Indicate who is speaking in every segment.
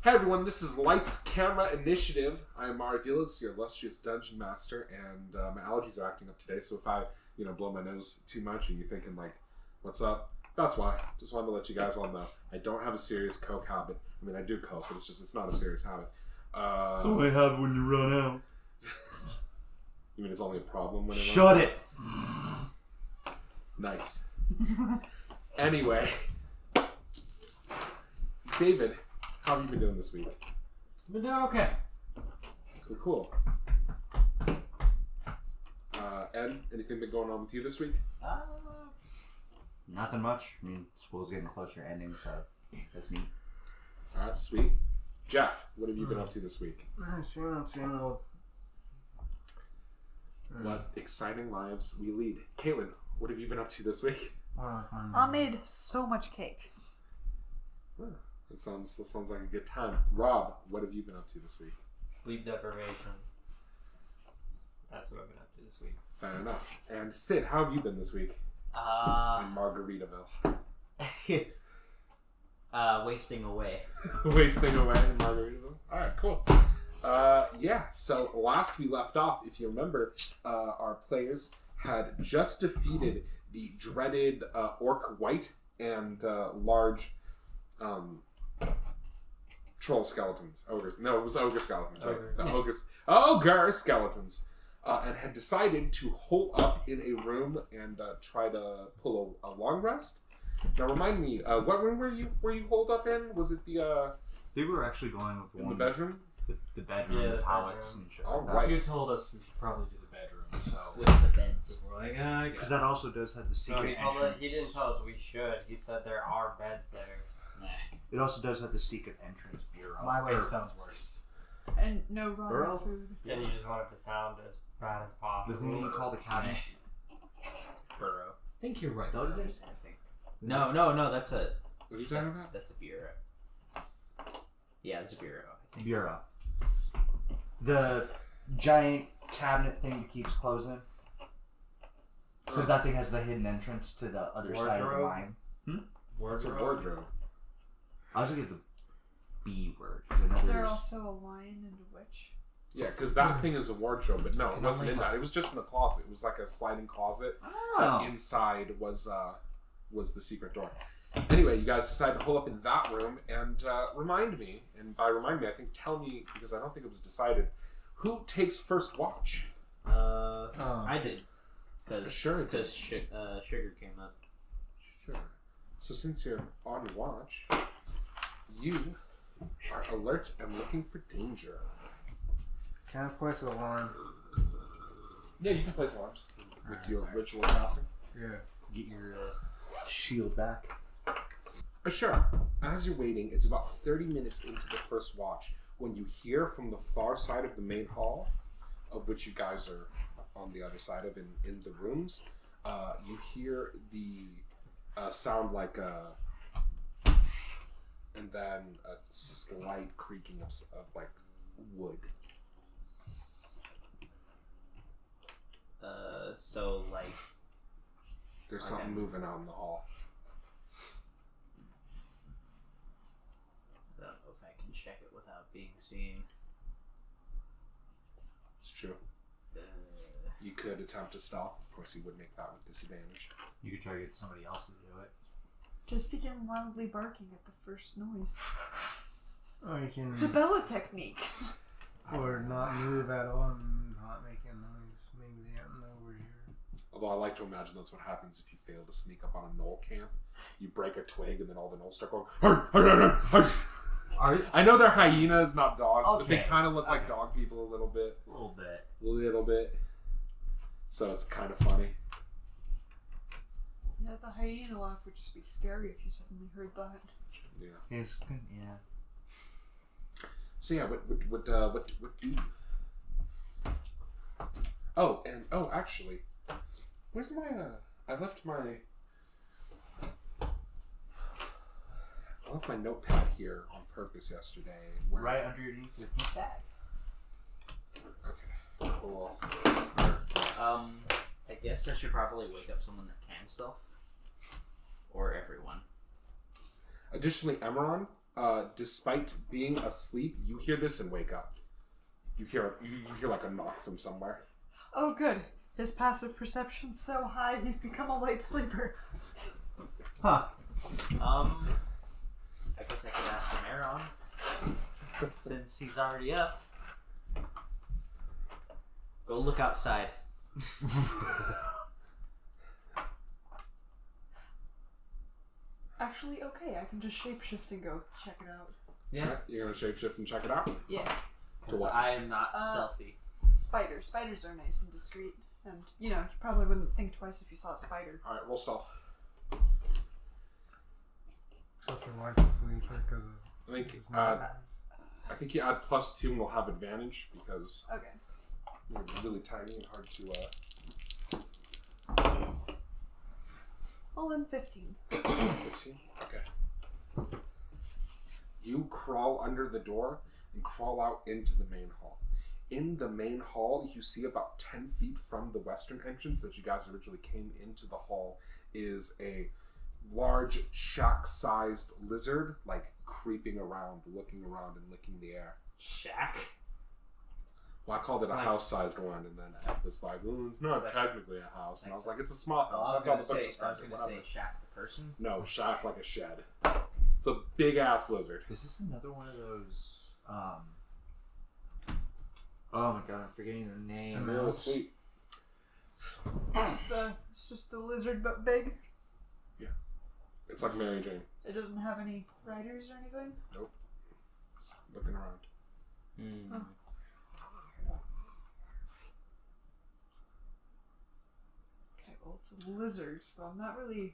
Speaker 1: Hey everyone, this is Lights Camera Initiative. I am Mari Vilas, your illustrious dungeon master, and my allergies are acting up today. So if I, blow my nose too much, and you're thinking like, "What's up?" That's why. Just wanted to let you guys all know I don't have a serious coke habit. I mean, I do coke, but it's not a serious habit.
Speaker 2: So I have when you run out.
Speaker 1: You mean it's only a problem when it
Speaker 2: Shut
Speaker 1: runs
Speaker 2: it.
Speaker 1: out? Nice. Anyway, David. How have you been doing this week?
Speaker 3: I've been doing okay.
Speaker 1: Cool. Ed, anything been going on with you this week?
Speaker 2: Nothing much. I mean, school's getting closer to ending, so that's neat.
Speaker 1: Alright, sweet. Jeff, what have you been up to this week?
Speaker 4: Same old.
Speaker 1: What exciting lives we lead. Caitlin, what have you been up to this week?
Speaker 5: I made so much cake.
Speaker 1: Huh. That sounds like a good time. Rob, what have you been up to this week?
Speaker 3: Sleep deprivation. That's what I've been up to this week.
Speaker 1: Fair enough. And Sid, how have you been this week? In Margaritaville.
Speaker 6: Wasting away.
Speaker 1: Wasting away in Margaritaville. Alright, cool. So last we left off, if you remember, our players had just defeated the dreaded Orc White and large troll skeletons. Ogres. No, it was ogre skeletons, right? Ogre skeletons. And had decided to hole up in a room and try to pull a long rest. Now remind me, what room were you holed up in? Was it the
Speaker 2: They were actually going with
Speaker 1: in the bedroom?
Speaker 2: The bedroom,
Speaker 3: Yeah,
Speaker 2: the
Speaker 3: the
Speaker 2: pallets
Speaker 3: bedroom.
Speaker 2: and shit.
Speaker 1: All
Speaker 2: like
Speaker 1: right.
Speaker 3: You told us we should probably do the bedroom, so
Speaker 6: With the beds.
Speaker 3: we're like, I guess.
Speaker 2: Because that also does have the
Speaker 3: No,
Speaker 2: secret entrance.
Speaker 3: he didn't tell us we should. He said there are beds there.
Speaker 2: It also does have the secret entrance bureau.
Speaker 3: My way sounds worse.
Speaker 5: And no raw
Speaker 2: Burrow?
Speaker 5: food.
Speaker 3: And you just want it to sound as bad as
Speaker 2: The
Speaker 3: possible.
Speaker 2: thing that you call the cabinet.
Speaker 3: Burrow. I think you're right.
Speaker 2: Is that what it is?
Speaker 6: I think. No, that's a.
Speaker 1: What are you talking about?
Speaker 6: That's a bureau. Yeah, it's a bureau. I think.
Speaker 2: Bureau. The giant cabinet thing that keeps closing. Because that thing has the hidden entrance to the other side of the
Speaker 3: Wardrobe?
Speaker 2: mine.
Speaker 1: What's a wardrobe?
Speaker 2: I was looking at the B word. 'Cause I know
Speaker 5: Is there
Speaker 2: there's-
Speaker 5: also a lion and a witch?
Speaker 1: Yeah, because that thing is a wardrobe, but no, it
Speaker 3: Can
Speaker 1: wasn't
Speaker 3: only
Speaker 1: in that. It was just in the closet. It was like a sliding closet.
Speaker 2: Oh.
Speaker 1: But inside was the secret door. Anyway, you guys decided to hole up in that room and remind me, and by remind me, I think tell me, because I don't think it was decided, who takes first watch?
Speaker 6: I did. Because
Speaker 1: Sure.
Speaker 6: sugar came up.
Speaker 1: Sure. So since you're on watch, you are alert and looking for danger.
Speaker 4: Can I place an alarm?
Speaker 1: Yeah, you can place alarms with
Speaker 4: Alright,
Speaker 1: your
Speaker 4: sorry.
Speaker 1: ritual casting.
Speaker 4: Yeah.
Speaker 2: Get your shield back.
Speaker 1: Sure. As you're waiting, it's about 30 minutes into the first watch when you hear from the far side of the main hall, of which you guys are on the other side of in the rooms, you hear the sound like a, and then a slight creaking of like wood.
Speaker 6: So like.
Speaker 1: There's something moving out in the hall.
Speaker 6: I don't know if I can check it without being seen.
Speaker 1: It's true. You could attempt to stealth. Of course, you would make that with disadvantage.
Speaker 2: You could try to get somebody else to do it.
Speaker 5: Just begin loudly barking at the first noise.
Speaker 4: Or you
Speaker 5: The
Speaker 4: can,
Speaker 5: Bella technique.
Speaker 4: or not move at all and not make a noise. Maybe they don't know we're here.
Speaker 1: Although I like to imagine that's what happens if you fail to sneak up on a gnoll camp. You break a twig and then all the gnolls start going, "Arr, arr, arr, arr." I know they're hyenas, not dogs, but they
Speaker 2: Okay.
Speaker 1: kind of look like dog people a little bit.
Speaker 2: A little bit.
Speaker 1: Little bit. So it's kind of funny.
Speaker 5: Yeah, the hyena laugh would just be scary if you suddenly heard that.
Speaker 1: Yeah.
Speaker 2: It's good, yeah.
Speaker 1: So yeah, what do you? Oh, actually, where's my I left my notepad here on purpose yesterday. Where is
Speaker 2: Right
Speaker 1: it?
Speaker 2: underneath your bag.
Speaker 1: Okay. Cool.
Speaker 6: I guess I should probably wake up someone that can stealth. Or everyone.
Speaker 1: Additionally, Emeron, despite being asleep, you hear this and wake up. You hear like a knock from somewhere.
Speaker 5: Oh, good. His passive perception's so high, he's become a light sleeper.
Speaker 2: Huh.
Speaker 6: I guess I could ask him Aaron, since he's already up. Go look outside.
Speaker 5: Actually, okay, I can just shapeshift and go check it out.
Speaker 6: Yeah,
Speaker 1: Alright, you're gonna shapeshift and check it out.
Speaker 5: Yeah.
Speaker 6: because
Speaker 1: what?
Speaker 6: I am not stealthy.
Speaker 5: Spiders. Spiders are nice and discreet. And, you know, you probably wouldn't think twice if you saw a spider.
Speaker 1: All right, roll stealth.
Speaker 4: Such a license sleeper because of.
Speaker 1: I think you add +2 and we'll have advantage because
Speaker 5: Okay.
Speaker 1: you're really tiny and hard to.
Speaker 5: Well, then 15.
Speaker 1: 15. Okay. You crawl under the door and crawl out into the main hall. In the main hall, you see about 10 feet from the western entrance that you guys originally came into the hall is a large shack-sized lizard, like creeping around, looking around and licking the air.
Speaker 6: Shack?
Speaker 1: Well, I called it a
Speaker 6: Like-
Speaker 1: house-sized one, and then it was like, it's not
Speaker 6: Like-
Speaker 1: technically a house. And I was like, it's a small house.
Speaker 6: Oh, I was
Speaker 1: That's how
Speaker 6: gonna
Speaker 1: the book
Speaker 6: say, I was
Speaker 1: describes it.
Speaker 6: gonna
Speaker 1: Whatever.
Speaker 6: say Shack the person.
Speaker 1: No, shack like a shed. It's a big-ass lizard.
Speaker 2: Is this another one of those? Oh my god, I'm forgetting their name.
Speaker 1: Real sweet.
Speaker 5: It's just the lizard, but big.
Speaker 1: It's like Mary Jane.
Speaker 5: It doesn't have any riders or anything.
Speaker 1: Nope. Just looking around.
Speaker 5: Huh. Okay, well, it's a lizard, so I'm not really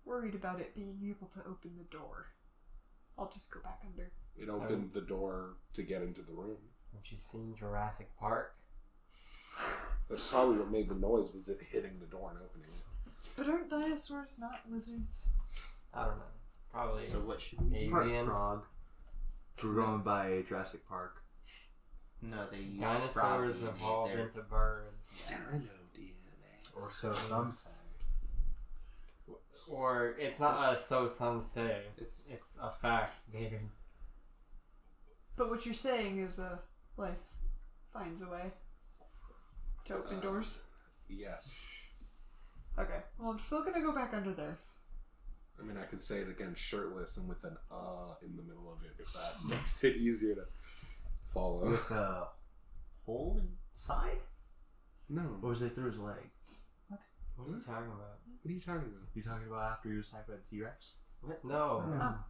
Speaker 5: worried about it being able to open the door. I'll just go back under.
Speaker 1: It opened the door to get into the room.
Speaker 3: Haven't you seen Jurassic Park?
Speaker 1: That's probably what made the noise, was it hitting the door and opening it.
Speaker 5: But aren't dinosaurs not lizards?
Speaker 3: I don't know. Probably
Speaker 6: So what should we?
Speaker 2: Part
Speaker 3: avian.
Speaker 2: frog. We're going by Jurassic Park.
Speaker 6: No, they use
Speaker 3: Dinosaurs
Speaker 6: frog DNA.
Speaker 3: evolved
Speaker 6: They're-
Speaker 3: into birds.
Speaker 1: I know DNA.
Speaker 4: Or so some say.
Speaker 3: Or it's not a so some say.
Speaker 1: It's-
Speaker 3: It's a fact, David.
Speaker 5: But what you're saying is life finds a way to open doors.
Speaker 1: Yes.
Speaker 5: Okay, well, I'm still gonna go back under there.
Speaker 1: I mean, I could say it again shirtless and with an in the middle of it, if that makes it easier to follow.
Speaker 2: With the hole inside?
Speaker 1: No.
Speaker 2: Or was it through his leg?
Speaker 3: What are you talking about?
Speaker 1: What are you talking about?
Speaker 2: You talking about after he was attacked by the T-Rex?
Speaker 3: No.
Speaker 5: Oh.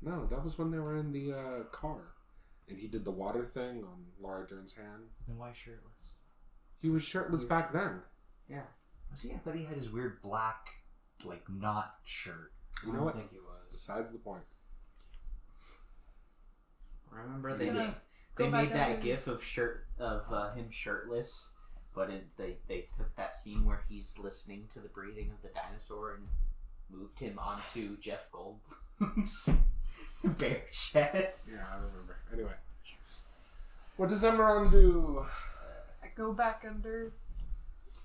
Speaker 1: No, that was when they were in the car. And he did the water thing on Laura Dern's hand.
Speaker 2: Then why shirtless?
Speaker 1: He was shirtless back then.
Speaker 2: Yeah. Was he? I thought he had his weird black, like, knot shirt.
Speaker 1: You
Speaker 3: I
Speaker 1: know
Speaker 3: don't
Speaker 1: what?
Speaker 3: think he was.
Speaker 1: Besides the point.
Speaker 6: Remember they
Speaker 5: Gonna
Speaker 6: made,
Speaker 5: go
Speaker 6: they
Speaker 5: back
Speaker 6: made that
Speaker 5: under.
Speaker 6: gif of him shirtless, but they took that scene where he's listening to the breathing of the dinosaur and moved him onto Jeff Goldblum's bare chest.
Speaker 1: Yeah, I remember. Anyway. What does Emerald do?
Speaker 5: I go back under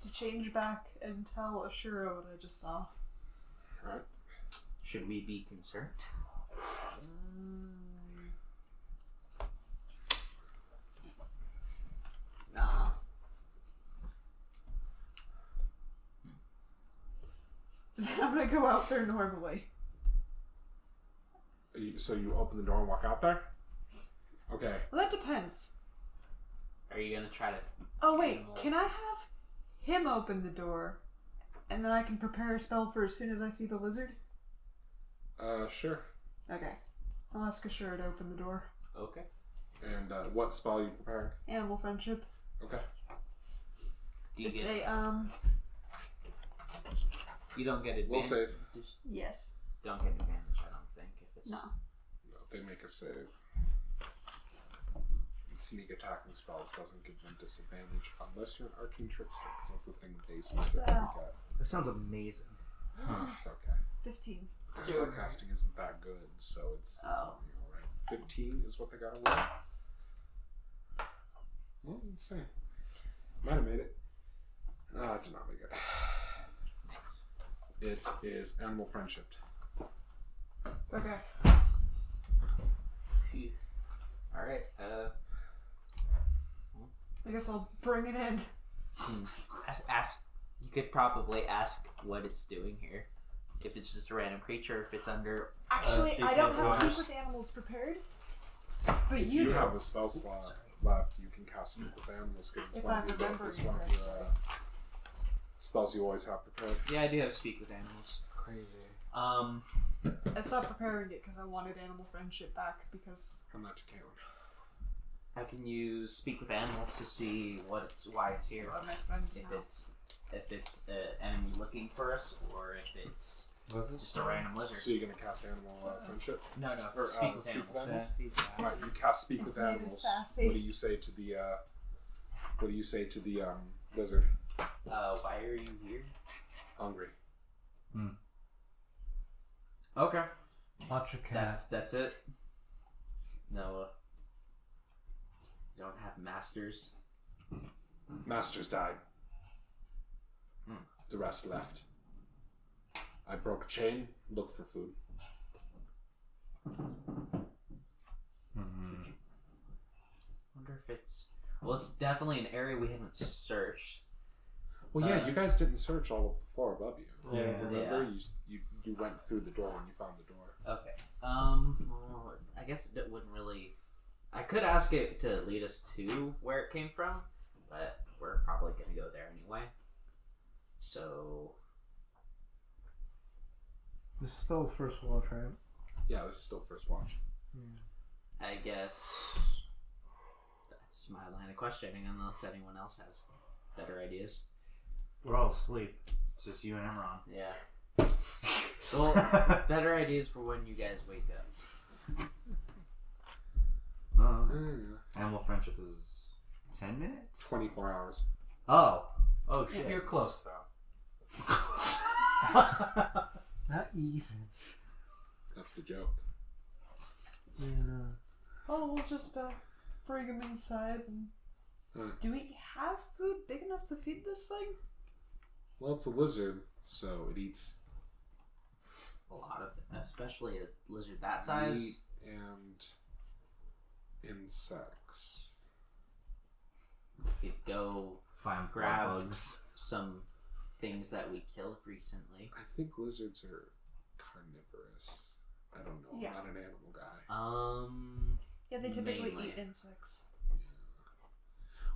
Speaker 5: to change back and tell Asura what I just saw.
Speaker 1: Alright.
Speaker 6: Should we be concerned?
Speaker 5: Nah. I'm gonna go out there normally.
Speaker 1: So you open the door and walk out there? Okay.
Speaker 5: Well, that depends.
Speaker 6: Are you gonna try to?
Speaker 5: Oh wait, can I have him open the door, and then I can prepare a spell for as soon as I see the lizard?
Speaker 1: Sure.
Speaker 5: Okay. I'll ask Ashura to open the door.
Speaker 6: Okay.
Speaker 1: And what spell are you preparing?
Speaker 5: Animal friendship.
Speaker 1: Okay.
Speaker 6: Do you
Speaker 5: It's
Speaker 6: get? You don't get advantage.
Speaker 1: We'll save.
Speaker 5: yes.
Speaker 6: Don't get advantage. I don't think if it's
Speaker 5: No.
Speaker 1: No, they make a save. Sneak attacking spells doesn't give them disadvantage unless you're an arcane trickster, because that's the thing they specifically get.
Speaker 2: That sounds amazing.
Speaker 1: It's okay.
Speaker 5: 15.
Speaker 1: Spellcasting isn't that good, so it's
Speaker 5: Oh.
Speaker 1: alright. 15 is what they gotta roll. Well, let's see. Might have made it. It did not make it.
Speaker 6: nice.
Speaker 1: It is animal friendship.
Speaker 5: Okay.
Speaker 6: Alright,
Speaker 5: I guess I'll bring it in.
Speaker 6: ask. You could probably ask what it's doing here. If it's just a random creature, if it's under.
Speaker 5: Actually, I don't have
Speaker 3: speak
Speaker 5: speak with animals prepared. But
Speaker 1: If
Speaker 5: you
Speaker 1: you
Speaker 5: do.
Speaker 1: have a spell slot left, you can cast Speak with Animals because it's
Speaker 5: If
Speaker 1: one
Speaker 5: I'm
Speaker 1: of your,
Speaker 5: remembering
Speaker 1: it's one of your spells you always have prepared.
Speaker 6: Yeah, I do have speak with animals.
Speaker 3: Crazy.
Speaker 5: I stopped preparing it because I wanted animal friendship back because
Speaker 1: I'm not to count.
Speaker 6: I can use speak with animals to see why it's here.
Speaker 5: my friend
Speaker 6: If it's an enemy looking for us, or if it's just a random lizard.
Speaker 1: So you're gonna cast Animal Friendship?
Speaker 6: No,
Speaker 1: Or,
Speaker 6: speak with
Speaker 1: speak
Speaker 6: animals.
Speaker 1: with animals?
Speaker 3: Sassy guy.
Speaker 1: Right, you cast Speak with
Speaker 5: His name is
Speaker 1: Animals.
Speaker 5: Sassy.
Speaker 1: What do you say to the lizard?
Speaker 6: Why are you here?
Speaker 1: Hungry.
Speaker 2: Okay.
Speaker 4: Watch a cat.
Speaker 6: That's it. No. You don't have masters.
Speaker 1: Masters died.
Speaker 6: Hmm.
Speaker 1: The rest left. I broke a chain, looked for food.
Speaker 6: Wonder if it's. Well, it's definitely an area we haven't searched.
Speaker 1: Well, yeah, you guys didn't search all of the floor above you.
Speaker 3: Yeah.
Speaker 1: Remember, you went through the door when you found the door.
Speaker 6: Okay. Well, I guess it wouldn't really. I could ask it to lead us to where it came from, but we're probably gonna go there anyway. So.
Speaker 4: This is still the first watch, right?
Speaker 1: Yeah, this is still first watch.
Speaker 6: I guess that's my line of questioning, unless anyone else has better ideas.
Speaker 2: We're all asleep. It's just you and Emron.
Speaker 6: Yeah. Well, better ideas for when you guys wake up.
Speaker 2: Animal friendship is 10 minutes?
Speaker 1: 24 hours.
Speaker 2: Oh
Speaker 1: If
Speaker 2: shit.
Speaker 1: you're close, though.
Speaker 4: Not even.
Speaker 1: That's the joke.
Speaker 5: Oh, we'll just bring him inside. And... Do we have food big enough to feed this thing?
Speaker 1: Well, it's a lizard, so it eats
Speaker 6: A lot of it, especially a lizard that size.
Speaker 1: meat and insects.
Speaker 6: We could go
Speaker 2: Find
Speaker 6: grab
Speaker 2: bugs.
Speaker 6: some things that we killed recently.
Speaker 1: I think lizards are carnivorous. I don't know.
Speaker 5: Yeah.
Speaker 1: I'm not an animal guy.
Speaker 5: Yeah, they typically
Speaker 6: Mainly.
Speaker 5: eat insects.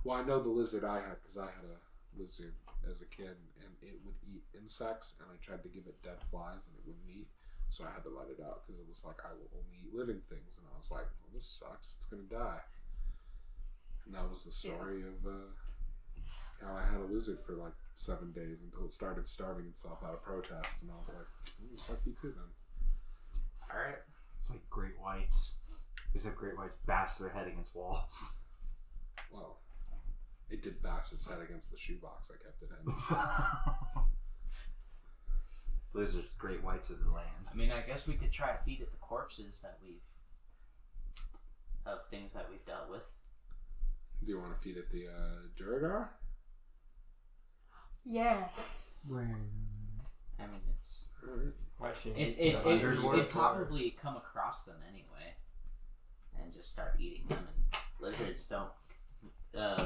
Speaker 1: Well, I know the lizard I had because I had a lizard as a kid, and it would eat insects, and I tried to give it dead flies, and it wouldn't eat. So I had to let it out because it was like, I will only eat living things, and I was like, well, this sucks. It's gonna die. And that was the story of how I had a lizard for like 7 days until it started starving itself out of protest, and I was like, fuck you too then.
Speaker 6: Alright.
Speaker 2: It's like great whites. We said great whites bash their head against walls.
Speaker 1: Well, it did bash its head against the shoebox I kept it in.
Speaker 2: Lizards, great whites of the land.
Speaker 6: I mean, I guess we could try to feed it the corpses that of things that we've dealt with.
Speaker 1: Do you want to feed it the Duragar?
Speaker 5: Yeah.
Speaker 6: I mean, it's
Speaker 3: Question.
Speaker 6: it'd probably come across them anyway, and just start eating them. And lizards don't.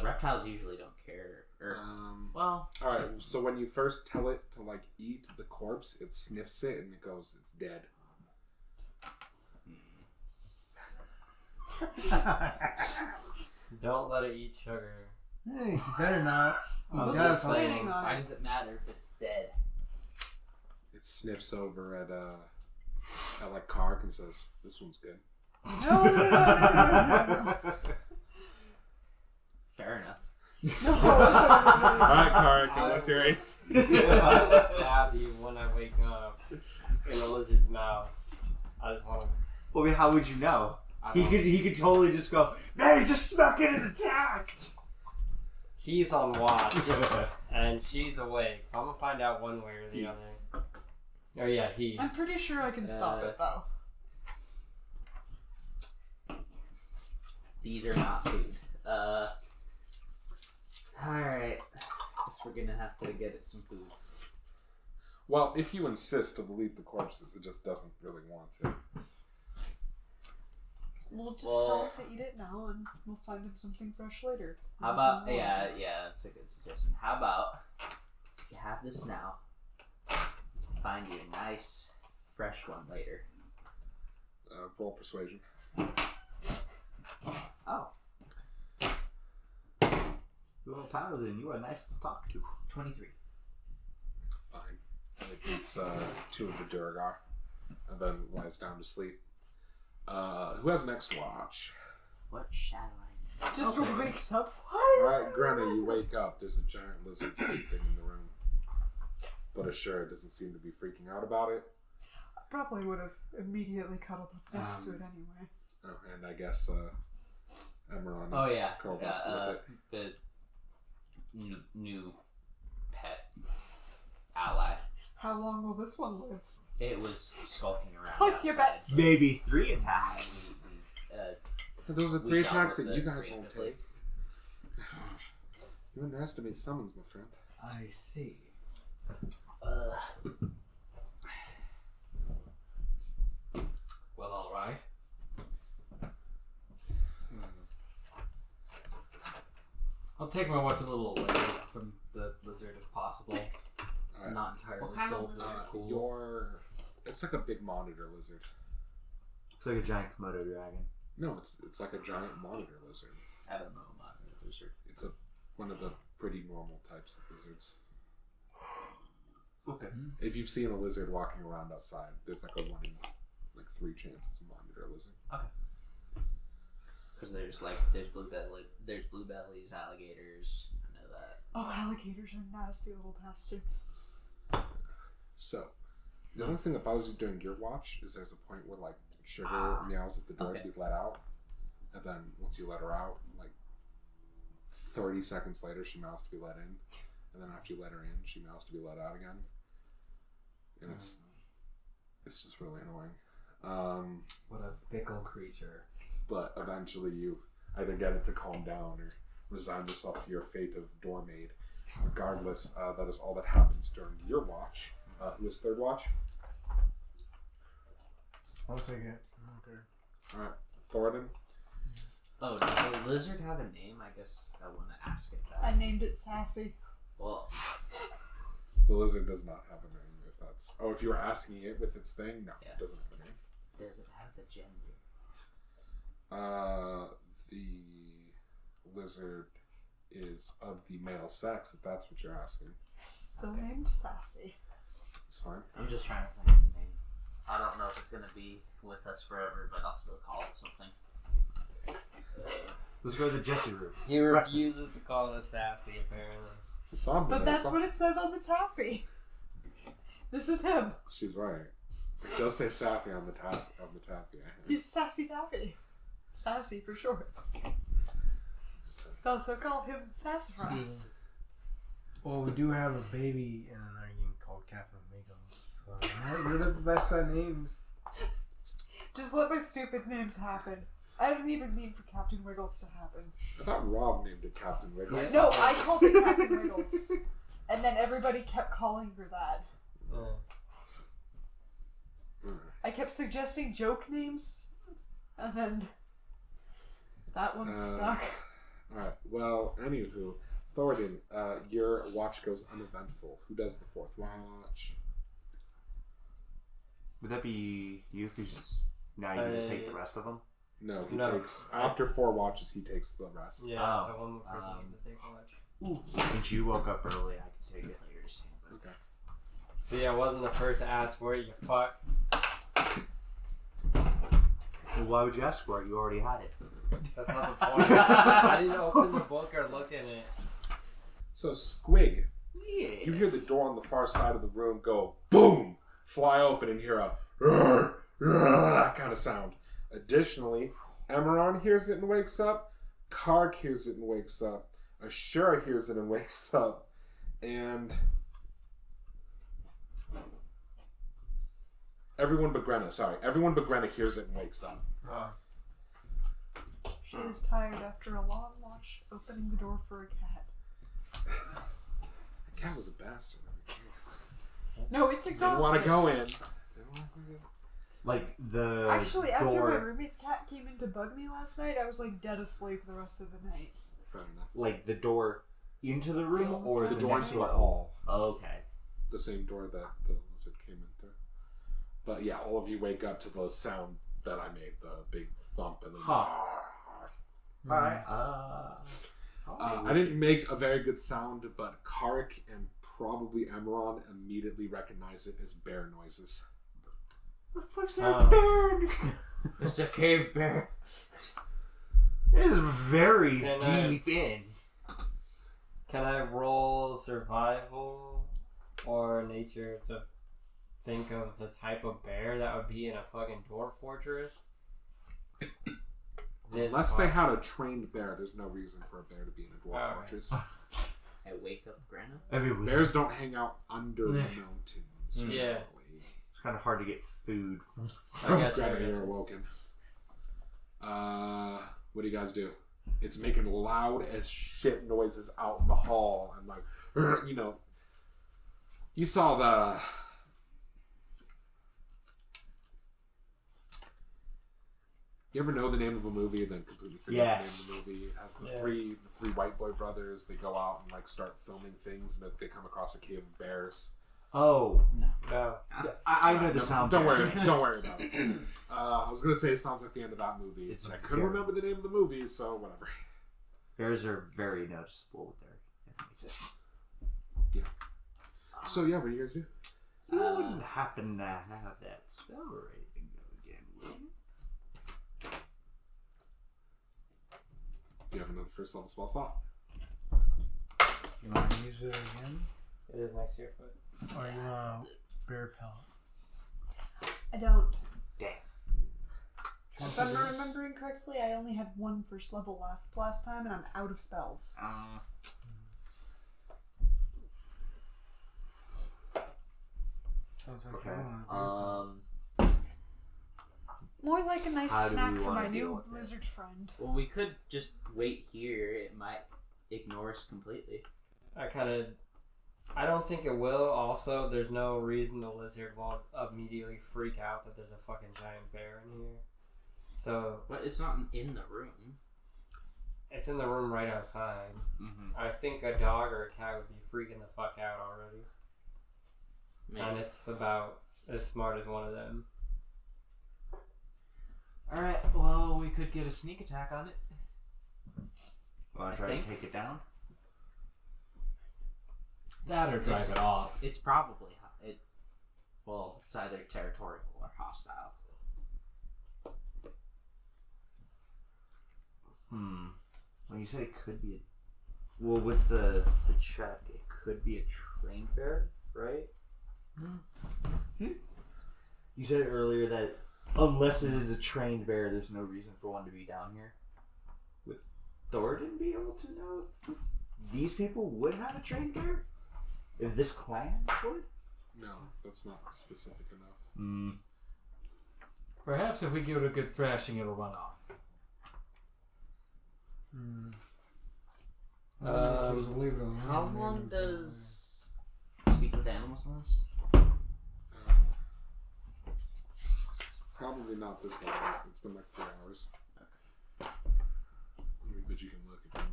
Speaker 6: Reptiles usually don't care. Well,
Speaker 1: all right. So when you first tell it to like eat the corpse, it sniffs it and it goes, "It's dead."
Speaker 3: Don't let it eat sugar.
Speaker 4: Hey, you better not.
Speaker 5: What's
Speaker 4: gotta
Speaker 5: it planning on?
Speaker 6: why does it matter if it's dead?
Speaker 1: It sniffs over at like Carac and says, "This one's good."
Speaker 5: No.
Speaker 6: Fair enough.
Speaker 5: No.
Speaker 1: All right, Carac, what's your ace?
Speaker 3: I'll stab you when I wake up in a lizard's mouth. I just want to.
Speaker 2: Well, I mean, how would you know? He could totally just go, man, he just snuck in and attacked!
Speaker 3: He's on watch, and she's awake, so I'm gonna find out one way or the other. Oh yeah, he.
Speaker 5: I'm pretty sure I can stop it though.
Speaker 6: These are not food. Alright. Guess we're gonna have to get it some food.
Speaker 1: Well, if you insist to delete the corpses, it just doesn't really want to.
Speaker 5: We'll just tell him to eat it now, and we'll find him something fresh later.
Speaker 6: How about that's a good suggestion. How about if you have this now, find you a nice fresh one later.
Speaker 1: Roll persuasion.
Speaker 2: Oh. You're a paladin. You are nice to talk to.
Speaker 6: 23.
Speaker 1: Fine. It eats 2 of the Duragar, and then lies down to sleep. Who has next watch?
Speaker 6: What shall I?
Speaker 5: Just wakes up.
Speaker 1: Alright, Granny, you wake up. There's a giant lizard sleeping in the room. But Asura doesn't seem to be freaking out about it.
Speaker 5: I probably would have immediately cuddled up next to it anyway.
Speaker 1: Oh, and I guess Emeron is curled up with it.
Speaker 6: The new pet ally.
Speaker 5: How long will this one live?
Speaker 6: It was skulking around.
Speaker 5: Place your
Speaker 6: outside.
Speaker 5: bets.
Speaker 2: Maybe 3 attacks.
Speaker 1: Those are
Speaker 6: We
Speaker 1: 3
Speaker 6: dealt
Speaker 1: attacks
Speaker 6: with
Speaker 1: that
Speaker 6: it
Speaker 1: you guys won't
Speaker 6: creatively.
Speaker 1: take. You underestimate summons, my friend.
Speaker 7: I see. Well, all right. I'll take my watch a little away from the lizard if possible.
Speaker 1: Alright.
Speaker 7: Not entirely
Speaker 6: What kind of
Speaker 7: sold. This is
Speaker 6: lizard?
Speaker 7: cool.
Speaker 1: It's like a big monitor lizard.
Speaker 2: It's like a giant Komodo dragon.
Speaker 1: No, it's like a giant monitor lizard.
Speaker 6: I don't know about the lizard.
Speaker 1: It's one of the pretty normal types of lizards.
Speaker 2: Okay.
Speaker 1: If you've seen a lizard walking around outside, there's like a 1 in 3 chance it's a monitor lizard.
Speaker 6: Because there's blue bellies, alligators. I know that.
Speaker 5: Oh, alligators are nasty little bastards.
Speaker 1: So, the only thing that bothers you during your watch is there's a point where like Sugar meows at the door to be let out, and then once you let her out, like 30 seconds later, she meows to be let in, and then after you let her in, she meows to be let out again, and it's just really annoying.
Speaker 7: What a fickle creature.
Speaker 1: But eventually, you either get it to calm down or resign yourself to your fate of door maid. Regardless, that is all that happens during your watch. Who is third watch?
Speaker 4: I'll take it. Okay.
Speaker 1: Alright, Thoradin.
Speaker 6: Oh, does the lizard have a name? I guess I want to ask it that.
Speaker 5: I named it Sassy.
Speaker 6: Well,
Speaker 1: The lizard does not have a name, if that's... Oh, if you were asking it with its thing? No,
Speaker 6: Yeah.
Speaker 1: it doesn't have a name.
Speaker 6: does it have a gender?
Speaker 1: The lizard is of the male sex, if that's what you're asking.
Speaker 5: Still named Sassy.
Speaker 1: It's fine.
Speaker 6: I'm just trying to think of the name. I don't know if it's gonna be with us forever, but I'll still call it something.
Speaker 2: Let's go to the Jesse room.
Speaker 3: He refuses to call us sassy, apparently.
Speaker 1: It's on
Speaker 5: But
Speaker 1: there.
Speaker 5: that's what it says on the taffy. This is him.
Speaker 1: She's right. It does say Sappy on the taffy.
Speaker 5: He's Sassy Taffy. Sassy for short. Also call him Sassafras.
Speaker 4: Well, we do have a baby in our game called Captain Wiggles. So you're the best at names.
Speaker 5: Just let my stupid names happen. I didn't even mean for Captain Wiggles to happen.
Speaker 1: I thought Rob named it Captain Wiggles.
Speaker 5: No, I called it Captain Wiggles. And then everybody kept calling her that. I kept suggesting joke names, and then that one stuck.
Speaker 1: Alright, well, anywho, Thoradin, your watch goes uneventful. Who does the fourth watch?
Speaker 2: Would that be you? Because now you can just take the rest of them?
Speaker 1: No, he
Speaker 3: No.
Speaker 1: takes, after 4 watches, he takes the rest.
Speaker 3: Yeah,
Speaker 2: Oh,
Speaker 3: so one more person needs to take a watch.
Speaker 2: Since you woke up early, I can take it.
Speaker 6: Players.
Speaker 1: Okay.
Speaker 3: See, I wasn't the first to ask for it, you fuck.
Speaker 2: Well, why would you ask for it? You already had it.
Speaker 3: That's not the point. I didn't open the book or look in it.
Speaker 1: So, Squig,
Speaker 6: Yes.
Speaker 1: you hear the door on the far side of the room go boom, fly open, and hear a "Rrr, rrr," that kind of sound. Additionally, Emeron hears it and wakes up. Carac hears it and wakes up. Asura hears it and wakes up. And everyone but Grenna hears it and wakes up.
Speaker 5: She is tired after a long watch opening the door for a cat.
Speaker 1: The cat was a bastard.
Speaker 5: No, it's
Speaker 1: Didn't
Speaker 5: exhausting.
Speaker 1: want to go in.
Speaker 2: Like the
Speaker 5: Actually, after
Speaker 2: door,
Speaker 5: my roommate's cat came in to bug me last night, I was like dead asleep the rest of the night.
Speaker 1: Fair enough.
Speaker 2: like the door into the room,
Speaker 5: The
Speaker 2: or
Speaker 1: The
Speaker 2: the
Speaker 1: door
Speaker 2: next
Speaker 1: into the
Speaker 2: door?
Speaker 1: hall.
Speaker 2: Okay.
Speaker 1: The same door that the lizard came in through. But yeah, all of you wake up to the sound that I made, the big thump and then.
Speaker 2: Alright.
Speaker 1: I didn't make a very good sound, but Carac and probably Emeron immediately recognize it as bear noises.
Speaker 2: The fuck's that bear?
Speaker 3: It's a cave bear.
Speaker 2: It is very
Speaker 3: Can
Speaker 2: deep in.
Speaker 3: Can I roll survival or nature to think of the type of bear that would be in a fucking dwarf fortress?
Speaker 1: Unless they had a trained bear, there's no reason for a bear to be in a dwarf fortress.
Speaker 6: I wake up Grana.
Speaker 1: Bears don't hang out under the mountains.
Speaker 3: Yeah.
Speaker 1: generally.
Speaker 2: It's kind of hard to get food.
Speaker 3: I got you.
Speaker 1: Greta, you're awoken. What do you guys do? It's making loud as shit noises out in the hall, and like, you know, you saw the. You ever know the name of a movie and then completely forget
Speaker 2: Yes.
Speaker 1: the name of the movie? It has the
Speaker 3: Yeah.
Speaker 1: three white boy brothers. They go out and like start filming things, and they come across a cave of bears.
Speaker 2: Oh,
Speaker 3: No.
Speaker 2: I know the sound.
Speaker 1: Don't
Speaker 2: bear.
Speaker 1: worry about it. I was gonna say it sounds like the end of that movie,
Speaker 2: It's
Speaker 1: but I couldn't
Speaker 2: very-
Speaker 1: remember the name of the movie, so whatever.
Speaker 2: Bears are very noticeable with their noises.
Speaker 1: So yeah, what do you guys do?
Speaker 2: You wouldn't happen to have that spell rating again, would you?
Speaker 1: Do you have another first level spell slot?
Speaker 4: You want to use it again?
Speaker 3: It is next to your foot.
Speaker 4: Or you want bear pellet?
Speaker 5: I don't.
Speaker 2: Damn.
Speaker 5: If I'm remembering correctly, I only had one first level left last time, and I'm out of spells.
Speaker 4: Sounds like
Speaker 2: Okay.
Speaker 4: you want
Speaker 5: More like a nice
Speaker 2: How do
Speaker 5: snack
Speaker 2: we
Speaker 5: for
Speaker 2: wanna
Speaker 5: my
Speaker 2: deal
Speaker 5: new
Speaker 2: with it?
Speaker 5: lizard friend.
Speaker 6: Well, we could just wait here. It might ignore us completely.
Speaker 3: I don't think it will. Also, there's no reason the lizard won't immediately freak out that there's a fucking giant bear in here. So,
Speaker 6: But it's not in the room.
Speaker 3: it's in the room right outside.
Speaker 6: Mm-hmm.
Speaker 3: I think a dog or a cat would be freaking the fuck out already. And it's about as smart as one of them.
Speaker 6: Alright, well, we could get a sneak attack on it.
Speaker 2: Want
Speaker 6: I
Speaker 2: to try
Speaker 6: think-
Speaker 2: to take it down?
Speaker 7: That or drive it off.
Speaker 6: It's probably it's either territorial or hostile.
Speaker 2: Well, you said it could be well, with the check, it could be a trained bear, right? You said earlier that unless it is a trained bear, there's no reason for one to be down here. Would Thoradin be able to know if these people would have a trained bear? If this clan would?
Speaker 1: No, that's not specific enough.
Speaker 7: Perhaps if we give it a good thrashing, it'll run off.
Speaker 4: just leave it alone.
Speaker 6: How long does Speak with Animals last?
Speaker 1: Probably not this level. It's been like 3 hours. I mean, but you can look if you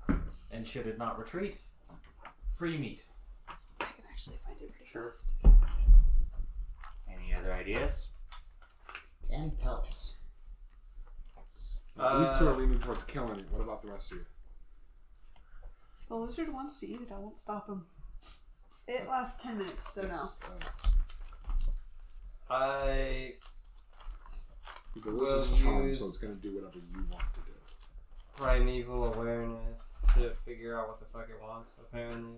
Speaker 1: want.
Speaker 7: And should it not retreat? Free meat.
Speaker 5: I can actually find it pretty fast.
Speaker 2: Any other ideas?
Speaker 6: And pelts.
Speaker 1: These two are leaning towards killing it. What about the rest of you?
Speaker 5: If the lizard wants to eat it, I won't stop him. It lasts 10 minutes, so no.
Speaker 1: The lizard's charmed, so it's going to do whatever you want to do.
Speaker 3: Primeval awareness to figure out what the fuck it wants, apparently.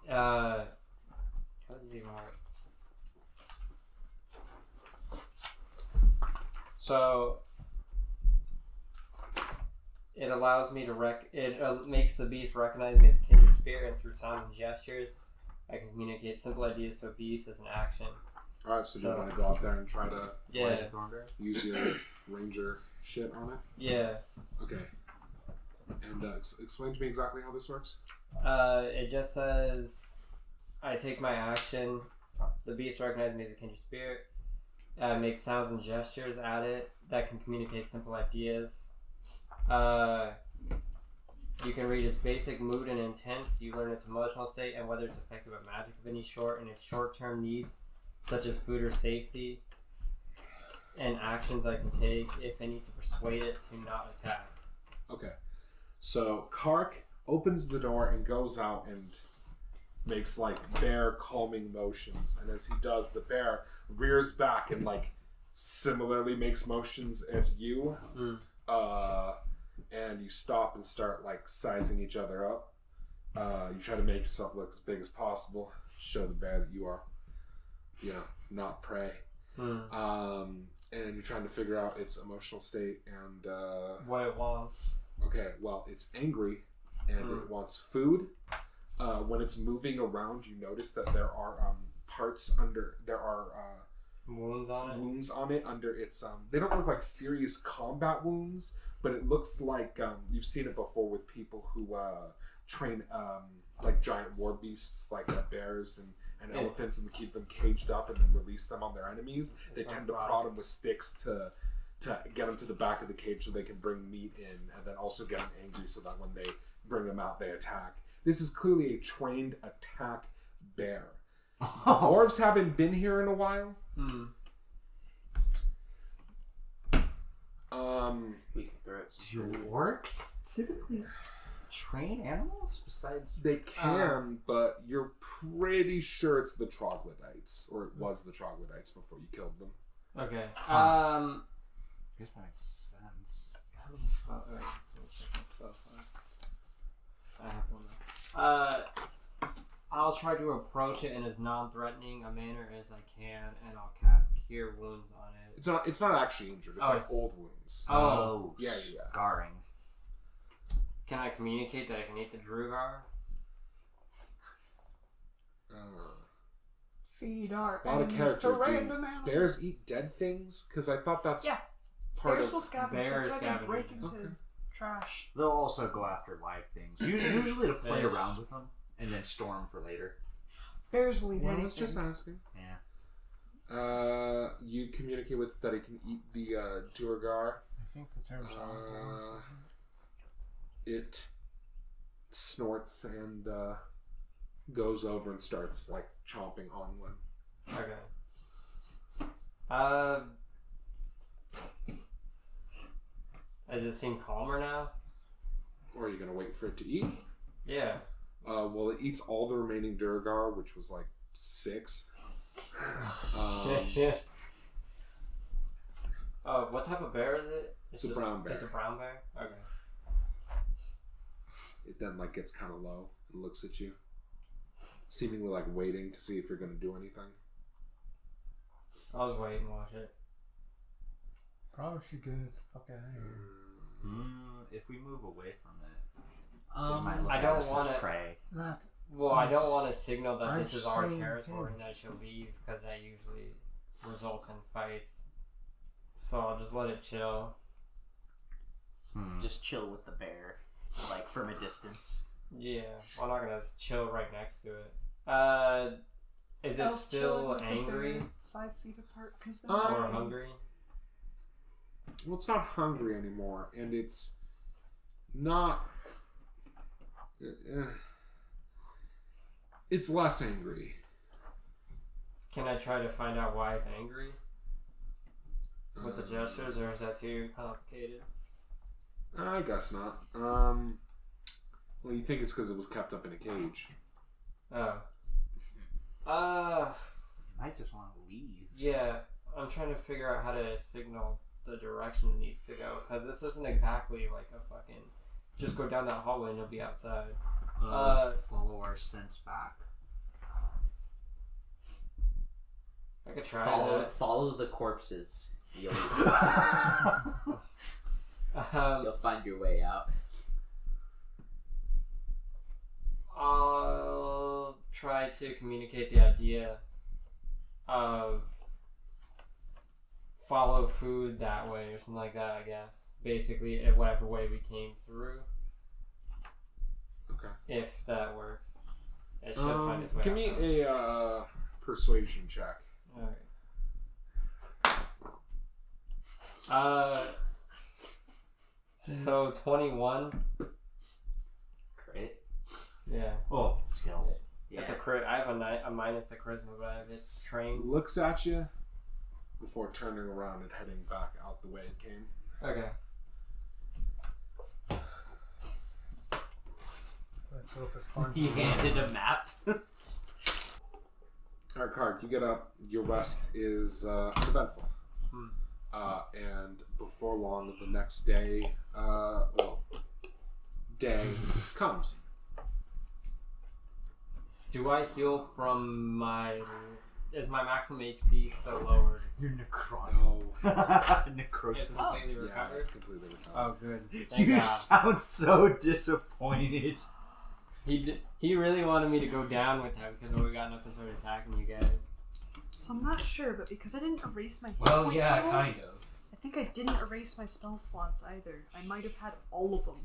Speaker 3: How does it even work? So, it allows me to it makes the beast recognize me as a kindred spirit, and through sound and gestures, I can communicate simple ideas to a beast as an action.
Speaker 1: Alright, so do you want to go out there and try to
Speaker 3: Yeah.
Speaker 1: use your ranger shit on it?
Speaker 3: Yeah.
Speaker 1: Okay. And explain to me exactly how this works.
Speaker 3: It just says, I take my action, the beast recognizes me as a kindred spirit, Make sounds and gestures at it that can communicate simple ideas. You can read its basic mood and intent. You learn its emotional state and whether it's effective at magic of any sort and its short-term needs, such as food or safety, and actions I can take, if any, to persuade it to not attack.
Speaker 1: Okay. So Carac opens the door and goes out and makes like bear calming motions, and as he does, the bear rears back and like similarly makes motions at you. And you stop and start like sizing each other up. You try to make yourself look as big as possible, show the bear that you are, not prey. And you're trying to figure out its emotional state and
Speaker 3: what it wants.
Speaker 1: Okay, well, it's angry and it wants food. When it's moving around, you notice that there are wounds on it under its they don't look like serious combat wounds, but it looks like you've seen it before with people who train like giant war beasts like bears and elephants, and keep them caged up and then release them on their enemies. They tend to prod them with sticks to get them to the back of the cage so they can bring meat in, and then also get them angry so that when they bring them out they attack. This is clearly a trained attack bear. Orcs haven't been here in a while.
Speaker 6: We can throw it.
Speaker 2: Do orcs typically train animals besides?
Speaker 1: They can, but you're pretty sure it's the troglodytes, or it was the troglodytes before you killed them.
Speaker 3: Okay.
Speaker 2: I guess that makes sense.
Speaker 3: How do you spell? Wait, spell signs. I have one there. I'll try to approach it in as non-threatening a manner as I can, and I'll cast Cure Wounds on it.
Speaker 1: It's not actually injured. It's like old wounds.
Speaker 3: Oh.
Speaker 1: Yeah.
Speaker 2: Scarring.
Speaker 3: Can I communicate that I can eat the Drugar?
Speaker 5: Feed our
Speaker 1: A lot of
Speaker 5: enemies to
Speaker 1: characters.
Speaker 5: random animals.
Speaker 1: Bears eat dead things? Because I thought that's part
Speaker 5: Bears
Speaker 1: of...
Speaker 5: will scavenge.
Speaker 3: Bears
Speaker 5: That's why they
Speaker 3: scavenge.
Speaker 5: break into
Speaker 1: Okay.
Speaker 5: trash.
Speaker 2: They'll also go after live things. Usually to play
Speaker 3: Fish.
Speaker 2: around with them and then store them for later.
Speaker 5: Bears will eat
Speaker 1: Well, I
Speaker 5: anything.
Speaker 1: was just asking.
Speaker 2: Yeah.
Speaker 1: You communicate with that it can eat the Duergar.
Speaker 4: I think the term's
Speaker 1: It snorts and goes over and starts like chomping on one.
Speaker 3: Okay. Does it seem calmer now?
Speaker 1: Or are you gonna wait for it to eat?
Speaker 3: Yeah.
Speaker 1: Well, it eats all the remaining Duergar, which was like 6.
Speaker 3: What type of bear is it?
Speaker 1: It's a brown bear.
Speaker 3: It's a brown bear? Okay.
Speaker 1: It then like gets kind of low and looks at you, seemingly like waiting to see if you're gonna do anything.
Speaker 3: I'll just wait and watch it.
Speaker 4: Probably should get the fuck out of here.
Speaker 2: If we move away from it,
Speaker 3: I don't want to.
Speaker 2: prey.
Speaker 4: Not.
Speaker 3: Well, I don't want to signal that
Speaker 4: I'm
Speaker 3: this is our
Speaker 4: saying
Speaker 3: territory
Speaker 4: him.
Speaker 3: and that I should leave because that usually results in fights. So I'll just let it chill.
Speaker 6: Just chill with the bear, like from a distance.
Speaker 3: Yeah, I'm not gonna chill right next to it. Is it
Speaker 5: Elf chilling
Speaker 3: still
Speaker 5: with the
Speaker 3: angry
Speaker 5: bear 5 feet apart because they're
Speaker 3: or hungry?
Speaker 1: Well, it's not hungry anymore, and it's not. It's less angry.
Speaker 3: Can I try to find out why it's angry with the gestures, or is that too complicated?
Speaker 1: I guess not. Well, you think it's because it was kept up in a cage.
Speaker 3: Oh.
Speaker 2: You might just want to leave.
Speaker 3: Yeah, I'm trying to figure out how to signal the direction it needs to go, because this isn't exactly like a fucking just go down that hallway and you'll be outside.
Speaker 2: Follow our scent back.
Speaker 3: I could try that.
Speaker 6: Follow the corpses. You'll find your way out.
Speaker 3: I'll try to communicate the idea of follow food that way or something like that, I guess. Basically, in whatever way we came through.
Speaker 1: Okay.
Speaker 3: If that works. It should find its way
Speaker 1: Give
Speaker 3: out.
Speaker 1: me a persuasion check.
Speaker 3: Alright. So 21.
Speaker 6: Crit.
Speaker 3: Yeah.
Speaker 2: Oh, skills.
Speaker 6: Yeah.
Speaker 3: It's a crit. I have a minus to charisma, but I have its trained.
Speaker 1: Looks at you before turning around and heading back out the way it came.
Speaker 3: Okay.
Speaker 4: Let's hope it punches.
Speaker 6: He handed a map.
Speaker 1: Alright, Card, you get up. Your rest is uneventful. And before long, the next day, day comes.
Speaker 3: Do I heal from my... Is my maximum HP still lowered?
Speaker 2: You're necrotic.
Speaker 1: No.
Speaker 3: It's
Speaker 2: Necrosis.
Speaker 3: completely
Speaker 1: Yeah,
Speaker 3: recovered?
Speaker 1: it's completely recovered.
Speaker 3: Oh, good. Thank
Speaker 2: You
Speaker 3: God.
Speaker 2: sound so disappointed.
Speaker 3: He really wanted me to go down with him because we got up and started attacking you guys.
Speaker 5: So I'm not sure, but because I didn't erase my hit
Speaker 7: Well,
Speaker 5: point
Speaker 7: yeah,
Speaker 5: total,
Speaker 7: kind of.
Speaker 5: I think I didn't erase my spell slots either. I might have had all of them.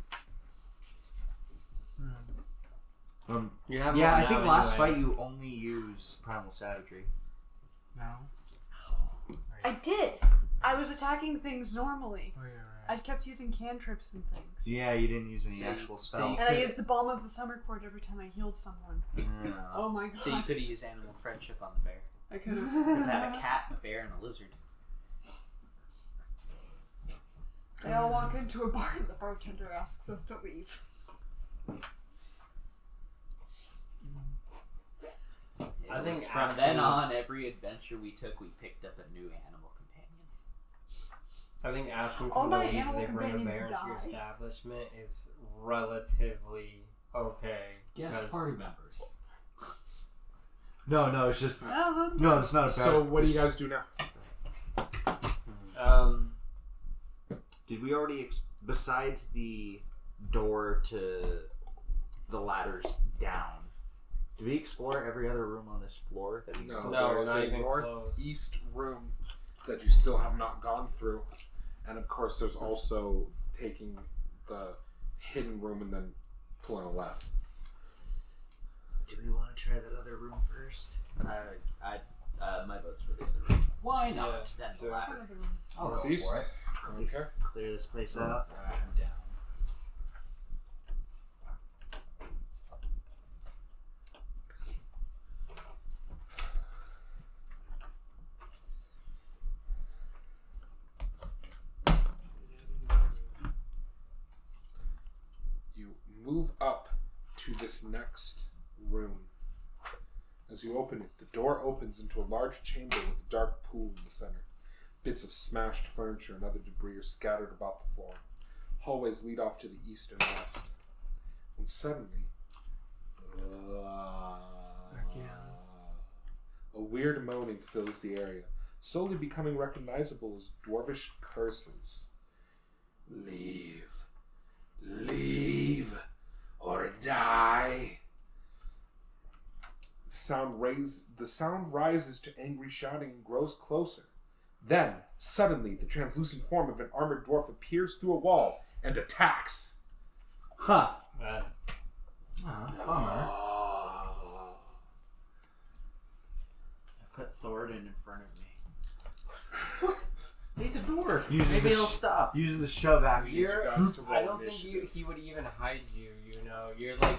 Speaker 3: You have
Speaker 2: Yeah,
Speaker 3: one
Speaker 2: I think
Speaker 3: now
Speaker 2: last
Speaker 3: anyway.
Speaker 2: fight you only use Primal Savagery.
Speaker 4: No?
Speaker 5: I did! I was attacking things normally.
Speaker 4: Oh, yeah, right.
Speaker 5: I kept using cantrips and things.
Speaker 2: Yeah, you didn't use any
Speaker 6: So-
Speaker 2: actual
Speaker 6: so
Speaker 2: spells.
Speaker 5: And I used the Balm of the Summer Court every time I healed someone.
Speaker 2: Yeah.
Speaker 5: Oh my god.
Speaker 6: So you could have used animal friendship on the bear.
Speaker 5: I could
Speaker 6: You could have had a
Speaker 5: have.
Speaker 6: cat, a bear, and a lizard.
Speaker 5: They all walk into a bar and the bartender asks us to leave.
Speaker 6: It
Speaker 3: I think
Speaker 6: was from
Speaker 3: asking-
Speaker 6: then on, every adventure we took, we picked up a new animal companion.
Speaker 3: I think asking
Speaker 5: All
Speaker 3: someone
Speaker 5: my
Speaker 3: to leave if
Speaker 5: animal
Speaker 3: they bring a
Speaker 5: companions
Speaker 3: bear into your
Speaker 5: die.
Speaker 3: establishment is relatively okay.
Speaker 7: Guest
Speaker 3: because-
Speaker 7: party members.
Speaker 2: No, it's just...
Speaker 5: Oh,
Speaker 2: No, it's not a bad...
Speaker 1: So, what do you guys do now?
Speaker 2: Did we already... Besides the door to the ladders down, did we explore every other room on this floor that we
Speaker 1: No,
Speaker 3: No,
Speaker 1: there is
Speaker 3: not
Speaker 1: a
Speaker 3: even
Speaker 1: northeast room that you still have not gone through. And of course, there's also taking the hidden room and then pulling a left.
Speaker 2: Do we want to try that other room first?
Speaker 6: My vote's for the other room. Why not?
Speaker 3: Yeah,
Speaker 6: Then the
Speaker 3: sure.
Speaker 6: ladder.
Speaker 5: another room.
Speaker 7: I'll go
Speaker 1: Northeast?
Speaker 7: for it.
Speaker 1: Okay.
Speaker 2: Clear this place out.
Speaker 7: Alright, I'm down.
Speaker 1: You move up to this next room. As you open it, the door opens into a large chamber with a dark pool in the center. Bits of smashed furniture and other debris are scattered about the floor. Hallways lead off to the east and west. And suddenly, a weird moaning fills the area, slowly becoming recognizable as dwarvish curses. Leave. Leave. Or die. The sound rises to angry shouting and grows closer. Then, suddenly, the translucent form of an armored dwarf appears through a wall and attacks.
Speaker 2: Huh.
Speaker 7: Bummer.
Speaker 6: I put Thoradin in front of me. He's a dwarf.
Speaker 2: Using
Speaker 6: Maybe
Speaker 2: the
Speaker 6: he'll stop.
Speaker 2: Use the shove action.
Speaker 1: I need you guys to roll
Speaker 3: I don't think
Speaker 1: initiative.
Speaker 3: he would even hide you, you know. Your like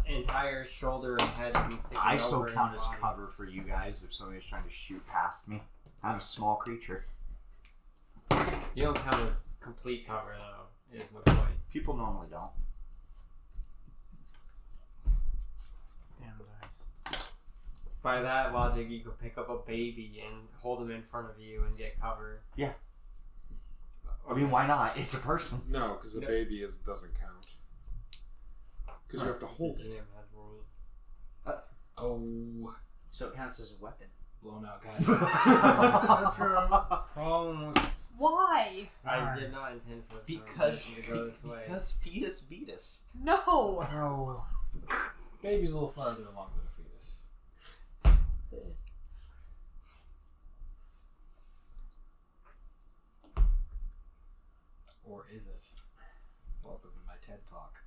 Speaker 3: entire shoulder and head would be sticking
Speaker 2: I still
Speaker 3: over
Speaker 2: count
Speaker 3: his
Speaker 2: as
Speaker 3: body.
Speaker 2: cover for you guys if somebody's trying to shoot past me. I'm a small creature.
Speaker 3: You don't count as complete cover though, is my point.
Speaker 2: People normally don't.
Speaker 4: Damn dice.
Speaker 3: By that logic, you could pick up a baby and hold him in front of you and get cover.
Speaker 2: Yeah. I mean, why not? It's a person.
Speaker 1: No, because the
Speaker 3: No.
Speaker 1: baby doesn't count. Because you have to hold
Speaker 3: The
Speaker 1: it.
Speaker 3: GM has rules.
Speaker 7: Oh,
Speaker 6: So it counts as a weapon.
Speaker 7: blown out guy.
Speaker 4: What's your problem with...
Speaker 5: Why?
Speaker 3: I did not intend for this
Speaker 6: Because
Speaker 3: conversation to go this way.
Speaker 6: fetus beat us.
Speaker 5: No!
Speaker 4: Oh,
Speaker 7: Baby's a little farther along than a fetus. Or is it? Welcome to my TED Talk.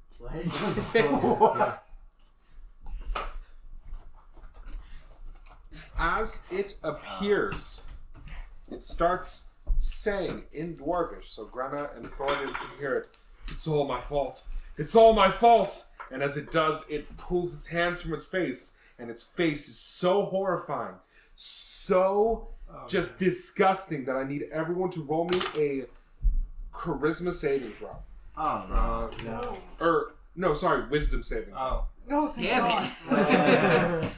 Speaker 1: As it appears, it starts saying in Dwarvish, so Grenna and Thoradin can hear it. It's all my fault. It's all my fault. And as it does, it pulls its hands from its face, and its face is so horrifying, so just disgusting that I need everyone to roll me a charisma saving throw.
Speaker 2: Oh no.
Speaker 3: No.
Speaker 1: Or no, sorry, wisdom saving throw.
Speaker 3: Oh.
Speaker 5: No, thank
Speaker 6: Damn
Speaker 5: God.
Speaker 6: it!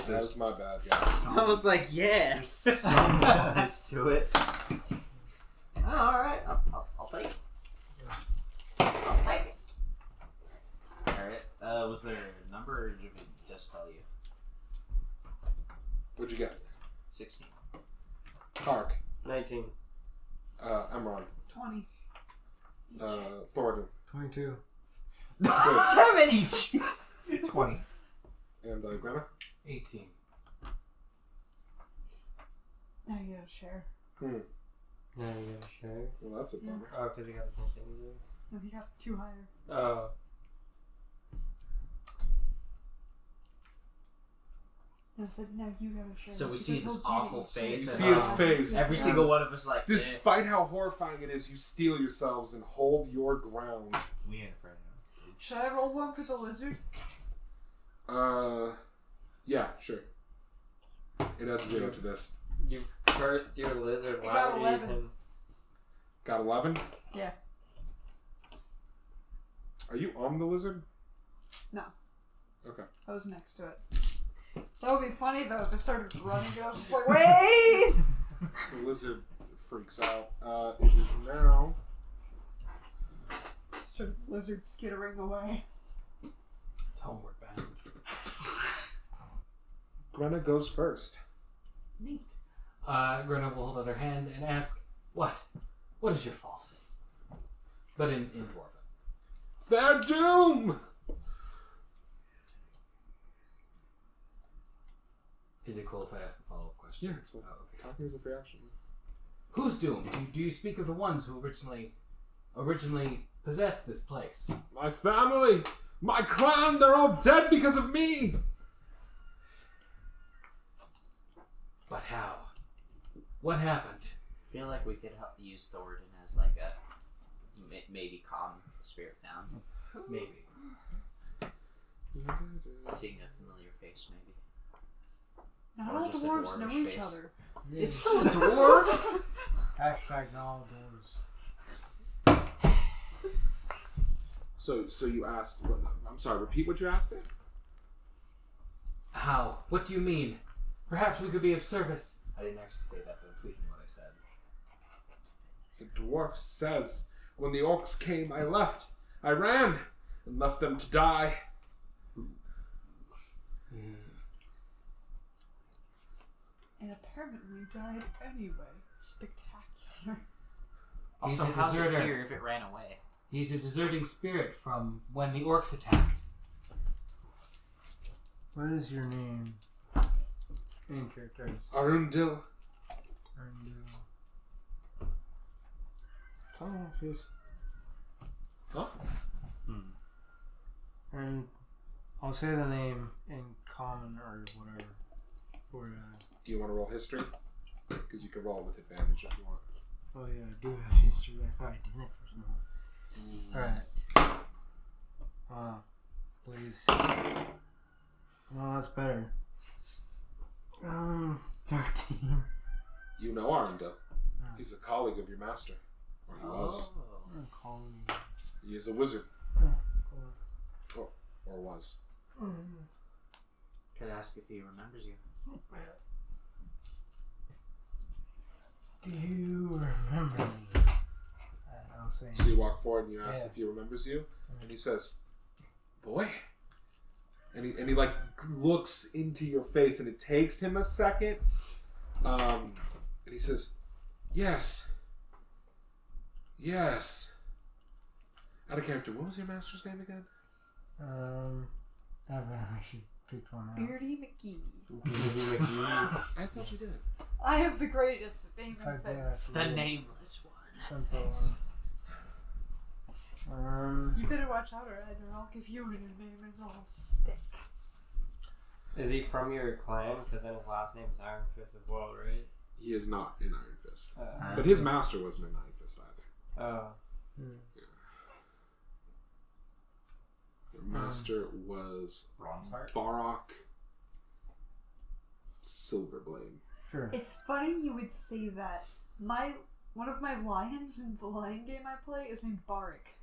Speaker 1: That was my bad, guys.
Speaker 6: I was like, yeah.
Speaker 2: There's some bonus to it.
Speaker 6: Oh, alright, I'll take it. I'll take it. Alright, was there a number or did it just tell you?
Speaker 1: What'd you get?
Speaker 6: 16.
Speaker 1: Kark.
Speaker 3: 19.
Speaker 1: Emron.
Speaker 5: 20.
Speaker 1: Thoradin.
Speaker 4: 22.
Speaker 1: Good.
Speaker 5: 7!
Speaker 2: 20.
Speaker 1: And Grenna?
Speaker 7: 18.
Speaker 5: Now you gotta share.
Speaker 3: No, you gotta share.
Speaker 1: Well, that's a bummer.
Speaker 3: Oh, because you got the same thing as you.
Speaker 5: No, he got 2 higher.
Speaker 3: Oh.
Speaker 5: No, I said, now you gotta share.
Speaker 6: So we
Speaker 5: Because
Speaker 6: see
Speaker 5: I
Speaker 6: this
Speaker 5: told you
Speaker 6: awful
Speaker 5: to share.
Speaker 6: face.
Speaker 1: You
Speaker 6: and,
Speaker 1: see its face.
Speaker 6: Every single one of us like,
Speaker 1: Despite how horrifying it is, you steel yourselves and hold your ground.
Speaker 2: We ain't afraid of him.
Speaker 5: Should I roll one for the lizard?
Speaker 1: Yeah, sure. It adds 0 to this.
Speaker 3: You cursed your lizard.
Speaker 5: I
Speaker 3: Why
Speaker 5: got
Speaker 3: would you
Speaker 5: 11.
Speaker 3: even...
Speaker 1: Got 11?
Speaker 5: Yeah.
Speaker 1: Are you on the lizard?
Speaker 5: No.
Speaker 1: Okay.
Speaker 5: I was next to it. That would be funny though if it started running and I was just like, wait!
Speaker 1: The lizard freaks out. It is now...
Speaker 5: Started lizard skittering away.
Speaker 7: It's homeward bound.
Speaker 1: Grenna goes first.
Speaker 7: Neat. Grenna will hold out her hand and ask, What? What is your fault? But in Dwarven.
Speaker 1: Their doom!
Speaker 7: Is it cool if I ask a follow-up question?
Speaker 1: Yeah, it's fine. Talking is a free action.
Speaker 7: Who's doomed? Do you speak of the ones who originally possessed this place?
Speaker 1: My family! My clan! They're all dead because of me!
Speaker 7: But how? What happened?
Speaker 6: I feel like we could use Thoradin as like a maybe calm the spirit down.
Speaker 7: Maybe.
Speaker 6: Seeing a familiar face, maybe.
Speaker 5: Not
Speaker 6: Or
Speaker 5: all
Speaker 6: just a
Speaker 5: dwarves know
Speaker 6: dwarvish
Speaker 5: each
Speaker 6: face.
Speaker 5: other.
Speaker 6: It's still a dwarf.
Speaker 4: Hashtag not all doors.
Speaker 1: So you asked... What, I'm sorry, repeat what you asked there?
Speaker 7: How? What do you mean? Perhaps we could be of service. I didn't actually say that, but I'm tweaking what I said.
Speaker 1: The dwarf says, when the orcs came, I left. I ran and left them to die.
Speaker 5: And apparently died anyway. Spectacular.
Speaker 7: He's
Speaker 6: Also,
Speaker 7: a
Speaker 6: how's it
Speaker 7: deserter.
Speaker 6: here if it ran away?
Speaker 7: He's a deserting spirit from when the orcs attacked.
Speaker 4: What is your name? Main characters.
Speaker 1: Arundel. Huh?
Speaker 4: And I'll say the name in common or whatever. For
Speaker 1: Do you want to roll history? Because you can roll with advantage if you want.
Speaker 4: oh yeah, I do have history. I thought I did it for some. Alright. Please. No, that's better. 13.
Speaker 1: You know Arundel. He's a colleague of your master. Or he was.
Speaker 4: I'm calling
Speaker 1: He is a wizard.
Speaker 4: you.
Speaker 1: Or was.
Speaker 6: Could ask if he remembers you.
Speaker 4: Do you remember me? I'll say.
Speaker 1: So you walk forward and you ask
Speaker 4: Yeah.
Speaker 1: if he remembers you. And he says, boy. And he like looks into your face and it takes him a second. And he says, yes. Yes. Out of character, what was your master's name again?
Speaker 4: I haven't actually picked one out.
Speaker 5: Beardy McGee.
Speaker 1: I thought you did.
Speaker 5: I have the greatest name
Speaker 4: If I
Speaker 5: and
Speaker 4: did,
Speaker 5: things.
Speaker 6: The nameless one.
Speaker 4: Since
Speaker 5: You better watch out or I'll give you a new name and I'll stick.
Speaker 3: Is he from your clan? Because then his last name is Ironfist as well, right?
Speaker 1: He is not an Iron Fist.
Speaker 3: Uh,
Speaker 1: But his master wasn't an Iron Fist either.
Speaker 3: oh.
Speaker 1: Your master was
Speaker 6: Bronzeheart.
Speaker 1: Barak Silverblade.
Speaker 4: Sure.
Speaker 5: It's funny you would say that. One of my lions in the lion game I play is named Barak.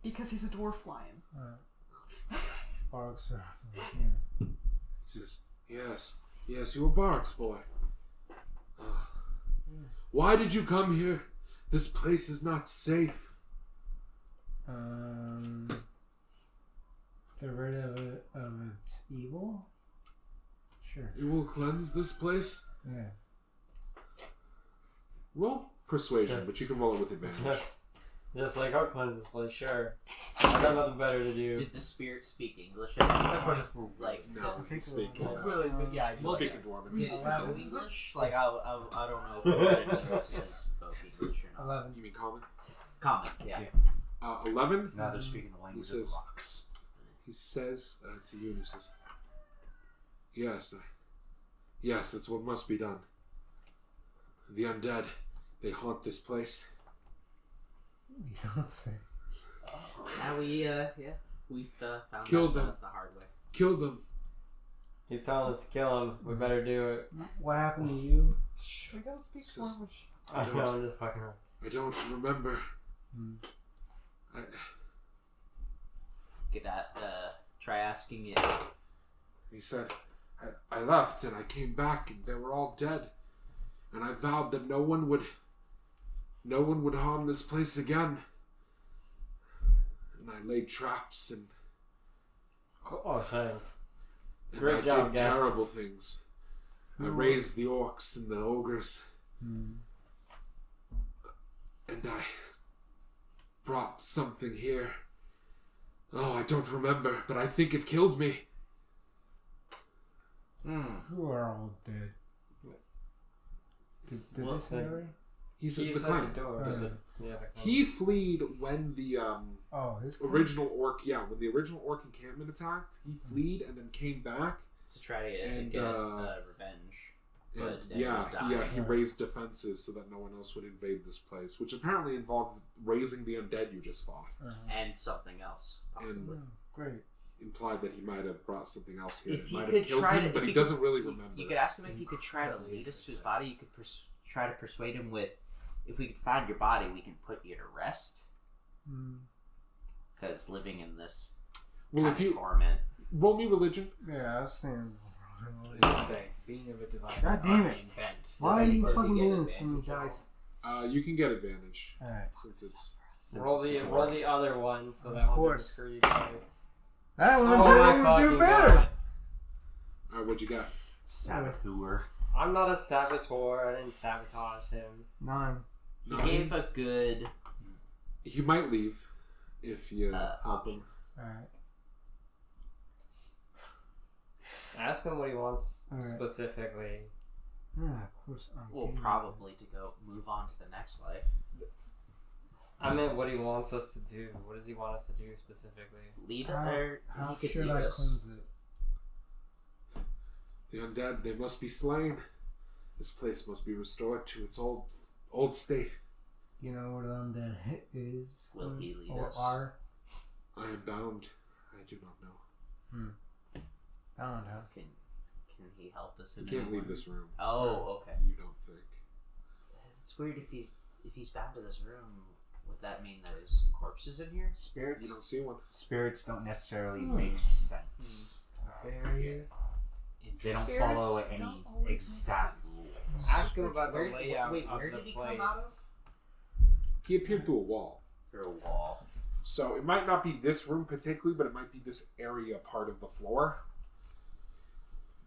Speaker 5: Because he's a dwarf lion.
Speaker 4: Barks are. Yeah.
Speaker 1: He says, yes, you were Barak's boy. Why did you come here? This place is not safe.
Speaker 4: Get rid of its evil? Sure.
Speaker 1: You will cleanse this place?
Speaker 4: Yeah.
Speaker 1: Roll persuasion,
Speaker 3: Sure.
Speaker 1: but you can roll it with advantage.
Speaker 3: Just like, I'll cleanse this place, sure. I got nothing better to do.
Speaker 6: Did the spirit speak English? Like,
Speaker 1: No, he's speaking.
Speaker 6: really, yeah,
Speaker 1: He's speaking Dwarven.
Speaker 6: Did he know English? Like, I don't know if Thoradin spoke English or not.
Speaker 4: 11.
Speaker 1: You mean common?
Speaker 6: Common, yeah.
Speaker 1: 11.
Speaker 2: Now they're speaking the language of the rocks.
Speaker 1: He says to you, he says, yes, that's what must be done. The undead, they haunt this place.
Speaker 4: You don't say.
Speaker 6: Now we've found
Speaker 1: Kill
Speaker 6: out
Speaker 1: them.
Speaker 6: the hard way.
Speaker 1: Kill them.
Speaker 3: He's telling us to kill him. We better do it.
Speaker 4: What happened to you?
Speaker 5: Shh, we don't speak
Speaker 1: Says-
Speaker 5: Dwarvish.
Speaker 3: I know, I'm just fucking around.
Speaker 1: I don't remember.
Speaker 6: Get that. Try asking it.
Speaker 1: He said, I left and I came back and they were all dead. And I vowed that no one would harm this place again. And I laid traps and
Speaker 3: Oh, thanks.
Speaker 1: And
Speaker 3: Great
Speaker 1: I
Speaker 3: job,
Speaker 1: did
Speaker 3: guys.
Speaker 1: terrible things. I raised the orcs and the ogres. And I brought something here. Oh, I don't remember, but I think it killed me.
Speaker 4: Who are all dead? Did
Speaker 6: Well,
Speaker 4: they say already?
Speaker 1: He's
Speaker 3: He's
Speaker 1: the
Speaker 3: at
Speaker 1: clan.
Speaker 3: the door.
Speaker 4: Oh.
Speaker 3: Yeah, the
Speaker 1: He fled when the
Speaker 4: Oh, his
Speaker 1: original orc encampment attacked. He fled and then came back.
Speaker 6: To try to
Speaker 1: And,
Speaker 6: get revenge.
Speaker 1: And
Speaker 6: But
Speaker 1: he raised defenses so that no one else would invade this place, which apparently involved raising the undead you just fought.
Speaker 6: And something else, possibly.
Speaker 4: Great.
Speaker 1: Implied that he might have brought something else here.
Speaker 6: If
Speaker 1: It
Speaker 6: he
Speaker 1: might
Speaker 6: could
Speaker 1: have killed
Speaker 6: try
Speaker 1: him,
Speaker 6: to,
Speaker 1: but
Speaker 6: if
Speaker 1: he
Speaker 6: he
Speaker 1: doesn't
Speaker 6: could-
Speaker 1: really remember.
Speaker 6: You could ask him if he could try to lead us to his body. You could try to persuade him with, if we could find your body, we can put you to rest. Because living in this
Speaker 1: Well,
Speaker 6: kind
Speaker 1: if you
Speaker 6: of torment.
Speaker 1: roll me religion,
Speaker 4: Yeah, I was thinking.
Speaker 7: I was gonna say, being of a divine
Speaker 4: God damn it.
Speaker 7: arcane bent.
Speaker 4: Why
Speaker 6: Does
Speaker 4: are
Speaker 6: he-
Speaker 4: you
Speaker 6: does he
Speaker 4: fucking
Speaker 6: get
Speaker 4: doing this to me,
Speaker 6: advantage
Speaker 4: guys?
Speaker 1: you can get advantage
Speaker 4: Alright.
Speaker 1: since it's.
Speaker 3: Roll the other one so that one
Speaker 4: course.
Speaker 3: doesn't screw you guys.
Speaker 4: That one
Speaker 3: Oh my
Speaker 4: didn't do
Speaker 3: fucking
Speaker 4: better!
Speaker 3: god.
Speaker 1: All right, what'd you got?
Speaker 6: Saboteur.
Speaker 3: I'm not a saboteur. I didn't sabotage him.
Speaker 4: 9.
Speaker 6: He
Speaker 1: Nine.
Speaker 6: gave a good.
Speaker 1: He might leave if you help him.
Speaker 4: Alright.
Speaker 3: Ask him what he wants
Speaker 4: Alright.
Speaker 3: specifically.
Speaker 4: Yeah, of course.
Speaker 6: Well, probably to go move on to the next life.
Speaker 3: I meant what he wants us to do. What does he want us to do specifically?
Speaker 6: Lead
Speaker 4: How,
Speaker 6: there.
Speaker 4: how
Speaker 6: He could
Speaker 4: should
Speaker 6: lead
Speaker 4: I
Speaker 6: us.
Speaker 4: cleanse it?
Speaker 1: The undead, they must be slain. This place must be restored to its old state.
Speaker 4: You know what undead is?
Speaker 6: Will he lead
Speaker 4: or
Speaker 6: us?
Speaker 4: are?
Speaker 1: I am bound. I do not know.
Speaker 4: Bound, huh?
Speaker 6: Can he help us?
Speaker 1: You
Speaker 6: In
Speaker 1: can't
Speaker 6: any
Speaker 1: leave
Speaker 6: way?
Speaker 1: this room.
Speaker 6: Oh, okay.
Speaker 1: You don't think?
Speaker 6: It's weird if he's bound to this room. Would that mean there's corpses in here?
Speaker 2: Spirits.
Speaker 1: You don't see one.
Speaker 2: Spirits don't necessarily make sense.
Speaker 7: Very
Speaker 2: They don't
Speaker 5: Spirits
Speaker 2: follow
Speaker 5: don't
Speaker 2: any
Speaker 5: always make
Speaker 2: exact
Speaker 5: sense.
Speaker 2: rules.
Speaker 3: Ask him about the
Speaker 6: Where-
Speaker 3: layout
Speaker 6: wait,
Speaker 3: of
Speaker 6: where
Speaker 3: the
Speaker 6: did he
Speaker 3: place.
Speaker 6: come out of?
Speaker 1: He appeared through a wall.
Speaker 6: Through a wall.
Speaker 1: So it might not be this room particularly, but it might be this area part of the floor.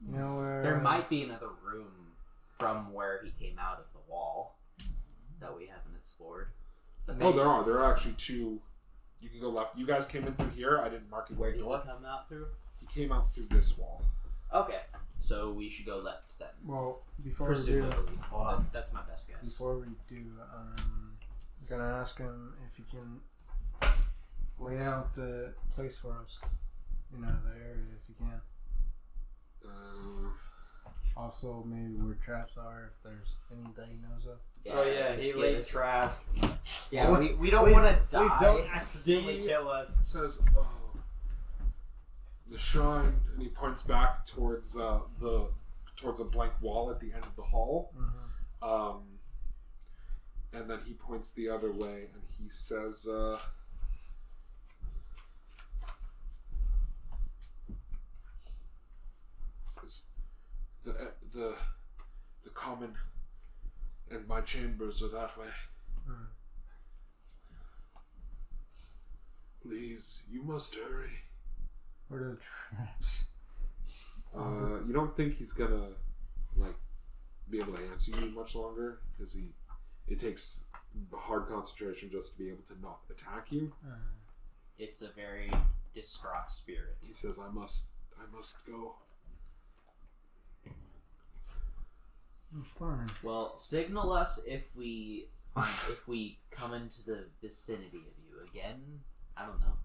Speaker 4: You know where?
Speaker 6: There might be another room from where he came out of the wall that we haven't explored. The
Speaker 1: Oh,
Speaker 6: base-
Speaker 1: there are. There are actually two. You can go left. You guys came in through here. I didn't mark it
Speaker 6: Where
Speaker 1: where
Speaker 6: did he
Speaker 1: door.
Speaker 6: come out through?
Speaker 1: He came out through this wall.
Speaker 6: Okay, so we should go left then.
Speaker 4: Well, before we do,
Speaker 6: Presumably. That's my best guess.
Speaker 4: before we do, I'm gonna ask him if he can lay out the place for us. You know, the area if he can. Also, maybe where traps are, if there's any that he knows of.
Speaker 3: Oh yeah,
Speaker 6: just
Speaker 3: he
Speaker 6: give
Speaker 3: laid
Speaker 6: us-
Speaker 3: traps.
Speaker 6: Yeah,
Speaker 4: Oh,
Speaker 6: we don't
Speaker 4: please-
Speaker 6: want to
Speaker 4: please
Speaker 6: die.
Speaker 4: don't
Speaker 3: Accidentally kill us.
Speaker 1: Says, "Oh, the shrine," and he points back towards towards a blank wall at the end of the hall.
Speaker 4: Mm-hmm.
Speaker 1: And then he points the other way, and he says, "The common and my chambers are that way.
Speaker 4: Mm.
Speaker 1: Please, you must hurry."
Speaker 4: What are the traps?
Speaker 1: You don't think he's gonna be able to answer you much longer, because it takes hard concentration just to be able to not attack you.
Speaker 6: It's a very distraught spirit.
Speaker 1: He says, I must go."
Speaker 4: Fine.
Speaker 6: Well, signal us if we come into the vicinity of you again. I don't know.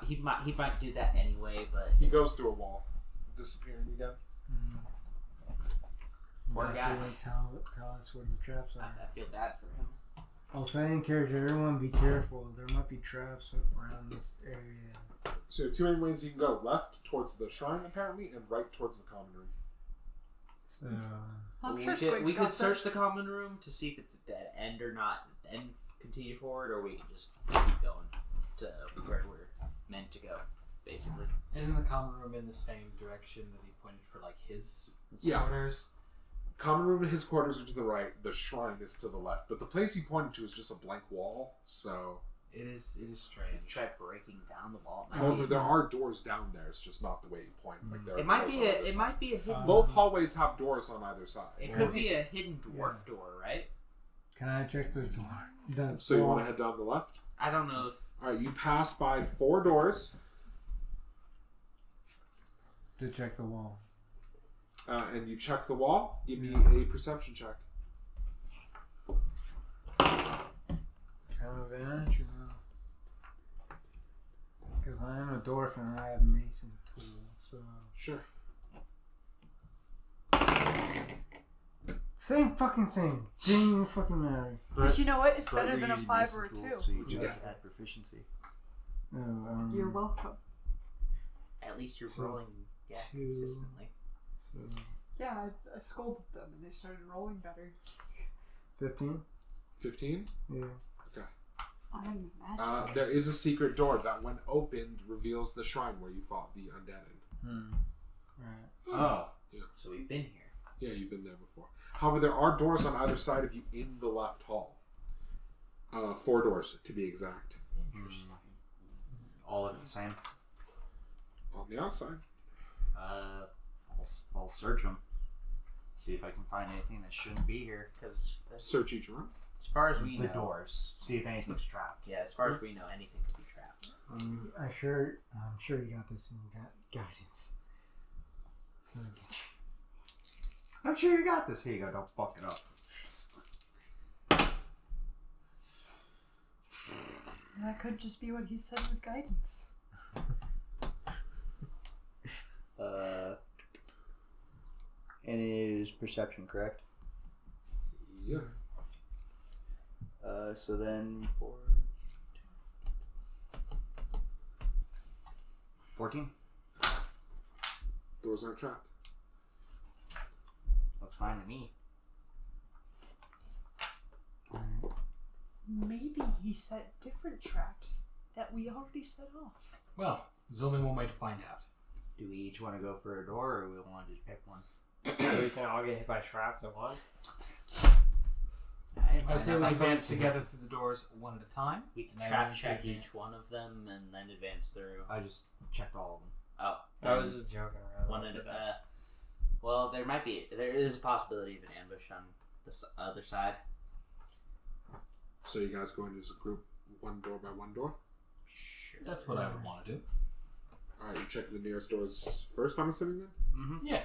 Speaker 6: He might do that anyway, but
Speaker 1: He goes through a wall, disappearing again.
Speaker 6: Poor
Speaker 4: Unless
Speaker 6: guy.
Speaker 4: he would tell us where the traps are.
Speaker 6: I feel bad for him.
Speaker 4: I'll say in character, everyone be careful. There might be traps around this area.
Speaker 1: So two main ways you can go: left towards the shrine, apparently, and right towards the common room.
Speaker 4: So,
Speaker 5: I'm
Speaker 6: we
Speaker 5: sure
Speaker 6: could,
Speaker 5: Squig's
Speaker 6: we
Speaker 5: got
Speaker 6: could search
Speaker 5: this.
Speaker 6: the common room to see if it's a dead end or not, and continue forward, or we can just keep going to where we're meant to go, basically.
Speaker 7: Isn't the common room in the same direction that he pointed for his
Speaker 1: Yeah.
Speaker 7: quarters?
Speaker 1: Common room and his quarters are to the right. The shrine is to the left. But the place he pointed to is just a blank wall. So,
Speaker 7: It is strange.
Speaker 6: Try breaking down the wall.
Speaker 1: however, there are doors down there. It's just not the way you point. There are
Speaker 6: It might
Speaker 1: doors
Speaker 6: be
Speaker 1: on
Speaker 6: a
Speaker 1: either
Speaker 6: it
Speaker 1: side.
Speaker 6: might be a hidden.
Speaker 1: Both hallways have doors on either side.
Speaker 6: It could be a hidden dwarf door, right?
Speaker 4: can I check the door? The
Speaker 1: So you
Speaker 4: wall?
Speaker 1: want to head down the left?
Speaker 6: I don't know if
Speaker 1: All right. You pass by 4 doors,
Speaker 4: to check the wall.
Speaker 1: and you check the wall. Give me a perception check.
Speaker 4: Kind of advantage or no? Because I am a dwarf and I have mason tool, so
Speaker 1: Sure.
Speaker 4: same fucking thing. Didn't even fucking matter.
Speaker 5: But you know what? It's
Speaker 2: But
Speaker 5: better
Speaker 2: you're
Speaker 5: than a
Speaker 2: using
Speaker 5: 5
Speaker 2: mason
Speaker 5: or a
Speaker 2: tools,
Speaker 5: 2.
Speaker 2: So you
Speaker 1: What'd you
Speaker 2: get
Speaker 1: get?
Speaker 2: to add proficiency.
Speaker 4: No,
Speaker 5: You're welcome.
Speaker 6: at least you're
Speaker 4: So,
Speaker 6: rolling
Speaker 4: two.
Speaker 6: consistently.
Speaker 4: So,
Speaker 5: Yeah, I scolded them and they started rolling better.
Speaker 4: 15?
Speaker 1: 15.
Speaker 4: Yeah.
Speaker 5: I'm magic.
Speaker 1: There is a secret door that, when opened, reveals the shrine where you fought the undead in.
Speaker 4: Right.
Speaker 2: Oh.
Speaker 6: So we've been here.
Speaker 1: Yeah, you've been there before. However, there are doors on either side of you in the left hall. 4 doors, to be exact.
Speaker 2: All at the same.
Speaker 1: On the outside.
Speaker 2: I'll search them. See if I can find anything that shouldn't be here.
Speaker 6: Because
Speaker 1: Search each room.
Speaker 6: as far as we
Speaker 2: The
Speaker 6: know,
Speaker 2: doors. See if anything's trapped.
Speaker 6: yeah, as far as we know, anything could be trapped.
Speaker 4: I'm sure you got this in guidance. So I get you.
Speaker 2: I'm sure you got this. Here you go. Don't fuck it up.
Speaker 5: That could just be what he said with guidance.
Speaker 2: And it is perception, correct?
Speaker 1: Yeah.
Speaker 2: So then 14.
Speaker 1: Doors aren't trapped.
Speaker 2: Looks fine to me.
Speaker 5: Maybe he set different traps that we already set off.
Speaker 7: Well, there's only one way to find out.
Speaker 2: Do we each want to go for a door, or we want to just pick one?
Speaker 3: So we can all get hit by traps at once.
Speaker 7: I say we advance together through the doors one at a time.
Speaker 6: We can
Speaker 7: and then
Speaker 6: trap
Speaker 7: we
Speaker 6: check
Speaker 7: advance.
Speaker 6: each one of them and then advance through.
Speaker 2: I just checked all of them.
Speaker 6: Oh,
Speaker 3: I was just joking around.
Speaker 6: one at well, there is a possibility of an ambush on the other side.
Speaker 1: So you guys going as a group, one door by one door?
Speaker 6: Sure.
Speaker 7: That's what I would want to do.
Speaker 1: Alright, you check the nearest doors first, I'm assuming then?
Speaker 2: Mm-hmm.
Speaker 7: Yeah.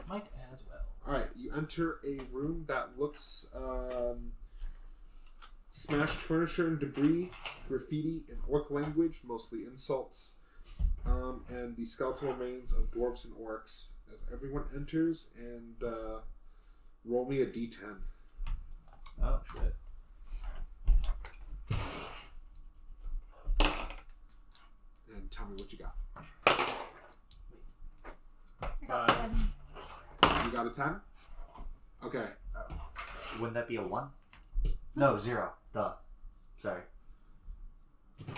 Speaker 7: Might as well.
Speaker 1: Alright, you enter a room that looks smashed furniture and debris, graffiti in orc language, mostly insults. and the skeletal remains of dwarves and orcs as everyone enters, and roll me a d10.
Speaker 2: Oh, shit.
Speaker 1: And tell me what you got.
Speaker 5: I got 10.
Speaker 1: You got a 10? Okay.
Speaker 2: Wouldn't that be a 1? No, 0. Duh. Sorry.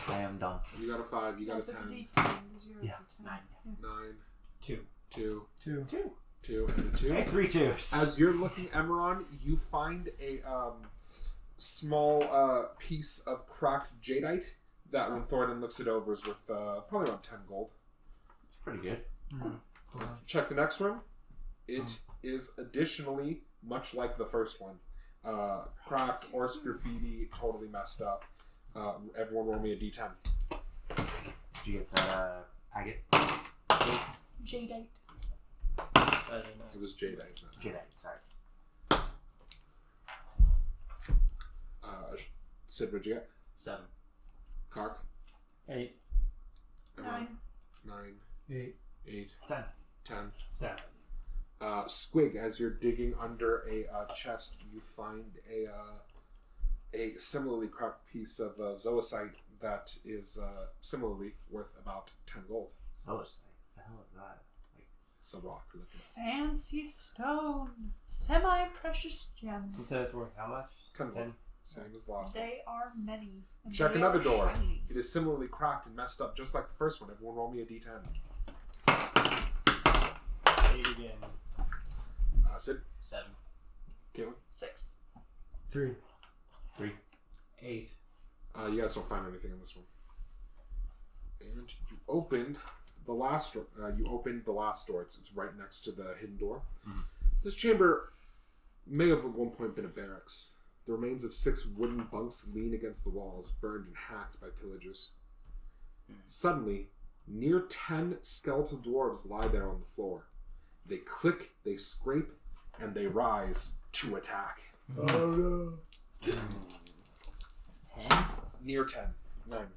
Speaker 2: I am dumb.
Speaker 1: You got a 5. You got a 10.
Speaker 5: That's a D10. The 0 is
Speaker 2: Yeah.
Speaker 5: the 10.
Speaker 6: 9.
Speaker 1: 9.
Speaker 7: 2.
Speaker 1: 2.
Speaker 4: 2.
Speaker 1: 2. And a 2.
Speaker 2: Hey, 3 2s.
Speaker 1: As you're looking, Emeron, you find a small piece of cracked jadeite that, when Thoradin lifts it over, is worth probably around 10 gold.
Speaker 2: It's pretty good.
Speaker 1: Check the next room. It is additionally much like the first one. Cracks, orcs, graffiti, totally messed up. Everyone roll me a d10.
Speaker 2: Did you get the agate?
Speaker 5: Jadeite.
Speaker 3: I don't know.
Speaker 1: It was jadeite.
Speaker 2: Jadeite, sorry.
Speaker 1: Sid, what'd you get?
Speaker 6: 7.
Speaker 1: Kark?
Speaker 3: 8.
Speaker 1: Emeron? 9.
Speaker 4: 8.
Speaker 1: 8.
Speaker 2: 10.
Speaker 1: 10.
Speaker 7: 7.
Speaker 1: Squig, as you're digging under a chest, you find a similarly cracked piece of zoisite that is similarly worth about 10 gold.
Speaker 2: Zoisite? The hell is that?
Speaker 1: It's a rock looking.
Speaker 5: Fancy stone. Semi-precious gems.
Speaker 3: You said it's worth how much?
Speaker 1: 10 gold. Same as the last one.
Speaker 5: They are many. And
Speaker 1: Check
Speaker 5: they
Speaker 1: another
Speaker 5: are
Speaker 1: door.
Speaker 5: shiny.
Speaker 1: It is similarly cracked and messed up, just like the first one. Everyone roll me a d10.
Speaker 3: 8 again.
Speaker 1: Sid?
Speaker 6: 7.
Speaker 1: Caitlin?
Speaker 5: 6.
Speaker 4: 3.
Speaker 7: 8.
Speaker 1: You guys don't find anything in this one. And you opened the last door. It's right next to the hidden door.
Speaker 2: Mhm.
Speaker 1: This chamber may have at one point been a barracks. The remains of 6 wooden bunks lean against the walls, burned and hacked by pillagers. Suddenly, near 10 skeletal dwarves lie there on the floor. They click, they scrape, and they rise to attack.
Speaker 4: Oh no.
Speaker 6: 10.
Speaker 1: Near 10. 9.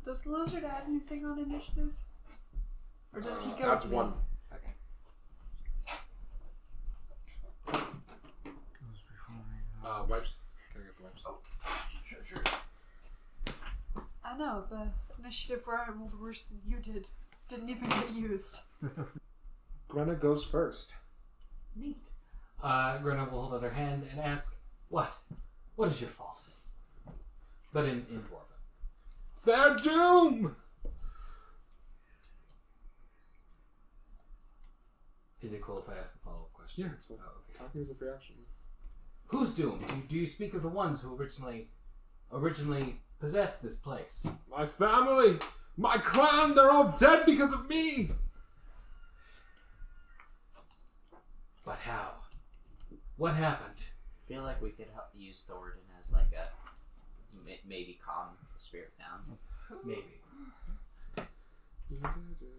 Speaker 5: Does the lizard add anything on initiative? Or does he go
Speaker 1: That's
Speaker 5: with me?
Speaker 1: 1.
Speaker 5: Okay.
Speaker 4: Goes before me.
Speaker 1: Wipes. Can I get the wipes?
Speaker 6: Sure.
Speaker 5: I know, the initiative where I rolled worse than you did didn't even get used.
Speaker 1: Grenna goes first.
Speaker 6: Neat.
Speaker 7: Grenna will hold out her hand and ask, What? What is your fault? But in Dwarven.
Speaker 1: Their doom!
Speaker 7: Is it cool if I ask a follow-up question?
Speaker 1: Yeah, it's fine.
Speaker 7: Oh, okay.
Speaker 1: Talking is a reaction.
Speaker 7: Who's doomed? Do you speak of the ones who originally possessed this place?
Speaker 1: My family! My clan! They're all dead because of me!
Speaker 7: But how? What happened?
Speaker 6: I feel like we could use Thoradin as like a maybe calm the spirit down.
Speaker 7: Maybe.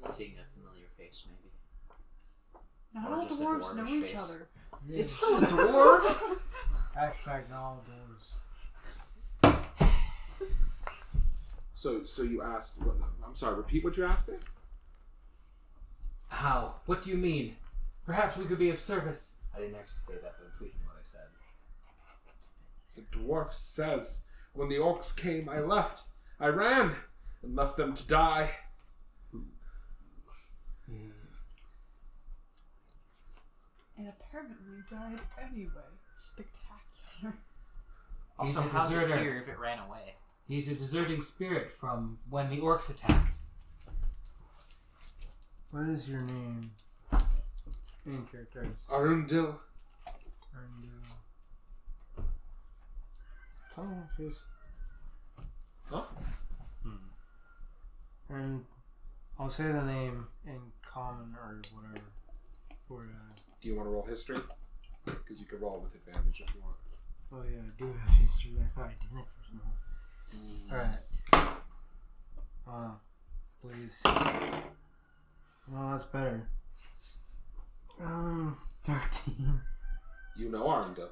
Speaker 6: Seeing a familiar face, maybe.
Speaker 5: Not
Speaker 6: Or
Speaker 5: all
Speaker 6: just a
Speaker 5: dwarves know
Speaker 6: dwarvish
Speaker 5: each
Speaker 6: face.
Speaker 5: other.
Speaker 7: It's still a dwarf!
Speaker 4: Hashtag not all doors.
Speaker 1: So you asked... What, I'm sorry, repeat what you asked there?
Speaker 7: How? What do you mean? Perhaps we could be of service. I didn't actually say that, but I'm tweaking what I said.
Speaker 1: The dwarf says, when the orcs came, I left. I ran and left them to die.
Speaker 5: And apparently died anyway. Spectacular.
Speaker 6: Also,
Speaker 7: He's a
Speaker 6: how's it
Speaker 7: deserter.
Speaker 6: here if it ran away?
Speaker 7: He's a deserting spirit from when the orcs attacked.
Speaker 4: What is your name? In characters.
Speaker 1: Arundel.
Speaker 4: And oh, she's.
Speaker 1: Huh?
Speaker 4: And I'll say the name in common or whatever. For
Speaker 1: Do you want to roll history? Because you can roll with advantage if you want.
Speaker 4: oh yeah, I do have history. I thought I didn't for some. Alright. Please. Well, that's better. 13.
Speaker 1: You know Arndil.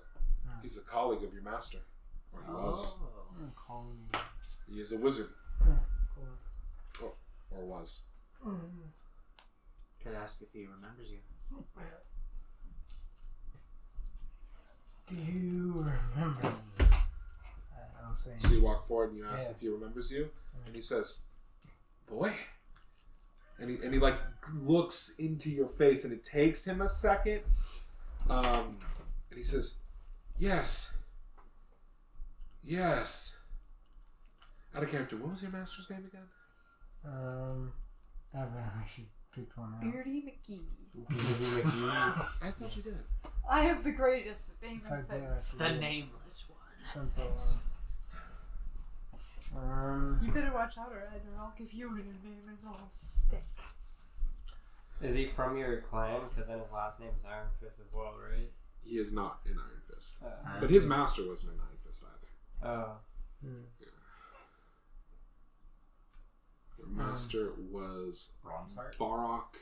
Speaker 1: He's a colleague of your master. Or he was.
Speaker 4: I'm gonna call him.
Speaker 1: He is a wizard.
Speaker 4: Cool.
Speaker 1: Or was.
Speaker 6: Could ask if he remembers you.
Speaker 4: Do you remember me? I'll say.
Speaker 1: So you walk forward and you ask
Speaker 4: Yeah.
Speaker 1: if he remembers you. And he says, boy. And he like looks into your face and it takes him a second. And he says, yes. Yes. Out of character, what was your master's name again?
Speaker 4: I haven't actually picked one out.
Speaker 5: Beardy McGee.
Speaker 1: I thought you did.
Speaker 5: I have the greatest name
Speaker 4: If I
Speaker 5: of
Speaker 4: did,
Speaker 5: things.
Speaker 6: The nameless one.
Speaker 4: Since so long.
Speaker 5: You better watch out, or I'll give you a new name and I'll stick.
Speaker 3: Is he from your clan? Because then his last name is Ironfist as well, right?
Speaker 1: He is not an Iron Fist.
Speaker 3: Uh,
Speaker 1: But his master wasn't an Iron Fist either.
Speaker 3: oh.
Speaker 1: Your master was
Speaker 6: Bronzeheart.
Speaker 1: Barok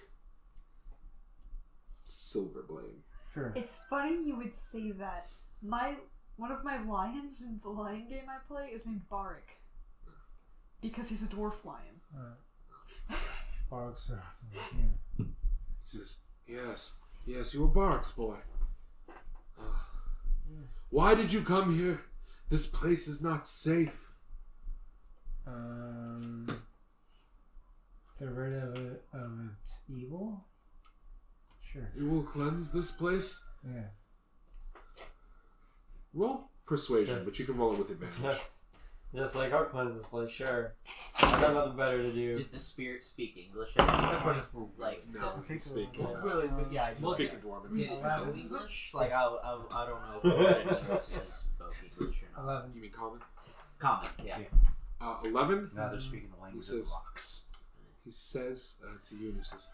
Speaker 1: Silverblade.
Speaker 4: Sure.
Speaker 5: It's funny you would say that. One of my lions in the lion game I play is named Barik. Because he's a dwarf lion.
Speaker 4: Barks are.
Speaker 1: He says, yes, you were Barok's boy. Why did you come here? This place is not safe.
Speaker 4: They're rid of its evil? Sure.
Speaker 1: You will cleanse this place?
Speaker 4: Yeah.
Speaker 1: Roll persuasion,
Speaker 3: Sure.
Speaker 1: but you can roll it with advantage.
Speaker 3: Just like I'll cleanse this place, sure. I got nothing better to do.
Speaker 6: Did the spirit speak English? Like,
Speaker 1: No, he's speaking.
Speaker 6: really, yeah,
Speaker 1: He's speaking Dwarven.
Speaker 6: Did he know English? Like, I don't know if he spoke English or not.
Speaker 4: 11.
Speaker 1: You mean common?
Speaker 6: Common, yeah.
Speaker 1: 11.
Speaker 2: Now they're speaking the language of
Speaker 1: says-
Speaker 2: rocks.
Speaker 1: He says to you, he says,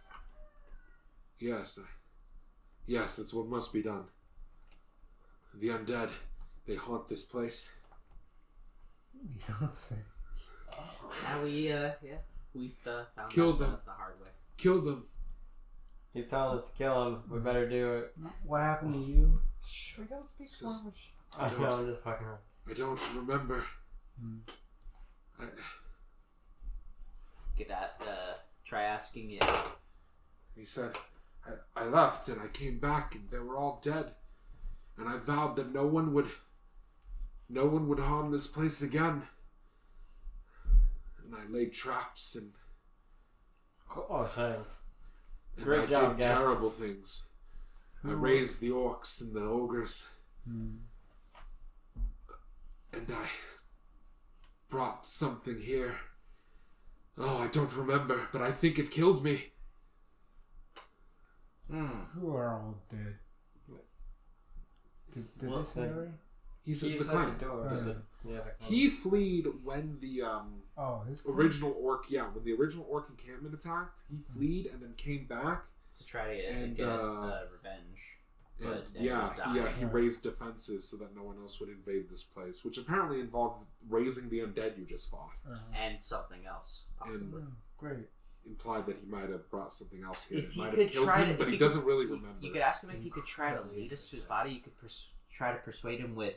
Speaker 1: yes, that's what must be done. The undead, they haunt this place.
Speaker 4: You don't say.
Speaker 6: And we've found
Speaker 1: Kill
Speaker 6: out
Speaker 1: them.
Speaker 6: the hard way.
Speaker 1: Kill them.
Speaker 3: He's telling us to kill him. We better do it.
Speaker 4: What happened to you?
Speaker 5: We don't speak
Speaker 1: Sis-
Speaker 5: Flemish.
Speaker 3: I know, I'm just fucking around.
Speaker 1: I don't remember.
Speaker 6: Could try asking it.
Speaker 1: He said, I left and I came back and they were all dead. And I vowed that no one would harm this place again. And I laid traps and
Speaker 3: Oh, thanks.
Speaker 1: I
Speaker 3: Great job,
Speaker 1: did
Speaker 3: Gav.
Speaker 1: terrible things. I raised the orcs and the ogres. And I brought something here. Oh, I don't remember, but I think it killed me.
Speaker 4: Who are all dead? Did
Speaker 3: Well,
Speaker 4: they say already?
Speaker 1: He's at
Speaker 3: He's
Speaker 1: the
Speaker 3: at
Speaker 1: clan.
Speaker 3: the door.
Speaker 4: Oh,
Speaker 3: Is
Speaker 4: yeah.
Speaker 3: it? Yeah, the clan.
Speaker 1: He fled when the
Speaker 4: His clan?
Speaker 1: original orc, when the original orc encampment attacked, he fled and then came back.
Speaker 6: To try to
Speaker 1: And,
Speaker 6: get revenge.
Speaker 1: And
Speaker 6: But then he died.
Speaker 1: he raised defenses so that no one else would invade this place, which apparently involved raising the undead you just fought.
Speaker 6: And something else, possibly.
Speaker 4: Great.
Speaker 1: Implied that he might have brought something else here.
Speaker 6: If
Speaker 1: It
Speaker 6: he
Speaker 1: might
Speaker 6: could
Speaker 1: have killed
Speaker 6: try
Speaker 1: him,
Speaker 6: to,
Speaker 1: but
Speaker 6: if
Speaker 1: he
Speaker 6: could-
Speaker 1: doesn't really remember.
Speaker 6: You could ask him if he could try to lead us to his body. You could try to persuade him with,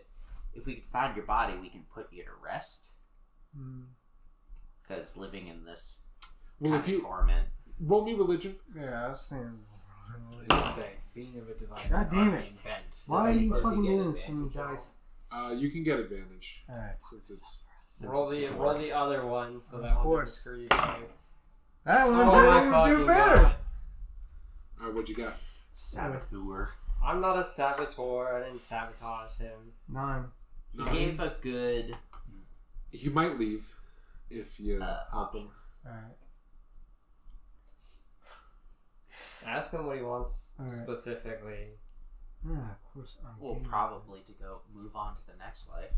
Speaker 6: if we could find your body, we can put you to rest. Because living in this
Speaker 1: Well,
Speaker 6: kind
Speaker 1: if
Speaker 6: of
Speaker 1: you
Speaker 6: torment.
Speaker 1: roll me religion,
Speaker 4: Yeah, I was saying.
Speaker 7: Say, being of a divine
Speaker 4: God damn
Speaker 7: art
Speaker 4: it.
Speaker 7: being bent.
Speaker 4: Why
Speaker 6: Does
Speaker 4: are
Speaker 6: he-
Speaker 4: you
Speaker 6: does he
Speaker 4: fucking
Speaker 6: get
Speaker 4: doing this to me,
Speaker 6: advantage
Speaker 4: guys?
Speaker 1: you can get advantage
Speaker 4: Alright.
Speaker 1: since it's.
Speaker 3: Roll
Speaker 1: it's
Speaker 3: the other one so
Speaker 4: Of
Speaker 3: that one
Speaker 4: course.
Speaker 3: doesn't screw you guys.
Speaker 4: That
Speaker 3: Oh
Speaker 4: one
Speaker 3: my
Speaker 4: didn't
Speaker 3: fucking
Speaker 4: do better!
Speaker 3: god.
Speaker 1: All right, what'd you got?
Speaker 2: Saboteur.
Speaker 3: I'm not a saboteur. I didn't sabotage him.
Speaker 4: 9.
Speaker 6: He
Speaker 1: 9.
Speaker 6: gave a good.
Speaker 1: He might leave if you help him.
Speaker 4: Alright.
Speaker 3: Ask him what he wants
Speaker 4: Alright.
Speaker 3: specifically.
Speaker 4: Yeah, of course I'm
Speaker 6: Well,
Speaker 4: gaming.
Speaker 6: probably to go move on to the next life.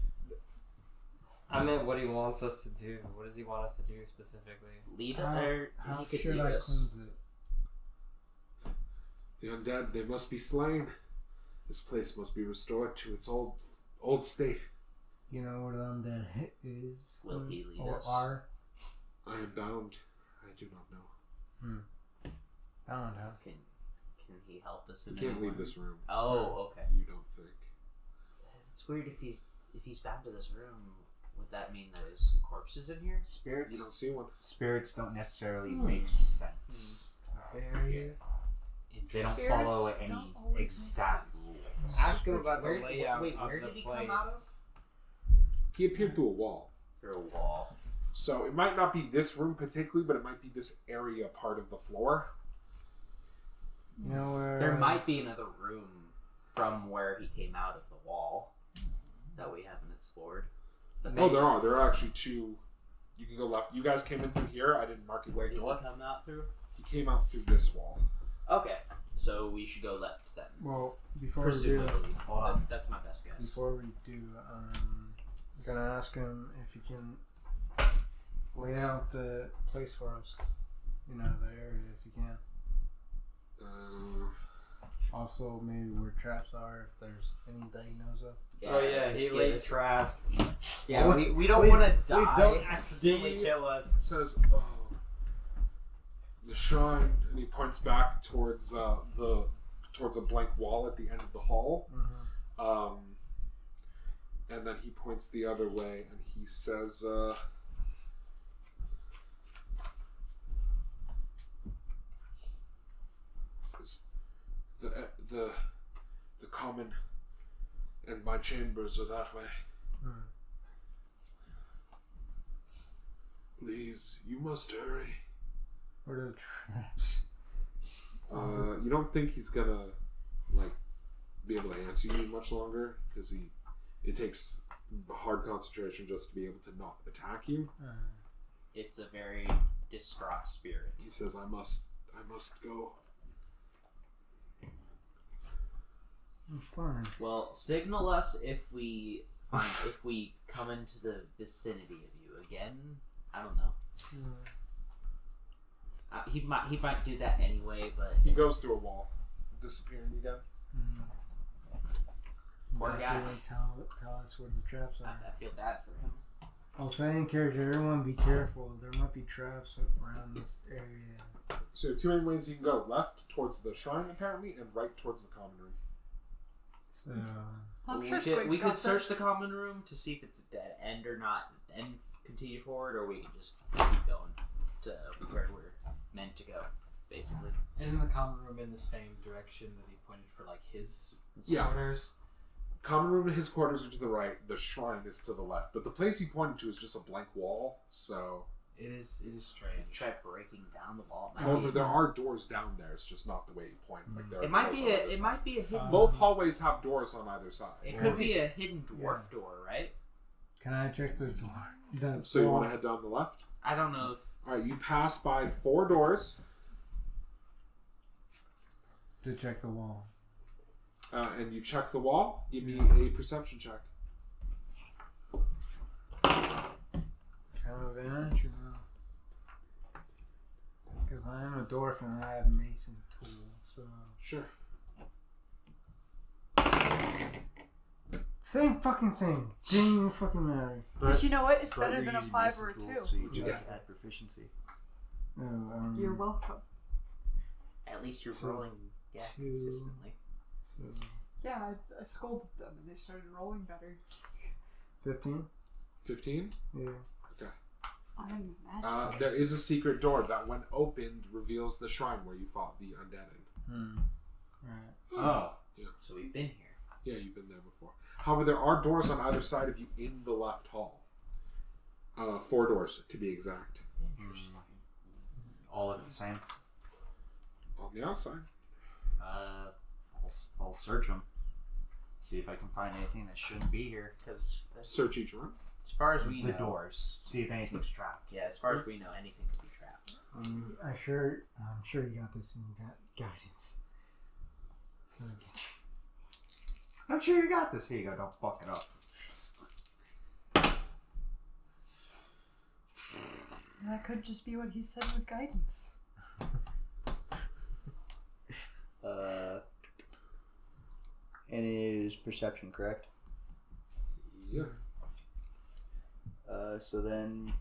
Speaker 3: I meant what he wants us to do. What does he want us to do specifically?
Speaker 6: Lead
Speaker 4: How,
Speaker 6: there.
Speaker 4: how
Speaker 6: He could
Speaker 4: should
Speaker 6: lead
Speaker 4: I
Speaker 6: us.
Speaker 4: cleanse it?
Speaker 1: The undead, they must be slain. This place must be restored to its old state.
Speaker 4: You know where the undead is?
Speaker 6: Will he lead
Speaker 4: or
Speaker 6: us?
Speaker 4: are?
Speaker 1: I am bound. I do not know.
Speaker 4: Bound, huh?
Speaker 6: Can Can he help us in
Speaker 1: You can't
Speaker 6: any
Speaker 1: leave
Speaker 6: way?
Speaker 1: this room.
Speaker 6: Oh, okay.
Speaker 1: You don't think.
Speaker 6: It's weird if he's bound to this room. Would that mean there's corpses in here?
Speaker 2: Spirits.
Speaker 1: You don't see one.
Speaker 2: Spirits don't necessarily make sense.
Speaker 7: Very.
Speaker 2: They don't
Speaker 5: Spirits
Speaker 2: follow
Speaker 5: don't
Speaker 2: any
Speaker 5: always make
Speaker 2: exact
Speaker 5: sense.
Speaker 2: rules.
Speaker 3: Ask him about the
Speaker 6: Where-
Speaker 3: layout
Speaker 6: wait,
Speaker 3: of
Speaker 6: where
Speaker 3: the
Speaker 6: did he
Speaker 3: place.
Speaker 6: come out of?
Speaker 1: He appeared through a wall.
Speaker 6: Through a wall.
Speaker 1: So it might not be this room particularly, but it might be this area part of the floor.
Speaker 4: You know where?
Speaker 6: There might be another room from where he came out of the wall that we haven't explored. The
Speaker 1: Oh,
Speaker 6: base-
Speaker 1: there are. There are actually two. You can go left. You guys came in through here. I didn't mark it
Speaker 6: Where
Speaker 1: where
Speaker 6: did he
Speaker 1: door.
Speaker 6: come out through?
Speaker 1: He came out through this wall.
Speaker 6: Okay, so we should go left then.
Speaker 4: Well, before we do,
Speaker 6: Presumably.
Speaker 2: Hold on.
Speaker 6: That's my best guess.
Speaker 4: before we do, I'm gonna ask him if he can lay out the place for us. You know, the area if you can. Also, maybe where traps are, if there's any that he knows of.
Speaker 3: Oh yeah,
Speaker 6: just
Speaker 3: he
Speaker 6: give
Speaker 3: laid
Speaker 6: us-
Speaker 3: traps.
Speaker 6: Yeah,
Speaker 4: Oh,
Speaker 6: we don't
Speaker 4: please-
Speaker 6: want to
Speaker 4: please
Speaker 6: die.
Speaker 3: Don't accidentally kill us.
Speaker 1: It says, "Oh, the shrine," and he points back towards towards a blank wall at the end of the hall.
Speaker 4: Mm-hmm.
Speaker 1: And then he points the other way, and he says, the common and my chambers are that way.
Speaker 4: Hmm.
Speaker 1: Please, you must hurry.
Speaker 4: What are the traps?
Speaker 1: You don't think he's gonna be able to answer you much longer because it takes hard concentration just to be able to not attack you.
Speaker 6: It's a very distraught spirit.
Speaker 1: He says, I must go.
Speaker 4: Fine.
Speaker 6: Well, signal us if we come into the vicinity of you again. I don't know. He might do that anyway, but
Speaker 1: He goes through a wall, disappearing again.
Speaker 6: Poor
Speaker 4: Does he,
Speaker 6: guy.
Speaker 4: tell us where the traps are?
Speaker 6: I feel bad for him.
Speaker 4: I'll say in character, everyone be careful. There might be traps around this area.
Speaker 1: So there are two main ways you can go: left towards the shrine, apparently, and right towards the common room.
Speaker 4: So,
Speaker 5: I'm sure
Speaker 6: we
Speaker 5: Squig's
Speaker 6: could
Speaker 5: got
Speaker 6: search
Speaker 5: this.
Speaker 6: the common room to see if it's a dead end or not, and continue forward, or we can just keep going to where we're meant to go, basically.
Speaker 7: Isn't the common room in the same direction that he pointed for his
Speaker 1: Yeah.
Speaker 7: quarters?
Speaker 1: Common room and his quarters are to the right. The shrine is to the left. But the place he pointed to is just a blank wall. So,
Speaker 7: It is strange.
Speaker 6: Try breaking down the wall.
Speaker 1: however, there are doors down there. It's just not the way he pointed. There are
Speaker 6: It might
Speaker 1: doors
Speaker 6: be
Speaker 1: on
Speaker 6: a.
Speaker 1: either
Speaker 6: It
Speaker 1: side.
Speaker 6: might be a hidden.
Speaker 1: Both hallways have doors on either side.
Speaker 6: It could be a hidden dwarf door, right?
Speaker 4: can I check the door? The
Speaker 1: So you
Speaker 4: wall?
Speaker 1: want to head down the left?
Speaker 6: I don't know if.
Speaker 1: All right. You pass by 4 doors,
Speaker 4: to check the wall?
Speaker 1: and you check the wall. Give me a perception check.
Speaker 4: Kind of advantage or no? Because I am a dwarf and I have mason tool, so
Speaker 1: Sure.
Speaker 4: same fucking thing. Didn't even fucking matter.
Speaker 5: But you know what? It's
Speaker 2: But
Speaker 5: better
Speaker 2: you're
Speaker 5: than a
Speaker 2: using
Speaker 5: 5
Speaker 2: mason
Speaker 5: or a 2.
Speaker 2: tools, So you
Speaker 1: What'd you
Speaker 2: get
Speaker 1: get?
Speaker 2: that proficiency.
Speaker 4: No,
Speaker 5: You're welcome.
Speaker 6: At least you're
Speaker 4: So,
Speaker 6: rolling
Speaker 4: two.
Speaker 6: consistently.
Speaker 5: Yeah, I scolded them and they started rolling better.
Speaker 4: 15?
Speaker 1: 15.
Speaker 4: Yeah.
Speaker 5: I'm magic.
Speaker 1: There is a secret door that, when opened, reveals the shrine where you fought the undead in.
Speaker 4: Right.
Speaker 2: Oh.
Speaker 6: So we've been here.
Speaker 1: Yeah, you've been there before. However, there are doors on either side of you in the left hall. 4 doors, to be exact.
Speaker 2: All of the same.
Speaker 1: On the outside.
Speaker 2: I'll search them. See if I can find anything that shouldn't be here.
Speaker 6: Because
Speaker 1: Search each room.
Speaker 6: as far as we
Speaker 2: The
Speaker 6: know,
Speaker 2: doors. See if anything's trapped.
Speaker 6: Yeah, as far as we know, anything could be trapped.
Speaker 4: I'm sure you got this and you got guidance. So
Speaker 2: I'm sure you got this. Here you go. Don't fuck it up.
Speaker 5: That could just be what he said with guidance.
Speaker 2: And it is perception, correct?
Speaker 1: Yeah.
Speaker 2: So then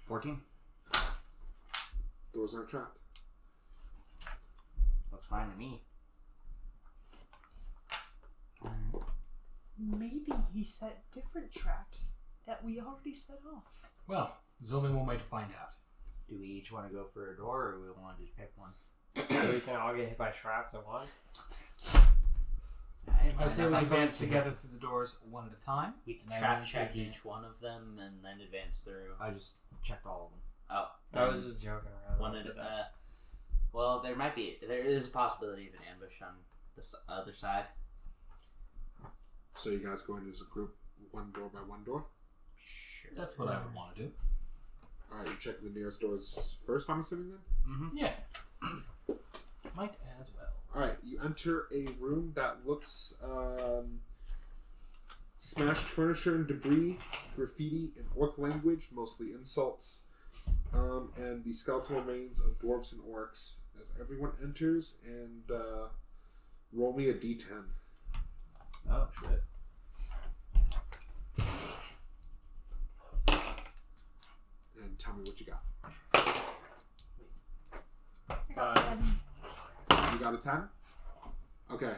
Speaker 2: 14.
Speaker 1: Doors aren't trapped.
Speaker 2: Looks fine to me.
Speaker 5: Maybe he set different traps that we already set off.
Speaker 7: Well, there's only one way to find out.
Speaker 2: Do we each want to go for a door, or do we want to just pick one?
Speaker 3: So we can all get hit by traps at once.
Speaker 7: I say we advance together through the doors one at a time.
Speaker 6: We can
Speaker 7: and
Speaker 6: trap
Speaker 7: then
Speaker 6: check
Speaker 7: advance.
Speaker 6: each one of them and then advance through.
Speaker 2: I just checked all of them.
Speaker 6: Oh,
Speaker 3: I was just joking around.
Speaker 6: one
Speaker 3: I
Speaker 6: at
Speaker 3: said that.
Speaker 6: well, there is a possibility of an ambush on the other side.
Speaker 1: So you guys go in as a group, one door by one door?
Speaker 6: Sure.
Speaker 7: That's what I would want to do.
Speaker 1: Alright, you check the nearest doors first, I'm assuming then?
Speaker 2: Mm-hmm.
Speaker 7: Yeah. Might as well.
Speaker 1: Alright, you enter a room that looks smashed furniture and debris, graffiti in orc language, mostly insults, and the skeletal remains of dwarves and orcs. As everyone enters, and roll me a d10.
Speaker 2: Oh, shit.
Speaker 1: And tell me what you got.
Speaker 5: I got 10.
Speaker 1: You got a 10? Okay.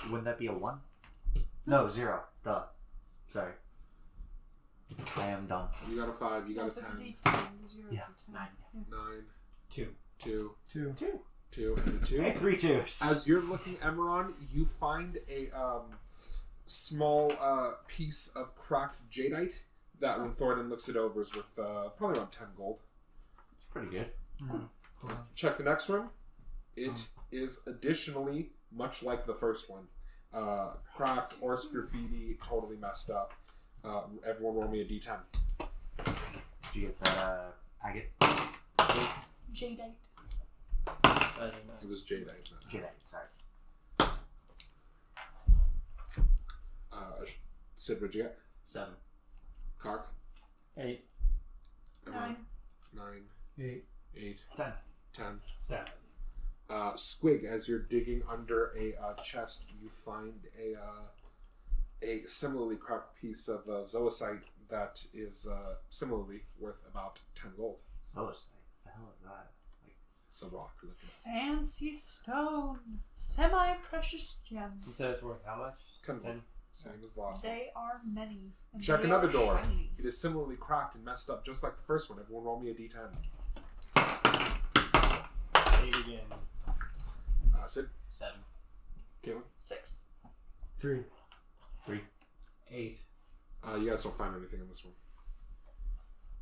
Speaker 2: Wouldn't that be a 1? No, 0. Duh. Sorry. I am dumb.
Speaker 1: You got a 5, you got a
Speaker 5: That's
Speaker 1: 10.
Speaker 5: a D10. Zero's
Speaker 2: Yeah.
Speaker 5: the 10.
Speaker 6: 9.
Speaker 1: 9,
Speaker 7: 2.
Speaker 1: 2,
Speaker 4: 2.
Speaker 1: 2, and a 2.
Speaker 2: Hey, 3 2s.
Speaker 1: As you're looking, Emeron, you find a small piece of cracked jadeite that when Thoradin looks it over is worth probably around 10 gold.
Speaker 2: It's pretty good.
Speaker 1: Check the next one. It is additionally much like the first one. Cracks, orc graffiti, totally messed up. Everyone roll me a d10.
Speaker 2: Did you get that agate?
Speaker 5: Jadeite.
Speaker 3: I didn't know.
Speaker 1: It was jadeite.
Speaker 2: Jadeite, sorry.
Speaker 1: Sid, what'd you get?
Speaker 6: 7.
Speaker 1: Kark?
Speaker 3: 8.
Speaker 1: Emeron?
Speaker 5: 9.
Speaker 1: 9,
Speaker 4: 8.
Speaker 1: 8,
Speaker 2: 10.
Speaker 1: 10.
Speaker 7: 7.
Speaker 1: Squig, as you're digging under a chest, you find a similarly cracked piece of zoisite that is similarly worth about 10 gold.
Speaker 2: So sick. The hell is that?
Speaker 1: It's a rock looking.
Speaker 5: Fancy stone. Semi-precious gems.
Speaker 3: You said it's worth how much?
Speaker 1: 10 gold.
Speaker 3: 10.
Speaker 1: Same as the last one.
Speaker 5: They are many. And
Speaker 1: Check
Speaker 5: they
Speaker 1: another
Speaker 5: are
Speaker 1: door.
Speaker 5: shiny.
Speaker 1: It is similarly cracked and messed up, just like the first one. Everyone roll me a d10.
Speaker 3: 8 again.
Speaker 1: Sid?
Speaker 6: 7.
Speaker 1: Caitlin?
Speaker 5: 6.
Speaker 4: 3.
Speaker 7: 8.
Speaker 1: You guys don't find anything in this one.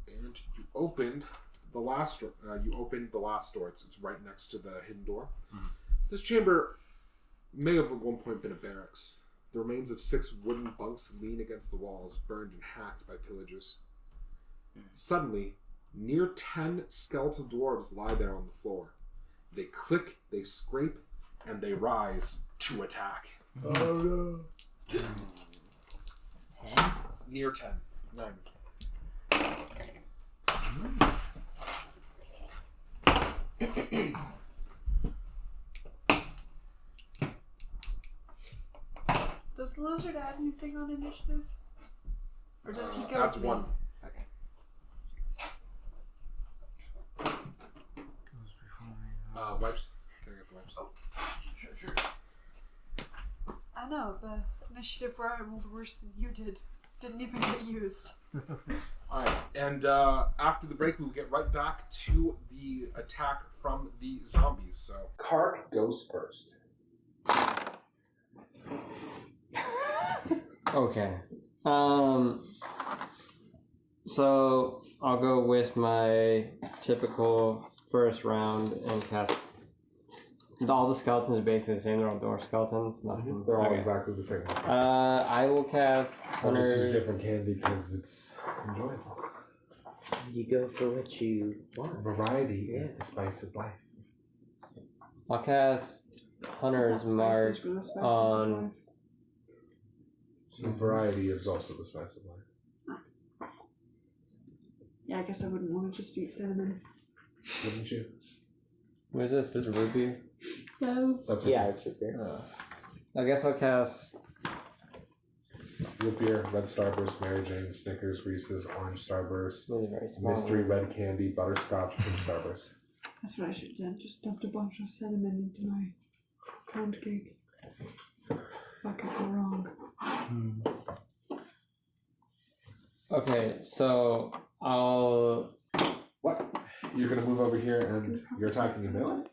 Speaker 1: And you opened the last door. It's right next to the hidden door.
Speaker 2: Mhm.
Speaker 1: This chamber may have at one point been a barracks. The remains of 6 wooden bunks lean against the walls, burned and hacked by pillagers. Suddenly, near 10 skeletal dwarves lie there on the floor. They click, they scrape, and they rise to attack.
Speaker 4: Oh no.
Speaker 6: 10.
Speaker 1: Near 10. 9.
Speaker 5: Does the lizard add anything on initiative? Or does he go
Speaker 1: That's
Speaker 5: with me?
Speaker 1: 1.
Speaker 5: Okay.
Speaker 4: Goes before me.
Speaker 1: Wipes. Can I get the wipes?
Speaker 2: Sure.
Speaker 5: I know, the initiative where I rolled worse than you did didn't even get used.
Speaker 1: Alright, and after the break, we'll get right back to the attack from the zombies. So, Carac goes first.
Speaker 3: Okay. So I'll go with my typical first round and cast. All the skeletons are basically the same. They're all door skeletons. Nothing.
Speaker 1: They're all
Speaker 3: Okay.
Speaker 1: exactly the same.
Speaker 3: I will cast
Speaker 1: This is
Speaker 3: Hunter's.
Speaker 1: different candy because it's enjoyable.
Speaker 6: You go for what you want.
Speaker 1: Variety is the spice of life.
Speaker 3: I'll cast Hunter's Mark on.
Speaker 1: So variety is also the spice of life.
Speaker 5: Yeah, I guess I wouldn't want to just eat cinnamon.
Speaker 1: Wouldn't you?
Speaker 3: What is this? This is root beer?
Speaker 5: Yes.
Speaker 1: That's
Speaker 6: Yeah, it's right there.
Speaker 3: I guess I'll cast.
Speaker 1: root beer, red starburst, Mary Jane, Snickers, Reese's, orange starburst,
Speaker 3: Those are very small.
Speaker 1: mystery red candy, butterscotch, pink starburst.
Speaker 5: That's what I should have done. Just dumped a bunch of cinnamon into my pound cake. What could go wrong?
Speaker 3: Okay, so I'll.
Speaker 1: What? You're gonna move over here and you're attacking a melee?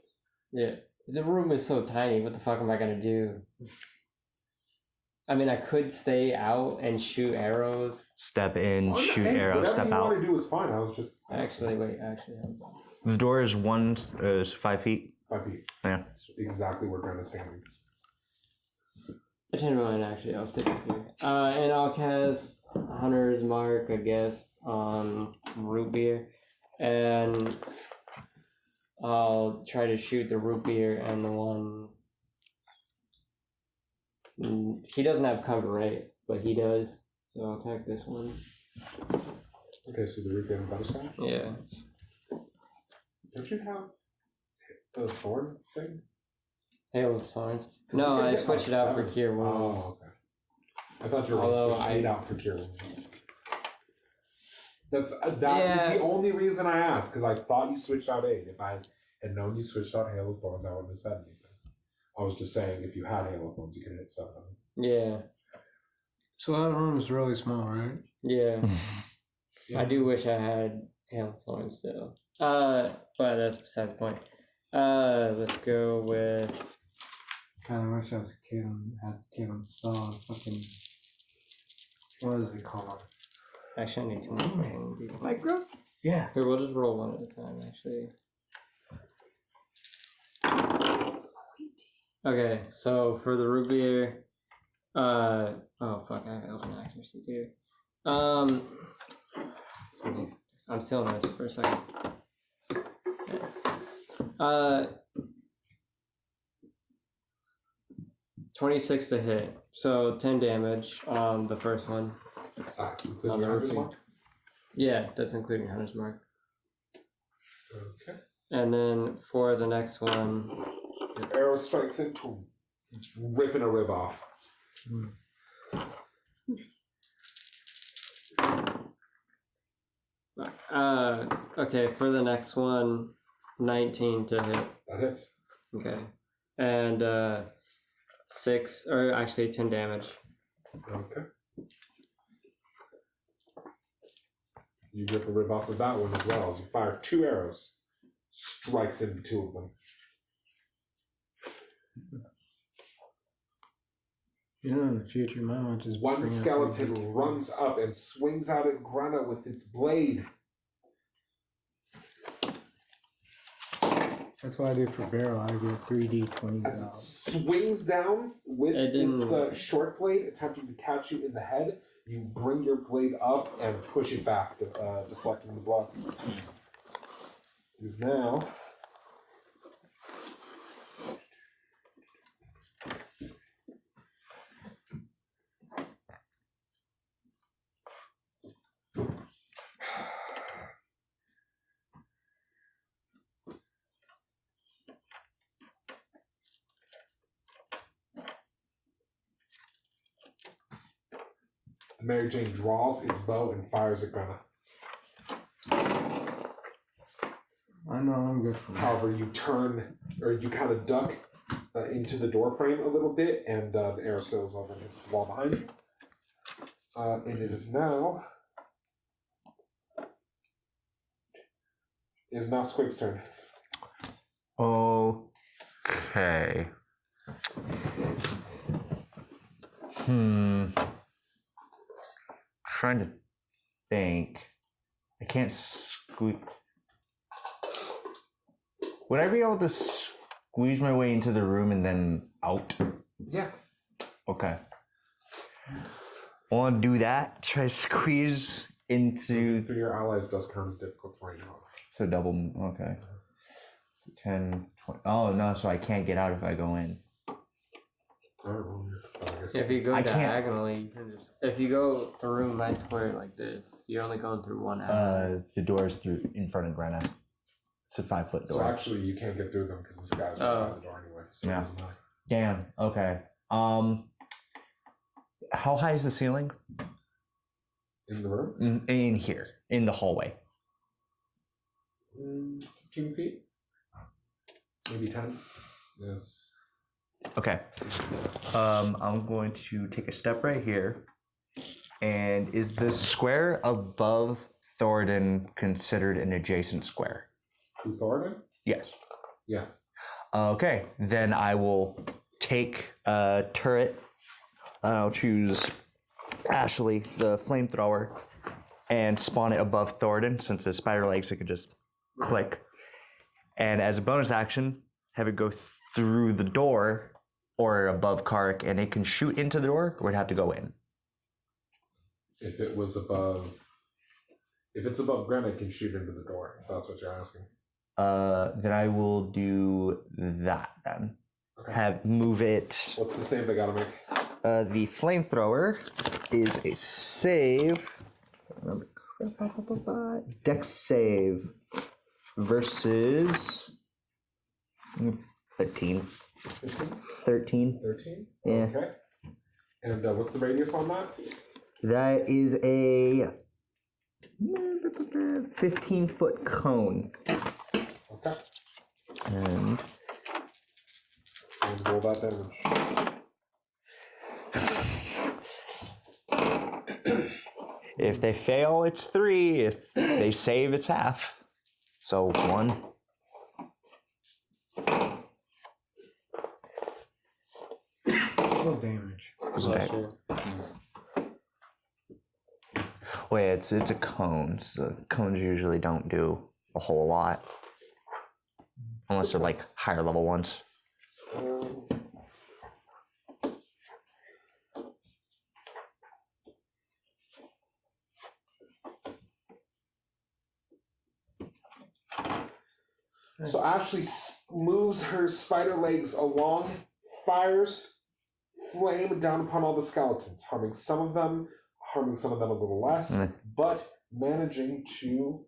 Speaker 3: Yeah. The room is so tiny. What the fuck am I gonna do? I mean, I could stay out and shoot arrows.
Speaker 2: Step in,
Speaker 1: Oh,
Speaker 2: shoot
Speaker 1: hey,
Speaker 2: arrows,
Speaker 1: whatever
Speaker 2: step
Speaker 1: you
Speaker 2: out.
Speaker 1: want to do is fine. I was just
Speaker 3: Actually, wait. Actually, hold on.
Speaker 2: The door is 5 feet.
Speaker 1: 5 feet.
Speaker 2: Yeah.
Speaker 1: That's exactly where Granda's standing.
Speaker 3: I changed my mind. Actually, I'll stick with you. And I'll cast Hunter's Mark, I guess, on root beer, and I'll try to shoot the root beer and the one. He doesn't have cover, right? But he does. So I'll attack this one.
Speaker 1: Okay, so the root beer and butterscotch.
Speaker 3: Yeah.
Speaker 1: Don't you have the thorn thing?
Speaker 3: Hail of Thorns. No, I switched it out for Cure Wounds.
Speaker 1: Oh, okay. I thought you were going to switch 8 out for Cure Wounds. That is the only reason I asked, because I thought you switched out 8. If I had known you switched out Hail of Thorns, I wouldn't have said anything. I was just saying, if you had Hail of Thorns, you could hit 7 of them.
Speaker 3: Yeah.
Speaker 4: So that room is really small, right?
Speaker 3: Yeah. I do wish I had Hail of Thorns still. But that's besides the point. Let's go with.
Speaker 4: Kind of wish I was a kid and had Caleb's spell. Fucking. What is it called?
Speaker 3: Actually, I need 2 more for him.
Speaker 5: Micro?
Speaker 4: Yeah.
Speaker 3: Here, we'll just roll one at a time, actually. Okay, so for the root beer, oh fuck, I have elven accuracy too. So I'm still in this for a second. Okay. 26 to hit, so 10 damage on the first one.
Speaker 1: Sorry,
Speaker 3: On
Speaker 1: including
Speaker 3: the
Speaker 1: your Hunter's
Speaker 3: root
Speaker 1: Mark?
Speaker 3: Yeah, that's including Hunter's Mark.
Speaker 1: Okay.
Speaker 3: And then for the next one,
Speaker 1: Your arrow strikes into ripping a rib off.
Speaker 3: okay, for the next one, 19 to hit.
Speaker 1: That hits.
Speaker 3: Okay. And 6, or actually 10 damage.
Speaker 1: Okay. You rip a rib off of that one as well as you fire 2 arrows. Strikes into 2 of them.
Speaker 4: You know, in the future, my want just
Speaker 1: One skeleton runs up and swings out at Grana with its blade.
Speaker 4: That's what I do for barrel. I do 3d20
Speaker 1: As it
Speaker 4: out.
Speaker 1: swings down with
Speaker 3: It didn't-
Speaker 1: its short blade, attempting to catch you in the head, you bring your blade up and push it back, deflecting the blow. It is now. Mary Jane draws its bow and fires at Grana.
Speaker 4: I know I'm good for that.
Speaker 1: However, you turn, or you kind of duck into the door frame a little bit, and the arrow sails over against the wall behind you. And it is now... It is now Squig's turn.
Speaker 2: Okay. Trying to think. I can't squeeze. Would I be able to squeeze my way into the room and then out?
Speaker 1: Yeah.
Speaker 2: Okay. I want to do that. Try to squeeze into.
Speaker 1: For your allies does count as difficult terrain.
Speaker 2: So double. Okay. 10, 20. Oh, no, so I can't get out if I go in.
Speaker 3: If you go
Speaker 2: I can't-
Speaker 3: diagonally, you can just. If you go through my square like this, you're only going through one alley.
Speaker 2: The door's through in front of Granna. It's a 5-foot door.
Speaker 1: So actually, you can't get through them because this guy's right by the door anyway. So
Speaker 2: Yeah.
Speaker 1: it doesn't matter.
Speaker 2: Damn. Okay. How high is the ceiling?
Speaker 1: In the room?
Speaker 2: In here, in the hallway.
Speaker 1: 15 feet. Maybe 10. Yes.
Speaker 2: Okay. I'm going to take a step right here. And is the square above Thoradin considered an adjacent square?
Speaker 1: To Thoradin?
Speaker 2: Yes.
Speaker 1: Yeah.
Speaker 2: Okay, then I will take a turret. I'll choose Ashley, the flamethrower, and spawn it above Thoradin. Since it's spider legs, it could just click. And as a bonus action, have it go through the door or above Carac, and it can shoot into the door, or it'd have to go in.
Speaker 1: If it's above granite, it can shoot into the door. If that's what you're asking.
Speaker 2: Then I will do that then.
Speaker 1: Okay.
Speaker 2: Move it.
Speaker 1: What's the save they gotta make?
Speaker 2: The flamethrower is a save. Dex save versus 13.
Speaker 1: 15?
Speaker 2: 13.
Speaker 1: 13?
Speaker 2: Yeah.
Speaker 1: Okay. And what's the radius on that?
Speaker 2: That is a 15-foot cone.
Speaker 1: Okay.
Speaker 2: And
Speaker 1: roll that damage.
Speaker 2: if they fail, it's 3. If they save, it's half. So 1.
Speaker 4: Full damage.
Speaker 2: Okay. Well, yeah, it's a cone. So cones usually don't do a whole lot. Unless they're like higher level ones.
Speaker 1: So Ashley moves her spider legs along, fires flame down upon all the skeletons, harming some of them a little less, but managing to,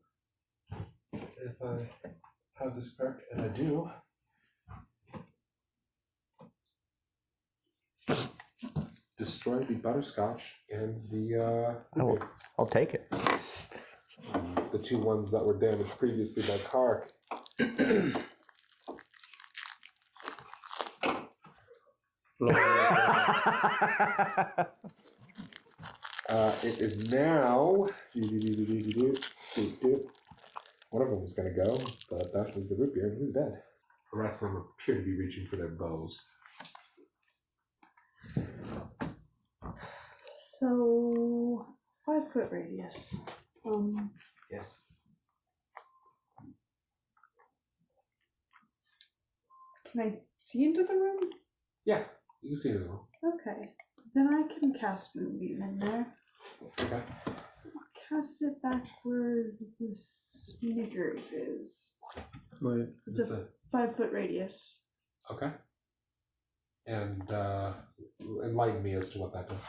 Speaker 1: if I have this correct, and I do, destroy the butterscotch and the
Speaker 2: I'll take it.
Speaker 1: the 2 ones that were damaged previously by Carac. It is now. One of them was going to go, but that was the root beer, and he's dead. The rest of them appear to be reaching for their bows.
Speaker 5: So 5-foot radius.
Speaker 1: Yes.
Speaker 5: Can I see into the room?
Speaker 1: Yeah, you can see it as well.
Speaker 5: Okay. Then I can cast Moonbeam in there.
Speaker 1: Okay.
Speaker 5: Cast it back where the Snickers is.
Speaker 4: What?
Speaker 5: It's a 5-foot radius.
Speaker 1: Okay. And enlighten me as to what that does.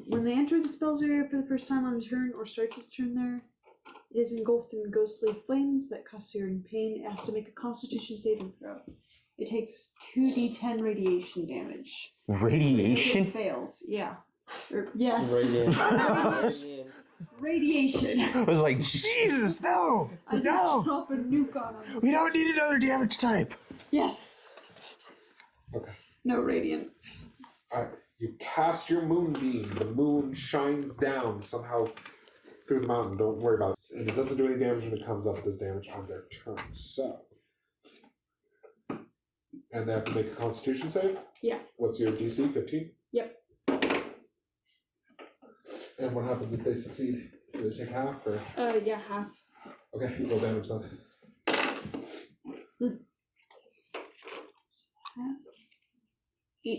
Speaker 5: When they enter the spell's area for the first time on a turn or starts its turn there, it is engulfed in ghostly flames that cause searing pain. It has to make a Constitution saving throw. It takes 2d10 radiation damage.
Speaker 2: Radiation?
Speaker 5: If it fails, yeah. Yes. Radiation.
Speaker 2: I was like, Jesus, no!
Speaker 5: I just drop a nuke on him.
Speaker 2: We don't need another damage type!
Speaker 5: Yes.
Speaker 1: Okay.
Speaker 5: No radiant.
Speaker 1: Alright. You cast your moonbeam. The moon shines down somehow through the mountain. Don't worry about it. And it doesn't do any damage when it comes up. It does damage on their turn. So. And they have to make a Constitution save?
Speaker 5: Yeah.
Speaker 1: What's your DC? 15?
Speaker 5: Yep.
Speaker 1: And what happens if they succeed? Do they take half or?
Speaker 5: Yeah, half.
Speaker 1: Okay, roll damage then.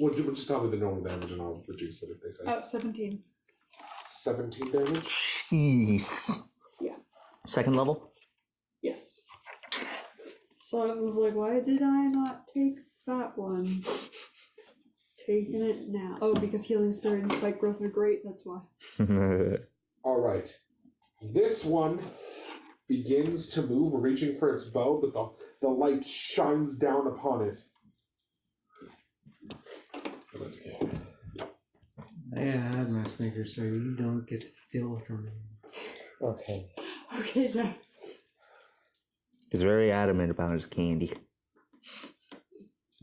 Speaker 1: Well, just tell me the normal damage and I'll reduce it if they say.
Speaker 5: 17.
Speaker 1: 17 damage?
Speaker 2: Jeez.
Speaker 5: Yeah.
Speaker 2: Second level?
Speaker 5: Yes. So I was like, why did I not take that one? Taking it now. Oh, because Healing Spirit and Spike Growth are great, that's why.
Speaker 1: Alright. This one begins to move, reaching for its bow, but the light shines down upon it.
Speaker 4: I had my Snickers, so you don't get to steal from me.
Speaker 3: Okay.
Speaker 5: Okay, Jeff.
Speaker 2: He's very adamant about his candy.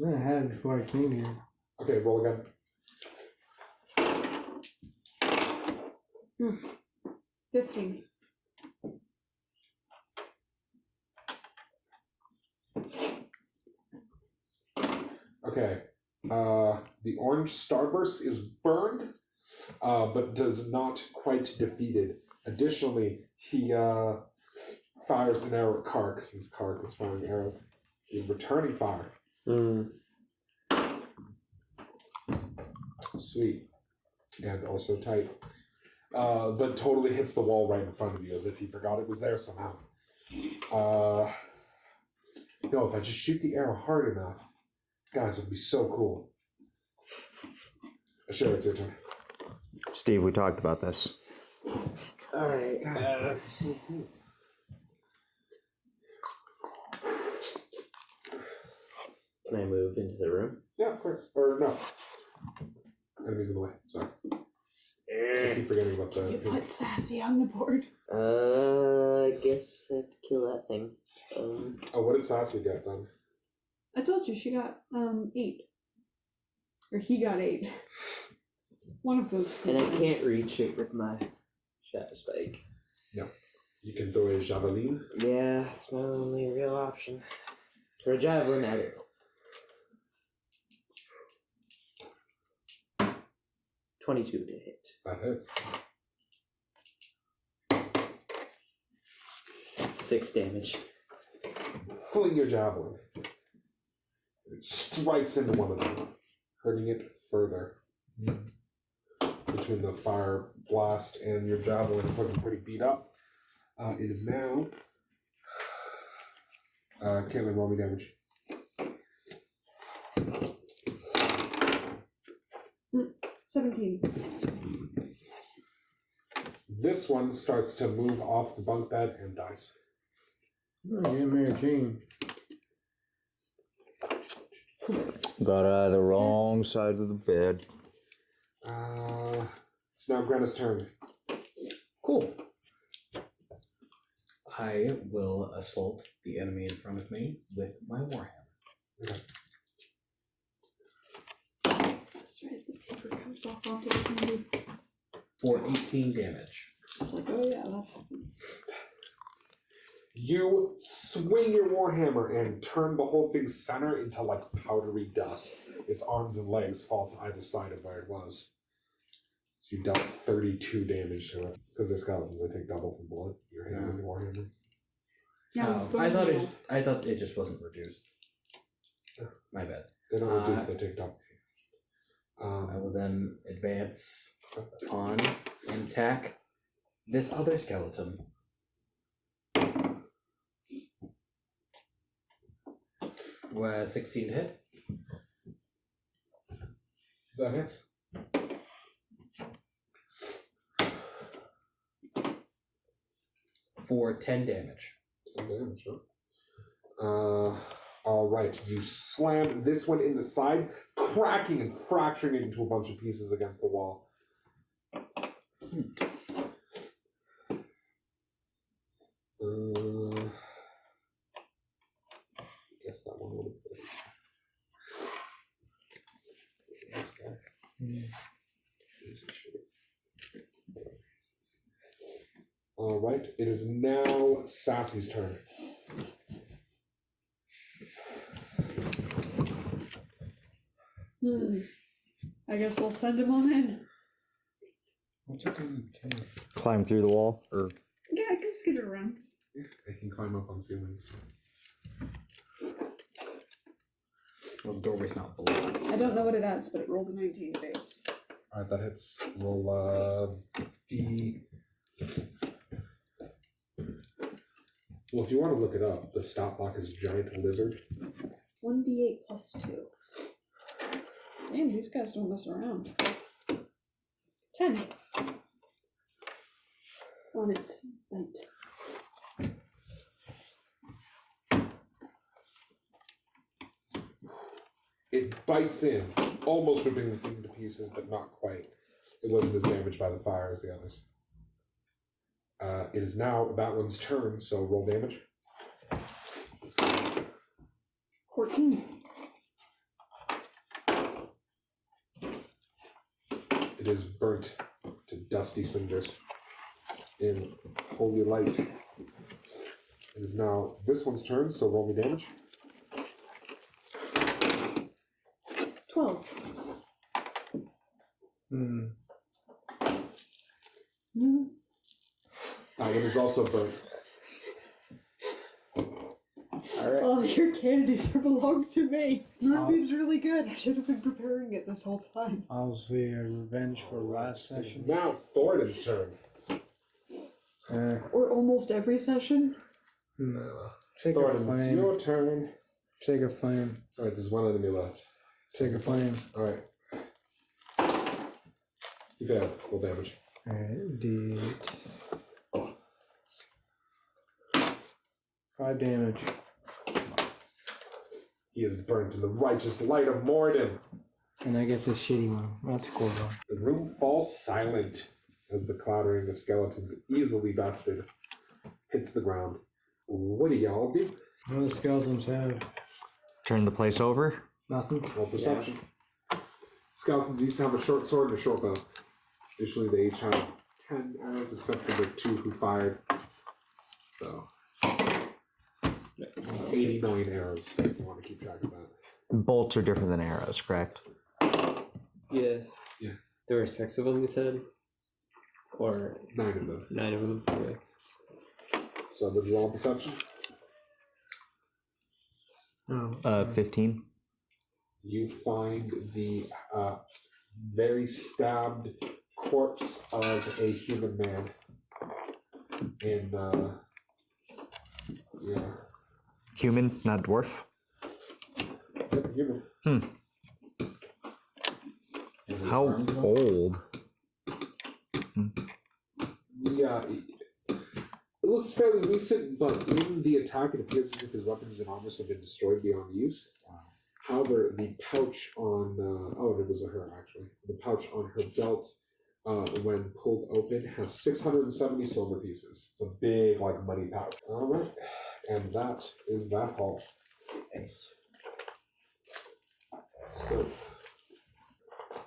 Speaker 4: I had it before I came here.
Speaker 1: Okay, roll again.
Speaker 5: 15.
Speaker 1: Okay. The orange starburst is burned, but does not quite defeated. Additionally, he fires an arrow at Carac, since Carac was firing arrows. He's returning fire. Sweet. And also tight. But totally hits the wall right in front of you, as if he forgot it was there somehow. No, if I just shoot the arrow hard enough, guys, it would be so cool. Sure, it's your turn.
Speaker 2: Steve, we talked about this.
Speaker 6: Alright.
Speaker 1: So cool.
Speaker 6: Can I move into the room?
Speaker 1: Yeah, of course. Or no. Enemies in the way. Sorry. I keep forgetting about
Speaker 5: You
Speaker 1: the.
Speaker 5: put Sassy on the board.
Speaker 6: I guess I have to kill that thing.
Speaker 1: Oh, what did Sassy get done?
Speaker 5: I told you she got 8. Or he got 8. One of those two.
Speaker 6: And I
Speaker 5: things.
Speaker 6: can't reach it with my shadow spike.
Speaker 1: You can throw a javelin.
Speaker 6: Yeah, it's my only real option. For a javelin at it. 22 to hit.
Speaker 1: That hits.
Speaker 6: 6 damage.
Speaker 1: Fling your javelin. It strikes into one of them, hurting it further. Between the fire blast and your javelin, it's looking pretty beat up. It is now. Caitlin, roll me damage.
Speaker 5: 17.
Speaker 1: This one starts to move off the bunk bed and dies.
Speaker 4: Oh, yeah, Mary Jane.
Speaker 2: Got out of the wrong side of the bed.
Speaker 1: It's now Grenna's turn.
Speaker 7: Cool. I will assault the enemy in front of me with my warhammer.
Speaker 1: Okay.
Speaker 5: That's right, the paper comes off onto the computer.
Speaker 7: For 18 damage.
Speaker 5: Just like, oh yeah, that happens.
Speaker 1: You swing your warhammer and turn the whole thing center into like powdery dust. Its arms and legs fall to either side of where it was. So you dealt 32 damage to it. Because they're skeletons, they take double from bullet. You're hitting with the warhammers.
Speaker 5: Yeah, it's
Speaker 7: I thought
Speaker 5: burning.
Speaker 7: I thought it just wasn't reduced. My bad.
Speaker 1: They don't reduce, they take double.
Speaker 7: I will then advance on and attack this other skeleton. Well, 16 to hit.
Speaker 1: That hits.
Speaker 7: For 10 damage.
Speaker 1: 10 damage, huh? Alright, you slam this one in the side, cracking and fracturing it into a bunch of pieces against the wall. Guess that one would have been. This guy. Alright, it is now Sassy's turn.
Speaker 5: I guess I'll send him on in.
Speaker 4: What's it doing?
Speaker 2: Climb through the wall, or
Speaker 5: Yeah, I can skitter around.
Speaker 1: Yeah, they can climb up on ceilings.
Speaker 7: Well, the doorway's not below.
Speaker 5: I don't know what it adds, but it rolled a 19 base.
Speaker 1: Alright, that hits. Roll D. Well, if you want to look it up, the stop block is giant lizard.
Speaker 5: 1d8 plus 2. Damn, these guys don't mess around. 10. On its bite.
Speaker 1: It bites in, almost ripping the thing to pieces, but not quite. It wasn't as damaged by the fire as the others. It is now that one's turn, so roll damage.
Speaker 5: 14.
Speaker 1: It is burnt to dusty cinders in holy light. It is now this one's turn, so roll me damage.
Speaker 5: 12.
Speaker 1: That one is also burnt.
Speaker 6: Alright.
Speaker 5: Oh, your candies belong to me. Moonbeam's really good. I should have been preparing it this whole time.
Speaker 4: How's the revenge for last
Speaker 1: It is
Speaker 4: session?
Speaker 1: now Thoradin's turn.
Speaker 5: Or almost every session.
Speaker 4: Take a
Speaker 1: Thoradin, it's
Speaker 4: flame.
Speaker 1: your turn.
Speaker 4: Take a flame.
Speaker 1: Alright, there's one enemy left.
Speaker 4: Take a flame.
Speaker 1: Alright. You failed. Roll damage.
Speaker 4: Alright, D8. 5 damage.
Speaker 1: He is burnt in the righteous light of Morden.
Speaker 4: And I get this shitty one. That's a cool one.
Speaker 1: The room falls silent as the clattering of skeletons, easily bested, hits the ground. What do y'all do?
Speaker 4: What do the skeletons have?
Speaker 2: Turn the place over.
Speaker 4: Nothing.
Speaker 1: Roll perception. Skeletons each have a short sword and a short bow. Additionally, they each have 10 arrows, except for the 2 who fired. So, 89 arrows, if you want to keep track of that.
Speaker 2: Bolts are different than arrows, correct?
Speaker 3: Yes.
Speaker 1: Yeah.
Speaker 3: There were 6 of them, you said? Or
Speaker 1: 9 of them.
Speaker 3: 9 of them? Okay.
Speaker 1: So, did you roll perception?
Speaker 4: Oh.
Speaker 2: 15.
Speaker 1: You find the very stabbed corpse of a human man in, yeah.
Speaker 2: Human, not dwarf.
Speaker 1: Yep, human.
Speaker 2: How old?
Speaker 1: Yeah, it looks fairly recent, but in the attack, it appears as if his weapons and armor have been destroyed beyond use. However, the pouch on, it was a her actually. The pouch on her belt, when pulled open, has 670 silver pieces. It's a big, like, money pouch. Alright, and that is that haul.
Speaker 6: Nice.
Speaker 1: So,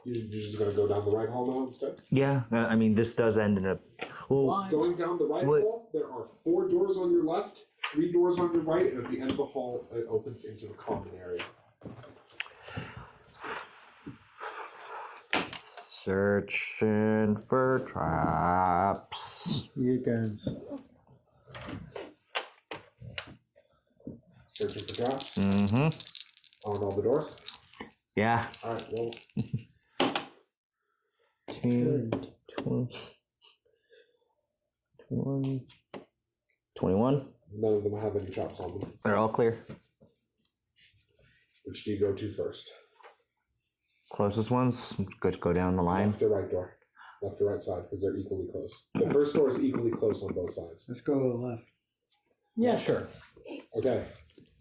Speaker 1: you're just gonna go down the right hall now instead?
Speaker 2: Yeah, I mean, this does end in a. Well,
Speaker 1: Going down the right
Speaker 2: What-
Speaker 1: hall, there are 4 doors on your left, 3 doors on your right, and at the end of the hall, it opens into the common area.
Speaker 2: searching for traps.
Speaker 4: You guns.
Speaker 1: Searching for traps
Speaker 2: Mm-hmm.
Speaker 1: on all the doors.
Speaker 2: Yeah.
Speaker 1: Alright, well,
Speaker 2: 10, 20, 21.
Speaker 1: none of them have any traps on them.
Speaker 2: They're all clear.
Speaker 1: Which do you go to first?
Speaker 2: Closest ones, go down the line.
Speaker 1: Left or right door? Left or right side, because they're equally close. The first door is equally close on both sides.
Speaker 4: Let's go to the left.
Speaker 7: Yeah, sure.
Speaker 1: Okay.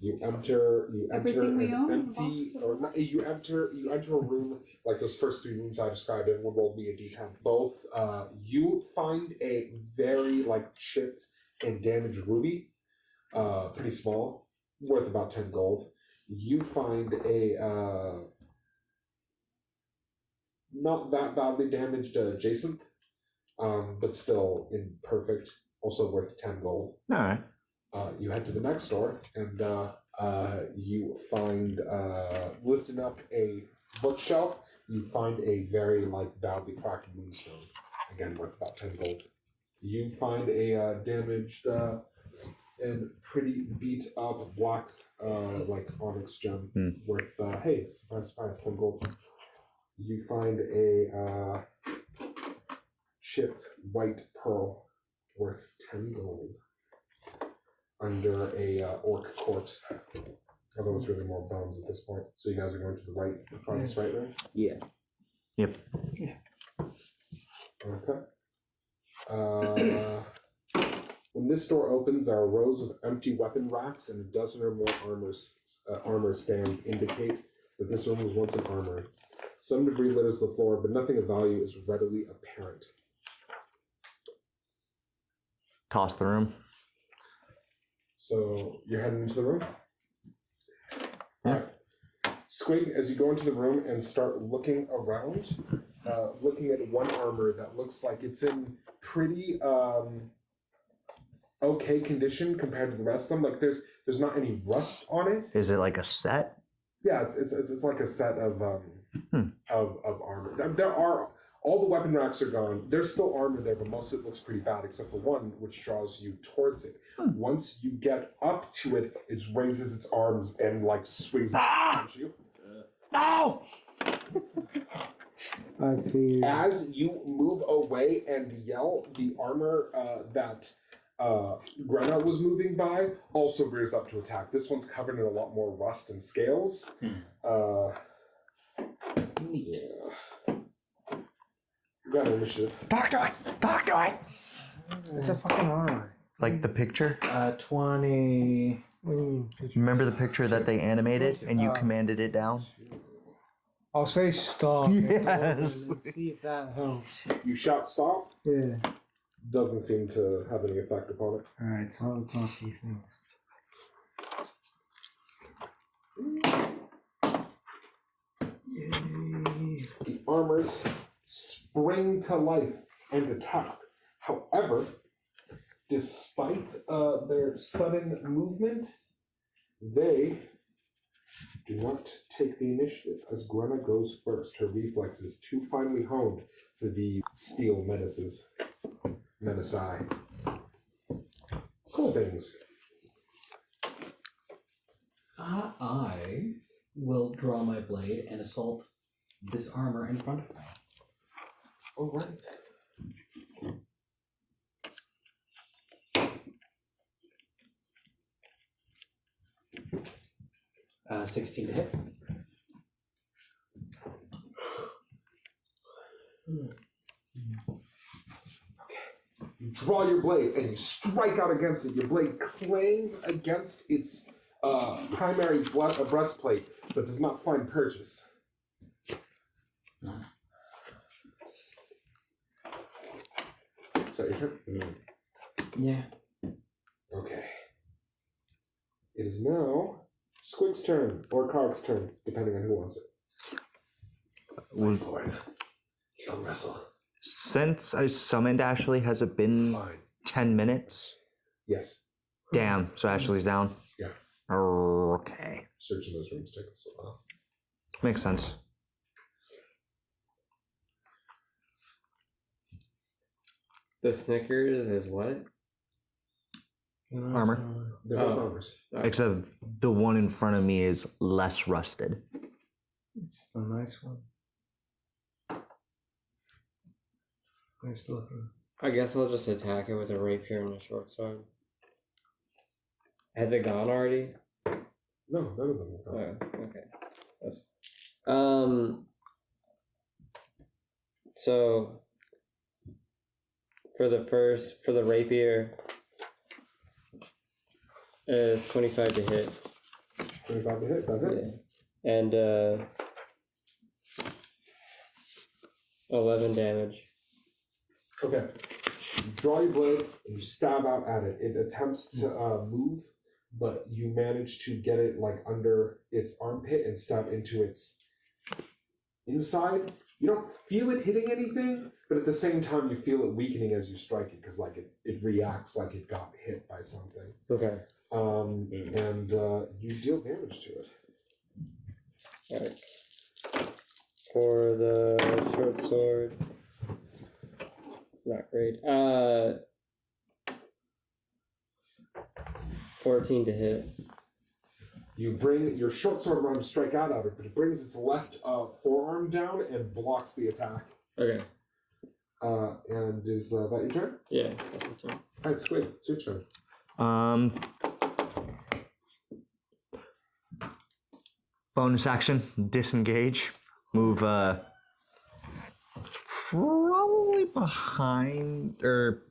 Speaker 1: You enter
Speaker 5: Everything we
Speaker 1: an
Speaker 5: own in the
Speaker 1: empty,
Speaker 5: box?
Speaker 1: or not, you enter a room like those first 3 rooms I described. Everyone rolled me a d10. Both, you find a very chipped and damaged ruby, pretty small, worth about 10 gold. You find a not that badly damaged jacinth, but still imperfect, also worth 10 gold.
Speaker 2: All right.
Speaker 1: You head to the next door, and you find, lifting up a bookshelf, you find a very, badly cracked moonstone. Again, worth about 10 gold. You find a damaged and pretty beat up black, onyx gem worth, hey, surprise, surprise, 10 gold. You find a chipped white pearl worth 10 gold. Under a orc corpse. Although it's really more bones at this point. So you guys are going to the right, the farthest right there?
Speaker 6: Yeah.
Speaker 2: Yep.
Speaker 1: Okay. When this door opens, there are rows of empty weapon racks and a dozen or more armor stands indicate that this room was once an armory. Some debris litters the floor, but nothing of value is readily apparent.
Speaker 2: Toss the room.
Speaker 1: So you're heading into the room? Alright. Squig, as you go into the room and start looking around, looking at one armor that looks like it's in pretty okay condition compared to the rest of them. Like there's not any rust on it.
Speaker 2: Is it like a set?
Speaker 1: Yeah, it's like a set of armor. There are all the weapon racks are gone. There's still armor there, but most of it looks pretty bad, except for one which draws you towards it. Once you get up to it, it raises its arms and like swings at you.
Speaker 2: No!
Speaker 4: I feel.
Speaker 1: As you move away and yell, the armor that Grenna was moving by also rears up to attack. This one's covered in a lot more rust and scales. Yeah. Got an initiative.
Speaker 2: Talk to it! Talk to it!
Speaker 4: It's a fucking armor.
Speaker 2: Like the picture?
Speaker 7: 20.
Speaker 4: What do you mean?
Speaker 2: Remember the picture that they animated and you commanded it down?
Speaker 4: I'll say stop.
Speaker 2: Yes.
Speaker 4: And see if that helps.
Speaker 1: You shout stop.
Speaker 4: Yeah.
Speaker 1: Doesn't seem to have any effect upon it.
Speaker 4: Alright, so I'll talk these things. Yay.
Speaker 1: The armors spring to life and attack. However, despite their sudden movement, they do not take the initiative as Grenna goes first. Her reflexes too finely honed for the steel menaces. Menace-eye. Cool things.
Speaker 7: I will draw my blade and assault this armor in front of me.
Speaker 1: All right.
Speaker 7: 16 to hit.
Speaker 1: You draw your blade and you strike out against it. Your blade clangs against its primary breastplate, but does not find purchase. Is that your turn?
Speaker 3: Yeah.
Speaker 1: Okay. It is now Squig's turn, or Carac's turn, depending on who wants it. Fight for it. He'll wrestle.
Speaker 2: Since I summoned Ashley, has it been
Speaker 1: Fine.
Speaker 2: 10 minutes?
Speaker 1: Yes.
Speaker 2: Damn, so Ashley's down?
Speaker 1: Yeah.
Speaker 2: Okay.
Speaker 1: Searching those rooms takes a while.
Speaker 2: Makes sense.
Speaker 3: The Snickers is what?
Speaker 2: Armor.
Speaker 1: They're both armors.
Speaker 2: Except the one in front of me is less rusted.
Speaker 4: It's a nice one. Nice looking.
Speaker 3: I guess I'll just attack it with a rapier and a short sword. Has it gone already?
Speaker 1: No, none of them are
Speaker 3: Oh,
Speaker 1: gone.
Speaker 3: okay. That's, so for the rapier, 25 to hit.
Speaker 1: 25 to hit, that hits.
Speaker 3: Yeah. And 11 damage.
Speaker 1: Okay. You draw your blade and you stab out at it. It attempts to move, but you manage to get it like under its armpit and stab into its inside. You don't feel it hitting anything, but at the same time you feel it weakening as you strike it because like it reacts like it got hit by something.
Speaker 3: Okay.
Speaker 1: And you deal damage to it.
Speaker 3: Alright. For the short sword. Not great. 14 to hit.
Speaker 1: You bring your short sword around to strike out at it, but it brings its left forearm down and blocks the attack.
Speaker 3: Okay.
Speaker 1: And is that your turn?
Speaker 3: Yeah, that's my turn.
Speaker 1: Alright, Squig, it's your turn.
Speaker 2: Bonus action, disengage, move probably behind or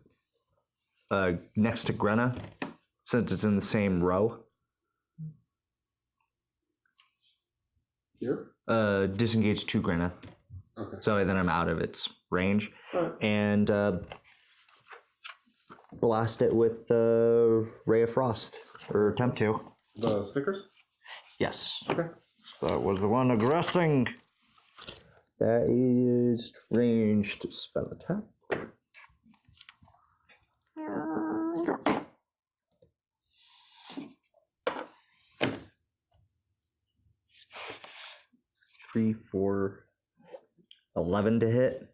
Speaker 2: next to Grenna, since it's in the same row.
Speaker 1: Here?
Speaker 2: Disengage to Grenna.
Speaker 1: Okay.
Speaker 2: So then I'm out of its range.
Speaker 1: Alright.
Speaker 2: And blast it with the Ray of Frost, or attempt to.
Speaker 1: The Snickers?
Speaker 2: Yes.
Speaker 1: Okay.
Speaker 2: That was the one aggressing. That is ranged spell attack. Three, 4, 11 to hit.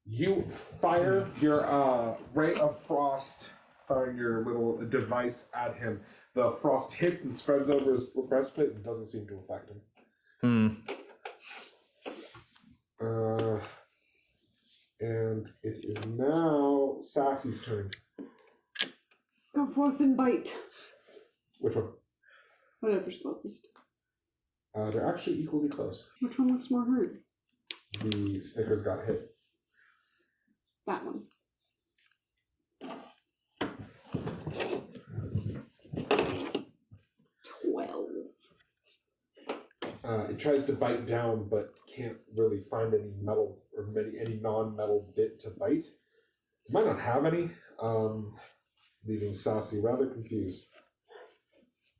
Speaker 1: You fire your Ray of Frost, firing your little device at him. The frost hits and spreads over his breastplate and doesn't seem to affect him. And it is now Sassy's turn.
Speaker 5: Go forth and bite.
Speaker 1: Which one?
Speaker 5: Whatever's closest.
Speaker 1: They're actually equally close.
Speaker 5: Which one looks more hurt?
Speaker 1: The Snickers got hit.
Speaker 5: That one.
Speaker 1: It tries to bite down, but can't really find any metal or any non-metal bit to bite. It might not have any, leaving Sassy rather confused.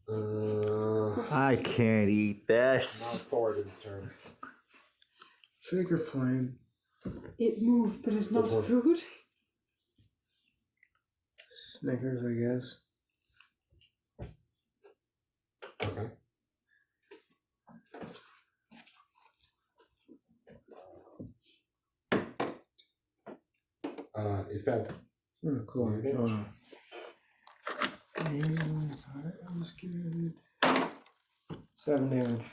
Speaker 2: I can't eat this.
Speaker 1: Now Thoradin's turn.
Speaker 4: Figure flame.
Speaker 5: It moved, but it's not
Speaker 1: Which one?
Speaker 5: food.
Speaker 4: Snickers, I guess.
Speaker 1: Okay. It fell.
Speaker 4: Oh, cool.
Speaker 1: Damage.
Speaker 4: That was good. 7 damage.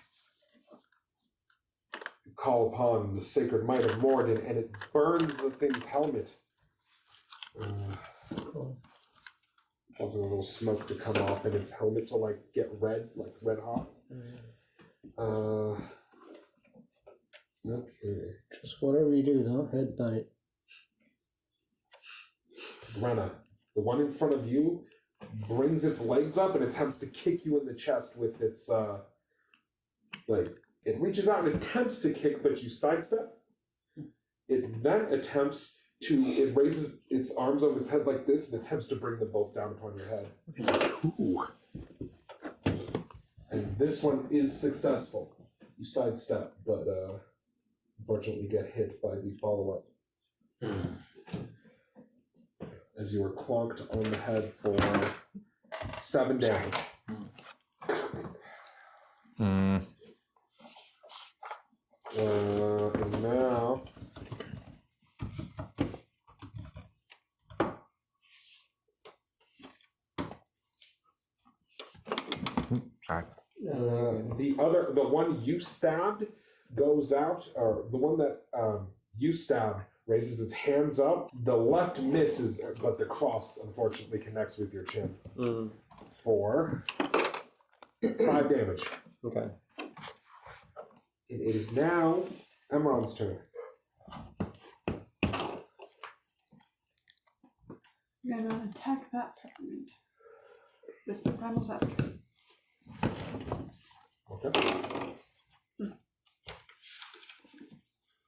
Speaker 1: You call upon the sacred might of Morden, and it burns the thing's helmet.
Speaker 4: Cool.
Speaker 1: Causing a little smoke to come off and its helmet to get red, like red hot. Okay.
Speaker 4: Just whatever you do, don't headbutt it.
Speaker 1: Brenna, the one in front of you, brings its legs up and attempts to kick you in the chest with its it reaches out and attempts to kick, but you sidestep. It then it raises its arms over its head like this and attempts to bring them both down upon your head.
Speaker 2: Ooh.
Speaker 1: And this one is successful. You sidestep, but unfortunately get hit by the follow-up. As you were clonked on the head for 7 damage. And now
Speaker 2: Sorry.
Speaker 1: the one you stabbed goes out, or the one that you stabbed raises its hands up. The left misses, but the cross unfortunately connects with your chin for 5 damage.
Speaker 3: Okay.
Speaker 1: It is now Emron's turn.
Speaker 5: I'm gonna attack that peppermint with the primal scepter.
Speaker 1: Okay.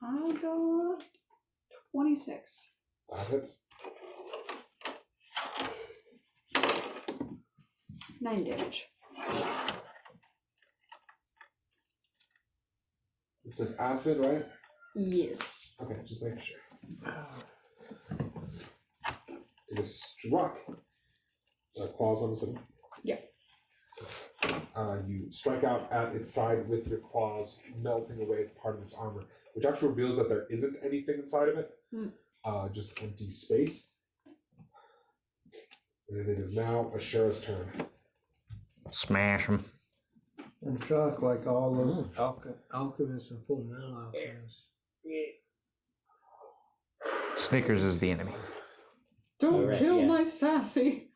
Speaker 5: I'll go 26.
Speaker 1: That hits.
Speaker 5: 9 damage.
Speaker 1: This is acid, right?
Speaker 5: Yes.
Speaker 1: Okay, just making sure. It is struck. Claws on the
Speaker 5: Yeah.
Speaker 1: You strike out at its side with your claws, melting away part of its armor, which actually reveals that there isn't anything inside of it. Just empty space. And it is now Ashura's turn.
Speaker 2: Smash him.
Speaker 4: I'm shocked like all those alchemists and full metal alchemists.
Speaker 2: Snickers is the enemy.
Speaker 5: Don't
Speaker 3: Alright,
Speaker 5: kill
Speaker 3: yeah.
Speaker 5: my sassy.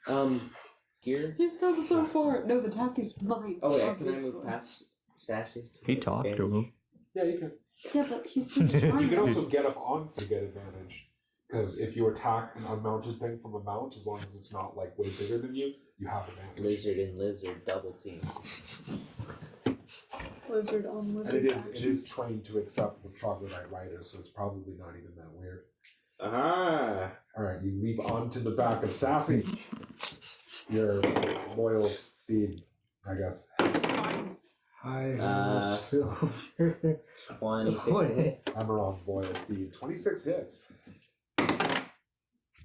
Speaker 3: Here.
Speaker 5: He's come so far. No, the tappy's mine.
Speaker 3: Oh wait, can I
Speaker 5: obviously.
Speaker 3: move past Sassy?
Speaker 2: He talked to him.
Speaker 1: Yeah, you can.
Speaker 5: Yeah, but he's been
Speaker 1: You
Speaker 5: trying.
Speaker 1: can also get up on to get advantage. Because if you attack an unmounted thing from a mount, as long as it's not way bigger than you, you have advantage.
Speaker 6: Lizard and lizard double team.
Speaker 5: Lizard on lizard.
Speaker 1: And it
Speaker 5: action.
Speaker 1: is trained to accept the troglodyte rider, so it's probably not even that weird.
Speaker 8: Aha!
Speaker 1: Alright, you leap onto the back of Sassy. Your loyal steed, I guess.
Speaker 8: Uh, 26 to hit
Speaker 1: Emerald's loyal steed. 26 hits.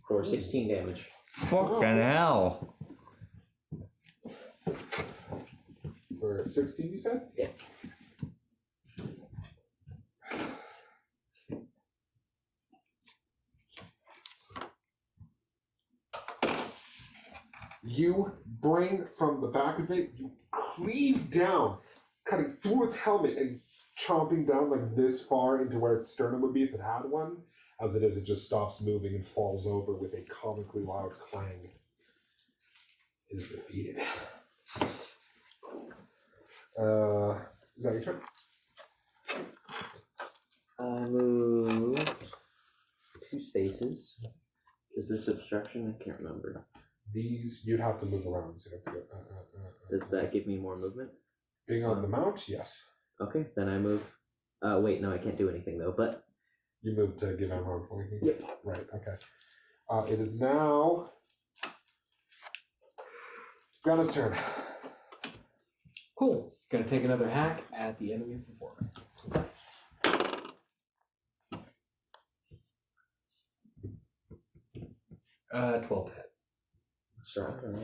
Speaker 8: for 16 damage.
Speaker 2: Fucking hell.
Speaker 1: For 16, you said?
Speaker 8: Yeah.
Speaker 1: You bring from the back of it, you cleave down, cutting through its helmet and chomping down like this far into where its sternum would be if it had one. As it is, it just stops moving and falls over with a comically loud clang. It is defeated. Is that your turn?
Speaker 8: I move 2 spaces. Is this obstruction? I can't remember.
Speaker 1: These, you'd have to move around. So you'd have to go,
Speaker 8: Does that give me more movement?
Speaker 1: Being on the mount, yes.
Speaker 8: Okay, then I move. Wait, no, I can't do anything though, but.
Speaker 1: You move to give him harm flanking?
Speaker 8: Yep.
Speaker 1: Right, okay. It is now Grana's turn.
Speaker 7: Cool. Gonna take another hack at the enemy before me. 12 to hit.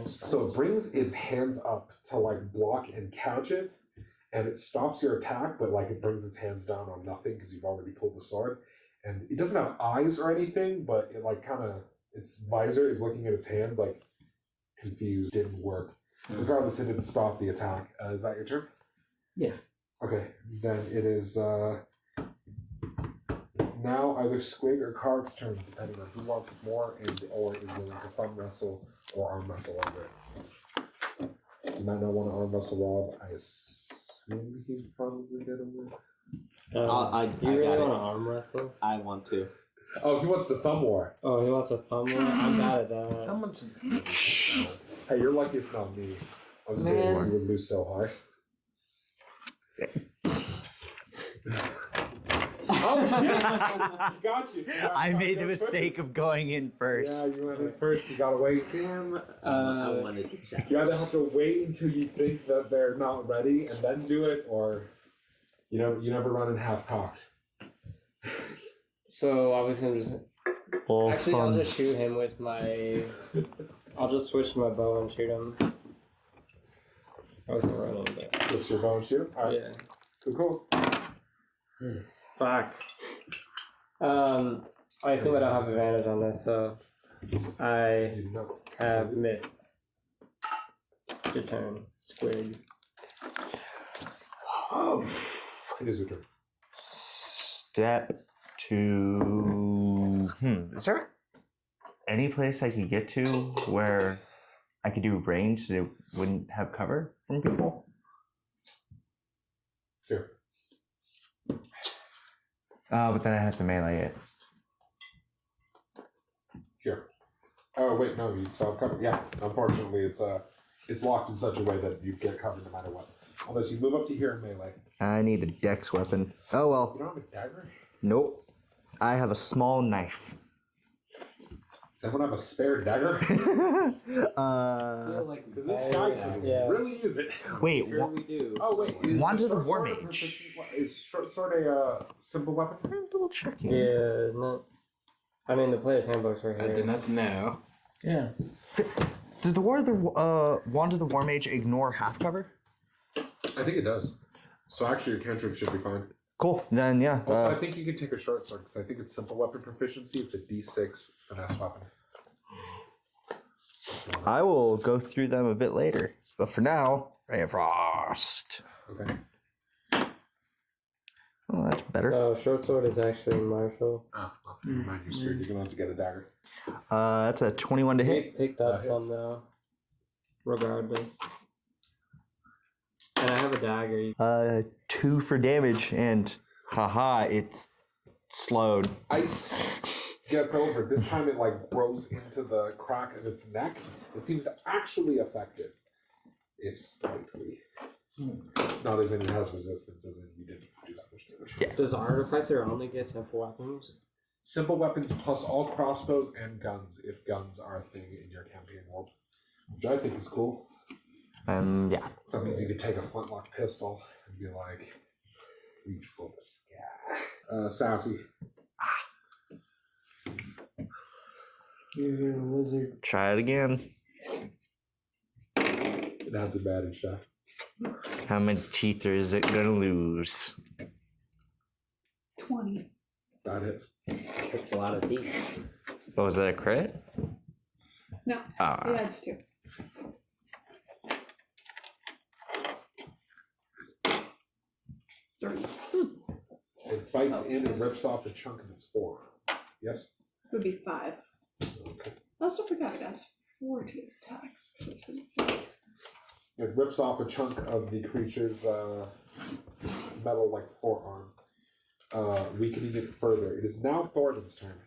Speaker 1: So it brings its hands up to like block and catch it, and it stops your attack, but like it brings its hands down on nothing because you've already pulled the sword. And it doesn't have eyes or anything, but it like kind of, its visor is looking at its hands like confused, didn't work. Regardless, it didn't stop the attack. Is that your turn?
Speaker 8: Yeah.
Speaker 1: Okay, then it is now either Squig or Carac's turn, depending on who wants it more and or is willing to thumb wrestle or arm wrestle over it. You might not want to arm wrestle Rob. I assume he's probably gonna win.
Speaker 3: Do you really want to arm wrestle?
Speaker 8: I want to.
Speaker 1: Oh, he wants the thumb war.
Speaker 3: Oh, he wants a thumb war? I'm bad at that.
Speaker 7: Someone should.
Speaker 1: Hey, you're lucky it's not me. I'm serious, you would lose so hard. Oh shit! Got you.
Speaker 2: I made the mistake of going in first.
Speaker 1: Yeah, you went in first. You gotta wait.
Speaker 8: Damn. I wanted to check.
Speaker 1: You either have to wait until you think that they're not ready and then do it, or you never run in half cocked.
Speaker 3: So I was gonna just
Speaker 2: All
Speaker 3: actually I'll just
Speaker 2: thumbs.
Speaker 3: shoot him with my. I'll just switch to my bow and shoot him. I was gonna run a little bit.
Speaker 1: What's your bow and shoot? All right.
Speaker 3: Yeah.
Speaker 1: Cool.
Speaker 3: Fuck. I assume I don't have advantage on this, so I
Speaker 1: You know.
Speaker 3: have missed. Your turn, Squig.
Speaker 1: It is your turn.
Speaker 2: Step to. Is there any place I could get to where I could do range so it wouldn't have cover from people?
Speaker 1: Here.
Speaker 2: But then I have to melee it.
Speaker 1: Here. Oh wait, no, you still have cover. Yeah. Unfortunately, it's locked in such a way that you get covered no matter what. Unless you move up to here and melee.
Speaker 2: I need a dex weapon. Oh well.
Speaker 1: You don't have a dagger?
Speaker 2: Nope. I have a small knife.
Speaker 1: Does anyone have a spare dagger? Because this guy could really use it.
Speaker 2: Wait.
Speaker 8: Sure we do.
Speaker 1: Oh wait, is
Speaker 2: Wand
Speaker 1: the
Speaker 2: of the
Speaker 1: short
Speaker 2: War
Speaker 1: sword a
Speaker 2: Mage.
Speaker 1: proficient Is short sword a simple weapon?
Speaker 2: I'm double checking.
Speaker 3: Yeah, no. I mean the player's handbook's right
Speaker 7: I
Speaker 3: here.
Speaker 7: did not know.
Speaker 4: Yeah.
Speaker 2: Does the Wand of the War Mage ignore half cover?
Speaker 1: I think it does. So actually, your cantrip should be fine.
Speaker 2: Cool. Then yeah.
Speaker 1: Also, I think you can take a short sword because I think it's simple weapon proficiency. It's a D6 finesse weapon.
Speaker 2: I will go through them a bit later. But for now, Ray of Frost.
Speaker 1: Okay.
Speaker 2: Oh, that's better.
Speaker 3: So short sword is actually martial.
Speaker 1: Ah, well, never mind. You're screwed. You're gonna have to get a dagger.
Speaker 2: That's a 21 to hit.
Speaker 3: Picked up
Speaker 1: hits.
Speaker 3: some though. Regardless. And I have a dagger.
Speaker 2: 2 for damage, and haha, it's slowed.
Speaker 1: Ice gets over. This time it like grows into the crack of its neck. It seems to actually affect it, if slightly. Not as in it has resistance, as in you didn't do that much damage.
Speaker 2: Yeah.
Speaker 3: Does Artificer only get simple weapons?
Speaker 1: simple weapons plus all crossbows and guns, if guns are a thing in your campaign world. Which I think is cool.
Speaker 8: Yeah.
Speaker 1: So that means you could take a flintlock pistol and be like, reach for the sky. Sassy.
Speaker 4: Use your lizard.
Speaker 8: Try it again.
Speaker 1: It has advantage, Chef.
Speaker 8: How many teeth is it gonna lose?
Speaker 5: 20.
Speaker 1: That hits.
Speaker 6: It's a lot of teeth.
Speaker 8: Oh, was that a crit?
Speaker 5: No,
Speaker 8: Ah.
Speaker 5: it adds 2.
Speaker 1: It bites in and rips off a chunk of its fore. Yes?
Speaker 5: Would be 5.
Speaker 1: Okay.
Speaker 5: I also forgot it adds 4 to its attacks. That's what it said.
Speaker 1: It rips off a chunk of the creature's metal like forearm, weakening it further. It is now Thoradin's turn.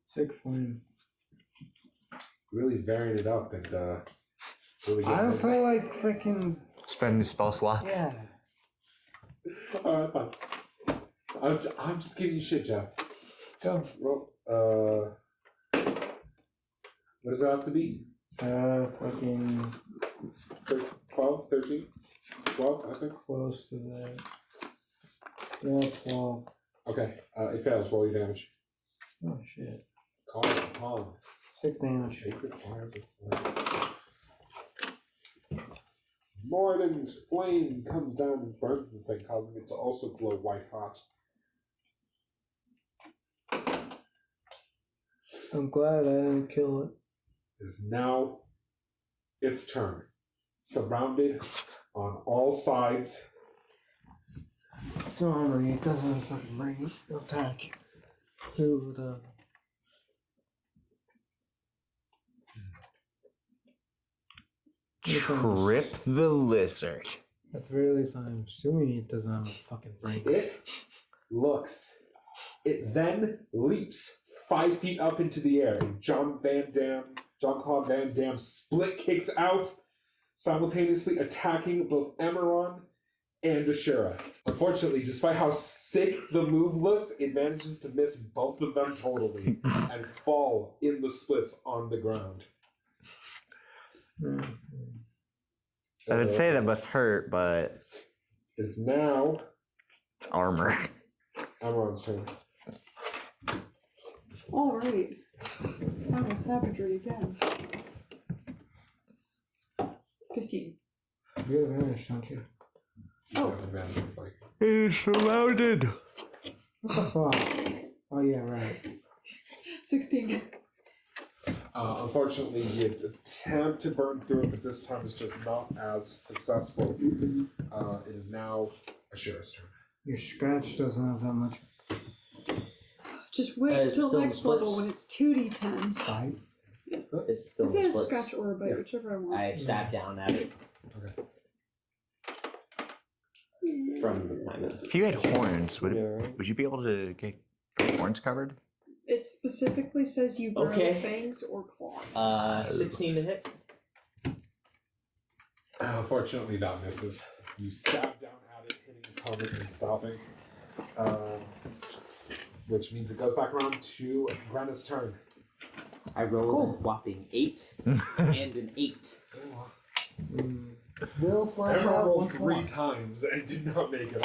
Speaker 4: Sick flame.
Speaker 1: Really varying it up and really
Speaker 4: I don't
Speaker 1: getting
Speaker 4: feel like freaking.
Speaker 8: Spend the spell slots.
Speaker 4: Yeah.
Speaker 1: Alright, fine. I'm just giving you shit, Jeff.
Speaker 4: Go.
Speaker 1: Roll, what does it have to be?
Speaker 4: Fucking
Speaker 1: 12, 13? 12, I think.
Speaker 4: close to that. Yeah, 12.
Speaker 1: Okay, it fails. Roll your damage.
Speaker 4: Oh shit.
Speaker 1: Calm.
Speaker 4: 6 damage.
Speaker 1: Sacred fires of flame. More than his flame comes down and burns the thing, causing it to also glow white hot.
Speaker 4: I'm glad I didn't kill it.
Speaker 1: It is now its turn. Surrounded on all sides.
Speaker 4: It's armory. It doesn't have fucking bring attack. Who the?
Speaker 8: Trip the lizard.
Speaker 4: At the very least, I'm assuming it doesn't have a fucking brain.
Speaker 1: It looks. It then leaps 5 feet up into the air, and Jean-Claude Van Damme split kicks out, simultaneously attacking both Emeron and Ashura. Unfortunately, despite how sick the move looks, it manages to miss both of them totally and fall in the splits on the ground.
Speaker 8: I would say that must hurt, but
Speaker 1: It's now
Speaker 8: it's armor.
Speaker 1: Emeron's turn.
Speaker 5: Alright. Time to savagery again. 15.
Speaker 4: You have advantage, don't you?
Speaker 1: You have advantage of flank.
Speaker 8: It's surrounded.
Speaker 4: What the fuck? Oh yeah, right.
Speaker 5: 16.
Speaker 1: Unfortunately, you attempt to burn through it, but this time it's just not as successful. It is now Ashura's turn.
Speaker 4: Your scratch doesn't have that much
Speaker 5: Just wait
Speaker 6: Is it
Speaker 5: till
Speaker 6: still in
Speaker 5: next level
Speaker 6: splits?
Speaker 5: when it's 2d10s.
Speaker 4: fight.
Speaker 6: It's still
Speaker 5: It's
Speaker 6: in
Speaker 5: a
Speaker 6: splits.
Speaker 5: scratch or a bite,
Speaker 1: Yeah.
Speaker 5: whichever I want.
Speaker 6: I stabbed down at it from my message.
Speaker 8: If you had horns, would you be able to get your horns covered?
Speaker 5: It specifically says you grow
Speaker 6: Okay.
Speaker 5: fangs or claws.
Speaker 6: 16 to hit.
Speaker 1: Unfortunately, that misses. You stab down at it, hitting its helmet and stopping. Which means it goes back around to Grenna's turn.
Speaker 6: I rolled a whopping 8 and an 8.
Speaker 4: Will slash
Speaker 1: Emerald
Speaker 4: out
Speaker 1: rolled
Speaker 4: once
Speaker 1: 3
Speaker 4: more.
Speaker 1: times and did not make it.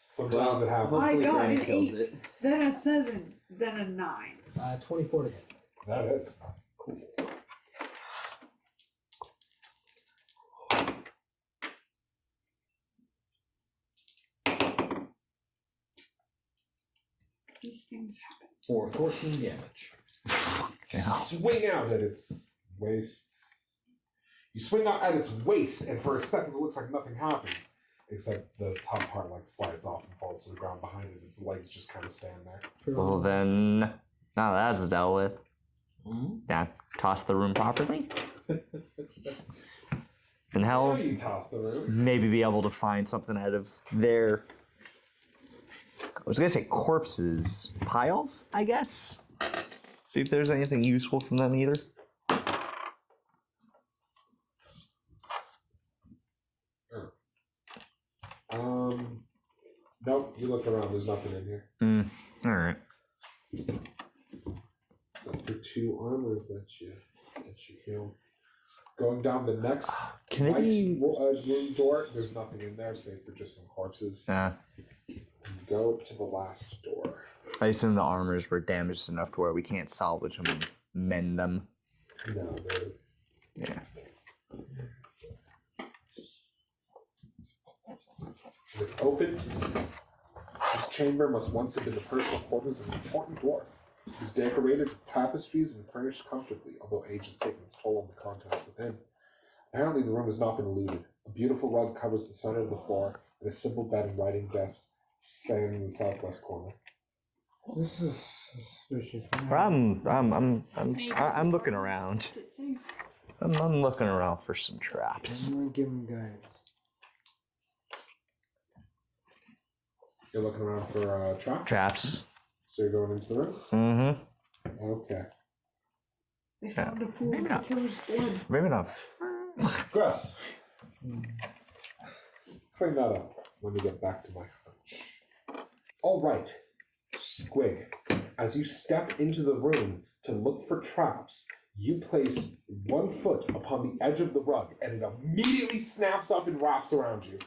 Speaker 1: Sometimes it happens.
Speaker 5: I
Speaker 6: Hopefully
Speaker 5: got
Speaker 6: Gran
Speaker 5: an
Speaker 6: kills
Speaker 5: 8,
Speaker 6: it.
Speaker 5: then a 7, then a 9.
Speaker 4: 24 to hit.
Speaker 1: That is.
Speaker 5: These things happen.
Speaker 4: For 14 damage.
Speaker 1: Swing out at its waist. You swing out at its waist, and for a second it looks like nothing happens. Except the top part like slides off and falls to the ground behind it. Its legs just kind of stand there.
Speaker 8: Well then, now that's dealt with. Yeah, toss the room properly. And
Speaker 1: How
Speaker 8: hell,
Speaker 1: you toss the room?
Speaker 8: maybe be able to find something out of their, I was gonna say corpses, piles, I guess. See if there's anything useful from them either.
Speaker 1: Nope, you look around, there's nothing in here.
Speaker 8: Alright.
Speaker 1: So for 2 armors that you heal. Going down the next
Speaker 8: Can it be?
Speaker 1: room door, there's nothing in there save for just some corpses.
Speaker 8: Yeah.
Speaker 1: And go to the last door.
Speaker 8: I assume the armors were damaged enough to where we can't salvage them and mend them.
Speaker 1: No, they're...
Speaker 8: Yeah.
Speaker 1: It's open. This chamber must once have been the personal quarters of an important dwarf. It is decorated with tapestries and furnished comfortably, although age has taken its toll on the contents within. Apparently, the room has not been looted. A beautiful rug covers the center of the floor, and a simple bed and writing desk stand in the southwest corner.
Speaker 4: This is suspicious.
Speaker 8: I'm looking around. I'm looking around for some traps.
Speaker 4: I'm gonna give him guidance.
Speaker 1: You're looking around for traps?
Speaker 8: Traps.
Speaker 1: So you're going into the room?
Speaker 8: Mm-hmm.
Speaker 1: Okay.
Speaker 5: They found a pool of the killer's blood.
Speaker 8: Maybe not.
Speaker 1: Gus. Bring that up when we get back to my hunch. All right. Squig, as you step into the room to look for traps, you place 1 foot upon the edge of the rug, and it immediately snaps up and wraps around you,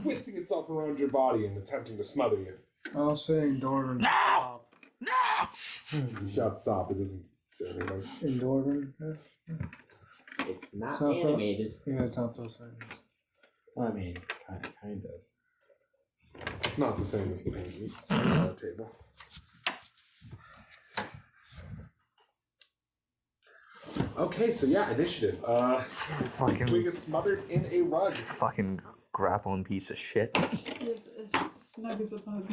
Speaker 1: twisting itself around your body and attempting to smother you.
Speaker 4: I'll say Endorphin.
Speaker 8: No! No!
Speaker 1: You shout stop. It doesn't do anything.
Speaker 4: Endorphin.
Speaker 6: It's not
Speaker 4: Something.
Speaker 6: animated.
Speaker 4: Yeah, it's not those things.
Speaker 9: I mean, kind of.
Speaker 1: It's not the same as the paintings on the table. Okay, so yeah, initiative. Squig is smothered in a rug.
Speaker 8: Fucking grappling piece of shit.
Speaker 5: He is as snug as a bug.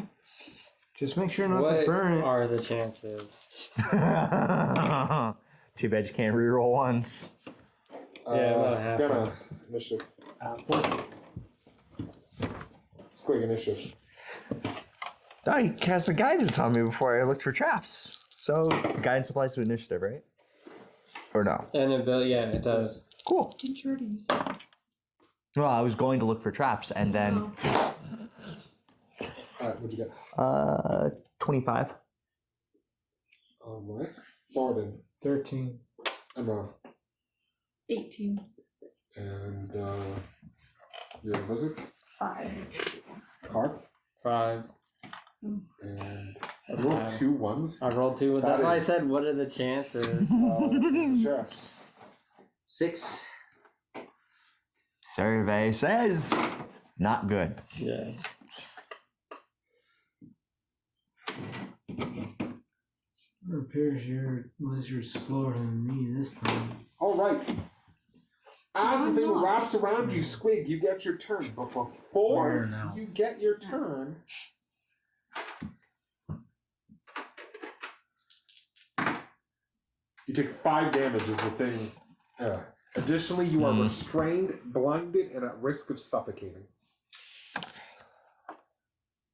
Speaker 4: Just make sure not to
Speaker 3: What
Speaker 4: burn it.
Speaker 3: are the chances?
Speaker 8: Too bad you can't reroll once.
Speaker 3: Yeah, about half.
Speaker 1: Gonna initiative.
Speaker 9: 14.
Speaker 1: Squig initiative.
Speaker 8: I cast a guidance on me before I looked for traps. So guidance applies to initiative, right? Or no?
Speaker 3: And yeah, it does.
Speaker 8: Cool.
Speaker 5: Didn't you already use
Speaker 8: Well, I was going to look for traps and then
Speaker 1: Alright, what'd you get?
Speaker 8: 25.
Speaker 1: Alright. Thoradin.
Speaker 4: 13.
Speaker 1: I'm wrong.
Speaker 5: 18.
Speaker 1: And you're a wizard.
Speaker 5: 5.
Speaker 1: Card.
Speaker 3: 5.
Speaker 1: And
Speaker 3: That's
Speaker 1: you rolled
Speaker 3: fine.
Speaker 1: 2 ones.
Speaker 3: I rolled 2.
Speaker 1: That
Speaker 3: That's why I
Speaker 1: is-
Speaker 3: said, what are the chances?
Speaker 1: Sure.
Speaker 6: 6.
Speaker 8: Survey says not good.
Speaker 3: Yeah.
Speaker 4: It appears your lizard's slower than me this time.
Speaker 1: Alright. As the
Speaker 5: I'm
Speaker 1: thing
Speaker 5: not.
Speaker 1: wraps around you, Squig, you get your turn. But before
Speaker 4: Where now?
Speaker 1: you get your turn, you take 5 damage as the thing. Additionally, you are restrained, blinded, and at risk of suffocating.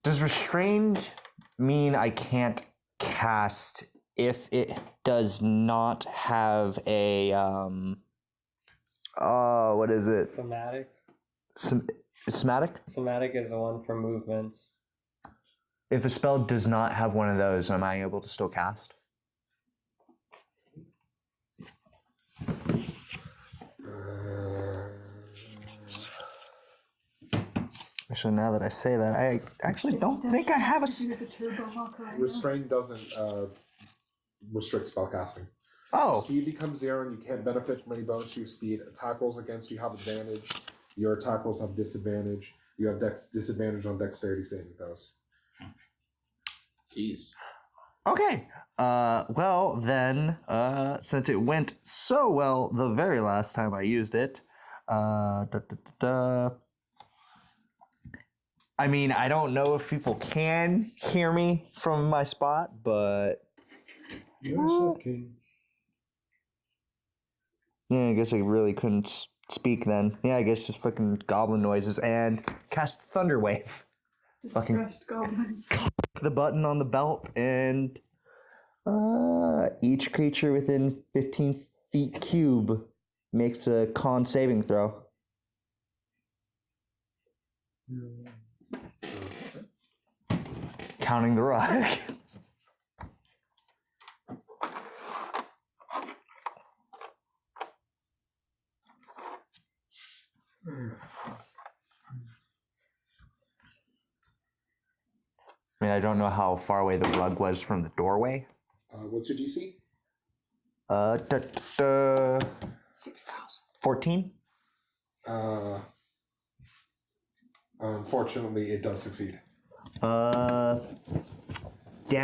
Speaker 8: Does restrained mean I can't cast if it does not have a what is it?
Speaker 3: Somatic.
Speaker 8: Somatic?
Speaker 3: Somatic is the one for movements.
Speaker 8: If a spell does not have one of those, am I able to still cast? So now that I say that, I actually don't think I have a.
Speaker 5: Do the turbo hawk right now.
Speaker 1: Restrain doesn't restrict spellcasting.
Speaker 8: Oh,
Speaker 1: Speed becomes 0 and you can't benefit from any bonus to your speed. Attack rolls against you have advantage. Your attack rolls have disadvantage. You have disadvantage on dexterity saving throws.
Speaker 6: Jeez.
Speaker 8: okay. Well then, since it went so well the very last time I used it, I mean, I don't know if people can hear me from my spot, but
Speaker 4: You're suffocating.
Speaker 8: yeah, I guess I really couldn't speak then. Yeah, I guess just fucking goblin noises and cast Thunder Wave.
Speaker 5: Distressed goblins.
Speaker 8: The button on the belt and each creature within 15 feet cube makes a con saving throw. counting the rug. I mean, I don't know how far away the rug was from the doorway.
Speaker 1: What's your DC?
Speaker 8: 14?
Speaker 1: Unfortunately, it does succeed.
Speaker 8: Damn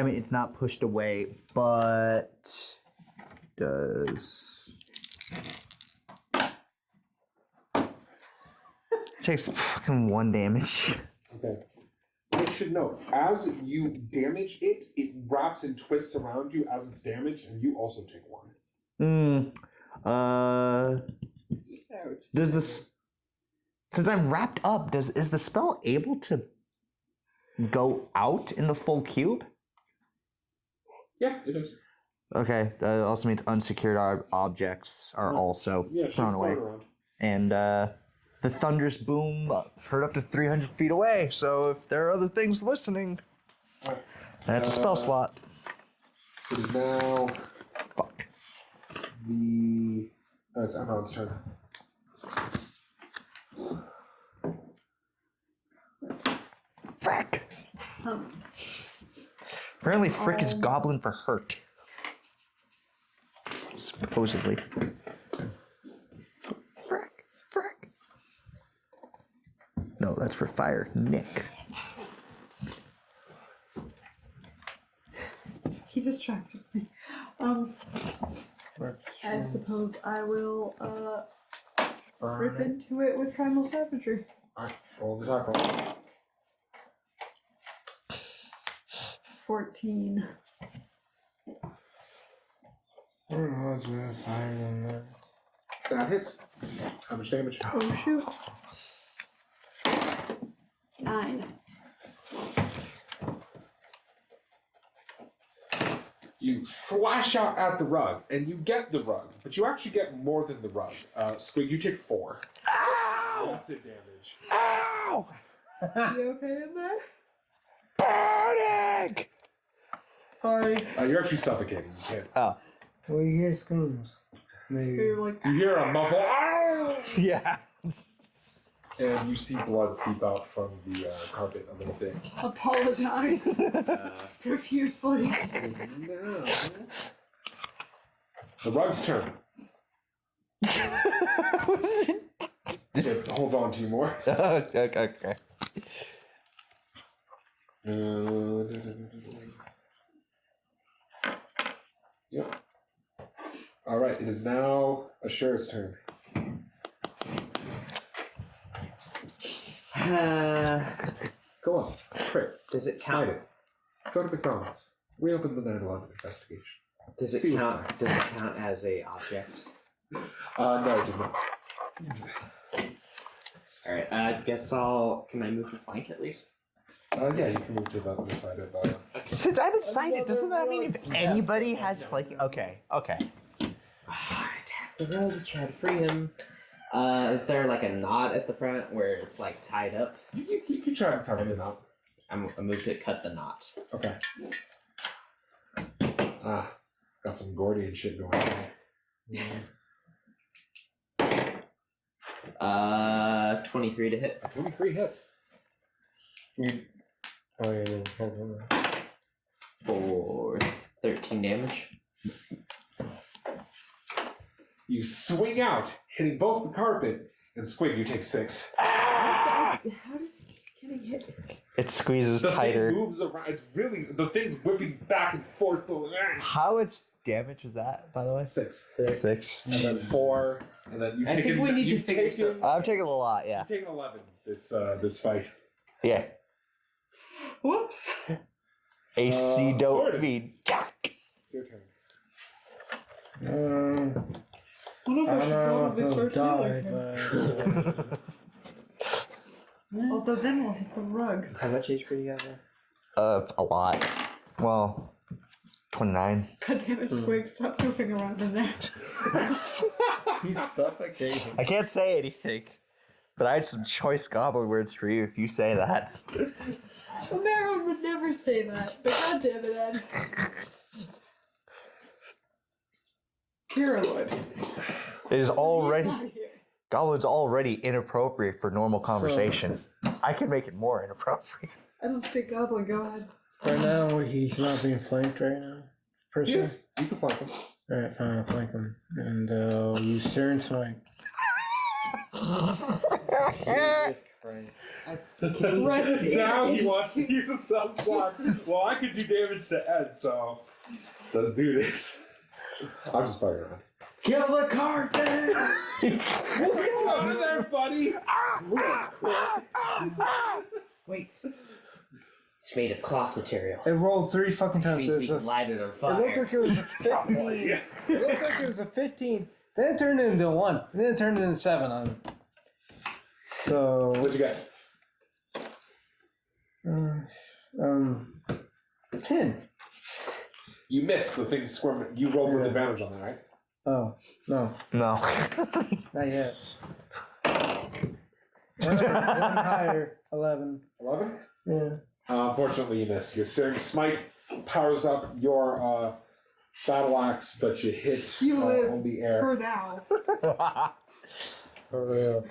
Speaker 8: it, it's not pushed away, but does... Takes fucking 1 damage.
Speaker 1: Okay. I should note, as you damage it, it wraps and twists around you as it's damaged, and you also take 1.
Speaker 8: Does this... Since I'm wrapped up, is the spell able to go out in the full cube?
Speaker 1: Yeah, it is.
Speaker 8: Okay, that also means unsecured objects are also thrown away.
Speaker 1: Around.
Speaker 8: And the thunderous boom heard up to 300 feet away, so if there are other things listening, that's a spell slot.
Speaker 1: It is now...
Speaker 8: Fuck.
Speaker 1: It's Amron's turn.
Speaker 8: Frick! Apparently Frick is goblin for hurt. Supposedly. Frick. No, that's for fire. Nick.
Speaker 5: He distracted me. I suppose I will rip into it with primal savagery.
Speaker 1: Alright, roll the attack roll.
Speaker 5: 14.
Speaker 4: I don't know what's gonna fire than that.
Speaker 1: That hits. How much damage?
Speaker 5: Oh shoot. 9.
Speaker 1: You slash out at the rug, and you get the rug, but you actually get more than the rug. Squig, you take 4.
Speaker 8: Ow!
Speaker 1: Acid damage.
Speaker 8: Ow!
Speaker 5: You okay in there?
Speaker 8: Burning!
Speaker 5: Sorry.
Speaker 1: You're actually suffocating. You can't.
Speaker 8: Oh.
Speaker 4: Well, you hear screams. Maybe.
Speaker 5: You're like,
Speaker 1: You hear a muffle, "Ow!"
Speaker 8: Yeah.
Speaker 1: and you see blood seep out from the carpet a little bit.
Speaker 5: apologize profusely.
Speaker 1: No. The rug's turn. It holds on to you more.
Speaker 8: Okay.
Speaker 1: Yep. All right. It is now Ashura's turn. Go on. Prick.
Speaker 6: Does it
Speaker 1: Slide
Speaker 6: count?
Speaker 1: it. Go to McDonald's. Reopen the 9/11 investigation.
Speaker 6: Does it
Speaker 1: See what's
Speaker 6: count?
Speaker 1: there.
Speaker 6: Does it count as a object?
Speaker 1: No, it does not.
Speaker 6: All right. I guess I'll. Can I move to flank at least?
Speaker 1: Yeah, you can move to the other side of.
Speaker 8: Since I'm excited, doesn't that mean if anybody has flanking? Okay.
Speaker 6: Attack the rogue. Try to free him. Is there like a knot at the front where it's like tied up?
Speaker 1: You can try to tie it up.
Speaker 6: I moved it. Cut the knot.
Speaker 1: Okay. Got some Gordian shit going on.
Speaker 6: 23 to hit.
Speaker 1: 23 hits.
Speaker 4: Oh, yeah, hold on.
Speaker 6: For 13 damage.
Speaker 1: You swing out, hitting both the carpet, and Squig, you take 6.
Speaker 5: How does he keep getting hit?
Speaker 8: It squeezes
Speaker 1: The
Speaker 8: tighter.
Speaker 1: thing moves around. It's really the thing's whipping back and forth.
Speaker 8: How much damage is that, by the way?
Speaker 1: 6,
Speaker 8: 6.
Speaker 1: and then 4, and then you
Speaker 3: I
Speaker 1: take.
Speaker 3: think we need to
Speaker 1: you've
Speaker 3: figure
Speaker 1: taken-
Speaker 8: I'm taking a lot, yeah.
Speaker 1: You've taken 11. This fight.
Speaker 8: Yeah.
Speaker 5: Whoops.
Speaker 8: AC don't
Speaker 1: Thoradin.
Speaker 8: mean jack.
Speaker 1: It's your turn.
Speaker 5: I don't know if I
Speaker 4: I
Speaker 5: should
Speaker 4: don't
Speaker 5: go
Speaker 4: know
Speaker 5: to this
Speaker 4: if he'll
Speaker 5: first
Speaker 4: die,
Speaker 5: but... Although then we'll hit the rug.
Speaker 6: How much HP do you got there?
Speaker 8: A lot. Well, 29.
Speaker 5: God damn it, Squig, stop goofing around in there.
Speaker 4: He's suffocating.
Speaker 8: I can't say anything, but I had some choice goblin words for you if you say that.
Speaker 5: Marilyn would never say that, but goddamn it, Ed. Kara would.
Speaker 8: It is already
Speaker 5: He's not here.
Speaker 8: Goblin's already inappropriate for normal conversation. I can make it more inappropriate.
Speaker 5: I don't speak goblin, go ahead.
Speaker 4: Right now, he's not being flanked right now. Per se.
Speaker 1: Yes, you can flank him.
Speaker 4: Alright, fine, I'll flank him. And use Searing Smite.
Speaker 5: Rusty.
Speaker 1: Now he wants to use the sun slot. Well, I could do damage to Ed, so let's do this. I'm just fucking around.
Speaker 2: Kill the carpet!
Speaker 1: What's on there, buddy?
Speaker 6: Wait. It's made of cloth material.
Speaker 4: It rolled 3 fucking times.
Speaker 6: Means
Speaker 4: So
Speaker 6: we
Speaker 4: it's a,
Speaker 6: can light it on
Speaker 4: it
Speaker 6: fire.
Speaker 4: looked like it was a 15. It looked like it was a 15. Then it turned into 1. And then it turned into 7 on it. So.
Speaker 1: What'd you get?
Speaker 4: 10.
Speaker 1: You missed the thing squirming. You rolled with advantage on that, right?
Speaker 4: Oh, no.
Speaker 8: No.
Speaker 4: Not yet. One higher. 11.
Speaker 1: 11?
Speaker 4: Yeah.
Speaker 1: Unfortunately, you missed. Your Searing Smite powers up your battle axe, but you hit
Speaker 5: You live
Speaker 1: on the air.
Speaker 5: for now.
Speaker 4: For real.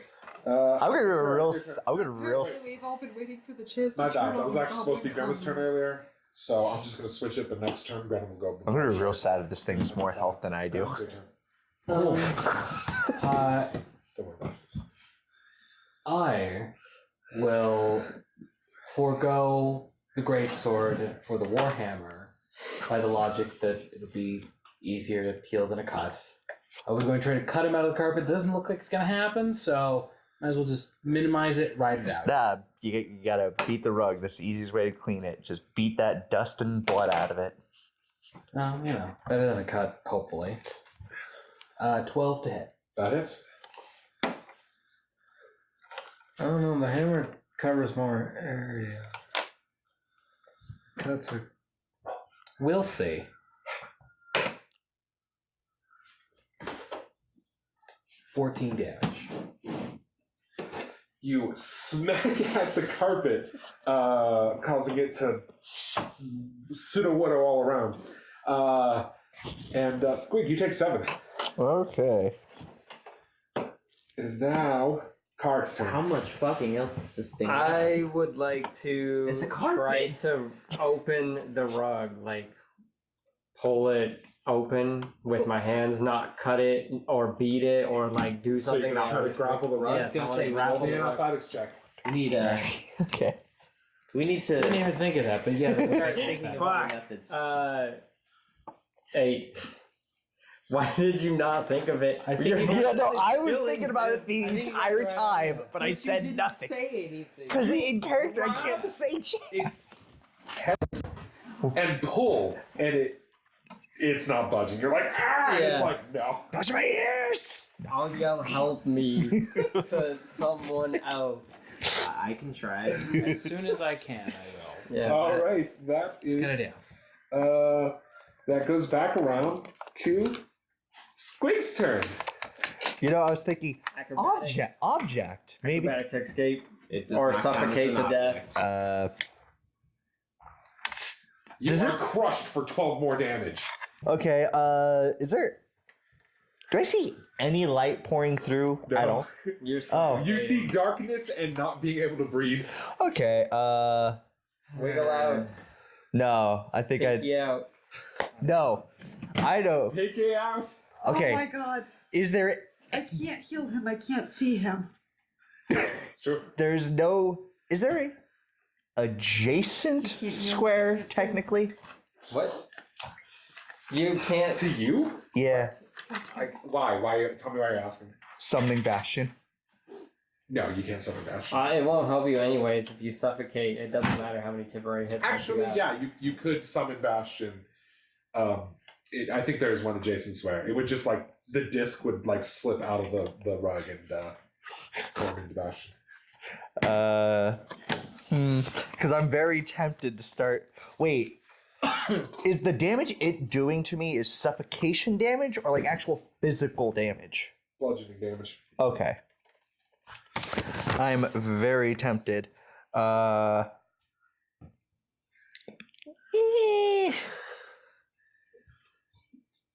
Speaker 8: I'm gonna do a real.
Speaker 5: Apparently we've all been waiting for the chance
Speaker 1: My
Speaker 5: to turn
Speaker 1: bad. That
Speaker 5: on
Speaker 1: was
Speaker 5: the
Speaker 1: actually supposed to be
Speaker 5: goblin
Speaker 1: Grenna's turn
Speaker 5: combo.
Speaker 1: earlier, so I'm just gonna switch it. But next turn, Grenna will go.
Speaker 8: I'm gonna be real sad if this thing has more health than I do.
Speaker 1: It's your turn.
Speaker 7: Uh,
Speaker 1: Don't worry about this.
Speaker 7: I will forego the greatsword for the warhammer by the logic that it'll be easier to peel than a cut. I was going to try to cut him out of the carpet. Doesn't look like it's going to happen, so might as well just minimize it, ride it out.
Speaker 8: Nah, you gotta beat the rug. That's the easiest way to clean it. Just beat that dust and blood out of it.
Speaker 7: Better than a cut, hopefully. 12 to hit.
Speaker 1: That hits.
Speaker 4: I don't know. The hammer covers more area. That's a.
Speaker 7: We'll see. 14 damage.
Speaker 1: You smack at the carpet, causing it to pseudo-widow all around. And Squig, you take 7.
Speaker 8: Okay.
Speaker 1: Is now Carac's
Speaker 6: How
Speaker 1: turn.
Speaker 6: much fucking else does this thing
Speaker 3: I would like to
Speaker 6: It's a carpet.
Speaker 3: try to open the rug, like pull it open with my hands, not cut it or beat it or like do
Speaker 1: So you're
Speaker 3: something
Speaker 1: gonna try to
Speaker 3: that
Speaker 1: grapple the rug?
Speaker 3: Yeah,
Speaker 6: I was gonna
Speaker 3: I
Speaker 6: say,
Speaker 3: wanna
Speaker 6: grapple
Speaker 3: grapple
Speaker 1: Roll
Speaker 3: the
Speaker 1: an
Speaker 3: rug.
Speaker 1: athletics check.
Speaker 6: We need
Speaker 8: Okay.
Speaker 6: we need to
Speaker 7: Didn't even think of that, but yeah, that's
Speaker 6: start
Speaker 7: right.
Speaker 6: thinking of
Speaker 3: Fuck.
Speaker 6: other methods.
Speaker 3: 8. Why did you not think of it?
Speaker 7: I think
Speaker 3: You're-
Speaker 7: you-
Speaker 8: Yeah, no, I was
Speaker 3: Feeling
Speaker 8: thinking about it the
Speaker 3: I think you
Speaker 8: entire
Speaker 3: got the right
Speaker 8: time,
Speaker 3: idea.
Speaker 8: but I said nothing.
Speaker 6: say anything.
Speaker 8: Because in character, I can't say shit.
Speaker 1: It's and pull, and it's not budging. You're like, ah! And it's
Speaker 3: Yeah.
Speaker 1: like, no.
Speaker 8: Touch my ears!
Speaker 3: I'll yell, help me to someone else.
Speaker 6: I can try.
Speaker 7: As soon as I can, I will.
Speaker 3: Yeah.
Speaker 1: All right, that
Speaker 7: It's a good
Speaker 1: is.
Speaker 7: idea.
Speaker 1: That goes back around to Squig's turn.
Speaker 8: You know, I was thinking
Speaker 3: Acrobatics.
Speaker 8: object, maybe.
Speaker 3: Acrobatic to escape
Speaker 6: It does
Speaker 3: or
Speaker 6: not count as
Speaker 3: suffocate
Speaker 6: an
Speaker 3: to
Speaker 6: object.
Speaker 3: death.
Speaker 1: You
Speaker 8: Does
Speaker 1: are
Speaker 8: this-
Speaker 1: crushed for 12 more damage.
Speaker 8: Okay, is there... Do I see any light pouring through
Speaker 1: No.
Speaker 8: at all?
Speaker 3: You're
Speaker 8: Oh.
Speaker 1: You see darkness and not being able to breathe.
Speaker 8: Okay,
Speaker 3: wiggle out,
Speaker 8: no, I think
Speaker 3: pick
Speaker 8: I...
Speaker 3: you out.
Speaker 8: No, I know.
Speaker 1: Take it out.
Speaker 5: Oh my
Speaker 8: Okay,
Speaker 5: god.
Speaker 8: is there...
Speaker 5: I can't heal him. I can't see him.
Speaker 1: It's true.
Speaker 8: There's no... Is there a adjacent square, technically?
Speaker 3: What? You can't.
Speaker 1: To you?
Speaker 8: Yeah,
Speaker 1: Why? Why? Tell me why you're asking.
Speaker 8: summoning bastion.
Speaker 1: No, you can't summon Dash.
Speaker 3: It won't help you anyways if you suffocate. It doesn't matter how many temporary hits.
Speaker 1: Actually,
Speaker 3: you have.
Speaker 1: yeah, you could summon Bastion. I think there's one adjacent square. It would just like the disc would like slip out of the rug and form into Bastion.
Speaker 8: Because I'm very tempted to start. Wait, is the damage it doing to me is suffocation damage or like actual physical damage?
Speaker 1: Bludgeoning damage.
Speaker 8: Okay. I'm very tempted.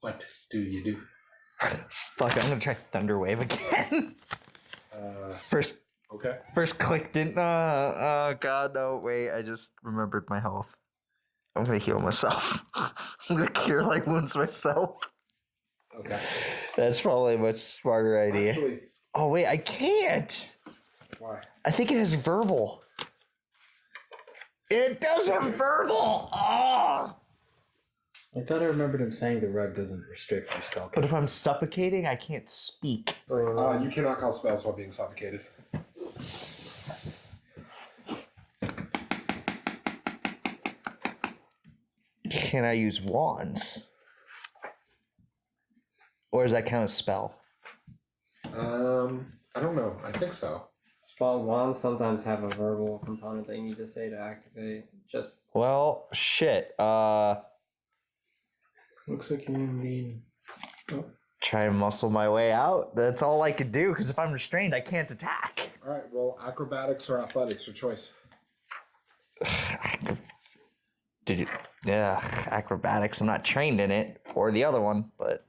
Speaker 9: What do you do?
Speaker 8: Fuck, I'm gonna try Thunder Wave again. First
Speaker 1: Okay.
Speaker 8: click didn't. God, no, wait, I just remembered my health. I'm gonna heal myself. I'm gonna cure like wounds myself.
Speaker 1: Okay.
Speaker 8: That's probably a much smarter idea.
Speaker 1: Actually,
Speaker 8: Oh, wait, I can't.
Speaker 1: why?
Speaker 8: I think it has verbal. It does have verbal. Oh.
Speaker 9: I thought I remembered him saying the rug doesn't restrict your spell.
Speaker 8: But if I'm suffocating, I can't speak.
Speaker 1: You cannot call spells while being suffocated.
Speaker 8: Can I use wands? Or does that count as spell?
Speaker 1: I don't know. I think so.
Speaker 3: Spell wands sometimes have a verbal component that you need to say to activate. Just
Speaker 8: Well, shit.
Speaker 9: Looks like you need.
Speaker 8: Try and muscle my way out. That's all I could do, because if I'm restrained, I can't attack.
Speaker 1: All right. Roll acrobatics or athletics, your choice.
Speaker 8: Did you? Yeah, acrobatics. I'm not trained in it, or the other one, but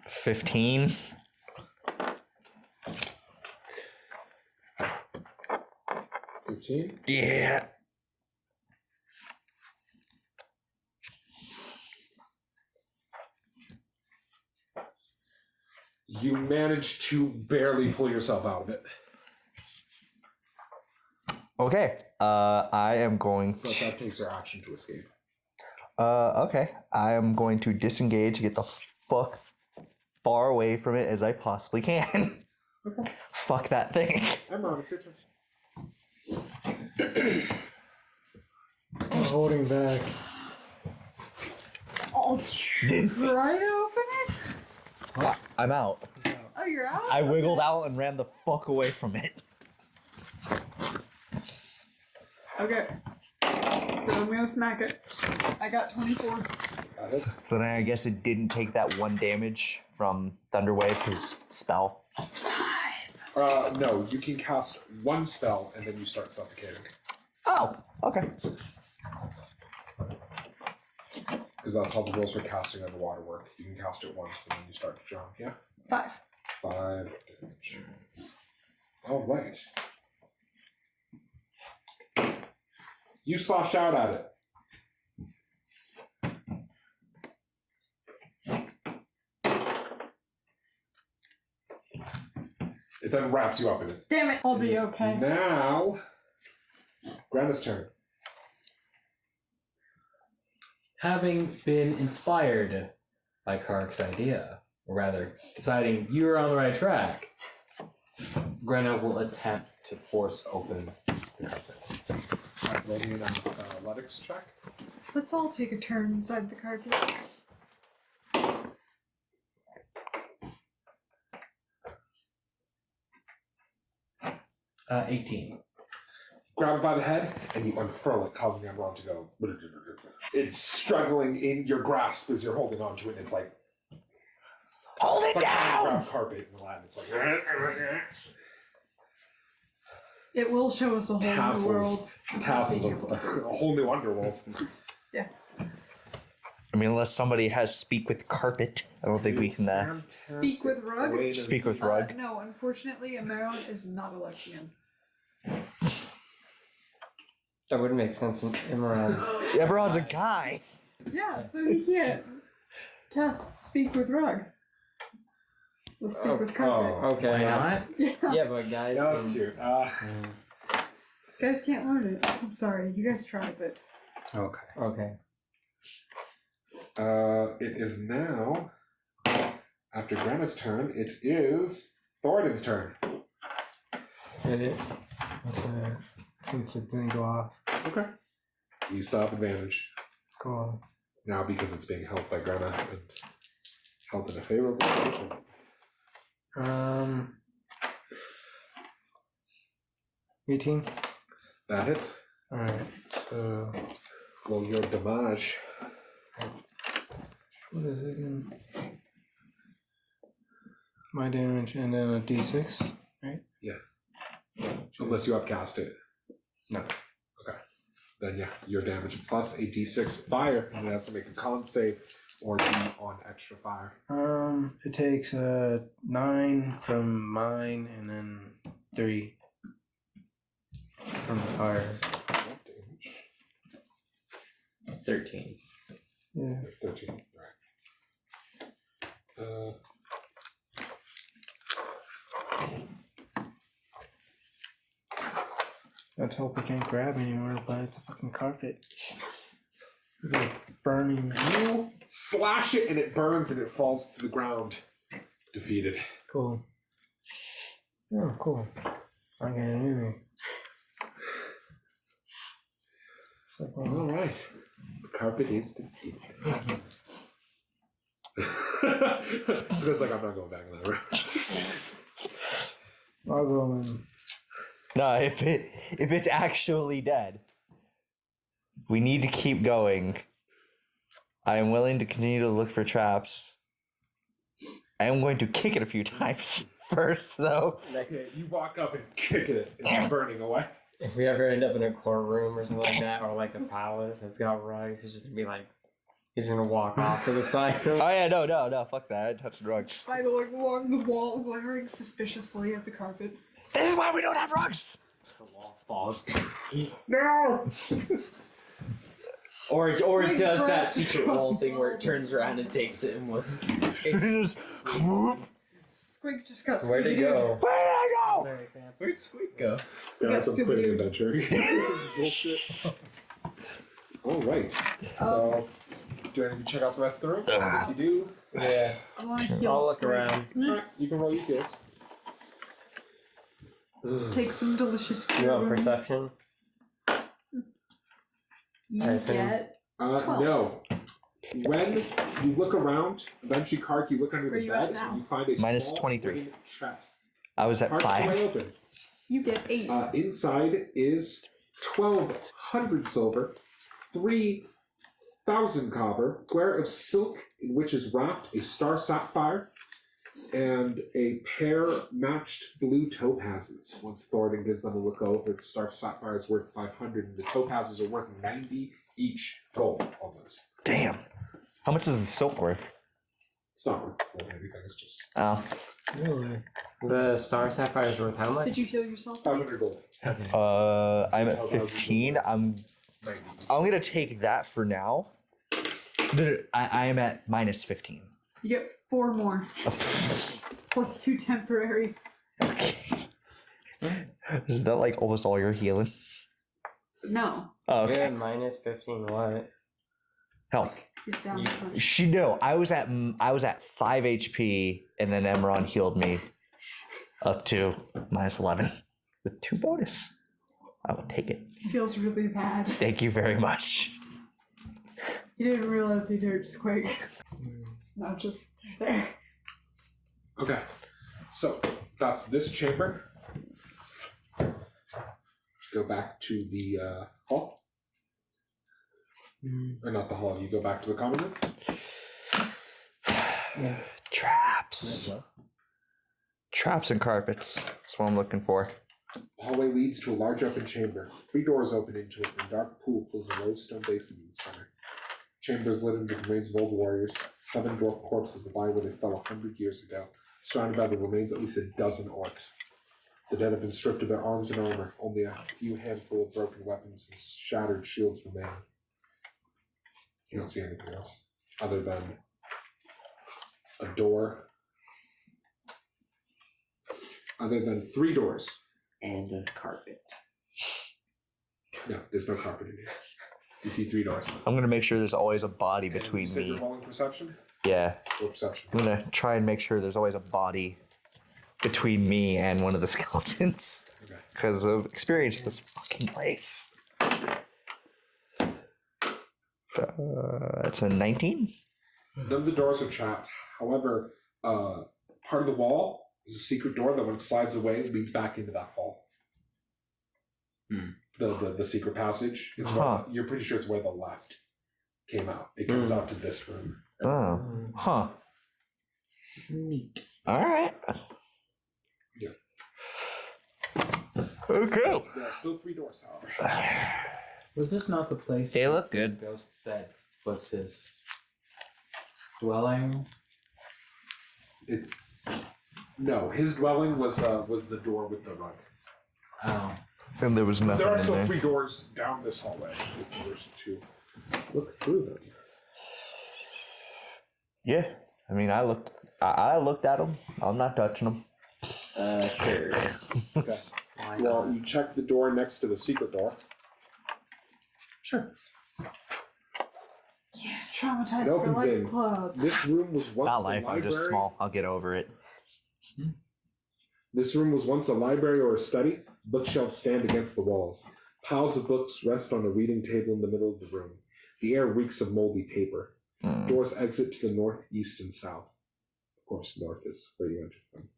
Speaker 8: 15. Yeah.
Speaker 1: You managed to barely pull yourself out of it.
Speaker 8: Okay. I am going
Speaker 1: But
Speaker 8: to.
Speaker 1: that takes your action to escape.
Speaker 8: Okay. I am going to disengage, get the fuck far away from it as I possibly can.
Speaker 1: Okay.
Speaker 8: Fuck that thing.
Speaker 1: I'm on. It's your turn.
Speaker 4: I'm holding back.
Speaker 5: Oh, try to open it?
Speaker 8: I'm out.
Speaker 5: Oh, you're out?
Speaker 8: I wiggled out and ran the fuck away from it.
Speaker 5: Okay. So I'm gonna smack it. I got 24.
Speaker 8: So then I guess it didn't take that 1 damage from Thunder Wave because spell.
Speaker 1: No, you can cast 1 spell and then you start suffocating.
Speaker 8: Oh, okay.
Speaker 1: Because that's how the rules for casting underwater work. You can cast it once and then you start to drown. Yeah?
Speaker 5: 5.
Speaker 1: 5 damage. All right. You slash out at it. It then wraps you up in it.
Speaker 5: Damn it, I'll be okay.
Speaker 1: Now, Granda's turn.
Speaker 7: Having been inspired by Carac's idea, or rather, deciding you were on the right track, Grenna will attempt to force open the carpet.
Speaker 1: Alright, roll me an athletics check.
Speaker 5: Let's all take a turn inside the carpet.
Speaker 7: 18.
Speaker 1: Grab it by the head, and you unfurl it, causing the umbrella to go. It's struggling in your grasp as you're holding onto it, and it's like.
Speaker 8: Hold it
Speaker 1: it's like
Speaker 8: down!
Speaker 1: grab carpet in the land. It's like.
Speaker 5: It will show us a whole new world.
Speaker 1: Tassels of a whole new underworld.
Speaker 5: Yeah.
Speaker 8: I mean, unless somebody has speak with carpet, I don't think we can
Speaker 5: Speak with Rug?
Speaker 8: speak with rug.
Speaker 5: No, unfortunately, Amaron is not a lesbian.
Speaker 3: that would make sense in Imran's.
Speaker 8: Everyone's a guy.
Speaker 5: Yeah, so he can't cast Speak with Rug. We'll speak with carpet.
Speaker 3: Okay.
Speaker 7: Why not?
Speaker 5: Yeah.
Speaker 3: Yeah, but guys.
Speaker 1: Yeah, that's
Speaker 3: can-
Speaker 1: cute.
Speaker 5: Guys can't learn it. I'm sorry. You guys try, but
Speaker 9: Okay.
Speaker 3: Okay.
Speaker 1: It is now, after Granna's turn, it is Thoradin's turn.
Speaker 4: Hit it. Since it didn't go off.
Speaker 1: Okay. You still have advantage.
Speaker 4: Go on.
Speaker 1: Now because it's being held by Granna and held in a favorable position.
Speaker 4: 18.
Speaker 1: That hits.
Speaker 4: Alright, so
Speaker 1: Roll your damage.
Speaker 4: what is it again? My damage and then a d6, right?
Speaker 1: Unless you upcast it. No. Okay. Then yeah, your damage plus a d6 fire, and it has to make a con save or be on extra fire.
Speaker 4: It takes 9 from mine and then 3 from the fire.
Speaker 7: 13.
Speaker 4: Yeah.
Speaker 1: 13. Right.
Speaker 4: Let's hope we can't grab anymore, but it's a fucking carpet. It's burning.
Speaker 1: You slash it and it burns and it falls to the ground. Defeated.
Speaker 4: Cool. Oh, cool. I got anything.
Speaker 1: All right. The carpet is defeated. So it's like I'm not going back in that room.
Speaker 4: I'll go in.
Speaker 8: No, if it's actually dead, we need to keep going. I am willing to continue to look for traps. I am going to kick it a few times first, though.
Speaker 1: You walk up and kick it, and it's burning away.
Speaker 3: If we ever end up in a courtroom or something like that, or like a palace that's got rugs, it's just gonna be like, he's gonna walk off to the side.
Speaker 8: Oh yeah, no, fuck that. I touched the rugs.
Speaker 5: Sidling along the wall, glaring suspiciously at the carpet.
Speaker 8: This is why we don't have rugs.
Speaker 3: The wall falls down.
Speaker 1: No!
Speaker 6: Or it
Speaker 5: Squig
Speaker 6: does that
Speaker 5: bursts
Speaker 6: secret
Speaker 5: across
Speaker 6: wall
Speaker 5: the
Speaker 6: thing where
Speaker 5: wall.
Speaker 6: it turns around and takes it and with.
Speaker 8: Just whoop.
Speaker 5: Squig just got
Speaker 3: Where'd it go?
Speaker 8: Where did I go?
Speaker 4: Very fancy.
Speaker 6: Where'd Squig go?
Speaker 1: Yeah, that's a
Speaker 5: Scooby-Doo.
Speaker 1: quitting adventure. Bullshit. All right. So, do I need to check out the rest of the room? If you do,
Speaker 3: Yeah.
Speaker 5: I want to heal.
Speaker 3: I'll look
Speaker 5: Squig.
Speaker 3: around.
Speaker 1: alright, you can roll your heals.
Speaker 5: Take some delicious
Speaker 3: You want
Speaker 5: cure wounds.
Speaker 3: perception?
Speaker 5: You
Speaker 3: I assume.
Speaker 5: get.
Speaker 1: No. When you look around, eventually, Kark, you look under
Speaker 5: Where
Speaker 1: the
Speaker 5: you at
Speaker 1: bed
Speaker 5: now?
Speaker 1: and you find a
Speaker 8: Minus
Speaker 1: small
Speaker 8: 23.
Speaker 1: wooden chest.
Speaker 8: I was at
Speaker 1: Hard to way
Speaker 8: 5.
Speaker 1: open.
Speaker 5: You get 8.
Speaker 1: Inside is 1,200 silver, 3,000 copper, square of silk in which is wrapped a star sapphire, and a pair matched blue topazes. Once Thoradin gives them a look over, the star sapphire is worth 500, and the topazes are worth 90 each gold, almost.
Speaker 8: Damn. How much is the silk worth?
Speaker 1: It's not worth anything, it's just
Speaker 8: Oh.
Speaker 4: Really?
Speaker 3: The star sapphire is worth how much?
Speaker 5: Did you heal yourself?
Speaker 1: 500 gold.
Speaker 8: I'm at 15. I'm
Speaker 1: 90.
Speaker 8: gonna take that for now. No, I am at minus 15.
Speaker 5: You get 4 more. Plus 2 temporary.
Speaker 8: Okay. Is that like almost all your healing?
Speaker 5: No.
Speaker 8: Oh, okay.
Speaker 3: Yeah, minus 15 what?
Speaker 8: Health.
Speaker 5: He's down to 20.
Speaker 8: I was at 5 HP, and then Emron healed me up to minus 11 with 2 bonus. I will take it.
Speaker 5: Feels really bad.
Speaker 8: Thank you very much.
Speaker 5: You didn't realize he did Squig. It's not just there.
Speaker 1: Okay, so that's this chamber. Go back to the hall. Or not the hall, you go back to the common room.
Speaker 8: Traps. Traps and carpets. That's what I'm looking for.
Speaker 1: The hallway leads to a large open chamber. 3 doors open into it, and a dark pool fills a low stone basin in the center. Chamber is littered with the remains of old warriors. 7 dwarf corpses lie where they fell 100 years ago, surrounded by the remains of at least a dozen orcs. The dead have been stripped of their arms and armor. Only a few handful of broken weapons and shattered shields remain. You don't see anything else other than a door. Other than 3 doors.
Speaker 6: And a carpet.
Speaker 1: No, there's no carpet in here. You see 3 doors.
Speaker 8: I'm gonna make sure there's always a body
Speaker 1: And you
Speaker 8: between
Speaker 1: said you're
Speaker 8: me.
Speaker 1: rolling perception?
Speaker 8: Yeah.
Speaker 1: Or perception?
Speaker 8: I'm gonna try and make sure there's always a body between me and one of the skeletons.
Speaker 1: Okay.
Speaker 8: Because of experience with this fucking place. That's a 19?
Speaker 1: None of the doors are trapped. However, part of the wall is a secret door that, when it slides away, leads back into that hall. The secret passage. It's where, you're pretty sure it's where the left came out. It comes out to this room.
Speaker 8: Oh. Huh.
Speaker 6: Neat.
Speaker 8: Alright.
Speaker 1: Yeah.
Speaker 8: Okay.
Speaker 1: There are still 3 doors, however.
Speaker 9: Was this not the place
Speaker 8: They look good.
Speaker 9: the ghost said was his dwelling?
Speaker 1: No, his dwelling was the door with the rug.
Speaker 9: Oh.
Speaker 8: And there was nothing
Speaker 1: There are
Speaker 8: in
Speaker 1: still
Speaker 8: there.
Speaker 1: 3 doors down this hallway. If you wish to look through them.
Speaker 8: Yeah. I mean, I looked at them. I'm not touching them.
Speaker 6: Sure.
Speaker 1: Okay. Well, you check the door next to the secret door.
Speaker 9: Sure.
Speaker 5: Yeah, traumatized
Speaker 1: It
Speaker 5: for
Speaker 1: opens
Speaker 5: life
Speaker 1: in.
Speaker 5: club.
Speaker 1: This room was once
Speaker 8: Not
Speaker 1: a
Speaker 8: life.
Speaker 1: library.
Speaker 8: I'm just small. I'll get over it.
Speaker 1: This room was once a library or a study. Bookshelves stand against the walls. Piles of books rest on a reading table in the middle of the room. The air reeks of moldy paper. Doors exit to the north, east, and south. Of course, north is where you entered from.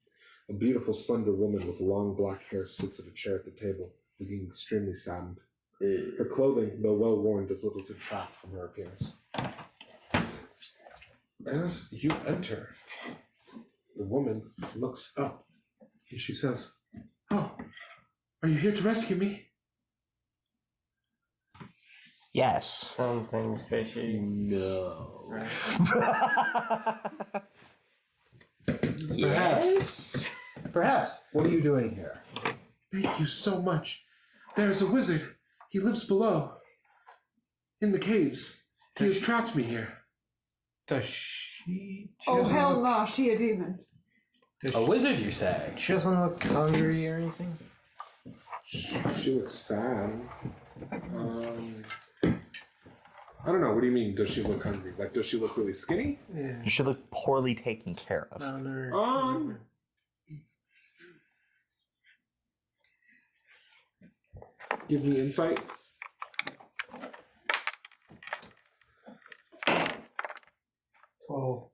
Speaker 1: A beautiful, slender woman with long black hair sits at a chair at the table, looking extremely saddened. Her clothing, though well worn, does little to detract from her appearance. As you enter, the woman looks up and she says, "Oh, are you here to rescue me?"
Speaker 8: Yes.
Speaker 3: Something's fishy.
Speaker 6: No.
Speaker 9: Perhaps. What are you doing here?
Speaker 1: Thank you so much. There is a wizard. He lives below, in the caves. He has trapped me here.
Speaker 4: Does she?
Speaker 5: Oh
Speaker 4: doesn't
Speaker 5: hell
Speaker 4: look-
Speaker 5: no, she a demon.
Speaker 4: Does
Speaker 9: A
Speaker 4: she,
Speaker 9: wizard, you say?
Speaker 4: she doesn't look hungry or anything.
Speaker 1: She looks sad. I don't know. What do you mean? Does she look hungry? Like, does she look really skinny?
Speaker 4: Yeah.
Speaker 8: You should look poorly taken care of.
Speaker 4: Malnourished.
Speaker 1: Give me insight.
Speaker 4: Oh.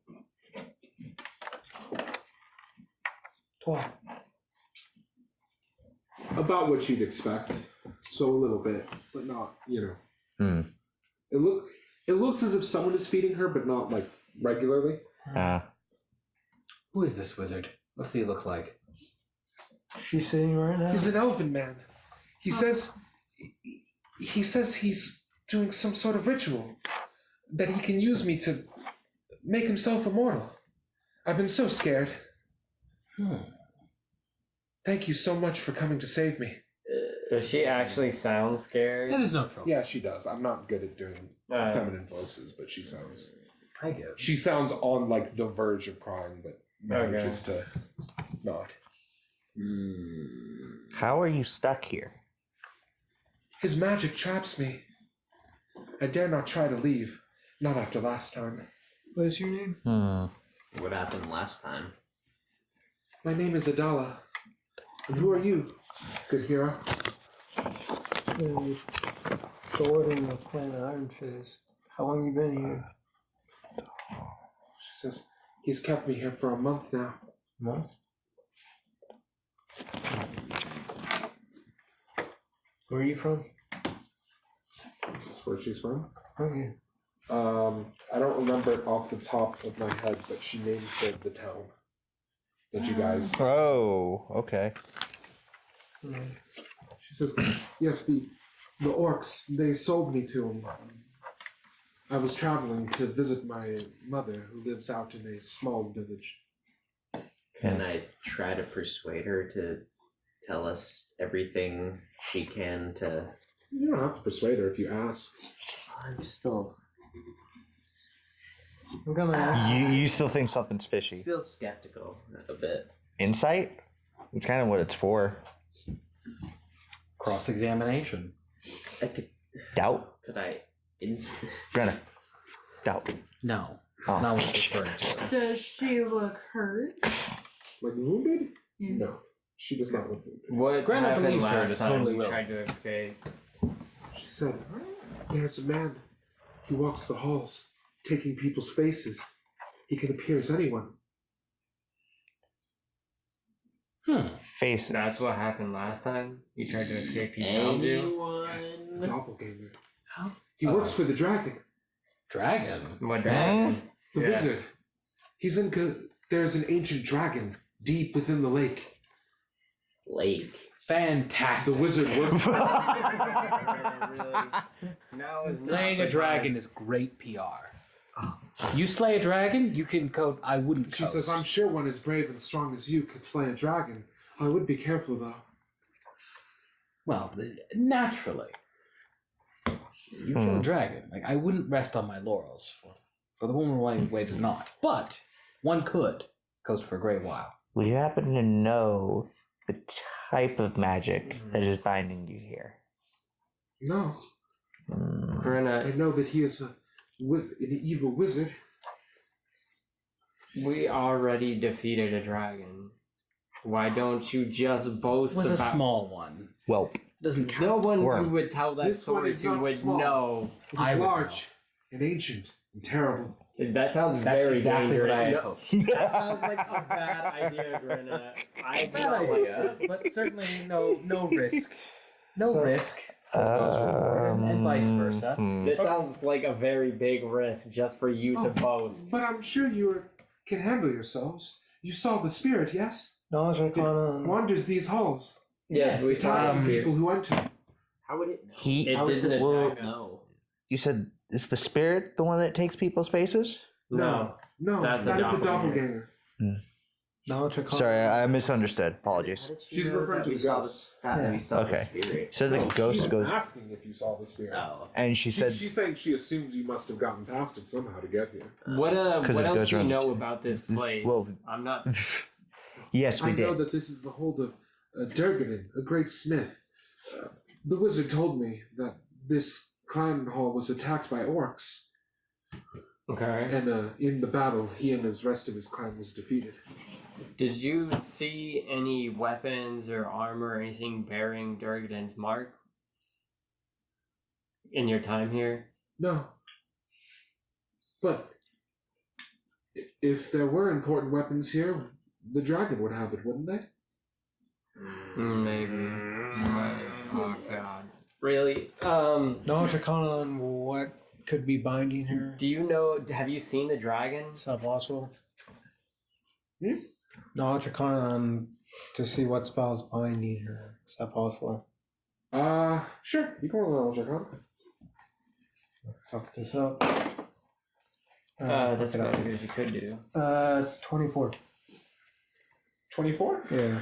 Speaker 4: 12.
Speaker 1: About what you'd expect. So a little bit, but not,
Speaker 8: Hmm.
Speaker 1: It looks as if someone is feeding her, but not like regularly.
Speaker 9: Who is this wizard? What's he look like?
Speaker 4: She's sitting right now.
Speaker 1: He's an elven man. He says he's doing some sort of ritual that he can use me to make himself immortal. I've been so scared. Thank you so much for coming to save me.
Speaker 3: Does she actually sound scared?
Speaker 9: It is no trouble.
Speaker 1: Yeah, she does. I'm not good at doing feminine voices, but she sounds.
Speaker 9: I get it.
Speaker 1: She sounds on like the verge of crying, but manages to not.
Speaker 8: How are you stuck here?
Speaker 1: His magic traps me. I dare not try to leave. Not after last time.
Speaker 4: What is your name?
Speaker 6: What happened last time?
Speaker 1: My name is Adala. And who are you, good hero?
Speaker 4: Thoradin of Clan Ironfist. How long you been here?
Speaker 1: She says, he's kept me here for a month now.
Speaker 4: Month. Where are you from?
Speaker 1: That's where she's from.
Speaker 4: Okay.
Speaker 1: I don't remember it off the top of my head, but she names the town that you guys.
Speaker 8: Oh, okay.
Speaker 1: She says, yes, the orcs, they sold me to them. I was traveling to visit my mother, who lives out in a small village.
Speaker 6: Can I try to persuade her to tell us everything she can to...
Speaker 1: You don't have to persuade her if you ask.
Speaker 6: I'm still
Speaker 4: I'm gonna ask.
Speaker 8: You still think something's fishy?
Speaker 6: still skeptical a bit.
Speaker 8: Insight? It's kind of what it's for.
Speaker 9: Cross-examination.
Speaker 6: I could I
Speaker 8: Brenna. Doubt.
Speaker 9: No.
Speaker 8: Oh.
Speaker 9: That's not what it's referring to.
Speaker 5: Does she look hurt?
Speaker 1: Like wounded?
Speaker 5: Yeah.
Speaker 1: No, she does not look wounded.
Speaker 3: What
Speaker 9: Granted,
Speaker 3: happened
Speaker 9: believes her,
Speaker 3: last
Speaker 9: it's
Speaker 3: time
Speaker 9: totally
Speaker 3: we
Speaker 9: will.
Speaker 3: tried to escape?
Speaker 1: She said, there's a man. He walks the halls, taking people's faces. He can appear as anyone.
Speaker 8: Faces.
Speaker 3: That's what happened last time? You tried to escape, he found you?
Speaker 1: Yes, doppelganger. He works for the dragon.
Speaker 9: Dragon?
Speaker 3: What dragon?
Speaker 1: The
Speaker 3: Yeah.
Speaker 1: wizard. He's in. There's an ancient dragon deep within the lake.
Speaker 6: Lake.
Speaker 7: Fantastic.
Speaker 1: The wizard works.
Speaker 3: Now is
Speaker 7: Slaying
Speaker 3: not
Speaker 7: a
Speaker 3: the
Speaker 7: dragon
Speaker 3: time.
Speaker 7: is great PR. You slay a dragon, you can coat. I wouldn't.
Speaker 1: She says, "I'm sure one as brave and strong as you could slay a dragon. I would be careful, though."
Speaker 7: Well, naturally. You kill a dragon. Like I wouldn't rest on my laurels. For the woman running away does not. But one could. Goes for a great while.
Speaker 8: Would you happen to know the type of magic that is binding you here?
Speaker 1: No, I
Speaker 3: Corinna,
Speaker 1: know that he is an evil wizard.
Speaker 3: we already defeated a dragon. Why don't you just boast
Speaker 7: It was a
Speaker 3: about...
Speaker 7: small one.
Speaker 8: Whelp.
Speaker 7: Doesn't count.
Speaker 3: No one
Speaker 8: Worm.
Speaker 3: who would tell that
Speaker 1: This one
Speaker 3: story
Speaker 1: is
Speaker 3: to
Speaker 1: not
Speaker 3: would
Speaker 1: small.
Speaker 3: know.
Speaker 1: It
Speaker 7: I
Speaker 1: is
Speaker 7: would
Speaker 1: large and ancient and terrible.
Speaker 3: That sounds
Speaker 7: That's
Speaker 3: very
Speaker 7: exactly what I had
Speaker 3: dangerous.
Speaker 7: hoped.
Speaker 3: That sounds like a bad idea, Corinna. I
Speaker 7: Bad
Speaker 3: don't like
Speaker 7: idea,
Speaker 3: this.
Speaker 7: but certainly no risk. No
Speaker 4: So-
Speaker 7: risk. And vice versa.
Speaker 3: This sounds like a very big risk just for you to boast.
Speaker 1: But I'm sure you can handle yourselves. You saw the spirit, yes?
Speaker 4: Knowledge Arcana.
Speaker 1: It wanders these halls.
Speaker 3: Yes, we saw
Speaker 1: Telling
Speaker 3: it.
Speaker 1: people who enter.
Speaker 6: How would it know?
Speaker 8: He.
Speaker 3: It didn't
Speaker 8: well,
Speaker 3: attack us.
Speaker 6: No.
Speaker 8: You said is the spirit the one that takes people's faces?
Speaker 3: No.
Speaker 1: No,
Speaker 3: That's a
Speaker 1: that is a
Speaker 3: doppelganger.
Speaker 1: doppelganger.
Speaker 4: Knowledge Arcana.
Speaker 8: Sorry, I misunderstood. Apologies.
Speaker 6: How did she
Speaker 1: She's
Speaker 6: know
Speaker 1: referring
Speaker 6: that
Speaker 1: to
Speaker 6: we
Speaker 1: the
Speaker 6: saw
Speaker 1: ghosts.
Speaker 6: we saw
Speaker 8: Okay.
Speaker 6: the spirit.
Speaker 8: So the
Speaker 1: No,
Speaker 8: ghost
Speaker 1: she's
Speaker 8: goes,
Speaker 1: asking if you saw the spirit.
Speaker 6: Oh.
Speaker 8: and she said,
Speaker 1: She's saying she assumes you must have gotten past it somehow to get here.
Speaker 3: What
Speaker 8: 'Cause
Speaker 3: what
Speaker 8: it
Speaker 3: else
Speaker 8: goes
Speaker 3: do you
Speaker 8: around
Speaker 3: know
Speaker 8: the
Speaker 3: about this place?
Speaker 8: well,
Speaker 3: I'm not.
Speaker 8: yes, we
Speaker 1: I know
Speaker 8: did.
Speaker 1: that this is the hold of Durganin, a great smith. The wizard told me that this clan hall was attacked by orcs,
Speaker 3: Okay.
Speaker 1: and in the battle, he and the rest of his clan was defeated.
Speaker 3: Did you see any weapons or armor or anything bearing Durgaden's mark in your time here?
Speaker 1: No. But if there were important weapons here, the dragon would have it, wouldn't they?
Speaker 3: Maybe. Oh god. Really?
Speaker 4: Knowledge Arcana on what could be binding her.
Speaker 3: Do you know? Have you seen the dragon?
Speaker 4: Is that possible?
Speaker 1: Hmm?
Speaker 4: Knowledge Arcana on to see what spells binding her. Is that possible?
Speaker 1: Sure. You can roll knowledge arcana.
Speaker 4: Fuck this up.
Speaker 3: That's
Speaker 4: fuck it
Speaker 3: about
Speaker 4: up.
Speaker 3: as you could do.
Speaker 4: 24.
Speaker 1: 24?
Speaker 4: Yeah.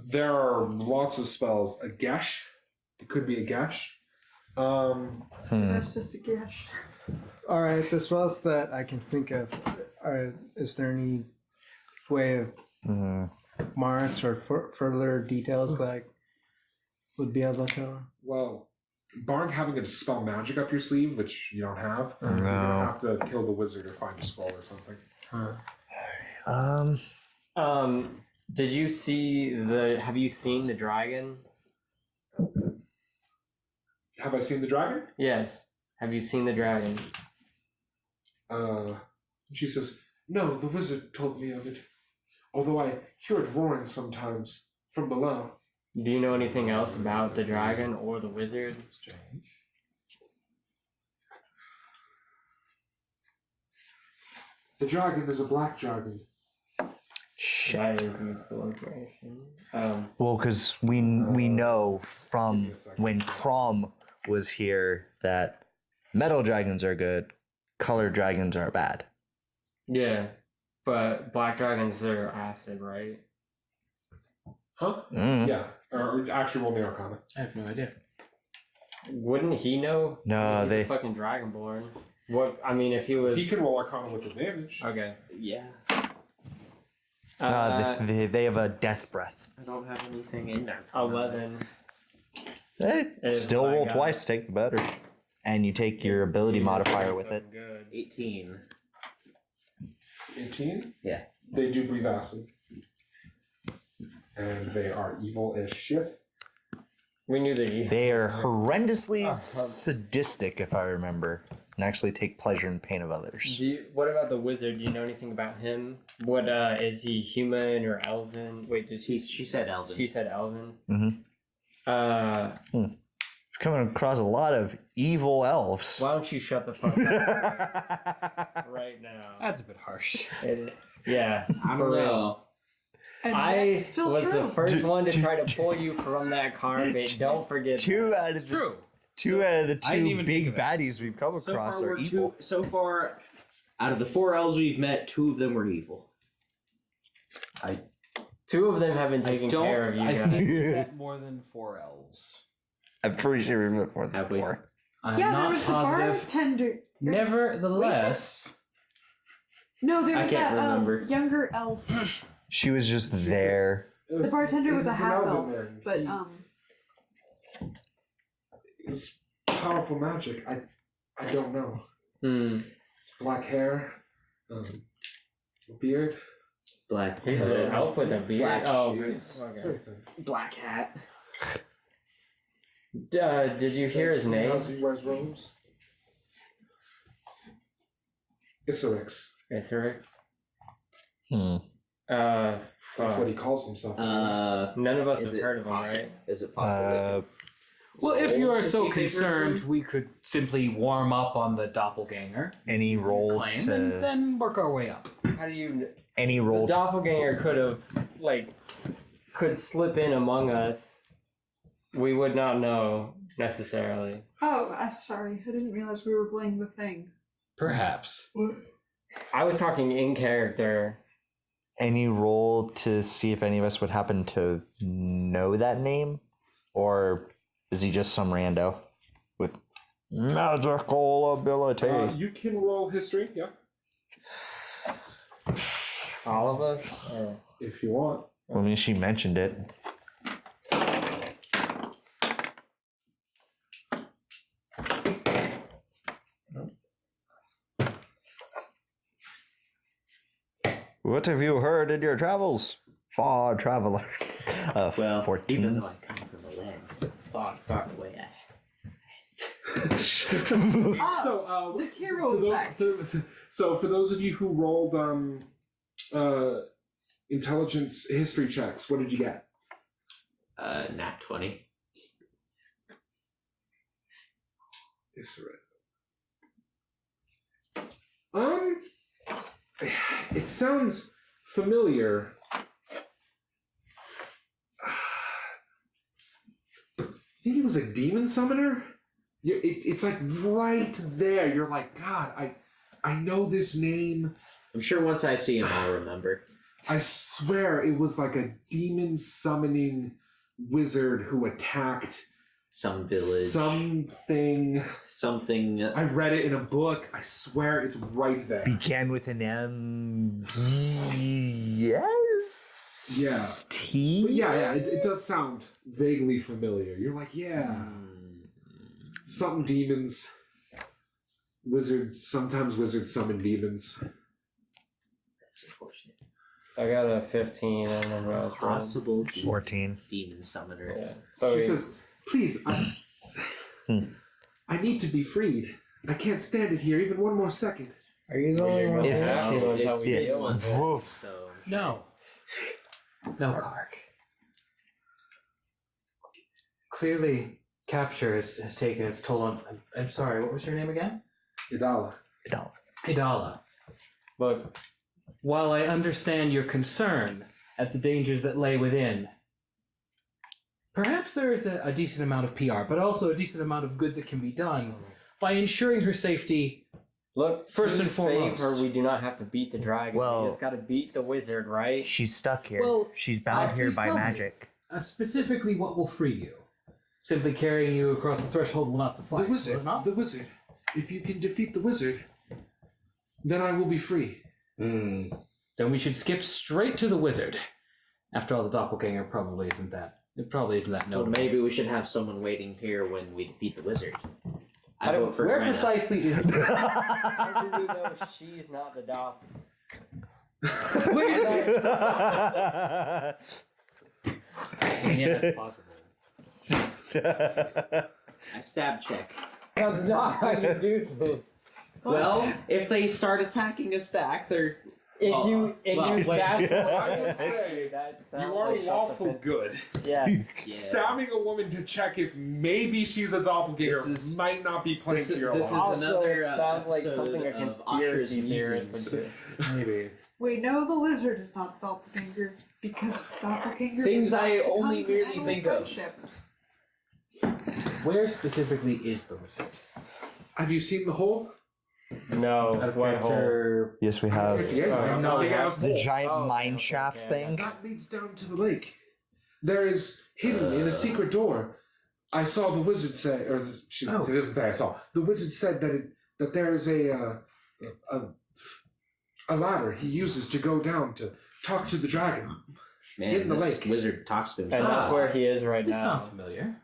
Speaker 1: There are lots of spells. A gesh. It could be a gesh.
Speaker 5: That's just a guess.
Speaker 4: Alright, the spells that I can think of, is there any way of marks or further details that I would be able to?
Speaker 1: Well, barring having to dispel magic up your sleeve, which you don't have, you're gonna have to kill the wizard or find a scroll or something.
Speaker 3: Did you see the? Have you seen the dragon?
Speaker 1: Have I seen the dragon?
Speaker 3: Yes. Have you seen the dragon?
Speaker 1: She says, "No, the wizard told me of it. Although I hear it roaring sometimes from below."
Speaker 3: Do you know anything else about the dragon or the wizard?
Speaker 1: The dragon is a black dragon.
Speaker 8: Shit.
Speaker 3: That is useful information.
Speaker 8: Well, because we know from
Speaker 1: Give me a second.
Speaker 8: when Crom was here that metal dragons are good, colored dragons are bad.
Speaker 3: Yeah, but black dragons are acid, right?
Speaker 1: Huh?
Speaker 8: Mm.
Speaker 1: Yeah. Or actually, roll me arcana.
Speaker 7: I have no idea.
Speaker 3: Wouldn't he know?
Speaker 8: No,
Speaker 3: He's
Speaker 8: they-
Speaker 3: a fucking dragonborn. What? I mean, if he was.
Speaker 1: He can roll arcana with advantage.
Speaker 3: Okay.
Speaker 6: Yeah.
Speaker 8: They have a death breath.
Speaker 6: I don't have anything in there.
Speaker 3: 11.
Speaker 8: Still
Speaker 3: my
Speaker 8: roll
Speaker 3: God.
Speaker 8: twice to take the better, and you take your ability modifier with it.
Speaker 3: Good.
Speaker 6: 18.
Speaker 1: 18?
Speaker 6: Yeah.
Speaker 1: They do breathe acid. And they are evil as shit.
Speaker 3: We knew that.
Speaker 8: They are horrendously sadistic, if I remember, and actually take pleasure in pain of others.
Speaker 3: What about the wizard? Do you know anything about him? What is he human or elven? Wait, did she?
Speaker 6: She said Elven.
Speaker 3: She said elven.
Speaker 8: Mm-hmm. Coming across a lot of evil elves.
Speaker 3: Why don't you shut the fuck up right now?
Speaker 7: That's a bit harsh.
Speaker 3: Yeah,
Speaker 6: I
Speaker 3: for
Speaker 6: don't
Speaker 3: real.
Speaker 6: know.
Speaker 5: And
Speaker 3: I
Speaker 5: it's still
Speaker 3: was
Speaker 5: true.
Speaker 3: the first one to try to pull you from that carpet. Don't forget
Speaker 8: Two out of the
Speaker 10: True.
Speaker 8: two out of the
Speaker 10: I didn't
Speaker 8: two
Speaker 10: even
Speaker 8: big
Speaker 10: think of it.
Speaker 8: baddies we've come across are evil.
Speaker 11: So far, out of the 4 elves we've met, 2 of them were evil.
Speaker 3: Two of them have been taking care of you
Speaker 10: I
Speaker 3: guys.
Speaker 10: think we've met more than 4 elves.
Speaker 8: I'm pretty sure we met more than
Speaker 11: Have we?
Speaker 8: 4.
Speaker 10: I'm
Speaker 5: Yeah, there
Speaker 10: not
Speaker 5: was the
Speaker 10: positive.
Speaker 5: bartender.
Speaker 10: Nevertheless,
Speaker 5: No, there
Speaker 11: I
Speaker 5: was
Speaker 11: can't
Speaker 5: that
Speaker 11: remember.
Speaker 5: younger elf.
Speaker 8: She was just there.
Speaker 5: The bartender was a
Speaker 1: It's an
Speaker 5: half elf,
Speaker 1: elven
Speaker 5: but
Speaker 1: man. It's powerful magic. I don't know. Black hair, beard.
Speaker 11: Black.
Speaker 3: He's an elf with a beard.
Speaker 11: Black
Speaker 3: Oh,
Speaker 11: shoes.
Speaker 3: okay.
Speaker 1: Everything.
Speaker 11: Black hat.
Speaker 3: Did you hear his name?
Speaker 1: He wears robes. Isserix.
Speaker 3: Isserix?
Speaker 1: That's what he calls himself.
Speaker 3: None of us
Speaker 11: Is
Speaker 3: have
Speaker 11: it
Speaker 3: heard of him,
Speaker 11: possible?
Speaker 3: right?
Speaker 11: Is it possible?
Speaker 10: well, if you are
Speaker 11: Does
Speaker 10: so
Speaker 11: he think we're
Speaker 10: concerned,
Speaker 11: good?
Speaker 10: we could simply warm up on the doppelganger
Speaker 8: Any roll
Speaker 10: claim and
Speaker 8: to
Speaker 10: then work our way up.
Speaker 3: How do you...
Speaker 8: any
Speaker 3: The
Speaker 8: roll.
Speaker 3: doppelganger could slip in among us. We would not know, necessarily.
Speaker 5: oh, sorry, I didn't realize we were playing the thing.
Speaker 10: Perhaps.
Speaker 3: I was talking in character.
Speaker 8: Any roll to see if any of us would happen to know that name, or is he just some rando with magical ability?
Speaker 1: You can roll history, yeah,
Speaker 3: All of us? Or...
Speaker 1: if you want.
Speaker 8: I mean, she mentioned it. What have you heard in your travels, far traveler?
Speaker 11: Well,
Speaker 8: 14.
Speaker 11: even though I come from the land far, far away,
Speaker 1: So,
Speaker 5: The tarot effect.
Speaker 1: So, for those of you who rolled intelligence history checks, what did you get?
Speaker 11: nat 20.
Speaker 1: It sounds familiar. You think he was a demon summoner? It's like right there. You're like, God, I know this name.
Speaker 11: I'm sure once I see him, I'll remember.
Speaker 1: I swear it was like a demon summoning wizard who attacked
Speaker 11: Some village.
Speaker 1: something. I read it in a book. I swear it's right there.
Speaker 8: Began with an M. Yes.
Speaker 1: Yeah.
Speaker 8: T.
Speaker 1: But yeah, it does sound vaguely familiar. You're like, yeah. Something demons. Wizards, sometimes wizards summon demons.
Speaker 11: That's unfortunate.
Speaker 3: I got a 15 and then I was wrong.
Speaker 11: Possible
Speaker 8: 14.
Speaker 11: demon summoner.
Speaker 3: Yeah. So
Speaker 1: She
Speaker 3: he-
Speaker 1: says, please, I need to be freed. I can't stand it here even one more second.
Speaker 4: Are you the only one?
Speaker 8: If-
Speaker 4: who-
Speaker 3: Yeah,
Speaker 8: if-
Speaker 3: that's how we
Speaker 8: yeah.
Speaker 3: deal with it.
Speaker 8: Woof.
Speaker 11: So
Speaker 10: No. No, Carac. Clearly, capture has taken its toll on. I'm sorry, what was your name again?
Speaker 1: Idala.
Speaker 10: Idala. But while I understand your concern at the dangers that lay within, perhaps there is a decent amount of PR, but also a decent amount of good that can be done by ensuring her safety.
Speaker 3: Look,
Speaker 10: First
Speaker 3: to
Speaker 10: and
Speaker 3: save
Speaker 10: foremost.
Speaker 3: her, we do not have to beat the dragon.
Speaker 8: Well-
Speaker 3: we just got to beat the wizard, right?
Speaker 8: She's stuck here.
Speaker 10: Well,
Speaker 8: She's bound here
Speaker 10: please
Speaker 8: by
Speaker 10: tell me.
Speaker 8: magic.
Speaker 10: Specifically, what will free you? Simply carrying you across the threshold will not suffice.
Speaker 1: The wizard.
Speaker 10: will it not?
Speaker 1: The wizard. If you can defeat the wizard, then I will be free.
Speaker 10: Then we should skip straight to the wizard. After all, the doppelganger probably isn't that. It probably isn't that
Speaker 11: well,
Speaker 10: notable.
Speaker 11: maybe we should have someone waiting here when we defeat the wizard. I
Speaker 3: don't-
Speaker 11: vote for
Speaker 10: Where
Speaker 11: Granna.
Speaker 10: precisely is?
Speaker 3: How do we know she's not the doppel?
Speaker 10: Yeah, that's possible.
Speaker 11: I stab check.
Speaker 3: That's not how you do this.
Speaker 11: Well, if they start attacking us back, they're.
Speaker 3: If
Speaker 11: Oh,
Speaker 3: you
Speaker 11: well,
Speaker 3: stab someone,
Speaker 1: I will
Speaker 3: that's
Speaker 1: say,
Speaker 3: that
Speaker 1: You
Speaker 3: sounds
Speaker 1: are
Speaker 3: like
Speaker 1: lawful
Speaker 3: self-defense.
Speaker 1: good.
Speaker 3: Yes.
Speaker 11: Yeah.
Speaker 1: Stabbing a woman to check if maybe she's a doppelganger
Speaker 11: This is-
Speaker 1: might not be playing
Speaker 11: this
Speaker 1: to
Speaker 11: is-
Speaker 1: your
Speaker 11: this
Speaker 1: life.
Speaker 11: is
Speaker 3: Also,
Speaker 11: another
Speaker 3: it sounds like
Speaker 11: episode
Speaker 3: something a
Speaker 11: of
Speaker 3: conspiracy
Speaker 11: Asher's
Speaker 3: theorist
Speaker 11: Musings.
Speaker 3: would do.
Speaker 10: Maybe.
Speaker 5: We know the lizard is not doppelganger because doppelganger
Speaker 11: Things
Speaker 5: does not
Speaker 11: I
Speaker 5: succumb
Speaker 11: only
Speaker 5: to
Speaker 11: merely
Speaker 5: animal
Speaker 11: think of.
Speaker 5: friendship.
Speaker 10: Where specifically is the wizard?
Speaker 1: Have you seen the hole?
Speaker 3: No,
Speaker 10: Out of
Speaker 3: what hole?
Speaker 10: character.
Speaker 8: Yes, we have
Speaker 1: Yeah,
Speaker 3: no,
Speaker 1: big
Speaker 3: we have
Speaker 1: ass
Speaker 8: the
Speaker 1: hole.
Speaker 8: giant
Speaker 3: Oh, okay,
Speaker 8: mine
Speaker 3: okay,
Speaker 8: shaft
Speaker 3: okay, I
Speaker 8: thing.
Speaker 3: got
Speaker 1: That leads down to the lake. There is hidden in a secret door. I saw the wizard say, or she doesn't say I saw. The wizard said that there is a ladder he uses to go down to talk to the dragon.
Speaker 11: Man,
Speaker 1: In the
Speaker 11: this
Speaker 1: lake.
Speaker 11: wizard talks to
Speaker 3: And
Speaker 11: himself.
Speaker 3: that's where he is right
Speaker 10: This
Speaker 3: now,
Speaker 10: sounds familiar.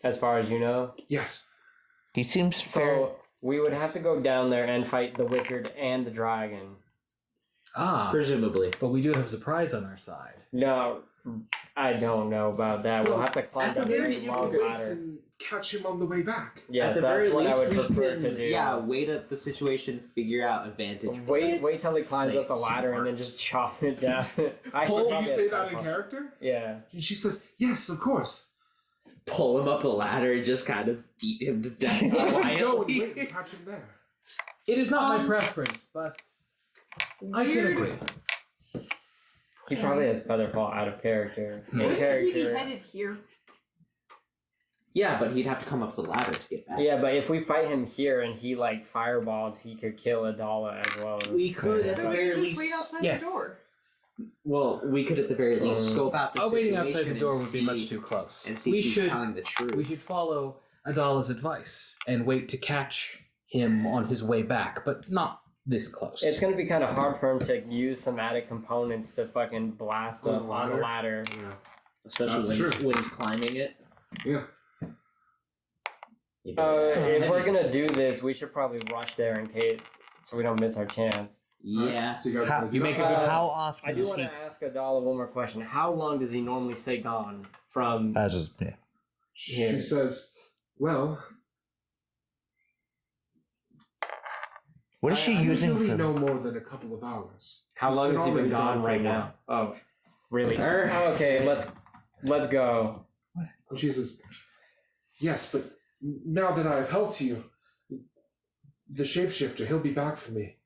Speaker 3: as far as you know.
Speaker 1: Yes.
Speaker 8: He seems fair.
Speaker 3: So we would have to go down there and fight the wizard and the dragon.
Speaker 10: Ah,
Speaker 11: Presumably.
Speaker 10: but we do have a surprise on our side.
Speaker 3: No, I don't know about that. We'll have to climb
Speaker 1: At the
Speaker 3: down
Speaker 1: very
Speaker 3: a
Speaker 1: you
Speaker 3: long
Speaker 1: can wait
Speaker 3: ladder.
Speaker 1: and catch him on the way back.
Speaker 3: Yes,
Speaker 11: At the
Speaker 3: that's
Speaker 11: very
Speaker 3: what
Speaker 11: least,
Speaker 3: I would
Speaker 11: we
Speaker 3: prefer
Speaker 11: can,
Speaker 3: to do.
Speaker 11: yeah, wait at the situation, figure out advantage.
Speaker 3: Wait till he climbs up the
Speaker 11: Thanks,
Speaker 3: ladder and
Speaker 11: Mark.
Speaker 3: then just chop it down. I
Speaker 1: Oh,
Speaker 3: should
Speaker 1: do
Speaker 3: probably
Speaker 1: you say
Speaker 3: have
Speaker 1: that in
Speaker 3: fun.
Speaker 1: character?
Speaker 3: Yeah.
Speaker 1: And she says, yes, of course.
Speaker 11: Pull him up the ladder and just kind of beat him to death.
Speaker 1: Go and
Speaker 11: quietly.
Speaker 1: wait and catch him there.
Speaker 10: It is not my preference, but I can
Speaker 5: Weird.
Speaker 10: agree.
Speaker 3: He probably has Featherfall out of character. In
Speaker 5: Wouldn't he be
Speaker 3: character.
Speaker 5: headed here?
Speaker 11: Yeah, but he'd have to come up the ladder to get back.
Speaker 3: Yeah, but if we fight him here and he like fireballs, he could kill Adala as well.
Speaker 11: We could at
Speaker 5: So
Speaker 11: the
Speaker 5: we
Speaker 11: very
Speaker 5: can just
Speaker 11: least.
Speaker 5: wait outside
Speaker 10: yes.
Speaker 5: the door.
Speaker 11: Well, we could at the very least scope out the
Speaker 10: Oh,
Speaker 11: situation.
Speaker 10: waiting outside the door
Speaker 11: and
Speaker 10: would be
Speaker 11: see-
Speaker 10: much too close.
Speaker 11: And see
Speaker 10: we
Speaker 11: if she's
Speaker 10: should
Speaker 11: telling the truth.
Speaker 10: we should follow Adala's advice and wait to catch him on his way back, but not this close.
Speaker 3: It's gonna be kind of hard for him to use somatic components to fucking blast
Speaker 1: On the
Speaker 3: us on the
Speaker 1: ladder?
Speaker 3: ladder.
Speaker 1: Yeah.
Speaker 11: Especially
Speaker 1: That's
Speaker 11: when he's climbing it.
Speaker 1: Yeah.
Speaker 11: You know,
Speaker 3: If we're gonna do this, we should probably rush there in case, so we don't miss our chance.
Speaker 11: yeah.
Speaker 1: So you guys
Speaker 8: How-
Speaker 1: wanna do
Speaker 10: you make
Speaker 1: that?
Speaker 10: a good
Speaker 8: How
Speaker 3: I
Speaker 8: often
Speaker 3: do
Speaker 8: does
Speaker 3: want
Speaker 8: he?
Speaker 3: to ask Adala one more question. How long does he normally stay gone from?
Speaker 8: That's just yeah.
Speaker 1: She says, well,
Speaker 8: What is she
Speaker 1: I
Speaker 8: using
Speaker 1: usually
Speaker 8: for?
Speaker 1: no more than a couple of hours.
Speaker 3: How
Speaker 1: He's
Speaker 3: long
Speaker 1: been
Speaker 3: has he been
Speaker 1: already
Speaker 3: gone
Speaker 1: for
Speaker 3: right
Speaker 1: a
Speaker 3: now?
Speaker 1: while.
Speaker 3: Oh, really? Okay, let's go.
Speaker 1: And she says, yes, but now that I have helped you, the shapeshifter, he'll be back for me.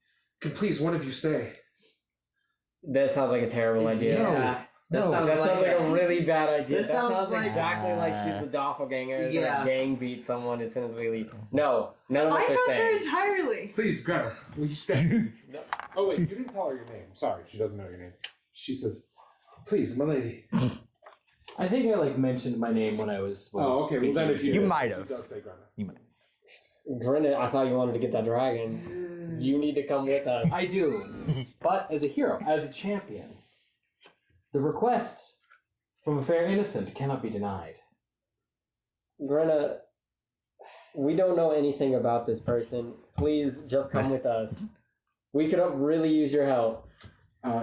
Speaker 1: Could please one of you stay?
Speaker 3: That sounds like a terrible idea.
Speaker 11: Yeah. That
Speaker 3: That
Speaker 11: sounds
Speaker 3: sounds like a really bad idea.
Speaker 11: That
Speaker 3: That
Speaker 11: sounds
Speaker 3: sounds
Speaker 11: like-
Speaker 3: exactly like she's a doppelganger.
Speaker 11: Yeah.
Speaker 3: The gang beats someone as soon as we leave. No, none of
Speaker 5: I
Speaker 3: us are
Speaker 5: trust her
Speaker 3: staying.
Speaker 5: entirely.
Speaker 1: Please, Greta, will you stay? Oh, wait, you didn't tell her your name. Sorry, she doesn't know your name. She says, please, my lady.
Speaker 10: I think I like mentioned my name when I was.
Speaker 1: Oh, okay, well then if you
Speaker 8: You
Speaker 1: did,
Speaker 8: might
Speaker 1: she
Speaker 8: have.
Speaker 1: does say Greta.
Speaker 3: Brenda, I thought you wanted to get that dragon. You need to come with us.
Speaker 10: I do, but as a hero, as a champion, the request from a fair innocent cannot be denied.
Speaker 3: Brenda, we don't know anything about this person. Please just come with us. We could really use your help.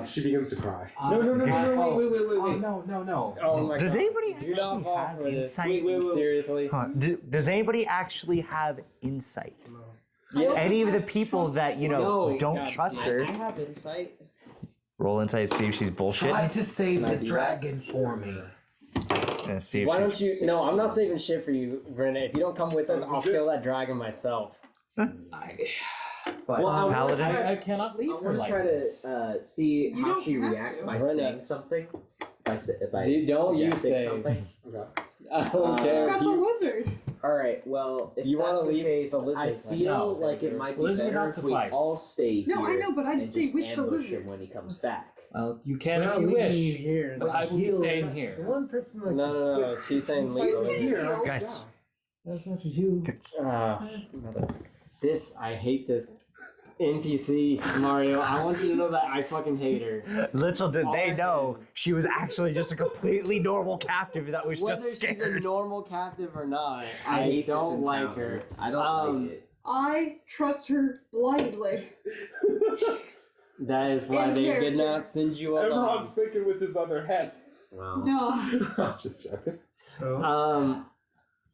Speaker 1: She begins to cry.
Speaker 11: No, wait.
Speaker 10: Oh, no.
Speaker 3: Oh my
Speaker 8: Does
Speaker 3: God.
Speaker 8: anybody
Speaker 3: Do not
Speaker 8: actually
Speaker 3: fall
Speaker 8: have
Speaker 3: for this.
Speaker 8: insight?
Speaker 3: Seriously?
Speaker 8: Huh. Does anybody actually have insight?
Speaker 3: Yeah.
Speaker 8: Any of the people that
Speaker 3: No,
Speaker 8: don't
Speaker 3: God,
Speaker 8: trust
Speaker 11: I
Speaker 8: her?
Speaker 11: have insight.
Speaker 8: Roll insight, see if she's bullshit.
Speaker 10: Try to save the
Speaker 11: Can I do that?
Speaker 10: dragon for me.
Speaker 8: And see if
Speaker 3: Why
Speaker 8: she's...
Speaker 3: don't you? No, I'm not saving shit for you, Brenda. If you don't come with us,
Speaker 1: Sounds
Speaker 3: I'll
Speaker 1: legit.
Speaker 3: kill that dragon myself.
Speaker 10: But
Speaker 11: Well, I
Speaker 8: Paladin?
Speaker 10: I cannot leave
Speaker 11: I
Speaker 10: her
Speaker 11: want to
Speaker 10: like
Speaker 11: try
Speaker 10: this.
Speaker 11: to see
Speaker 5: You
Speaker 11: how
Speaker 5: don't
Speaker 11: she
Speaker 5: have
Speaker 11: reacts
Speaker 5: to.
Speaker 11: by
Speaker 3: Brenda.
Speaker 11: saying something. If I
Speaker 3: You don't you
Speaker 11: suggesting
Speaker 3: say.
Speaker 11: something.
Speaker 1: Okay.
Speaker 3: I don't care.
Speaker 5: Got
Speaker 3: If
Speaker 5: the
Speaker 3: you,
Speaker 5: lizard.
Speaker 11: All right. Well, if
Speaker 3: You
Speaker 11: that's
Speaker 3: wanna
Speaker 11: the
Speaker 3: leave
Speaker 11: case,
Speaker 3: the lizard
Speaker 11: I
Speaker 3: thing?
Speaker 11: feel
Speaker 3: No.
Speaker 11: like it might be
Speaker 10: Lizard would
Speaker 11: better
Speaker 10: not
Speaker 11: if we
Speaker 10: suffice.
Speaker 11: all stay here.
Speaker 5: No, I know, but I'd
Speaker 11: and
Speaker 5: stay
Speaker 11: just
Speaker 5: with the
Speaker 11: ambush
Speaker 5: lizard.
Speaker 11: him when he comes back.
Speaker 10: Well, you can
Speaker 4: We're
Speaker 10: if
Speaker 4: not
Speaker 10: you
Speaker 4: leaving you
Speaker 10: wish,
Speaker 4: here.
Speaker 10: but I will be
Speaker 4: Heal.
Speaker 10: staying here.
Speaker 4: The one person that
Speaker 3: no. She's saying leave
Speaker 5: You
Speaker 3: the
Speaker 5: can
Speaker 3: lizard.
Speaker 5: heal.
Speaker 8: Guys,
Speaker 4: as much as you.
Speaker 3: This, I hate this NPC, Mario. I want you to know that I fucking hate her.
Speaker 8: little did
Speaker 3: All
Speaker 8: they
Speaker 3: I
Speaker 8: know she was actually just a completely normal captive that was
Speaker 3: Whether
Speaker 8: just
Speaker 3: she's a
Speaker 8: scared.
Speaker 3: normal captive or not,
Speaker 11: I
Speaker 3: I
Speaker 11: hate this
Speaker 3: don't like
Speaker 11: encounter.
Speaker 3: her.
Speaker 11: I don't like it.
Speaker 5: I trust her blindly.
Speaker 3: That is why
Speaker 5: In
Speaker 3: they did
Speaker 5: character.
Speaker 3: not send you along.
Speaker 1: Everyone's thinking with his other head.
Speaker 11: Well,
Speaker 5: No.
Speaker 1: Just joking.
Speaker 4: So
Speaker 3: Um,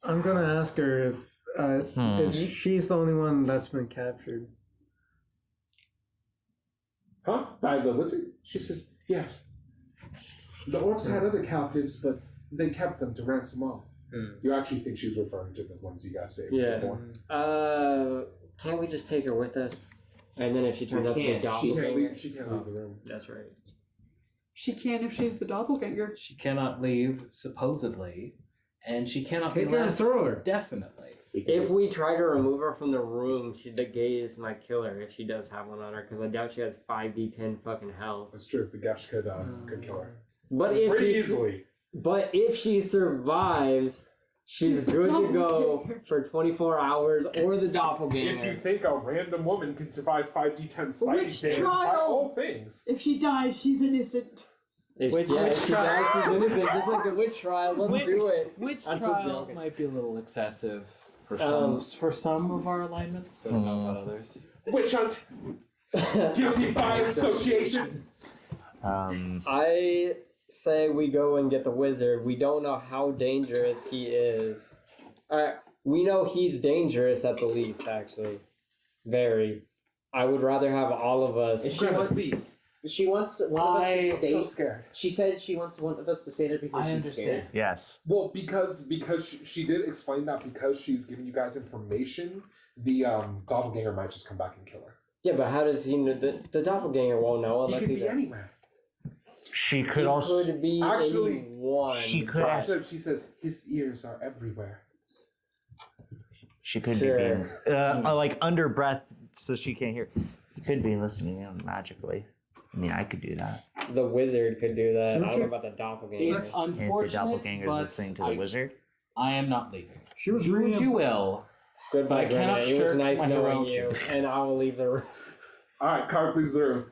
Speaker 4: I'm gonna ask her if she's the only one that's been captured.
Speaker 1: Huh? By the wizard? She says, yes. The orcs had other captives, but they kept them to ransom off. You actually think she's referring to the ones you guys saved
Speaker 3: Yeah.
Speaker 1: before?
Speaker 3: can't we just take her with us? And then if she turns out to be a
Speaker 2: can't. She
Speaker 3: doppelganger,
Speaker 1: She can't leave the room.
Speaker 3: that's right.
Speaker 5: She can if she's the doppelganger.
Speaker 10: She cannot leave, supposedly, and she cannot
Speaker 4: Take
Speaker 10: be
Speaker 4: her and
Speaker 10: left,
Speaker 4: throw her.
Speaker 10: definitely.
Speaker 3: If we try to remove her from the room, the gaze might kill her if she does have one on her, because I doubt she has 5d10 fucking health.
Speaker 1: That's true. The Gesh could kill her.
Speaker 3: But if
Speaker 1: Pretty
Speaker 3: she
Speaker 1: easily.
Speaker 3: But if she survives, she's
Speaker 5: the
Speaker 3: good to go
Speaker 5: doppelganger.
Speaker 3: for 24 hours or the doppelganger.
Speaker 1: If you think a random woman can survive 5d10 psychic
Speaker 5: Witch
Speaker 1: damage by
Speaker 5: trial.
Speaker 1: all things.
Speaker 5: If she dies, she's innocent.
Speaker 3: If
Speaker 10: Witch
Speaker 3: she dies,
Speaker 10: trial.
Speaker 3: she's innocent, just like the witch trial. Let's do it.
Speaker 10: Witch
Speaker 3: I'm just
Speaker 10: trial
Speaker 3: joking.
Speaker 10: might be a little excessive for
Speaker 3: Um,
Speaker 10: some of our alignments. I don't know about others.
Speaker 1: Witch hunt! Guilty by association!
Speaker 3: I say we go and get the wizard. We don't know how dangerous he is. We know he's dangerous at the least, actually. Very. I would rather have all of us.
Speaker 6: If she wants,
Speaker 1: please.
Speaker 6: she wants one of us to stay.
Speaker 1: So scared.
Speaker 6: She said she wants one of us to stay there because
Speaker 10: I
Speaker 6: she's
Speaker 10: understand.
Speaker 6: scared.
Speaker 8: Yes.
Speaker 1: Well, because she did explain that because she's giving you guys information, the doppelganger might just come back and kill her.
Speaker 3: Yeah, but how does he know? The doppelganger won't know
Speaker 1: He
Speaker 3: unless
Speaker 1: could be
Speaker 3: does.
Speaker 1: anywhere.
Speaker 8: She could also.
Speaker 3: Could be
Speaker 1: Actually,
Speaker 3: anyone.
Speaker 8: she could ask.
Speaker 1: She says his ears are everywhere.
Speaker 8: She could
Speaker 3: Sure.
Speaker 8: be being, like under breath, so she can't hear. He could be listening in magically. I mean, I could do that.
Speaker 3: The wizard could do that. I don't
Speaker 4: Search
Speaker 3: know
Speaker 4: it.
Speaker 3: about the doppelganger.
Speaker 10: It's
Speaker 8: And if the
Speaker 10: unfortunate,
Speaker 8: doppelganger's
Speaker 10: but
Speaker 8: listening to the wizard.
Speaker 10: I am not leaving.
Speaker 4: She was
Speaker 10: Do as
Speaker 4: reading.
Speaker 10: you will.
Speaker 3: Goodbye,
Speaker 10: I cannot
Speaker 3: Grenade. It was
Speaker 10: shirk
Speaker 3: nice
Speaker 10: my
Speaker 3: knowing
Speaker 10: heroic
Speaker 3: you,
Speaker 10: duty.
Speaker 3: and I will leave the room.
Speaker 1: Alright, Carac leaves the room.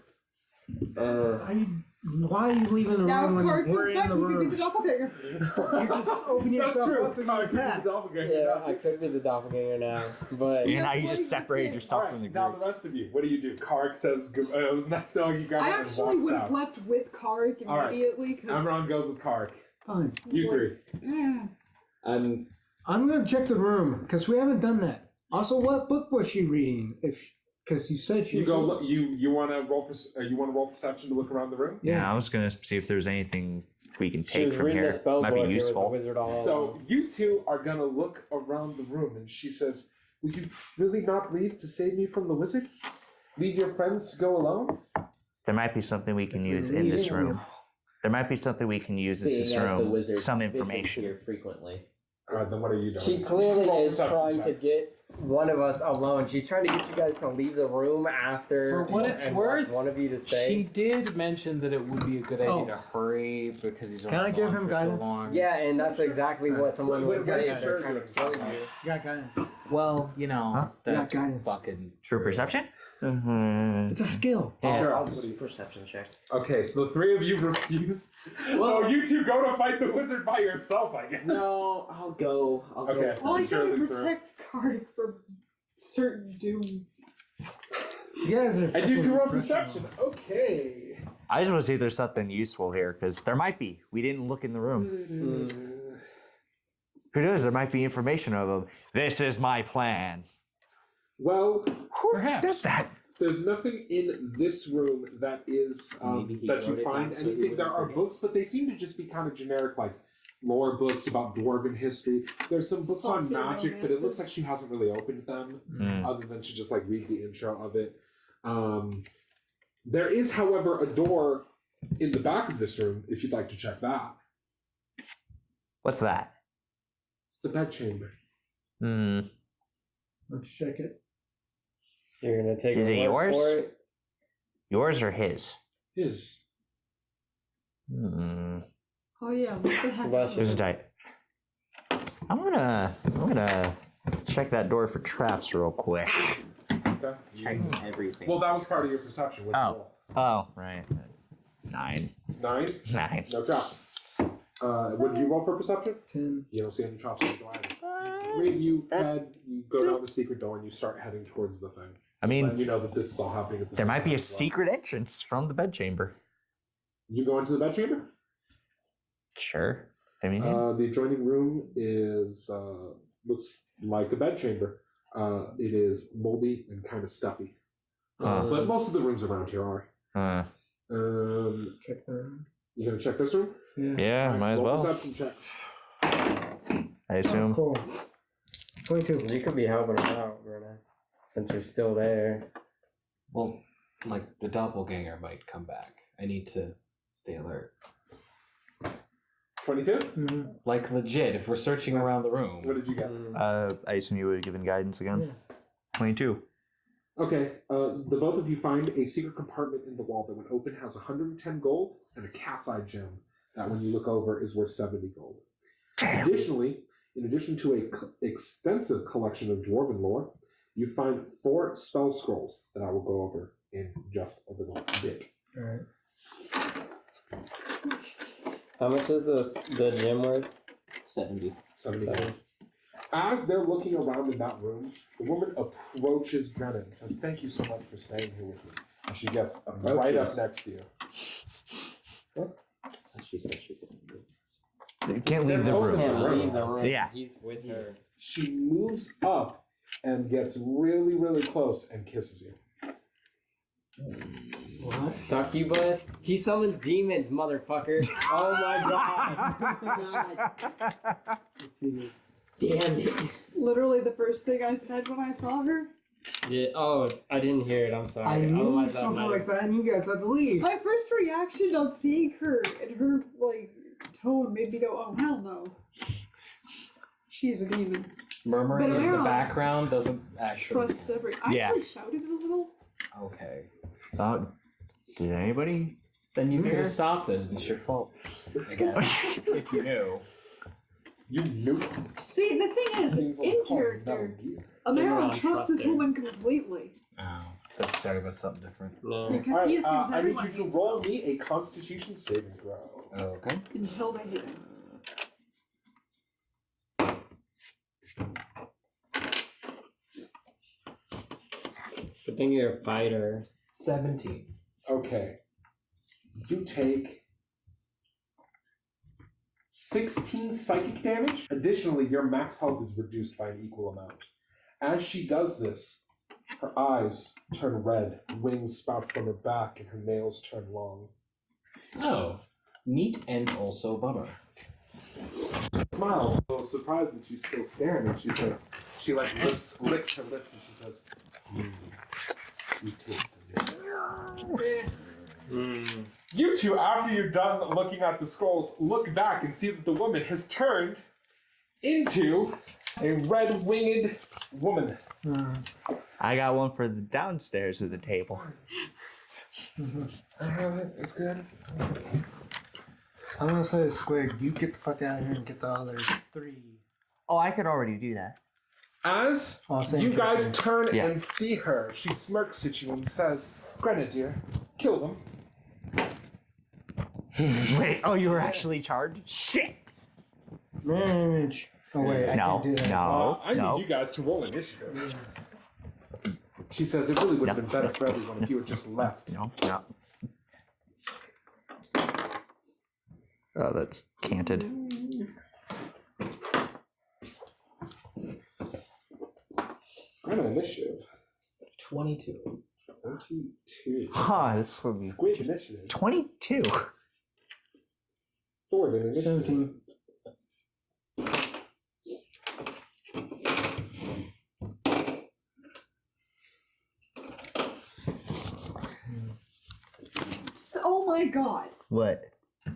Speaker 4: Why are you leaving the
Speaker 5: Now,
Speaker 4: room
Speaker 5: if
Speaker 4: when
Speaker 5: Carac
Speaker 4: we're
Speaker 5: comes
Speaker 4: in
Speaker 5: back,
Speaker 4: the
Speaker 5: you could be
Speaker 4: room?
Speaker 5: the doppelganger.
Speaker 4: You just open
Speaker 1: That's
Speaker 4: yourself
Speaker 1: true.
Speaker 4: up to the
Speaker 1: Carac could be
Speaker 4: attack.
Speaker 1: the doppelganger.
Speaker 3: Yeah, I could be the doppelganger now, but
Speaker 8: And now you
Speaker 5: That's
Speaker 8: just
Speaker 5: what he
Speaker 8: separated
Speaker 5: did.
Speaker 8: yourself from the
Speaker 1: Alright, now
Speaker 8: group.
Speaker 1: the rest of you. What do? Carac says, it was nice knowing you guys.
Speaker 5: I
Speaker 1: and
Speaker 5: actually
Speaker 1: walks
Speaker 5: would
Speaker 1: out.
Speaker 5: have left with Carac
Speaker 1: Alright.
Speaker 5: immediately because
Speaker 1: Amron goes with Carac.
Speaker 4: Fine.
Speaker 1: You three.
Speaker 6: I'm
Speaker 4: I'm gonna check the room because we haven't done that. Also, what book was she reading? Because you said she
Speaker 1: You
Speaker 4: was.
Speaker 1: go. Look, you want to roll? You want to roll perception to look around the room?
Speaker 8: Yeah, I was gonna see if there's anything we can
Speaker 3: she
Speaker 8: take
Speaker 3: was
Speaker 8: from
Speaker 3: reading
Speaker 8: here.
Speaker 3: the spell
Speaker 8: Might
Speaker 3: book.
Speaker 8: be
Speaker 3: It was the
Speaker 8: useful.
Speaker 3: wizard all
Speaker 1: So
Speaker 3: along.
Speaker 1: you two are gonna look around the room, and she says, "Will you really not leave to save me from the wizard? Leave your friends to go alone?"
Speaker 8: There might be something we can use in this room. There might be something we can use in
Speaker 6: seeing
Speaker 8: this
Speaker 6: as the
Speaker 8: room.
Speaker 6: wizard
Speaker 8: Some
Speaker 6: visits
Speaker 8: information.
Speaker 6: here frequently.
Speaker 1: All right, then what are you doing?
Speaker 3: She clearly
Speaker 1: Roll
Speaker 3: is
Speaker 1: perception
Speaker 3: trying
Speaker 1: checks.
Speaker 3: to get one of us alone. She's trying to get you guys to leave the room after.
Speaker 10: For what it's
Speaker 3: and
Speaker 10: worth,
Speaker 3: one of you to stay.
Speaker 10: She did mention that it would be a good idea
Speaker 4: Oh.
Speaker 10: to hurry because he's
Speaker 4: Can I
Speaker 10: only
Speaker 4: give
Speaker 10: gone
Speaker 4: him
Speaker 10: for so
Speaker 4: guidance?
Speaker 10: long.
Speaker 3: Yeah, and that's exactly what someone would
Speaker 1: What
Speaker 3: say
Speaker 1: is
Speaker 3: if they're
Speaker 1: it?
Speaker 3: trying to kill you.
Speaker 4: You got guidance.
Speaker 10: Well, you know,
Speaker 8: Huh?
Speaker 10: that's
Speaker 4: Yeah, guidance.
Speaker 10: fucking
Speaker 8: True perception? Mm-hmm.
Speaker 4: It's a skill.
Speaker 1: Sure.
Speaker 6: I'll just perception check.
Speaker 1: Okay, so the three of you refuse. So you two go to fight the wizard by yourself, I guess.
Speaker 6: No, I'll go.
Speaker 1: Okay.
Speaker 5: Well, I
Speaker 1: Sure,
Speaker 5: gotta
Speaker 1: Lisa.
Speaker 5: protect Carac from certain doom.
Speaker 4: You guys are.
Speaker 1: And you two
Speaker 4: fucking
Speaker 1: roll
Speaker 4: professional.
Speaker 1: perception. Okay.
Speaker 8: I just want to see if there's something useful here, because there might be. We didn't look in the room. Who knows? There might be information of them. This is my plan.
Speaker 1: Well,
Speaker 8: Who
Speaker 10: Perhaps.
Speaker 8: does that?
Speaker 1: there's nothing in this room that is
Speaker 6: Maybe he
Speaker 1: that you
Speaker 6: wrote it
Speaker 1: find
Speaker 6: down so he
Speaker 1: anything. There
Speaker 6: wouldn't
Speaker 1: are
Speaker 6: forget.
Speaker 1: books, but they seem to just be kind of generic, like lore books about dwarven history. There's some books on
Speaker 5: Saucy
Speaker 1: magic, but it looks
Speaker 5: romances.
Speaker 1: like she hasn't really opened them,
Speaker 8: Mm.
Speaker 1: other than to just like read the intro of it. There is, however, a door in the back of this room. If you'd like to check that,
Speaker 8: What's that?
Speaker 1: it's the bedchamber.
Speaker 8: Hmm.
Speaker 4: Let's check it.
Speaker 3: You're gonna take
Speaker 8: Is
Speaker 3: her
Speaker 8: it
Speaker 3: word
Speaker 8: yours?
Speaker 3: for it?
Speaker 8: Yours or his?
Speaker 1: His.
Speaker 8: Hmm.
Speaker 5: Oh yeah, what the heck?
Speaker 3: Bless
Speaker 8: There's a die. I'm gonna check that door for traps real quick.
Speaker 1: Okay.
Speaker 6: Check everything.
Speaker 1: Well, that was part of your perception. With
Speaker 8: Oh. Oh, right. 9.
Speaker 1: 9.
Speaker 8: 9.
Speaker 1: No traps. What did you roll for perception?
Speaker 4: 10.
Speaker 1: You don't see any traps on the door either. Three of you head, you go down the secret door and you start heading towards the thing.
Speaker 8: I
Speaker 1: And
Speaker 8: mean,
Speaker 1: you know that this is all happening at the
Speaker 8: there
Speaker 1: same
Speaker 8: might be
Speaker 1: time
Speaker 8: a
Speaker 1: as well.
Speaker 8: secret entrance from the bedchamber.
Speaker 1: You go into the bedchamber?
Speaker 8: Sure. I mean,
Speaker 1: The adjoining room is looks like a bedchamber. It is moldy and kind of stuffy. But most of the rooms around here are.
Speaker 4: Check the room.
Speaker 1: You gonna check this room?
Speaker 8: yeah,
Speaker 1: Alright,
Speaker 8: might as
Speaker 1: roll
Speaker 8: well.
Speaker 1: Perception checks.
Speaker 8: I assume.
Speaker 4: Cool. 22.
Speaker 3: You could be helping her out, Brenna, since you're still there.
Speaker 10: Well, like the doppelganger might come back. I need to stay alert.
Speaker 1: 22?
Speaker 4: Mm-hmm.
Speaker 10: Like legit, if we're searching around the room.
Speaker 1: What did you get?
Speaker 8: I assume you would have given guidance again. 22.
Speaker 1: Okay, the both of you find a secret compartment in the wall that when open has 110 gold and a cat's eye gem that when you look over is worth 70 gold.
Speaker 8: Damn.
Speaker 1: Additionally, in addition to an extensive collection of dwarven lore, you find 4 spell scrolls that I will go over in just a little bit.
Speaker 4: Alright.
Speaker 3: How much is the gem worth?
Speaker 11: 70.
Speaker 1: 70 gold. As they're looking around in that room, the woman approaches Brennan and says, "Thank you so much for staying here with me." And she gets right up next to you.
Speaker 11: She said she couldn't.
Speaker 8: You can't leave the
Speaker 1: They're both
Speaker 8: room.
Speaker 1: in
Speaker 3: Can't leave the room.
Speaker 8: Yeah.
Speaker 3: He's with her.
Speaker 1: She moves up and gets really, really close and kisses you.
Speaker 3: What? Succubus? He summons demons, motherfucker. Oh my god. Damn it.
Speaker 5: Literally the first thing I said when I saw her.
Speaker 3: Yeah, oh, I didn't hear it. I'm sorry.
Speaker 4: I knew
Speaker 3: Otherwise,
Speaker 4: something
Speaker 3: might
Speaker 4: like that, and you guys had to leave.
Speaker 5: My first reaction on seeing her and her like tone made me go, "Oh hell no." She's a demon.
Speaker 10: Murmuring
Speaker 5: But
Speaker 10: in the
Speaker 5: now-
Speaker 10: background doesn't actually.
Speaker 5: Trust every. I
Speaker 8: Yeah.
Speaker 5: actually shouted a little.
Speaker 10: Okay.
Speaker 8: Did anybody?
Speaker 10: Then you could have stopped it. It's your fault. I guess. If you knew.
Speaker 1: You knew.
Speaker 5: See, the thing is,
Speaker 1: Things like
Speaker 5: in
Speaker 1: calling
Speaker 5: character,
Speaker 1: Metal Gear.
Speaker 5: Amara
Speaker 3: Imran
Speaker 5: trusts this
Speaker 3: trust her.
Speaker 5: woman completely
Speaker 10: Oh. That's sorry about something different.
Speaker 3: No.
Speaker 5: because
Speaker 1: Alright,
Speaker 5: he assumes
Speaker 1: I need
Speaker 5: everyone
Speaker 1: you to
Speaker 5: means
Speaker 1: roll
Speaker 5: well
Speaker 1: me a Constitution saving throw.
Speaker 10: Okay.
Speaker 5: until they hit him.
Speaker 3: Good thing you're a fighter.
Speaker 10: 17.
Speaker 1: Okay. You take 16 psychic damage. Additionally, your max health is reduced by an equal amount. As she does this, her eyes turn red, wings spout from her back, and her nails turn long.
Speaker 10: Oh. Neat and also bummer.
Speaker 1: Smile, a little surprised that you still staring, and she says, she like licks her lips, and she says, you taste delicious. You two, after you're done looking at the scrolls, look back and see that the woman has turned into a red-winged woman.
Speaker 8: I got one for the downstairs of the table.
Speaker 1: I have it. It's good.
Speaker 4: I'm gonna say, Squig, you get the fuck out of here and get the other 3.
Speaker 8: Oh, I could already do that.
Speaker 1: As
Speaker 4: Oh, same
Speaker 1: you guys
Speaker 4: character.
Speaker 1: turn
Speaker 8: Yeah.
Speaker 1: and see her, she smirks at you and says, "Grenadier, kill them."
Speaker 8: Wait, oh, you were actually charged? Shit!
Speaker 4: Manage. Oh wait, I
Speaker 8: No,
Speaker 4: can't do that.
Speaker 8: no.
Speaker 1: I need you guys to roll initiative. She says it really would have
Speaker 8: No.
Speaker 1: been better for everyone if you had just left.
Speaker 8: No. Oh, that's canted.
Speaker 1: Grant initiative.
Speaker 10: 22.
Speaker 1: 22.
Speaker 8: Huh, this will be
Speaker 1: Squig initiative.
Speaker 8: 22.
Speaker 1: Thoradin initiative.
Speaker 4: 17.
Speaker 5: Oh my god.
Speaker 8: What?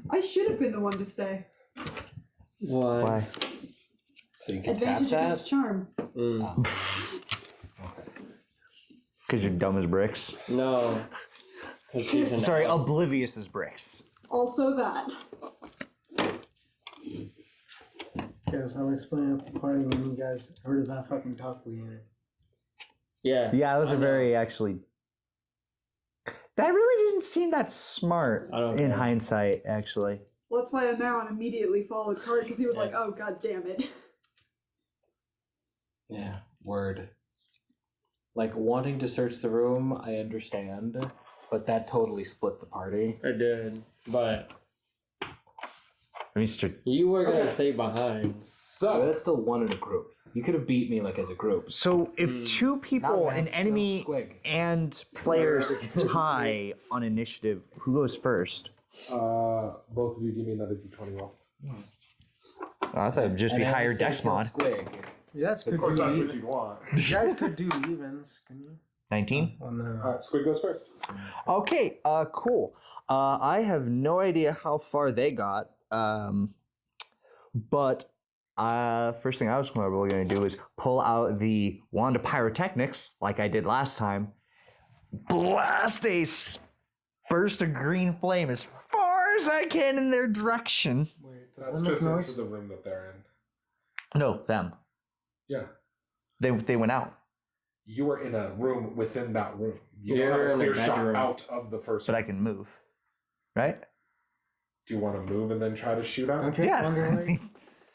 Speaker 5: I should have been the one to stay.
Speaker 3: What?
Speaker 8: Why?
Speaker 10: So you can
Speaker 5: Advantage
Speaker 10: tap
Speaker 5: against
Speaker 10: that?
Speaker 5: charm.
Speaker 8: Because you're dumb as bricks.
Speaker 3: No. 'Cause she's an
Speaker 8: Sorry,
Speaker 3: elf.
Speaker 8: oblivious as bricks.
Speaker 5: Also that.
Speaker 4: Guys, I was explaining at the party when you guys heard of that fucking talk we had.
Speaker 3: Yeah.
Speaker 8: Yeah, those
Speaker 3: I
Speaker 8: are
Speaker 3: know.
Speaker 8: very actually. That really didn't seem that smart
Speaker 3: I don't
Speaker 8: in
Speaker 3: care.
Speaker 8: hindsight, actually.
Speaker 5: Well, that's why Anaron immediately followed Card because he was like, "Oh god damn it."
Speaker 10: Yeah, word. Like, wanting to search the room, I understand, but that totally split the party.
Speaker 3: I did. But
Speaker 8: Mr.
Speaker 3: you were going to stay behind.
Speaker 10: But
Speaker 1: So,
Speaker 10: that's still one in a group. You could have beat me, like, as a group.
Speaker 8: So if two people,
Speaker 10: Not
Speaker 8: an
Speaker 10: bad,
Speaker 8: enemy
Speaker 10: still Squig.
Speaker 8: and players tie on initiative, who goes first?
Speaker 1: both of you give me another d20 roll.
Speaker 8: I thought it would just
Speaker 10: And
Speaker 8: be
Speaker 10: as
Speaker 8: higher
Speaker 10: I said,
Speaker 8: dex
Speaker 10: kill
Speaker 8: mod.
Speaker 10: Squig.
Speaker 4: You guys could
Speaker 1: Of course,
Speaker 4: do
Speaker 1: that's what
Speaker 4: even.
Speaker 1: you want.
Speaker 4: You guys could do evens, can you?
Speaker 8: 19?
Speaker 4: Oh, no.
Speaker 1: Alright, Squig goes first.
Speaker 8: Okay, cool. I have no idea how far they got, but first thing I was probably going to do is pull out the wand of pyrotechnics, like I did last time, blast a burst of green flame as far as I can in their direction.
Speaker 4: Wait,
Speaker 1: That's just into the room that they're in.
Speaker 8: No, them.
Speaker 1: Yeah.
Speaker 8: They went out.
Speaker 1: You were in a room within that room. You
Speaker 3: You're
Speaker 1: don't have a
Speaker 3: in a
Speaker 1: clear shot
Speaker 3: bedroom.
Speaker 1: out of the first
Speaker 8: But
Speaker 1: room.
Speaker 8: I can move. Right?
Speaker 1: Do you want to move and then try to shoot out?
Speaker 4: Don't you wonder, like,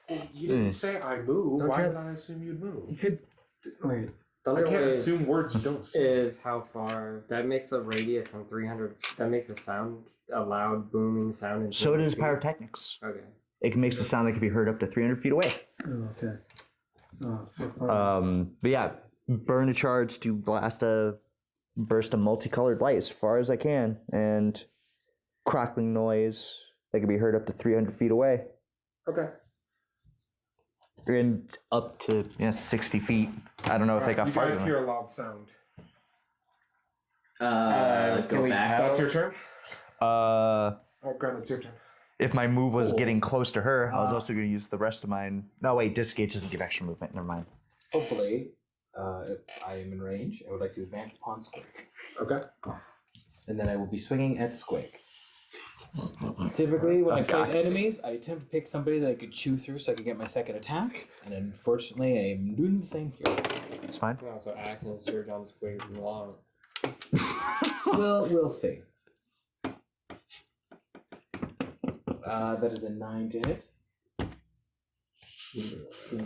Speaker 1: Well, you didn't say I move.
Speaker 4: Don't
Speaker 1: Why
Speaker 4: you
Speaker 1: did
Speaker 4: have-
Speaker 1: I assume you'd move?
Speaker 4: you could. Wait.
Speaker 1: I can't
Speaker 3: Thunderwave
Speaker 1: assume words you don't say.
Speaker 3: is how far. That makes a radius on 300. That makes a sound, a loud booming sound. In
Speaker 8: So
Speaker 3: 300
Speaker 8: does
Speaker 3: feet.
Speaker 8: pyrotechnics.
Speaker 3: Okay.
Speaker 8: It makes a sound that can be heard up to 300 feet away.
Speaker 4: Oh, okay. Oh,
Speaker 8: But yeah, burn a charge to blast a burst of multicolored light as far as I can, and crackling noise that can be heard up to 300 feet away,
Speaker 1: Okay.
Speaker 8: and up to 60 feet. I don't know if they got
Speaker 1: you
Speaker 8: farther.
Speaker 1: guys
Speaker 8: than
Speaker 1: hear a loud sound.
Speaker 3: Can
Speaker 11: Go
Speaker 3: we
Speaker 11: back.
Speaker 3: tell?
Speaker 1: That's your turn?
Speaker 8: that.
Speaker 1: Alright, Grant, it's your turn.
Speaker 8: If my move was getting close to her, I was also going to use the rest of mine. No, wait, disengage doesn't give extra movement. Never mind.
Speaker 10: Hopefully, if I am in range, I would like to advance upon Squig.
Speaker 1: Okay.
Speaker 10: And then I will be swinging at Squig. Typically, when I
Speaker 8: Okay.
Speaker 10: fight enemies, I attempt to pick somebody that I could chew through so I could get my second attack. And unfortunately, I am doing the same here.
Speaker 8: It's fine.
Speaker 3: You can also act and surge on the squig if you want.
Speaker 10: We'll see. That is a 9 to hit.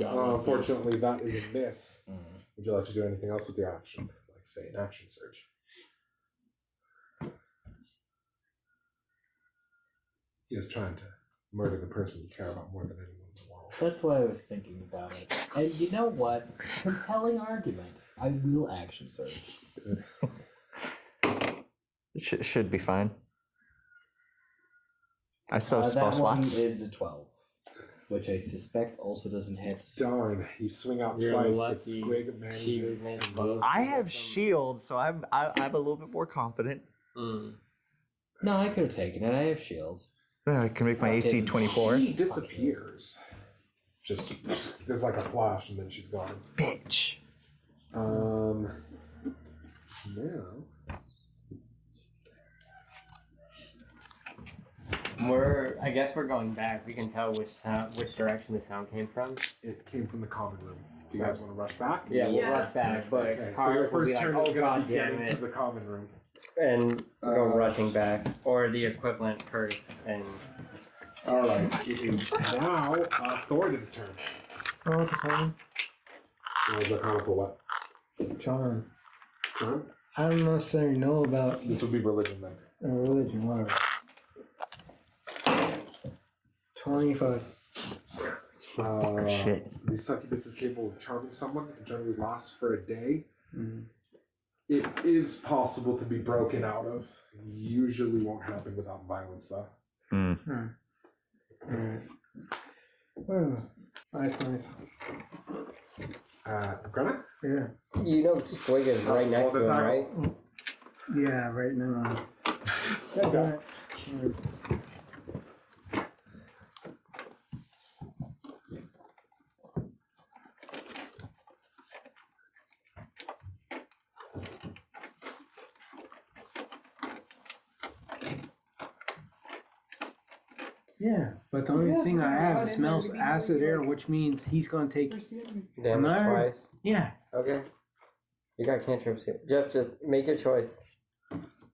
Speaker 1: Unfortunately, that is a miss. Would you like to do anything else with your action? Like, say, an action surge? He is trying to murder the person you care about more than anyone in the world.
Speaker 10: That's why I was thinking about it. And you know what? Compelling argument. I will action surge.
Speaker 8: It should be fine. I still have spell
Speaker 10: That one
Speaker 8: slots.
Speaker 10: is a 12, which I suspect also doesn't hit.
Speaker 1: Darn, you swing out
Speaker 3: You're
Speaker 1: twice,
Speaker 3: lucky.
Speaker 1: but Squig manages
Speaker 3: He
Speaker 1: to
Speaker 3: made
Speaker 1: move.
Speaker 8: I have shield, so I'm a little bit more confident.
Speaker 3: Mm.
Speaker 10: No, I could have taken it. I have shield.
Speaker 8: I can make my AC
Speaker 10: Okay.
Speaker 8: 24.
Speaker 1: She disappears. Just, there's like a flash and then she's gone.
Speaker 8: Bitch.
Speaker 1: Now,
Speaker 3: I guess we're going back. We can tell which direction the sound came from.
Speaker 1: it came from the common room. Do you guys want to rush back?
Speaker 3: Yeah, we'll rush
Speaker 5: Yes.
Speaker 3: back. But
Speaker 1: Okay, so
Speaker 3: Carac
Speaker 1: your
Speaker 3: will
Speaker 1: first
Speaker 3: be like,
Speaker 1: turn
Speaker 3: "Oh,
Speaker 1: is going
Speaker 3: God
Speaker 1: to be
Speaker 3: damn
Speaker 1: getting
Speaker 3: it,"
Speaker 1: to the common room.
Speaker 3: and go rushing back, or the equivalent curse. And
Speaker 1: Alright, it is now Thoradin's turn.
Speaker 4: Oh, what's the problem?
Speaker 1: Was that kind of for what?
Speaker 4: Charm.
Speaker 1: Charm?
Speaker 4: I don't necessarily know about
Speaker 1: This would be religion then.
Speaker 4: religion, whatever. 25.
Speaker 8: Shit.
Speaker 1: The succubus is capable of charming someone and generally lasts for a day.
Speaker 4: Mm.
Speaker 1: It is possible to be broken out of. Usually won't happen without violence though.
Speaker 4: Alright. Oh, nice.
Speaker 1: Grenna?
Speaker 4: Yeah.
Speaker 3: you know, Squig is right next to him, right?
Speaker 4: Yeah, right now.
Speaker 1: Okay.
Speaker 4: Yeah, but the only thing I have smells acid air, which means he's gonna take.
Speaker 3: Damage
Speaker 4: No.
Speaker 3: twice.
Speaker 4: Yeah.
Speaker 3: Okay. You got cantrips here. Jeff, just make your choice.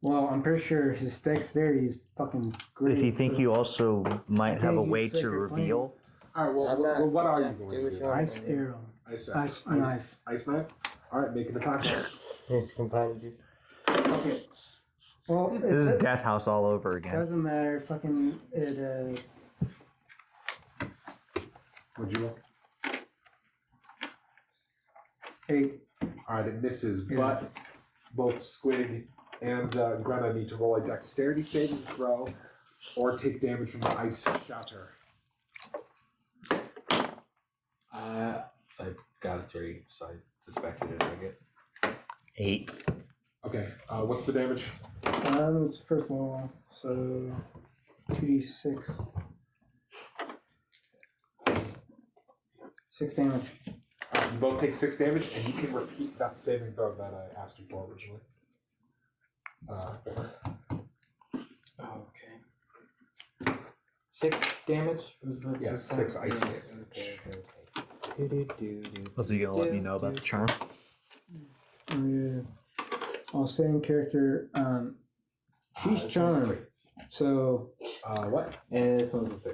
Speaker 4: Well, I'm pretty sure his dexterity is fucking great.
Speaker 8: If you think
Speaker 4: so-
Speaker 8: you also might have a
Speaker 4: Okay, you
Speaker 8: way to
Speaker 4: sacred flame.
Speaker 8: reveal,
Speaker 1: Alright, well,
Speaker 3: I'm not-
Speaker 1: what are
Speaker 3: yeah,
Speaker 1: you going
Speaker 3: do
Speaker 1: to
Speaker 3: what
Speaker 1: do?
Speaker 3: you want.
Speaker 4: Ice arrow.
Speaker 1: Ice
Speaker 4: Ice
Speaker 1: knife. Ice knife? Alright, make an attack roll.
Speaker 3: He's combined these.
Speaker 4: Okay. Well,
Speaker 8: this is Death House all over again.
Speaker 4: doesn't matter. Fucking it.
Speaker 1: What'd you roll?
Speaker 4: 8.
Speaker 1: Alright, it misses,
Speaker 4: Yeah.
Speaker 1: but both Squig and Grenna need to roll a dexterity saving throw or take damage from the ice shatter.
Speaker 10: I got a 3, so I suspected it. I get
Speaker 8: 8.
Speaker 1: Okay. What's the damage?
Speaker 4: It's first level, so 2d6. 6 damage.
Speaker 1: You both take 6 damage, and you can repeat that saving throw that I asked you for originally.
Speaker 10: Okay. 6 damage?
Speaker 1: Yeah, 6 ice damage.
Speaker 10: Okay.
Speaker 8: So you gonna let me know about the charm?
Speaker 4: Yeah. I'll say in character, she's charmed. So.
Speaker 1: What?
Speaker 10: And this one's a 3.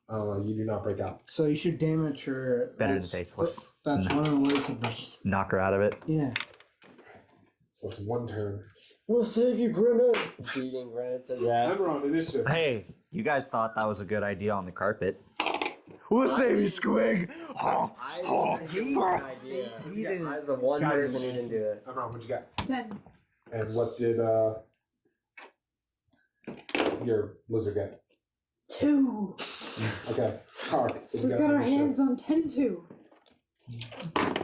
Speaker 1: You do not break out.
Speaker 4: So you should damage her.
Speaker 8: Better than faceless.
Speaker 4: That's one of the ways of
Speaker 8: knock her out of it.
Speaker 4: Yeah.
Speaker 1: So it's 1 turn.
Speaker 3: We'll save you, Grenna. Beating Grenna to death.
Speaker 1: Remember on initiative.
Speaker 8: Hey, you guys thought that was a good idea on the carpet. We'll save you, Squig.
Speaker 3: I didn't an idea.
Speaker 4: He didn't.
Speaker 3: I was the one
Speaker 1: Guys,
Speaker 3: person who didn't do it.
Speaker 1: Emron, what'd you get?
Speaker 5: 10.
Speaker 1: And what did your lizard get?
Speaker 5: 2.
Speaker 1: Okay. Carac, what did you
Speaker 5: We've
Speaker 1: get
Speaker 5: got
Speaker 1: on
Speaker 5: our
Speaker 1: initiative?
Speaker 5: hands on 10 and 2.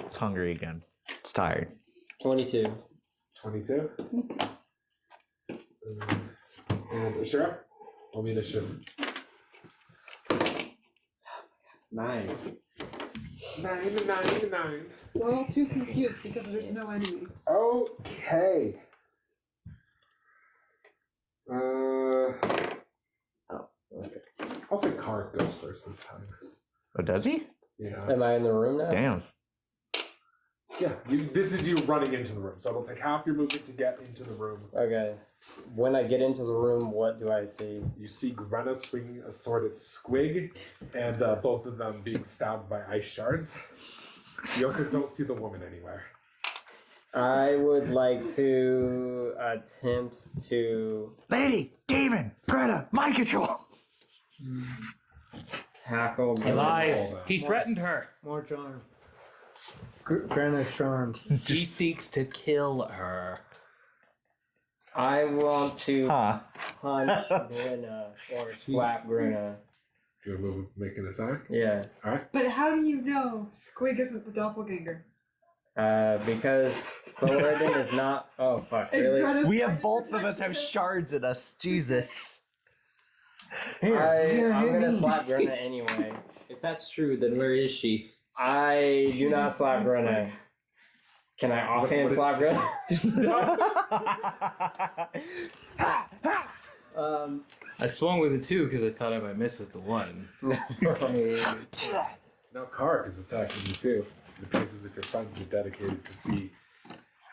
Speaker 8: It's hungry again. It's tired.
Speaker 3: 22.
Speaker 1: 22. And Asura? Roll me initiative.
Speaker 3: 9.
Speaker 1: 9.
Speaker 5: We're all too confused because there's no enemy.
Speaker 1: Okay.
Speaker 3: Okay.
Speaker 1: I'll say Carac goes first this time.
Speaker 8: Oh, does he?
Speaker 1: Yeah.
Speaker 3: Am I in the room now?
Speaker 8: Damn.
Speaker 1: Yeah. This is you running into the room, so it'll take half your movement to get into the room.
Speaker 3: Okay. When I get into the room, what do I see?
Speaker 1: You see Grenna swinging a sword at Squig, and both of them being stabbed by ice shards. You also don't see the woman anywhere.
Speaker 3: I would like to attempt to
Speaker 8: Lady, Demon, Greta, mind control.
Speaker 3: tackle.
Speaker 10: He
Speaker 3: Grenna.
Speaker 10: lies. He threatened her.
Speaker 4: More charm. Granna's charmed.
Speaker 10: He seeks to kill her.
Speaker 3: I want to
Speaker 8: Huh.
Speaker 3: punch Grenna or slap Grenna.
Speaker 1: Do you want to make an attack?
Speaker 3: Yeah.
Speaker 1: Alright.
Speaker 5: But how do you know Squig isn't the doppelganger?
Speaker 3: Because Thoradin is not. Oh fuck!
Speaker 5: And
Speaker 3: Really?
Speaker 5: Grenna's
Speaker 8: We
Speaker 5: trying
Speaker 8: have
Speaker 5: to
Speaker 8: both of
Speaker 5: protect
Speaker 8: us have
Speaker 5: her.
Speaker 8: shards in us. Jesus.
Speaker 3: I'm gonna slap Grenna anyway.
Speaker 11: If that's true, then where is she?
Speaker 3: I do not
Speaker 5: Jesus
Speaker 3: slap
Speaker 5: Christ.
Speaker 3: Grenna. Can I offhand slap Grenna?
Speaker 10: I swung with a 2 because I thought I might miss with the 1.
Speaker 1: Now Carac is attacking you too. It appears as if your friends are dedicated to see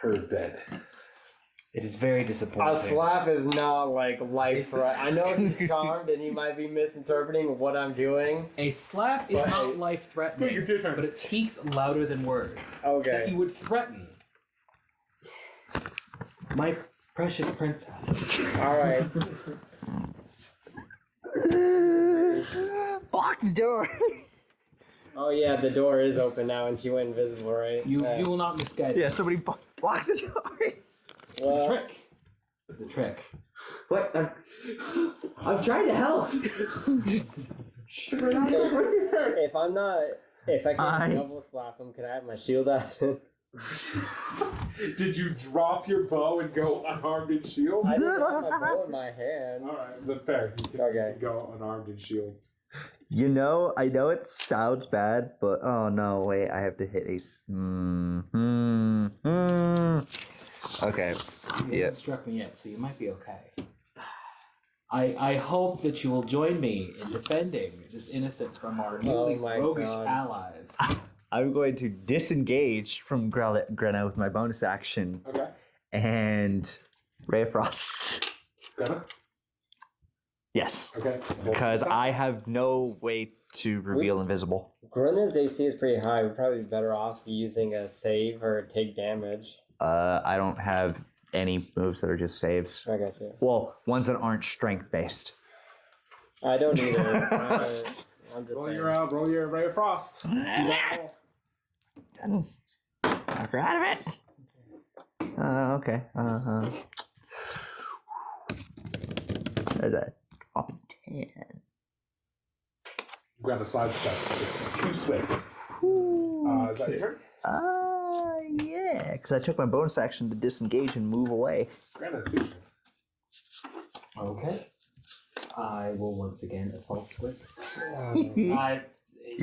Speaker 1: her dead.
Speaker 10: It is very
Speaker 3: A
Speaker 10: disappointing.
Speaker 3: slap is not like life threat. I know he's charmed and he might be misinterpreting what I'm doing.
Speaker 10: A slap is
Speaker 3: But
Speaker 10: not life threatening,
Speaker 1: Squig, it's your turn.
Speaker 10: but it speaks louder than words.
Speaker 3: Okay.
Speaker 10: That you would threaten. My precious princess.
Speaker 3: Alright.
Speaker 8: Lock the door.
Speaker 3: Oh yeah, the door is open now and she went invisible, right?
Speaker 10: You will not misguide me.
Speaker 8: Yeah, somebody block the door.
Speaker 3: Well,
Speaker 10: Trick. The trick.
Speaker 11: What? I'm trying to help.
Speaker 3: if I'm not, if I
Speaker 8: I-
Speaker 3: can't double slap him, can I have my shield out?
Speaker 1: Did you drop your bow and go unarmed and shield?
Speaker 3: I didn't have my bow in my hand.
Speaker 1: Alright, then fair. You can
Speaker 3: Okay.
Speaker 1: go unarmed and shield.
Speaker 8: You know, I know it sounds bad, but oh no, wait, I have to hit a. Okay.
Speaker 10: You
Speaker 8: Yeah.
Speaker 10: haven't struck me yet, so you might be okay. I hope that you will join me in defending this innocent from our newly
Speaker 3: my
Speaker 10: roguish
Speaker 3: God.
Speaker 10: allies.
Speaker 8: I'm going to disengage from Grenna with my bonus action
Speaker 1: Okay.
Speaker 8: and Ray of Frost.
Speaker 1: Grenna?
Speaker 8: Yes,
Speaker 1: Okay.
Speaker 8: because I have no way to reveal invisible.
Speaker 3: Grenna's AC is pretty high. We'd probably be better off using a save or take damage.
Speaker 8: I don't have any moves that are just saves.
Speaker 3: I got you.
Speaker 8: Well, ones that aren't strength based.
Speaker 3: I don't either. I'm just
Speaker 1: Roll
Speaker 3: saying.
Speaker 1: roll your Ray of Frost. See that roll.
Speaker 8: Knock her out of it. Okay. There's a 10.
Speaker 1: Grab a sidestep. Just 2 swing. Is that your turn?
Speaker 8: Yeah, because I took my bonus action to disengage and move away.
Speaker 1: Granted, it's your turn.
Speaker 10: Okay. I will once again assault Squig.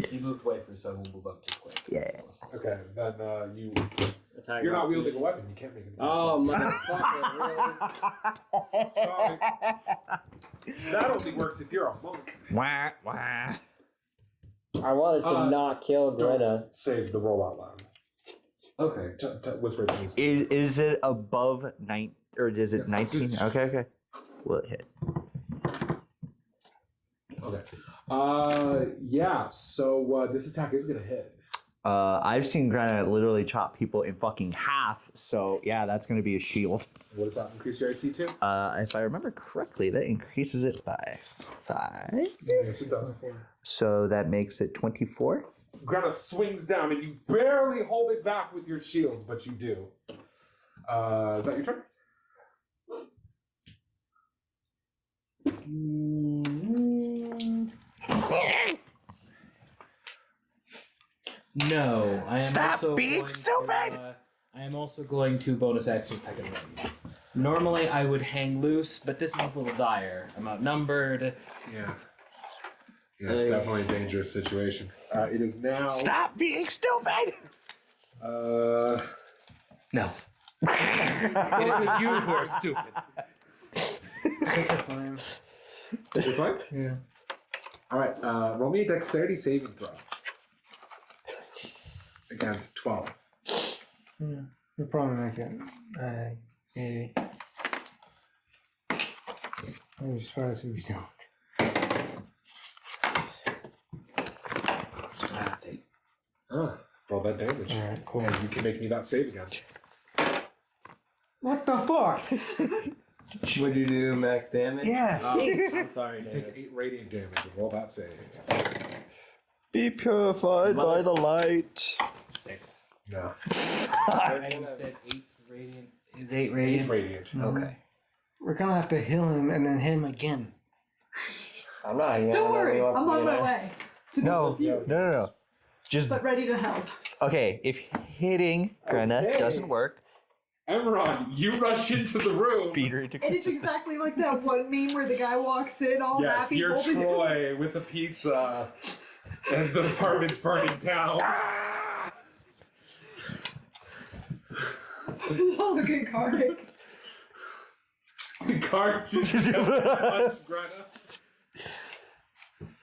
Speaker 10: He moved away from, so we'll move up to Squig.
Speaker 8: Yeah.
Speaker 1: Okay, then you.
Speaker 3: Attack
Speaker 1: You're not
Speaker 3: roll
Speaker 1: wielding
Speaker 3: two.
Speaker 1: a weapon. You can't make an attack.
Speaker 3: Oh, motherfucker,
Speaker 1: Sorry. That only works if you're a monk.
Speaker 8: Wah, wah.
Speaker 3: I wanted to not kill Greta.
Speaker 1: Don't say the roll out loud. Okay, whisper things.
Speaker 8: Is it above 9 or is it 19? Okay. Will it hit?
Speaker 1: Okay. Yeah. So this attack is gonna hit.
Speaker 8: I've seen Granite literally chop people in fucking half, so yeah, that's gonna be a shield.
Speaker 1: What does that increase your AC to?
Speaker 8: If I remember correctly, that increases it by 5.
Speaker 1: Yes, it does.
Speaker 8: So that makes it 24.
Speaker 1: Greta swings down and you barely hold it back with your shield, but you do. Is that your turn?
Speaker 10: No, I am
Speaker 8: Stop
Speaker 10: also
Speaker 8: being
Speaker 10: going
Speaker 8: stupid!
Speaker 10: To, I am also going to bonus action second round. Normally I would hang loose, but this is a little dire. I'm outnumbered.
Speaker 1: Yeah. Yeah, it's definitely a dangerous situation. It is now.
Speaker 8: Stop being stupid!
Speaker 10: No. It is you who are stupid.
Speaker 1: Set your point?
Speaker 4: Yeah.
Speaker 1: Alright, roll me a dexterity saving throw. Against 12.
Speaker 4: Yeah. We'll probably make it. Maybe. I'm surprised if we don't.
Speaker 1: Roll that damage.
Speaker 4: Alright, cool.
Speaker 1: And you can make me that save again.
Speaker 4: What the fuck?
Speaker 3: Would you do max damage?
Speaker 4: Yeah.
Speaker 3: I'm sorry,
Speaker 1: You take
Speaker 3: David.
Speaker 1: 8 radiant damage and roll that save.
Speaker 8: Be purified by the light.
Speaker 10: 6.
Speaker 1: No.
Speaker 10: And you said 8 radiant. Is 8 radiant?
Speaker 1: 8 radiant.
Speaker 10: Okay.
Speaker 4: We're gonna have to heal him and then hit him again.
Speaker 3: I'm not. Yeah,
Speaker 5: Don't worry, I'm on my way. To
Speaker 8: No.
Speaker 5: be confused,
Speaker 8: No. Just,
Speaker 5: but ready to help.
Speaker 8: okay, if hitting Granite
Speaker 1: Okay.
Speaker 8: doesn't work,
Speaker 1: Emron, you rush into the room.
Speaker 8: beat her into
Speaker 5: And it's exactly like that one meme where the guy walks in all
Speaker 1: Yes,
Speaker 5: happy.
Speaker 1: you're
Speaker 5: holding
Speaker 1: Troy with a pizza, and the apartment's burning down.
Speaker 5: Look at Carac.
Speaker 1: Cards just punch Greta.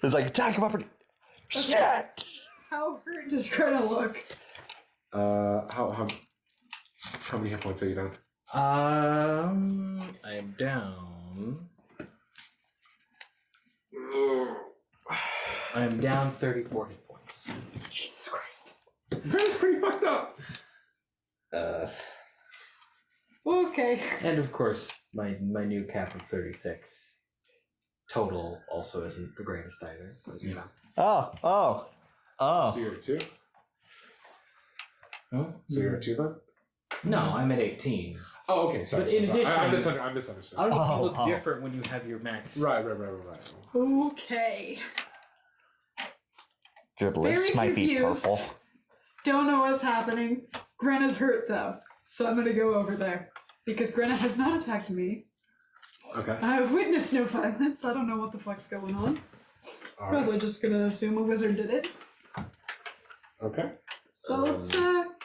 Speaker 8: It's like attack of opportunity. Shit!
Speaker 5: How hurt does Greta look?
Speaker 1: How many hit points are you down?
Speaker 10: I am down. I am down 34 hit points.
Speaker 5: Jesus Christ.
Speaker 1: Greta's pretty fucked up.
Speaker 5: Okay.
Speaker 10: And of course, my new cap of 36 total also isn't the greatest either. But, you know.
Speaker 8: Oh.
Speaker 1: So you're at 2?
Speaker 10: Huh?
Speaker 1: So you're at 2 then?
Speaker 10: No, I'm at 18.
Speaker 1: Oh, okay. Sorry.
Speaker 10: But in
Speaker 1: sorry. I
Speaker 10: addition-
Speaker 1: misunderstood.
Speaker 10: I don't know if you look
Speaker 8: Oh.
Speaker 10: different when you have your max.
Speaker 1: Right.
Speaker 5: Okay.
Speaker 8: Your lips
Speaker 5: Very
Speaker 8: might be
Speaker 5: confused.
Speaker 8: purple.
Speaker 5: Don't know what's happening. Grenna's hurt though, so I'm gonna go over there. Because Grenna has not attacked me.
Speaker 1: Okay.
Speaker 5: I have witnessed no violence. I don't know what the fuck's going on.
Speaker 1: All right.
Speaker 5: Probably just gonna assume a wizard did it.
Speaker 1: Okay.
Speaker 5: So let's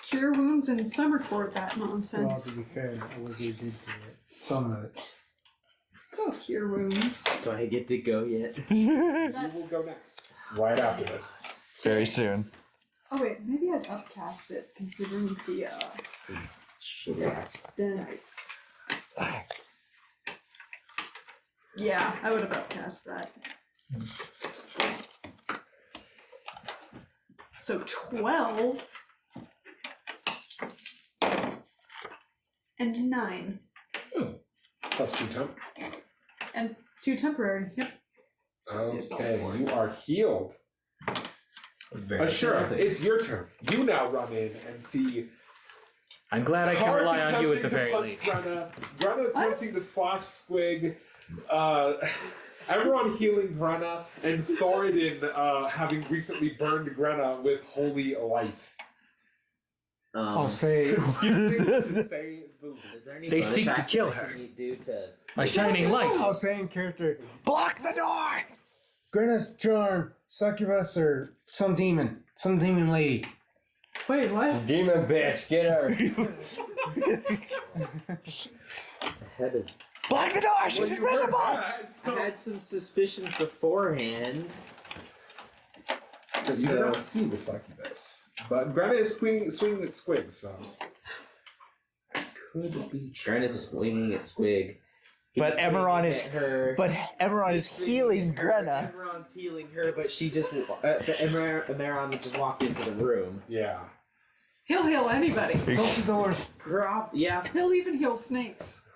Speaker 5: cure wounds and summer court that
Speaker 4: Well,
Speaker 5: nonsense.
Speaker 4: to be fair, I was did do it. Some of it.
Speaker 5: So cure wounds.
Speaker 11: Do I get to go yet?
Speaker 1: You
Speaker 5: That's
Speaker 1: will go next. Right after this.
Speaker 8: Very soon.
Speaker 5: Oh wait, maybe I'd upcast it considering the extent. Yeah, I would have upcast that. So 12 and 9
Speaker 1: Plus 2 temp.
Speaker 5: and 2 temporary. Yep.
Speaker 1: Okay, you are healed. Asura, it's your turn. You now run in and see.
Speaker 10: I'm glad I can
Speaker 1: Carac
Speaker 10: rely on you at the
Speaker 1: attempting to
Speaker 10: very
Speaker 1: punch
Speaker 10: least.
Speaker 1: Grenna attempting to slash Squig. Everyone healing Grenna, and Thoradin having recently burned Grenna with holy light.
Speaker 4: I'll say.
Speaker 1: Refusing to say boo.
Speaker 6: Is there any
Speaker 10: They
Speaker 6: bonus
Speaker 10: seek to
Speaker 6: action
Speaker 10: kill
Speaker 6: I
Speaker 10: her.
Speaker 6: can do to?
Speaker 10: My shining light.
Speaker 4: I'll say in character.
Speaker 8: Block the door!
Speaker 4: Grenna's charm, succubus, or some demon lady.
Speaker 3: Wait, what? Demon bitch, get her.
Speaker 8: Block the door! She's invisible!
Speaker 6: I had some suspicions beforehand.
Speaker 1: You don't see the succubus. But Greta is swinging at Squig, so. Could be
Speaker 6: Trying to swing at Squig.
Speaker 8: But
Speaker 6: He's
Speaker 8: Emeron
Speaker 6: swinging
Speaker 8: is.
Speaker 6: at her.
Speaker 8: But Emeron is
Speaker 6: Swinging
Speaker 8: healing
Speaker 6: at her.
Speaker 8: Grenna.
Speaker 6: Emeron's healing her, but she just Emeron just walked into the room.
Speaker 1: Yeah.
Speaker 12: He'll heal anybody.
Speaker 4: Close the doors.
Speaker 6: Yeah.
Speaker 12: He'll even heal snakes.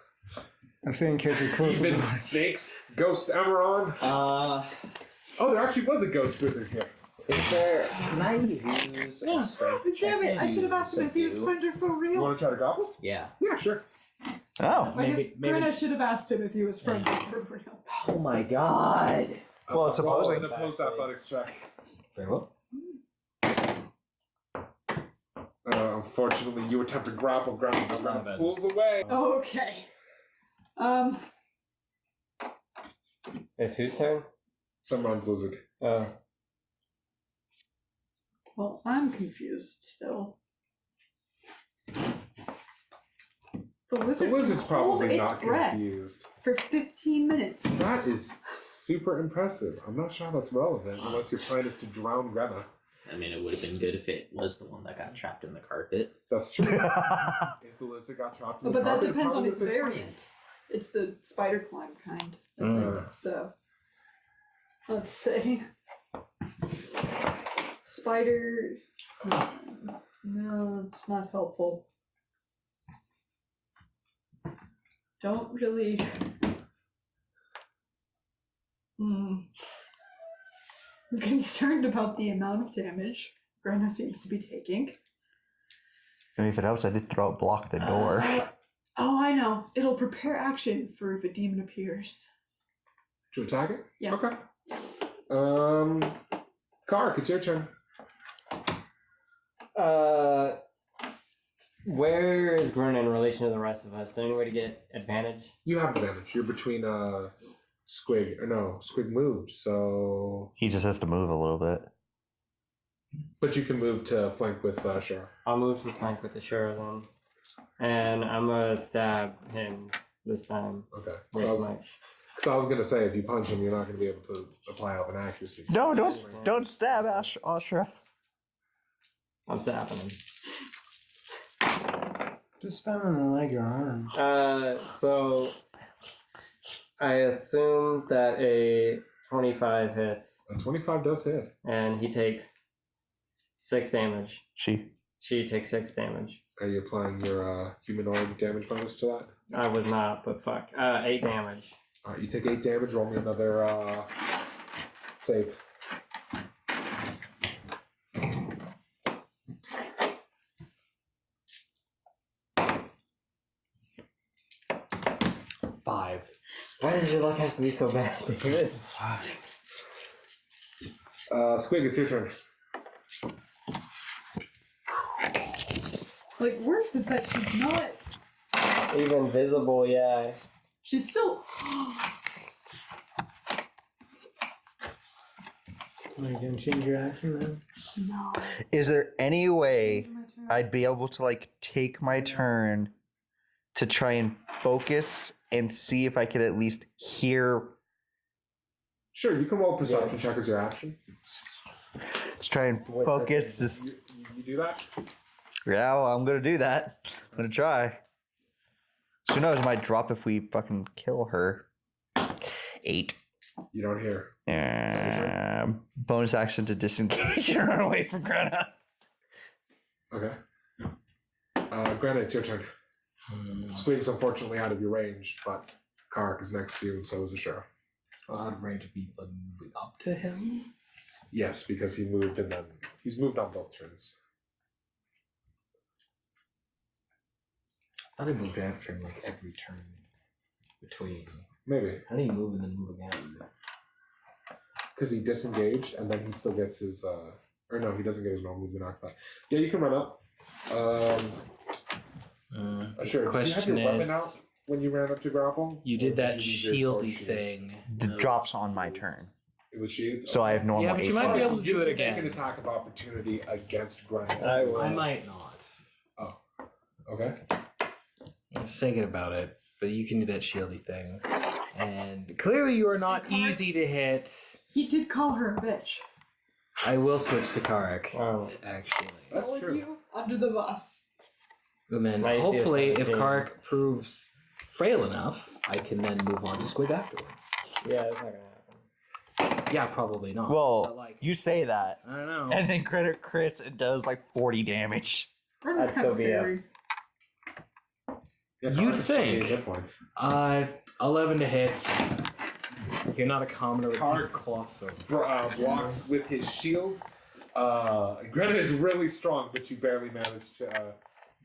Speaker 4: I'm saying in character close the
Speaker 1: Even
Speaker 4: doors.
Speaker 1: snakes. Ghost Emeron.
Speaker 6: Uh,
Speaker 1: Oh, there actually was a ghost wizard here.
Speaker 6: is there? Can I use a strength check
Speaker 12: Damn it, I
Speaker 6: to
Speaker 12: should have asked him if he was
Speaker 6: subdue?
Speaker 12: Sprinter for
Speaker 1: You
Speaker 12: real.
Speaker 1: want to try to grapple?
Speaker 6: Yeah.
Speaker 1: Yeah, sure.
Speaker 8: Oh.
Speaker 12: I guess
Speaker 10: maybe-
Speaker 12: Greta should have asked him if he was Sprinter for real.
Speaker 6: Oh my god.
Speaker 8: Well, it's
Speaker 1: Roll
Speaker 8: opposing.
Speaker 1: an opposed athletics check.
Speaker 10: Very well.
Speaker 1: Unfortunately, you attempt to grapple, Greta pulls away.
Speaker 12: Okay.
Speaker 3: It's whose turn?
Speaker 1: Someone's lizard.
Speaker 12: Well, I'm confused still. The
Speaker 1: The
Speaker 12: lizard
Speaker 1: lizard's
Speaker 12: can hold
Speaker 1: probably
Speaker 12: its
Speaker 1: not
Speaker 12: breath
Speaker 1: confused.
Speaker 12: for 15 minutes.
Speaker 1: That is super impressive. I'm not sure that's relevant unless your plan is to drown Greta.
Speaker 6: I mean, it would have been good if it was the one that got trapped in the carpet.
Speaker 1: That's true. If the lizard got trapped in the
Speaker 12: But that
Speaker 1: carpet, it
Speaker 12: depends on
Speaker 1: probably
Speaker 12: its
Speaker 1: would've been
Speaker 12: variant. It's the spider climb kind. I
Speaker 1: Mm.
Speaker 12: think. So, let's say spider. No, it's not helpful. Don't really. I'm concerned about the amount of damage Greta seems to be taking.
Speaker 8: I mean, if it helps, I did throw out block the door.
Speaker 12: Oh, I know. It'll prepare action for if a demon appears.
Speaker 1: To attack it?
Speaker 12: Yeah.
Speaker 1: Okay. Carac, it's your turn.
Speaker 3: Where is Grun in relation to the rest of us? Is there any way to get advantage?
Speaker 1: You have advantage. You're between Squig. Or no, Squig moved, so.
Speaker 8: He just has to move a little bit.
Speaker 1: But you can move to flank with Shara.
Speaker 3: I'll move to flank with the Shura then. And I'm gonna stab him this time.
Speaker 1: Okay.
Speaker 3: With
Speaker 1: Because
Speaker 3: my
Speaker 1: I was gonna say, if you punch him, you're not gonna be able to apply open accuracy.
Speaker 8: No, don't stab Ashra.
Speaker 3: I'm stabbing him.
Speaker 4: Just stab him in the leg or arm.
Speaker 3: So I assume that a 25 hits,
Speaker 1: A 25 does hit.
Speaker 3: and he takes 6 damage.
Speaker 8: She
Speaker 3: takes 6 damage.
Speaker 1: Are you applying your humanoid damage bonus to that?
Speaker 3: I was not, but fuck. 8 damage.
Speaker 1: Alright, you take 8 damage, roll me another save.
Speaker 3: Why does your luck have to be so bad?
Speaker 1: Squig, it's your turn.
Speaker 12: Like, worse is that she's not.
Speaker 3: Even visible, yeah.
Speaker 12: She's still.
Speaker 4: Am I gonna change your action then?
Speaker 12: No.
Speaker 8: Is there any way
Speaker 12: My turn.
Speaker 8: I'd be able to like take my turn to try and focus and see if I could at least hear?
Speaker 1: Sure, you can roll a perception check as your action.
Speaker 8: Let's try and focus. Just
Speaker 1: You do that?
Speaker 8: yeah, well, I'm gonna do that. I'm gonna try. So who knows? It might drop if we fucking kill her. 8.
Speaker 1: You don't hear.
Speaker 8: Bonus action to disengage and run away from Greta.
Speaker 1: Okay. Greta, it's your turn. Squig's unfortunately out of your range, but Carac is next to you, and so is Ashura.
Speaker 10: Out of range of people moving up to him.
Speaker 1: Yes, because he moved and then he's moved on both turns.
Speaker 10: I thought he moved after him like every turn between.
Speaker 1: Maybe.
Speaker 10: How do you move and then move again?
Speaker 1: Because he disengaged and then he still gets his or no, he doesn't get his normal movement after that. Yeah, you can run up. Sure. Did you have your weapon out when you ran up to grapple?
Speaker 10: You did that
Speaker 1: Did you need your sword
Speaker 10: shieldy
Speaker 1: shield?
Speaker 10: thing.
Speaker 8: It drops on my turn.
Speaker 1: It was shield.
Speaker 8: So I have normal
Speaker 10: Yeah, but you
Speaker 8: AC.
Speaker 10: might be able to
Speaker 1: You
Speaker 10: do it
Speaker 1: can
Speaker 10: again.
Speaker 1: Make an attack of opportunity against Grunt.
Speaker 9: I will.
Speaker 10: I might not.
Speaker 1: Okay.
Speaker 10: I was thinking about it, but you can do that shieldy thing. And clearly you are not easy to hit.
Speaker 12: He did call her a bitch.
Speaker 10: I will switch to Carac,
Speaker 9: Wow.
Speaker 10: actually.
Speaker 1: That's
Speaker 12: So
Speaker 1: true.
Speaker 12: you under the bus.
Speaker 10: And then
Speaker 9: My AC is
Speaker 10: hopefully if
Speaker 9: 17.
Speaker 10: Carac proves frail enough, I can then move on to Squig afterwards.
Speaker 9: Yeah, it's not gonna happen.
Speaker 10: Yeah, probably not.
Speaker 8: Well,
Speaker 10: but like,
Speaker 8: you say that,
Speaker 10: I don't know.
Speaker 8: and then crits and does like 40 damage.
Speaker 12: That's
Speaker 9: I'd
Speaker 12: kind of
Speaker 9: still be up.
Speaker 12: scary.
Speaker 1: Yeah,
Speaker 10: You'd
Speaker 1: Connor just gave you
Speaker 10: think.
Speaker 1: hit points.
Speaker 10: 11 to hit. You're not a commoner with a piece
Speaker 1: Carac
Speaker 10: of cloth, so
Speaker 1: blocks with his shield. Greta is really strong, but you barely managed to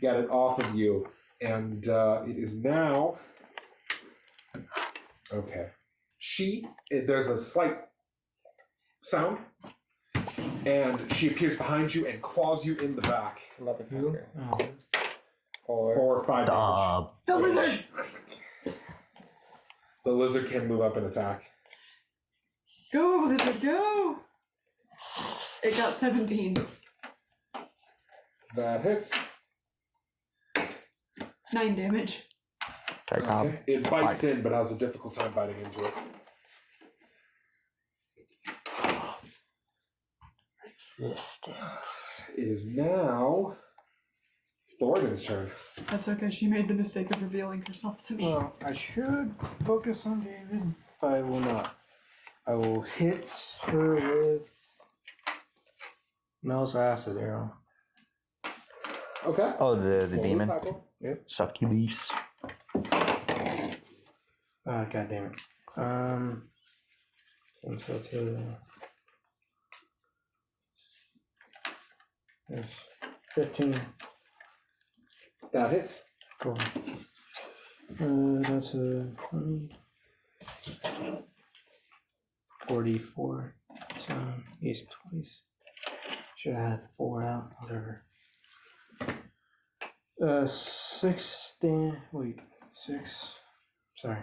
Speaker 1: get it off of you. And it is now. Okay. There's a slight sound, and she appears behind you and claws you in the back
Speaker 9: Motherfucker.
Speaker 4: Oh.
Speaker 9: Four.
Speaker 1: 4 or 5 damage.
Speaker 5: The lizard!
Speaker 1: The lizard can move up and attack.
Speaker 12: Go, lizard, go! It got 17.
Speaker 1: That hits.
Speaker 12: 9 damage.
Speaker 1: Okay. It bites in, but has a difficult time biting into it.
Speaker 8: Resistance.
Speaker 1: It is now Thoradin's turn.
Speaker 12: That's okay, she made the mistake of revealing herself to me.
Speaker 4: Well, I should focus on David, but I will not. I will hit her with Mel's acid arrow.
Speaker 1: Okay.
Speaker 8: Oh, the
Speaker 1: Roll
Speaker 8: demon.
Speaker 1: tackle.
Speaker 8: Succubus.
Speaker 4: Ah, god damn it. Until to yes, 15.
Speaker 1: That hits.
Speaker 4: Cool. That's a 20. 44. So he's twice. Should have had 4 out. Whatever. 6. Wait, 6. Sorry.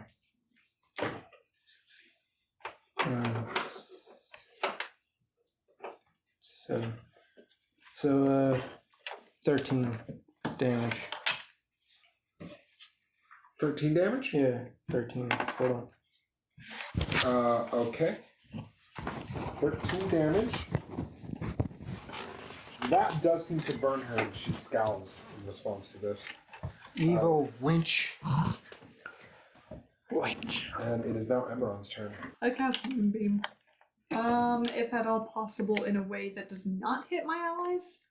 Speaker 4: 7. So 13 damage.
Speaker 1: 13 damage?
Speaker 4: Yeah, 13 total.
Speaker 1: Okay. 13 damage. That does seem to burn her, and she scowls in response to this.
Speaker 4: Evil winch.
Speaker 1: And it is now Emeron's turn.
Speaker 12: I cast Moonbeam. If at all possible, in a way that does not hit my allies.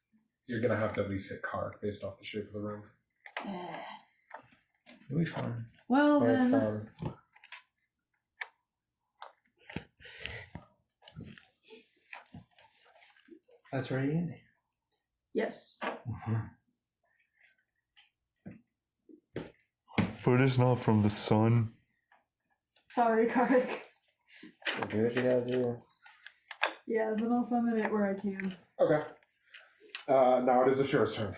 Speaker 1: You're gonna have to at least hit Carac based off the shape of the room.
Speaker 4: It'll be fun.
Speaker 12: Well
Speaker 9: That's
Speaker 12: then,
Speaker 9: fun.
Speaker 4: That's right, Andy.
Speaker 12: yes.
Speaker 8: But it's not from the sun.
Speaker 12: Sorry, Carac.
Speaker 9: Do what you gotta do.
Speaker 12: Yeah, then I'll summon it where I can.
Speaker 1: Okay. Now it is Ashura's turn.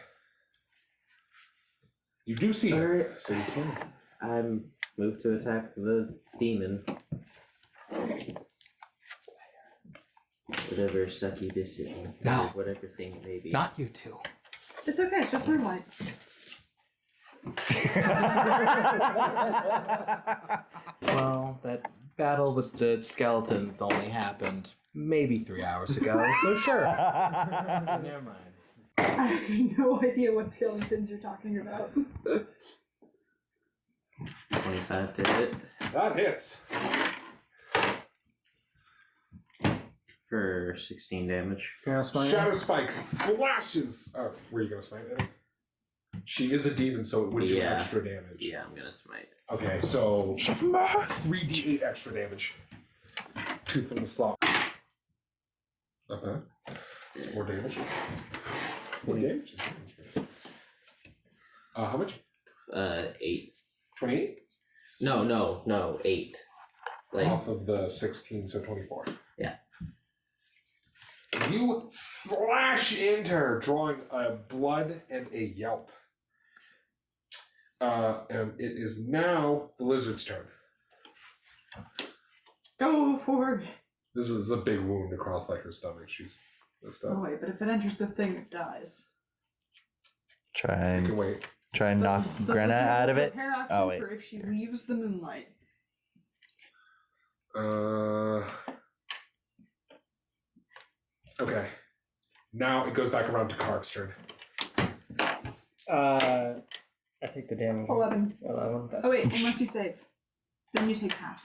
Speaker 1: You do see her,
Speaker 11: Alright.
Speaker 1: so you can.
Speaker 11: I'm moved to attack the demon. Whatever succubus it is,
Speaker 10: No.
Speaker 11: whatever thing it may be.
Speaker 10: not you two.
Speaker 12: It's okay, it's just moonlight.
Speaker 10: Well, that battle with the skeletons only happened maybe 3 hours ago, so sure. Never mind.
Speaker 12: I have no idea what skeletons you're talking about.
Speaker 11: 25 to hit
Speaker 1: That hits.
Speaker 11: for 16 damage.
Speaker 1: Shadow Spike slashes. Oh, were you gonna smite it? She is a demon, so it would do
Speaker 11: Yeah.
Speaker 1: extra damage.
Speaker 11: Yeah, I'm gonna smite.
Speaker 1: Okay, so 3d8 extra damage. 2 from the slot. Okay. More damage. More damage. How much?
Speaker 11: 8.
Speaker 1: 28?
Speaker 11: No, 8. Like,
Speaker 1: Off of the 16, so 24.
Speaker 11: Yeah.
Speaker 1: You slash into her, drawing blood and a yelp. And it is now the lizard's turn.
Speaker 12: Go for it.
Speaker 1: This is a big wound across like her stomach. She's messed up.
Speaker 12: Oh wait, but if it enters the thing, it dies.
Speaker 8: Try
Speaker 1: You can
Speaker 8: and
Speaker 1: wait.
Speaker 8: knock Grenna out of it. Oh, wait.
Speaker 12: For if she leaves the moonlight.
Speaker 1: Okay. Now it goes back around to Carac's turn.
Speaker 3: I take the damage.
Speaker 12: 11.
Speaker 3: 11. That's
Speaker 12: Oh wait, unless you save. Then you take half.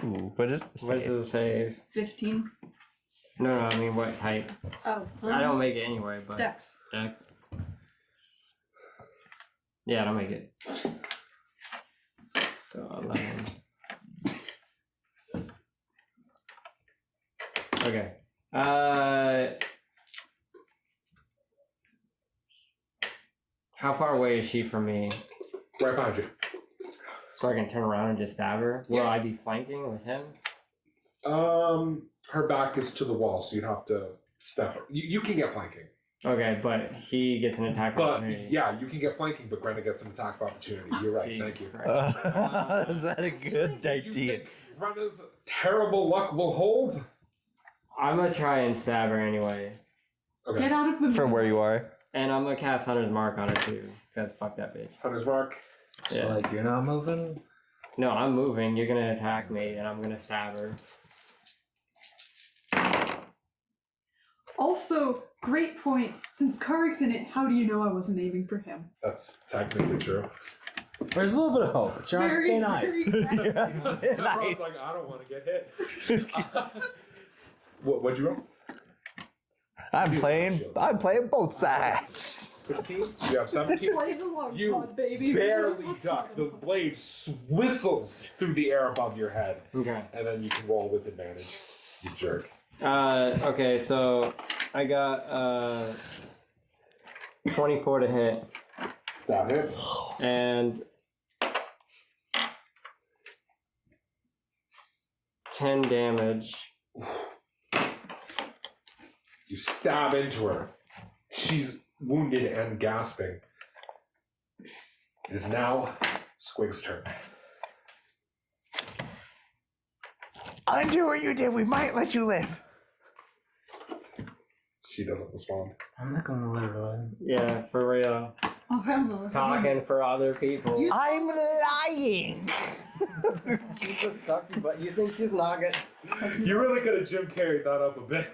Speaker 8: Ooh, what is the
Speaker 3: What
Speaker 8: save?
Speaker 3: is the save?
Speaker 12: 15.
Speaker 3: No, I mean what type?
Speaker 12: Oh.
Speaker 3: I don't make it anyway, but
Speaker 12: Dex.
Speaker 3: Dex. Yeah, I don't make it. So 11. Okay. How far away is she from me?
Speaker 1: Right behind you.
Speaker 3: So I can turn around and just stab her? Will
Speaker 1: Yeah.
Speaker 3: I be flanking with him?
Speaker 1: Her back is to the wall, so you'd have to step. You can get flanking.
Speaker 3: Okay, but he gets an attack
Speaker 1: But
Speaker 3: opportunity.
Speaker 1: yeah, you can get flanking, but Grenna gets an attack of opportunity. You're right.
Speaker 3: Jesus
Speaker 1: Thank you.
Speaker 3: Christ.
Speaker 8: Is that a good
Speaker 1: You
Speaker 8: idea?
Speaker 1: think Grenna's terrible luck will hold?
Speaker 3: I'm gonna try and stab her anyway.
Speaker 1: Okay.
Speaker 12: Get out of the
Speaker 8: From where you are?
Speaker 3: And I'm gonna cast Hunter's Mark on her too. Because fuck that bitch.
Speaker 1: Hunter's Mark.
Speaker 9: So,
Speaker 3: Yeah.
Speaker 9: like, you're not moving?
Speaker 3: No, I'm moving. You're gonna attack me, and I'm gonna stab her.
Speaker 12: Also, great point. Since Carac's in it, how do you know I wasn't aiming for him?
Speaker 1: That's technically true.
Speaker 9: There's a little bit of hope, but you're
Speaker 12: Very,
Speaker 9: being nice.
Speaker 12: very
Speaker 1: Everyone's like, I don't want to get hit. What'd you roll?
Speaker 8: I'm playing both sides.
Speaker 1: 16? You have 17?
Speaker 12: Play the long
Speaker 1: You
Speaker 12: pod, baby.
Speaker 1: barely duck. The blade whistles through the air above your head.
Speaker 3: Okay.
Speaker 1: And then you can roll with advantage. You jerk.
Speaker 3: Okay, so I got 24 to hit.
Speaker 1: That hits.
Speaker 3: And 10 damage.
Speaker 1: You stab into her. She's wounded and gasping. It is now Squig's turn.
Speaker 8: Undo what you did. We might let you live.
Speaker 1: She doesn't respond.
Speaker 9: I'm not gonna let her live.
Speaker 3: Yeah, for real.
Speaker 12: Oh, hell no. this is
Speaker 3: Talking for other people.
Speaker 12: You-
Speaker 8: I'm lying.
Speaker 3: She's a sucky, but you think she's not gonna.
Speaker 1: You really could have Jim Carreyed that up a bit.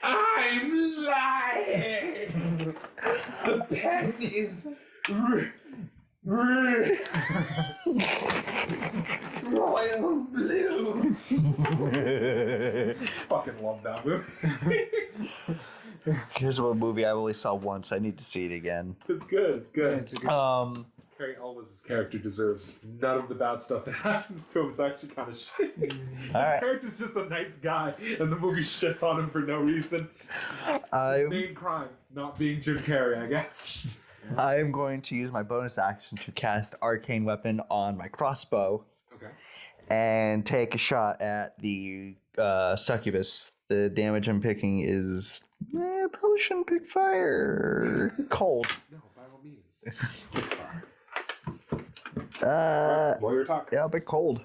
Speaker 1: I'm lying. The pen is royal blue. Fucking love that movie.
Speaker 8: Here's a movie I only saw once. I need to see it again.
Speaker 1: It's good. It's good.
Speaker 8: Carrie
Speaker 1: Elwes' character deserves none of the bad stuff that happens to him. It's actually kind of shit. His
Speaker 8: Alright.
Speaker 1: character's just a nice guy, and the movie shits on him for no reason. His main crime, not being Jim Carrey, I guess.
Speaker 8: I am going to use my bonus action to cast Arcane Weapon on my crossbow.
Speaker 1: Okay.
Speaker 8: And take a shot at the succubus. The damage I'm picking is... probably shouldn't pick fire. Cold.
Speaker 1: No, by all means.
Speaker 8: While
Speaker 1: you're talking.
Speaker 8: Yeah, I'll pick cold.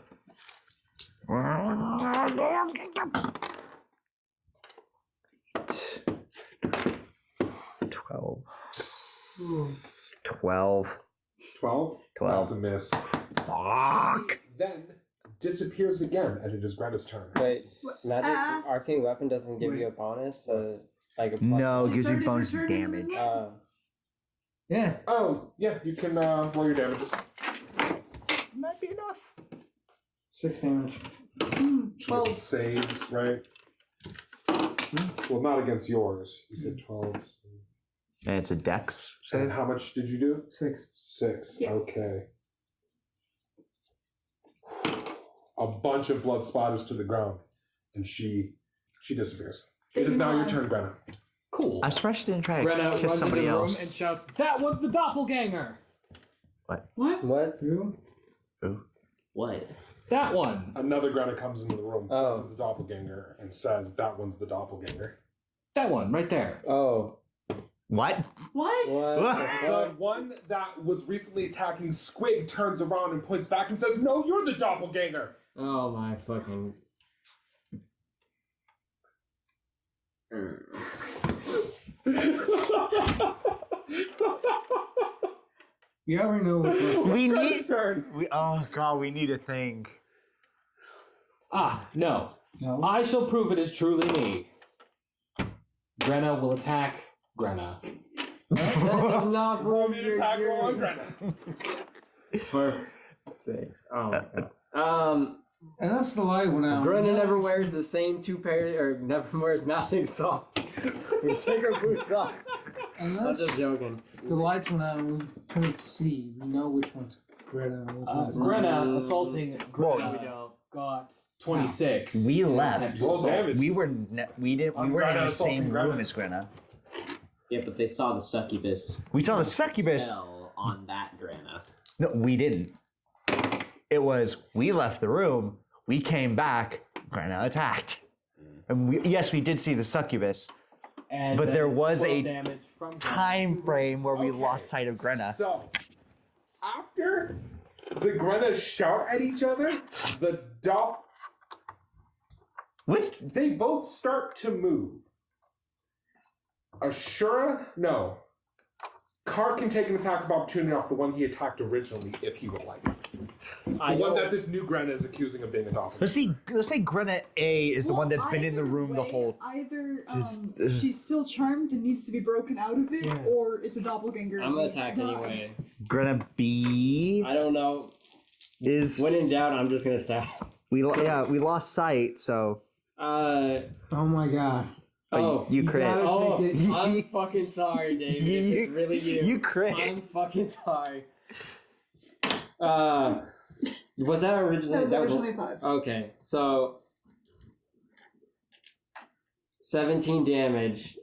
Speaker 8: 12. 12.
Speaker 1: 12?
Speaker 8: 12.
Speaker 1: That's a miss.
Speaker 8: Fuck.
Speaker 1: Then disappears again, and it is Greta's turn.
Speaker 3: Wait, magic arcane weapon doesn't give you a bonus, like a
Speaker 8: No, it gives you bonus damage.
Speaker 4: Yeah.
Speaker 1: Oh, yeah, you can roll your damages.
Speaker 8: Might be enough.
Speaker 4: 6 damage.
Speaker 12: 12.
Speaker 1: Saves, right? Well, not against yours. You said 12. So.
Speaker 8: And it's a dex.
Speaker 1: And how much did you do?
Speaker 4: 6.
Speaker 1: 6.
Speaker 12: Yeah.
Speaker 1: Okay. A bunch of blood splatters to the ground, and she disappears. It is now your turn, Grenna.
Speaker 10: Cool.
Speaker 8: I'm surprised she didn't try to
Speaker 10: Grenna
Speaker 8: kiss
Speaker 10: runs into
Speaker 8: somebody
Speaker 10: the room
Speaker 8: else.
Speaker 10: and shouts, "That one's the doppelganger!"
Speaker 12: What?
Speaker 3: What?
Speaker 4: Who?
Speaker 6: What?
Speaker 10: That one.
Speaker 1: Another Grenna comes into the room,
Speaker 3: Oh.
Speaker 1: points at the doppelganger, and says, "That one's the doppelganger."
Speaker 10: That one, right there.
Speaker 3: Oh.
Speaker 8: What?
Speaker 5: What?
Speaker 1: The one that was recently attacking Squig turns around and points back and says, "No, you're the doppelganger."
Speaker 3: Oh my fucking.
Speaker 4: You already know which one's
Speaker 8: We need.
Speaker 1: His turn.
Speaker 8: Oh god, we need to think.
Speaker 10: Ah, no.
Speaker 4: No.
Speaker 10: I shall prove it is truly me. Grenna will attack Grenna.
Speaker 3: That does not
Speaker 1: Roll
Speaker 3: prove
Speaker 1: me an
Speaker 3: your
Speaker 1: attack roll on Grenna.
Speaker 3: For 6. Oh my god.
Speaker 4: And that's the lie when I.
Speaker 3: Grenna never wears the same 2 pairs, or never wears matching socks. We take her boots off.
Speaker 4: And
Speaker 3: I'm
Speaker 4: that's
Speaker 3: just joking.
Speaker 4: the lights when I can see. We know which one's Greta and which one's
Speaker 10: Grenna assaulting
Speaker 8: Whoa.
Speaker 10: Grenna
Speaker 3: We don't.
Speaker 10: got 26.
Speaker 8: We left.
Speaker 1: Roll damage.
Speaker 8: We were we weren't in
Speaker 1: Greta
Speaker 8: the
Speaker 1: assaulting
Speaker 8: same
Speaker 1: Greta.
Speaker 8: room as Grenna.
Speaker 11: Yeah, but they saw the succubus.
Speaker 8: We saw the succubus.
Speaker 11: Spell on that Granna.
Speaker 8: No, we didn't. It was we left the room, we came back, Grenna attacked. And yes, we did see the succubus.
Speaker 10: And
Speaker 8: But
Speaker 10: that
Speaker 8: there
Speaker 10: is
Speaker 8: was
Speaker 10: 12
Speaker 8: a
Speaker 10: damage from Grenna.
Speaker 8: Time frame where we
Speaker 1: Okay,
Speaker 8: lost sight of Grenna.
Speaker 1: So, after the Grennas shout at each other, the
Speaker 8: What?
Speaker 1: they both start to move. Ashura, no. Car can take an attack of opportunity off the one he attacked originally if he would like. The one that this new Grenna is accusing of being a doppelganger.
Speaker 8: Let's say Grenna A is the one that's been in the
Speaker 5: either
Speaker 8: room the
Speaker 5: way,
Speaker 8: whole.
Speaker 5: Either
Speaker 8: Just,
Speaker 5: she's still charmed and needs to be broken out of it,
Speaker 4: Yeah.
Speaker 5: or it's a doppelganger.
Speaker 3: I'm gonna
Speaker 5: and needs to
Speaker 3: attack
Speaker 5: die.
Speaker 3: anyway.
Speaker 8: Grenna B
Speaker 3: I don't know.
Speaker 8: is
Speaker 3: When in doubt, I'm just gonna stab.
Speaker 8: we lost sight, so
Speaker 3: Uh.
Speaker 4: Oh my god.
Speaker 3: Oh.
Speaker 8: you crit.
Speaker 4: gotta
Speaker 3: Oh,
Speaker 4: take it.
Speaker 3: I'm fucking sorry, David.
Speaker 8: You-
Speaker 3: It's really you.
Speaker 8: You crit.
Speaker 3: I'm fucking sorry. Was that originally?
Speaker 5: That was originally 5.
Speaker 3: Okay, so 17 damage.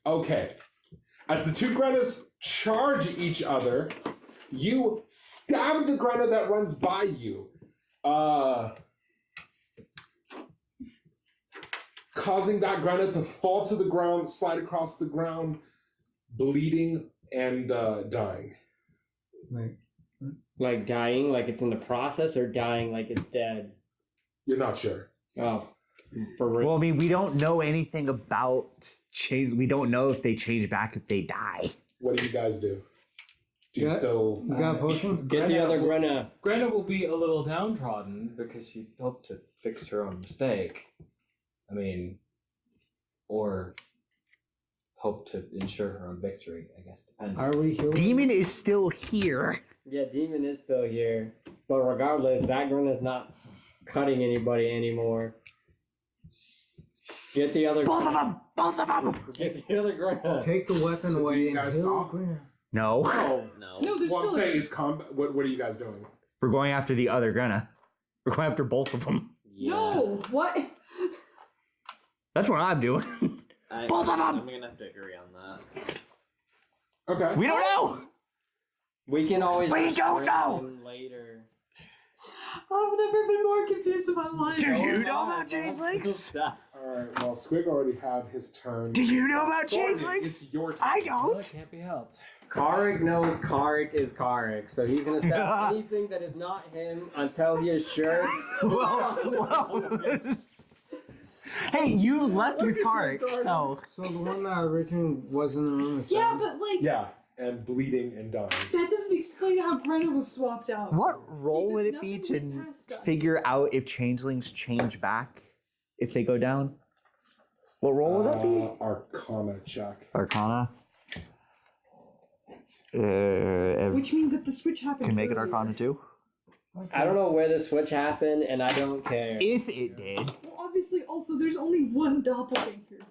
Speaker 1: Okay. As the two Grennas charge each other, you stab the Grenna that runs by you, causing that Grenna to fall to the ground, slide across the ground, bleeding and dying.
Speaker 3: Like dying, like it's in the process, or dying like it's dead?
Speaker 1: You're not sure.
Speaker 3: Oh, for real.
Speaker 8: Well, I mean, we don't know anything about change. We don't know if they change back if they die.
Speaker 1: What do you guys do? Do you
Speaker 4: Yeah.
Speaker 1: still...
Speaker 4: You got a potion?
Speaker 3: Get the other Grenna.
Speaker 10: Grenna will be a little downtrodden because she hoped to fix her own mistake. I mean, or hope to ensure her own victory, I guess, depending.
Speaker 4: Are we healing?
Speaker 8: Demon is still here.
Speaker 3: Yeah, Demon is still here. But regardless, that Grenna's not cutting anybody anymore. Get the other
Speaker 8: Both of them! Both of them!
Speaker 3: Get the other Grenna.
Speaker 4: Take the weapon
Speaker 1: So do
Speaker 4: away
Speaker 1: you
Speaker 4: and
Speaker 1: guys
Speaker 4: heal
Speaker 1: stop?
Speaker 4: Greta.
Speaker 8: No.
Speaker 11: No.
Speaker 5: No, there's
Speaker 1: What I'm
Speaker 5: still
Speaker 1: saying is combat. What are you guys doing?
Speaker 8: We're going after the other Grenna. We're going after both of them.
Speaker 11: Yeah.
Speaker 5: No, what?
Speaker 8: That's what I'm doing. Both of them!
Speaker 11: I'm gonna have to agree on that.
Speaker 1: Okay.
Speaker 8: We don't know!
Speaker 3: We can always.
Speaker 8: We don't know!
Speaker 3: strengthen later.
Speaker 5: I've never been more confused in my life.
Speaker 8: Do you know about changelings?
Speaker 1: Alright, well, Squig already had his turn.
Speaker 8: Do you know about
Speaker 1: Thoradin,
Speaker 8: changelings?
Speaker 1: It's your turn.
Speaker 8: I
Speaker 10: Well,
Speaker 8: don't.
Speaker 10: it can't be helped.
Speaker 3: Carac knows Carac is Carac, so he's gonna stab anything that is not him until he is sure.
Speaker 8: Hey, you left with Carac, so.
Speaker 4: So the one that originally was in the room is
Speaker 5: Yeah,
Speaker 4: dead.
Speaker 5: but like
Speaker 1: Yeah, and bleeding and dying.
Speaker 5: that doesn't explain how Brenna was swapped out.
Speaker 8: What role would
Speaker 5: Because
Speaker 8: it be
Speaker 5: nothing
Speaker 8: to
Speaker 5: went past us.
Speaker 8: figure out if changelings change back if they go down? What role would that be?
Speaker 1: Arcana check.
Speaker 8: Arcana.
Speaker 5: Which means if the switch happened,
Speaker 8: Can make it
Speaker 5: earlier-
Speaker 8: Arcana too.
Speaker 3: I don't know where the switch happened, and I don't care.
Speaker 8: If it did.
Speaker 5: Well, obviously, also there's only one doppelganger.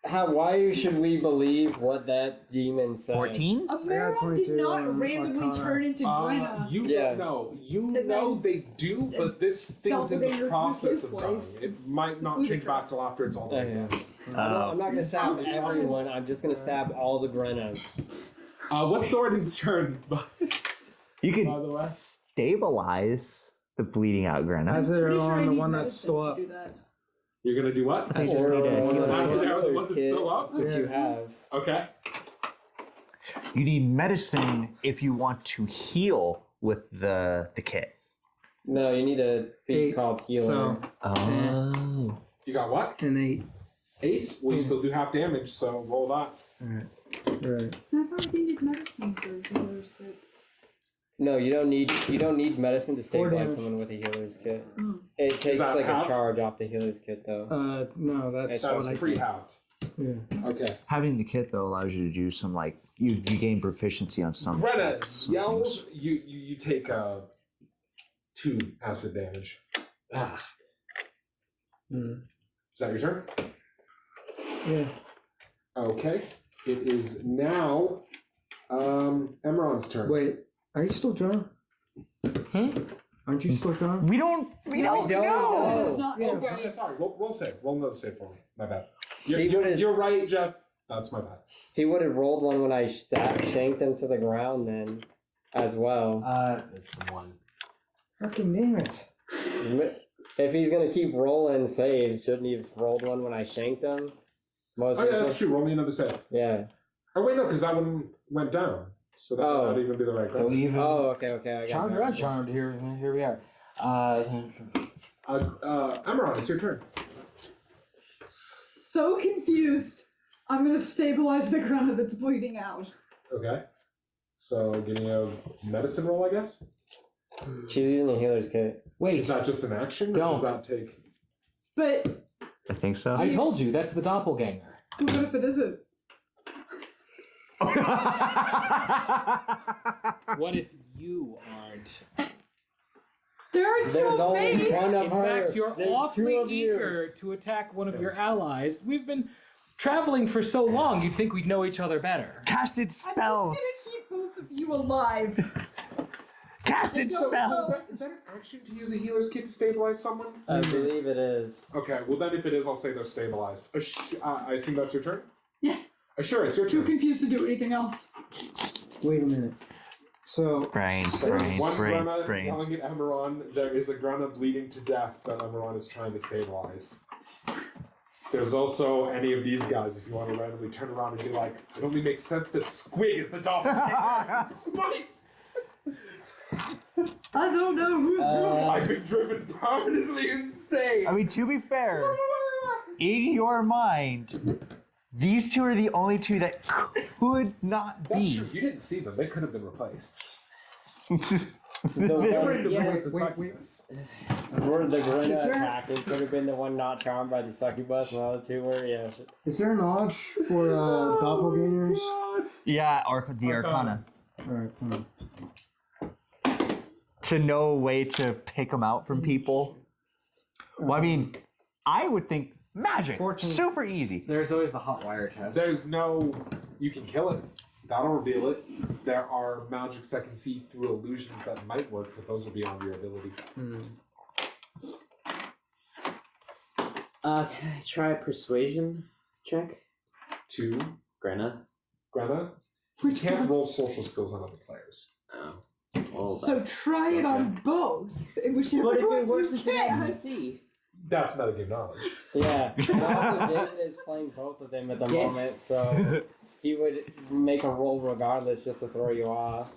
Speaker 3: Why should we believe what that demon said?
Speaker 8: 14?
Speaker 5: Amara did
Speaker 4: 22
Speaker 5: not
Speaker 4: on
Speaker 5: randomly
Speaker 4: Arcana.
Speaker 5: turn into Brenna.
Speaker 1: You
Speaker 3: Yeah.
Speaker 1: don't know. You
Speaker 5: And
Speaker 1: know
Speaker 5: then
Speaker 1: they do, but this thing's in
Speaker 5: doppelganger
Speaker 1: the process
Speaker 5: took
Speaker 1: of
Speaker 5: his
Speaker 1: dying.
Speaker 5: place.
Speaker 1: It
Speaker 5: It's-
Speaker 1: might not
Speaker 5: it's
Speaker 1: change back
Speaker 5: ludicrous.
Speaker 1: till after it's all over.
Speaker 3: Yeah. I'm not gonna stab everyone. I'm just gonna stab all the Grennas.
Speaker 1: What's Thoradin's turn?
Speaker 8: You could
Speaker 1: By the way.
Speaker 8: stabilize the bleeding out Grenna.
Speaker 4: As they're
Speaker 5: Pretty sure I
Speaker 4: on the
Speaker 5: need
Speaker 4: one that's
Speaker 5: medicine
Speaker 4: still
Speaker 5: to
Speaker 4: up.
Speaker 5: do that.
Speaker 1: You're gonna do what?
Speaker 8: I just need to heal
Speaker 1: Pass it
Speaker 8: it.
Speaker 1: out the one that's still up?
Speaker 3: Which you have.
Speaker 1: Okay.
Speaker 8: You need medicine if you want to heal with the kit.
Speaker 3: No, you need a feat
Speaker 4: 8,
Speaker 3: called healer.
Speaker 4: So,
Speaker 8: Oh.
Speaker 1: You got what?
Speaker 4: an 8.
Speaker 1: 8? Well, you still do half damage, so roll that.
Speaker 4: Right.
Speaker 5: I thought we needed medicine for healers that.
Speaker 3: No, you don't need medicine to stabilize
Speaker 4: damage.
Speaker 3: someone with a healer's kit.
Speaker 5: Mm.
Speaker 3: It takes
Speaker 1: that
Speaker 3: like
Speaker 1: half?
Speaker 3: a charge off the healer's kit though.
Speaker 4: No, that's
Speaker 1: So
Speaker 4: what I
Speaker 1: it's pre-halved.
Speaker 4: Yeah.
Speaker 1: Okay.
Speaker 8: Having the kit though allows you to do some you gain proficiency on some
Speaker 1: Greta
Speaker 8: checks.
Speaker 1: yells. You take 2 acid damage. Ah.
Speaker 4: Mm.
Speaker 1: Is that your turn?
Speaker 4: Yeah.
Speaker 1: Okay. It is now Emeron's turn.
Speaker 4: Wait, are you still drunk? Aren't you still drunk?
Speaker 8: We don't know.
Speaker 5: That's not
Speaker 1: Oh,
Speaker 5: okay.
Speaker 1: sorry. Roll save. Roll another save for me. My bad.
Speaker 3: He would've-
Speaker 1: You're right, Jeff. That's my bad.
Speaker 3: He would have rolled one when I shanked him to the ground then, as well.
Speaker 11: That's the one.
Speaker 4: Fucking damn it.
Speaker 3: If he's gonna keep rolling saves, shouldn't he have rolled one when I shanked him? Most
Speaker 1: Oh yeah,
Speaker 3: recently?
Speaker 1: that's true. Roll me another save.
Speaker 3: Yeah.
Speaker 1: Oh wait, no, because that one went down. So that would not even be the right
Speaker 10: So
Speaker 1: card.
Speaker 10: even
Speaker 3: Oh, okay. I got
Speaker 10: charmed
Speaker 3: that.
Speaker 10: or uncharmed, here we are.
Speaker 1: Emeron, it's your turn.
Speaker 12: So confused. I'm gonna stabilize the ground that's bleeding out.
Speaker 1: Okay. So give me a medicine roll, I guess.
Speaker 3: She's using a healer's kit.
Speaker 10: Wait,
Speaker 1: Is that just an action? Or
Speaker 10: Don't.
Speaker 1: does that take?
Speaker 12: But
Speaker 8: I think so.
Speaker 10: I told you that's the doppelganger.
Speaker 12: what if it isn't?
Speaker 10: What if you aren't?
Speaker 12: There are two
Speaker 3: There's
Speaker 12: of
Speaker 3: only
Speaker 12: me.
Speaker 3: one of
Speaker 10: In
Speaker 3: her.
Speaker 10: fact, you're
Speaker 3: There's
Speaker 10: awfully
Speaker 3: two of you.
Speaker 10: eager to attack one of your allies. We've been traveling for so long, you'd think we'd know each other better.
Speaker 8: Casted
Speaker 12: I'm just
Speaker 8: spells.
Speaker 12: gonna keep both of you alive.
Speaker 8: Casted
Speaker 1: So
Speaker 8: spells.
Speaker 1: is that an action to use a healer's kit to stabilize someone?
Speaker 3: I believe it is.
Speaker 1: Okay, well then if it is, I'll say they're stabilized. I assume that's your turn?
Speaker 12: Yeah.
Speaker 1: Sure, it's your
Speaker 12: Too
Speaker 1: turn.
Speaker 12: confused to do anything else.
Speaker 4: Wait a minute. So,
Speaker 8: Brain,
Speaker 1: There's one
Speaker 8: brain,
Speaker 1: Grana
Speaker 8: brain.
Speaker 1: yelling at Emeron. There is a Grana bleeding to death that Emeron is trying to stabilize. There's also any of these guys, if you want to randomly turn around and be like, it only makes sense that Squig is the doppelganger. Smites!
Speaker 12: I don't know who's who.
Speaker 1: I've been driven permanently insane.
Speaker 8: I mean, to be fair, in your mind, these two are the only two that could not
Speaker 1: That's
Speaker 8: be.
Speaker 1: true. You didn't see them. They could have been replaced.
Speaker 3: The
Speaker 1: They were
Speaker 3: one,
Speaker 1: in the
Speaker 3: yes,
Speaker 1: voice of succubus.
Speaker 3: were the Grenna
Speaker 4: Is there-
Speaker 3: attacking could have been the one not charmed by the succubus, and the other two were, yeah.
Speaker 4: is there knowledge for doppelgangers?
Speaker 8: Yeah, or the Arcana.
Speaker 4: Alright, fine.
Speaker 8: To know a way to pick them out from people. Well, I mean, I would think magic.
Speaker 4: 14.
Speaker 8: Super easy.
Speaker 9: There's always the hot wire test.
Speaker 1: There's no. You can kill it. That'll reveal it. There are magics that can see through illusions that might work, but those are beyond your ability.
Speaker 11: Can I try a persuasion check?
Speaker 1: 2.
Speaker 11: Grenna?
Speaker 1: Greta, you can't roll social skills on other players.
Speaker 11: Oh. Well,
Speaker 12: So try it on both. Whichever
Speaker 11: but if
Speaker 12: one
Speaker 11: it works
Speaker 12: you
Speaker 11: as an
Speaker 12: can.
Speaker 11: NPC.
Speaker 1: That's metagame knowledge.
Speaker 3: Yeah, Dr. David is playing both of them at the moment, so he would make a roll regardless just to throw you off.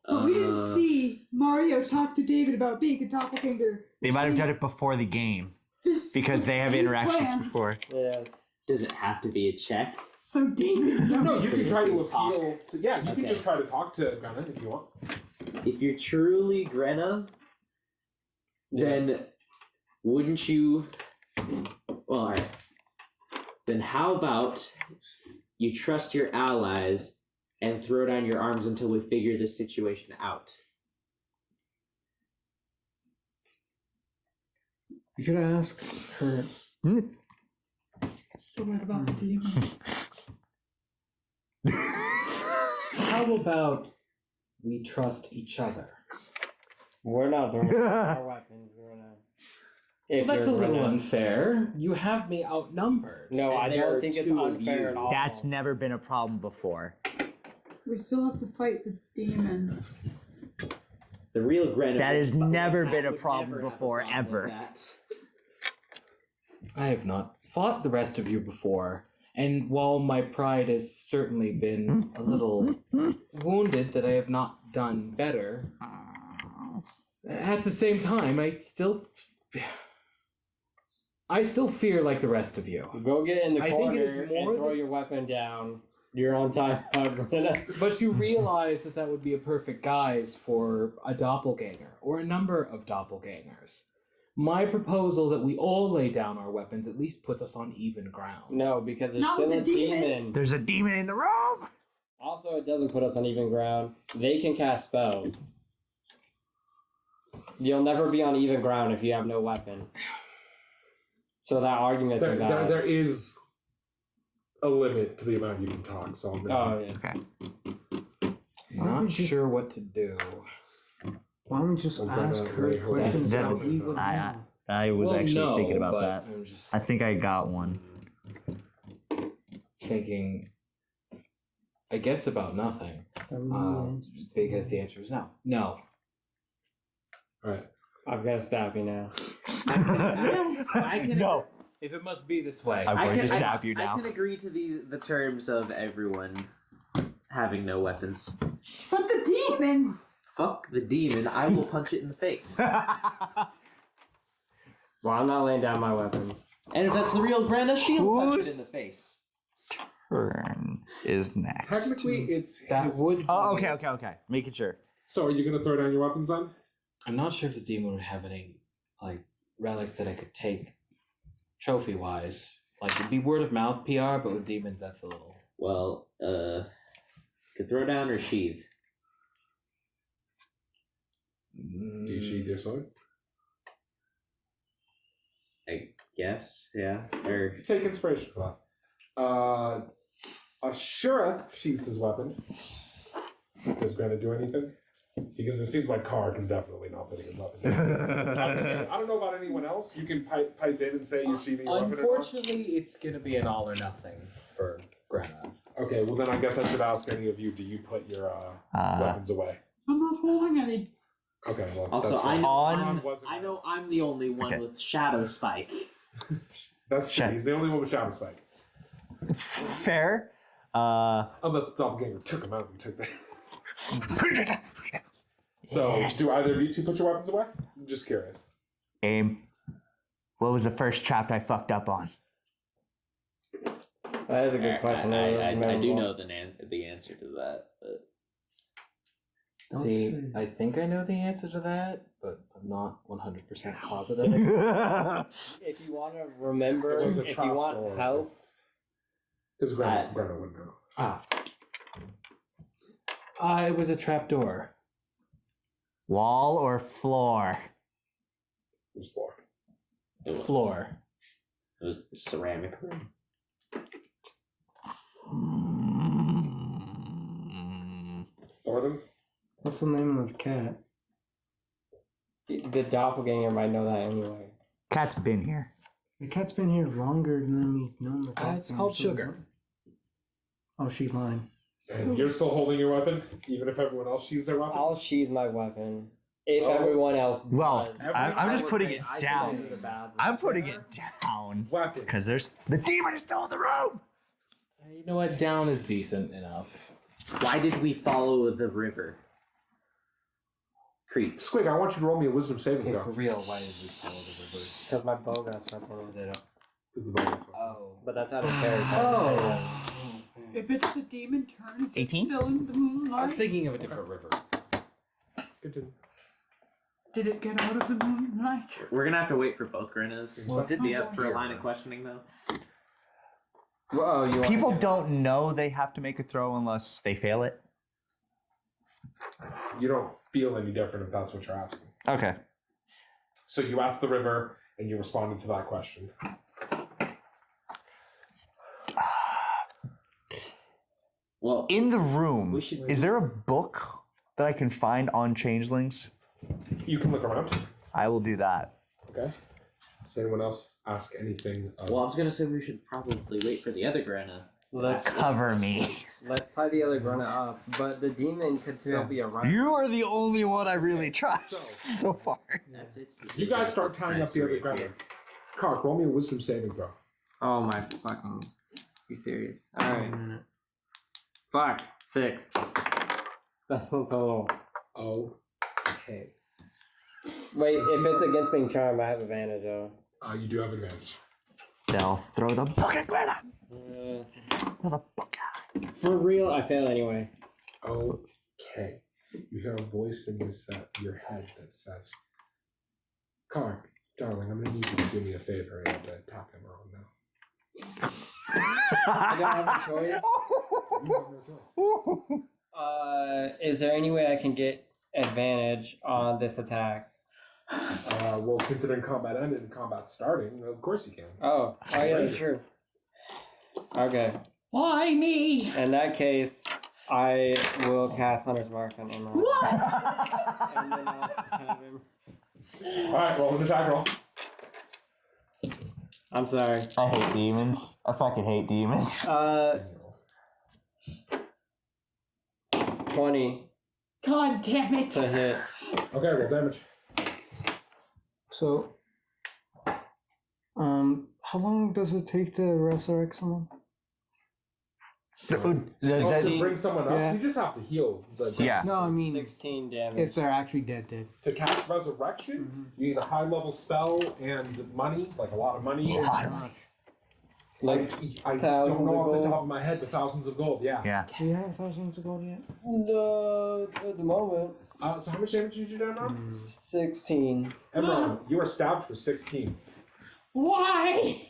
Speaker 12: But we didn't see Mario talk to David about being a doppelganger.
Speaker 8: They might have done it before the game
Speaker 12: This
Speaker 8: because they have
Speaker 12: was
Speaker 8: interactions
Speaker 12: planned.
Speaker 8: before.
Speaker 3: Yes.
Speaker 11: Does it have to be a check?
Speaker 12: So David
Speaker 1: No, you
Speaker 12: knows.
Speaker 1: can try to
Speaker 11: Talk.
Speaker 1: appeal to. Yeah, you can
Speaker 11: Okay.
Speaker 1: just try to talk to Greta if you want.
Speaker 11: If you're truly Grenna, then wouldn't you... Well, alright. Then how about you trust your allies and throw down your arms until we figure this situation out?
Speaker 4: You could ask her.
Speaker 12: So what about the demon?
Speaker 9: How about we trust each other?
Speaker 3: We're not throwing our weapons. We're not. If
Speaker 10: Well, that's a
Speaker 3: you're
Speaker 10: little
Speaker 3: Grenna.
Speaker 10: unfair. You have me outnumbered.
Speaker 3: No, I
Speaker 11: And there
Speaker 3: don't
Speaker 11: are
Speaker 3: think it's
Speaker 11: two of
Speaker 3: unfair
Speaker 11: you.
Speaker 3: at all.
Speaker 8: That's never been a problem before.
Speaker 12: We still have to fight the demon.
Speaker 11: The real Grenna.
Speaker 8: That has never been a
Speaker 11: would
Speaker 8: problem
Speaker 11: never have a
Speaker 8: before,
Speaker 11: problem with
Speaker 8: ever.
Speaker 11: that.
Speaker 10: I have not fought the rest of you before, and while my pride has certainly been a little wounded that I have not done better, at the same time, I still fear like the rest of you.
Speaker 3: Go get in the
Speaker 10: I think
Speaker 3: corner
Speaker 10: it is more
Speaker 3: and throw
Speaker 10: than-
Speaker 3: your weapon down. You're on time.
Speaker 10: But you realize that would be a perfect guise for a doppelganger, or a number of doppelgangers. My proposal that we all lay down our weapons at least puts us on even ground.
Speaker 3: No, because there's
Speaker 12: Not
Speaker 3: still
Speaker 12: with
Speaker 3: a
Speaker 12: the demon.
Speaker 3: demon.
Speaker 8: There's a demon in the room!
Speaker 3: Also, it doesn't put us on even ground. They can cast spells. You'll never be on even ground if you have no weapon. So that argument's invalid.
Speaker 1: There is a limit to the amount you can talk, so I'm
Speaker 3: Oh, yeah.
Speaker 8: Okay.
Speaker 10: Not sure what to do.
Speaker 4: Why don't we just
Speaker 1: I'm
Speaker 4: ask
Speaker 1: gonna
Speaker 4: her
Speaker 1: lay hold
Speaker 4: questions
Speaker 8: of
Speaker 4: about
Speaker 1: that.
Speaker 4: evil?
Speaker 8: I was
Speaker 10: Well,
Speaker 8: actually
Speaker 10: no,
Speaker 8: thinking about
Speaker 10: but
Speaker 8: that.
Speaker 10: I'm just
Speaker 8: I think I got one.
Speaker 10: thinking, I guess about nothing. Just because the answer is no. No.
Speaker 1: Alright.
Speaker 3: I'm gonna stab you now.
Speaker 11: I can
Speaker 8: No!
Speaker 10: If it must be this way.
Speaker 8: I'm going to stab you
Speaker 11: I
Speaker 8: now.
Speaker 11: can agree to the terms of everyone having no weapons.
Speaker 12: But the demon!
Speaker 11: Fuck the demon. I will punch it in the face.
Speaker 3: Well, I'm not laying down my weapons.
Speaker 11: And if that's the real Grenna, she'll punch it in the face.
Speaker 8: Turn is next.
Speaker 1: Technically, it's
Speaker 10: That
Speaker 1: his...
Speaker 10: would.
Speaker 8: Oh, okay. Making sure.
Speaker 1: So are you going to throw down your weapons then?
Speaker 10: I'm not sure if the demon would have any like relic that I could take trophy wise. Like it'd be word of mouth PR, but with demons that's a little.
Speaker 11: Well, could throw down or sheath.
Speaker 1: Do you sheath your sword?
Speaker 11: I guess, yeah. Or
Speaker 1: Take inspiration for that. Asura sheaths his weapon. Does Granna do anything? Because it seems like Carac is definitely not putting his weapon down. I don't know about anyone else. You can pipe in and say you're sheathing your weapon or not.
Speaker 10: Unfortunately, it's gonna be an all or nothing for Grenna.
Speaker 1: Okay, well then I guess I should ask any of you, do you put your weapons away?
Speaker 12: I'm not holding any.
Speaker 1: Okay, well
Speaker 11: also,
Speaker 1: that's
Speaker 11: I
Speaker 1: fine.
Speaker 11: know, I know I'm the only one
Speaker 8: Okay.
Speaker 11: with Shadow Spike.
Speaker 1: That's true. He's the only one with Shadow Spike.
Speaker 8: Fair.
Speaker 1: Unless the doppelganger took him out and took that. So, do either of you two put your weapons away? I'm just curious.
Speaker 8: Aim. What was the first trap I fucked up on?
Speaker 3: That is a good question.
Speaker 11: I do know the answer to that. But...
Speaker 10: See, I think I know the answer to that, but I'm not 100% positive.
Speaker 3: If you want to remember,
Speaker 1: It was a
Speaker 3: if
Speaker 1: trap
Speaker 3: you want
Speaker 1: door.
Speaker 3: help,
Speaker 1: Because Granna wouldn't know.
Speaker 10: It was a trapdoor.
Speaker 8: Wall or floor?
Speaker 1: It was floor.
Speaker 10: Floor.
Speaker 11: It was the ceramic room.
Speaker 1: Thoradin?
Speaker 4: What's the name of the cat?
Speaker 3: the doppelganger might know that anyway.
Speaker 8: Cat's been here.
Speaker 4: The cat's been here longer than we've known the dog.
Speaker 10: It's called Sugar.
Speaker 4: Oh, she's mine.
Speaker 1: And you're still holding your weapon, even if everyone else sheathes their weapon?
Speaker 3: I'll sheathe my weapon. If
Speaker 1: Oh.
Speaker 3: everyone else
Speaker 8: Well,
Speaker 3: does.
Speaker 8: I'm just putting it
Speaker 3: I
Speaker 8: down.
Speaker 3: think it's bad.
Speaker 8: I'm putting it down.
Speaker 1: Weapon.
Speaker 8: Because there's the demon is still in the room.
Speaker 10: You know what? Down is decent enough.
Speaker 11: Why did we follow the river? Creek.
Speaker 1: Squig, I want you to roll me a wisdom saving
Speaker 10: Okay,
Speaker 1: throw.
Speaker 10: for real, why did we follow the river?
Speaker 3: Because my bow got swept over there.
Speaker 1: Is the bonus one.
Speaker 10: Oh.
Speaker 3: But that's out of character.
Speaker 10: Oh.
Speaker 12: If it's the demon turn, is
Speaker 8: 18?
Speaker 12: it still in the
Speaker 10: I
Speaker 12: moonlight?
Speaker 10: was thinking of a different river.
Speaker 1: Continue.
Speaker 12: Did it get out of the moonlight?
Speaker 11: We're gonna have to wait for both Grennas.
Speaker 1: Well,
Speaker 11: Did the up for a line of questioning though?
Speaker 3: Whoa, you
Speaker 8: People don't know they have to make a throw unless they fail it.
Speaker 1: You don't feel any different if that's what you're asking.
Speaker 8: Okay.
Speaker 1: So you asked the river, and you responded to that question.
Speaker 11: Well,
Speaker 8: In the room,
Speaker 11: we should-
Speaker 8: is there a book that I can find on changelings?
Speaker 1: You can look around.
Speaker 8: I will do that.
Speaker 1: Okay. Does anyone else ask anything?
Speaker 11: well, I was gonna say we should probably wait for the other Grenna
Speaker 3: Let's
Speaker 8: Cover me.
Speaker 3: Let's tie the other Grunna up, but the demon could still be around.
Speaker 8: You are the only one I really trust so far.
Speaker 6: That's it.
Speaker 1: You guys start tying up the other Grunna. Carac, roll me a wisdom saving throw.
Speaker 3: Oh my fucking... Be serious. Alright. Fuck. 6. That's not total.
Speaker 1: Okay.
Speaker 3: Wait, if it's against being charmed, I have advantage though.
Speaker 1: You do have advantage.
Speaker 8: They'll throw the book at Greta. Throw the book at.
Speaker 3: For real, I fail anyway.
Speaker 1: Okay. You hear a voice in your head that says, Carac, darling, I'm going to need you to do me a favor and attack Emerald now.
Speaker 3: I don't have a choice.
Speaker 1: You have no choice.
Speaker 3: Is there any way I can get advantage on this attack?
Speaker 1: Well, considering combat ended and combat starting, of course you can.
Speaker 3: Oh yeah, that's true. Okay.
Speaker 12: Why me?
Speaker 3: In that case, I will cast Hunter's Mark on Emerald.
Speaker 12: What?
Speaker 3: And then I'll stab him.
Speaker 1: Alright, roll an attack roll.
Speaker 3: I'm sorry.
Speaker 8: I hate demons. I fucking hate demons.
Speaker 3: 20
Speaker 12: God damn it.
Speaker 3: to hit.
Speaker 1: Okay, roll damage.
Speaker 4: So, how long does it take to resurrect someone?
Speaker 1: To bring someone up,
Speaker 4: Yeah.
Speaker 1: you just have to heal the
Speaker 8: Yeah.
Speaker 4: No, I mean
Speaker 3: 16 damage.
Speaker 4: if they're actually dead.
Speaker 1: To cast resurrection, you need a high level spell and money, like a lot of money.
Speaker 3: Like
Speaker 1: I
Speaker 3: thousands
Speaker 1: don't know
Speaker 3: of
Speaker 1: off the
Speaker 3: gold?
Speaker 1: top of my head the thousands of gold, yeah.
Speaker 8: Yeah.
Speaker 4: Do you have thousands of gold yet?
Speaker 3: At the moment.
Speaker 1: So how much damage did you do, Emron?
Speaker 3: 16.
Speaker 1: Emron, you are stabbed for 16.
Speaker 12: Why?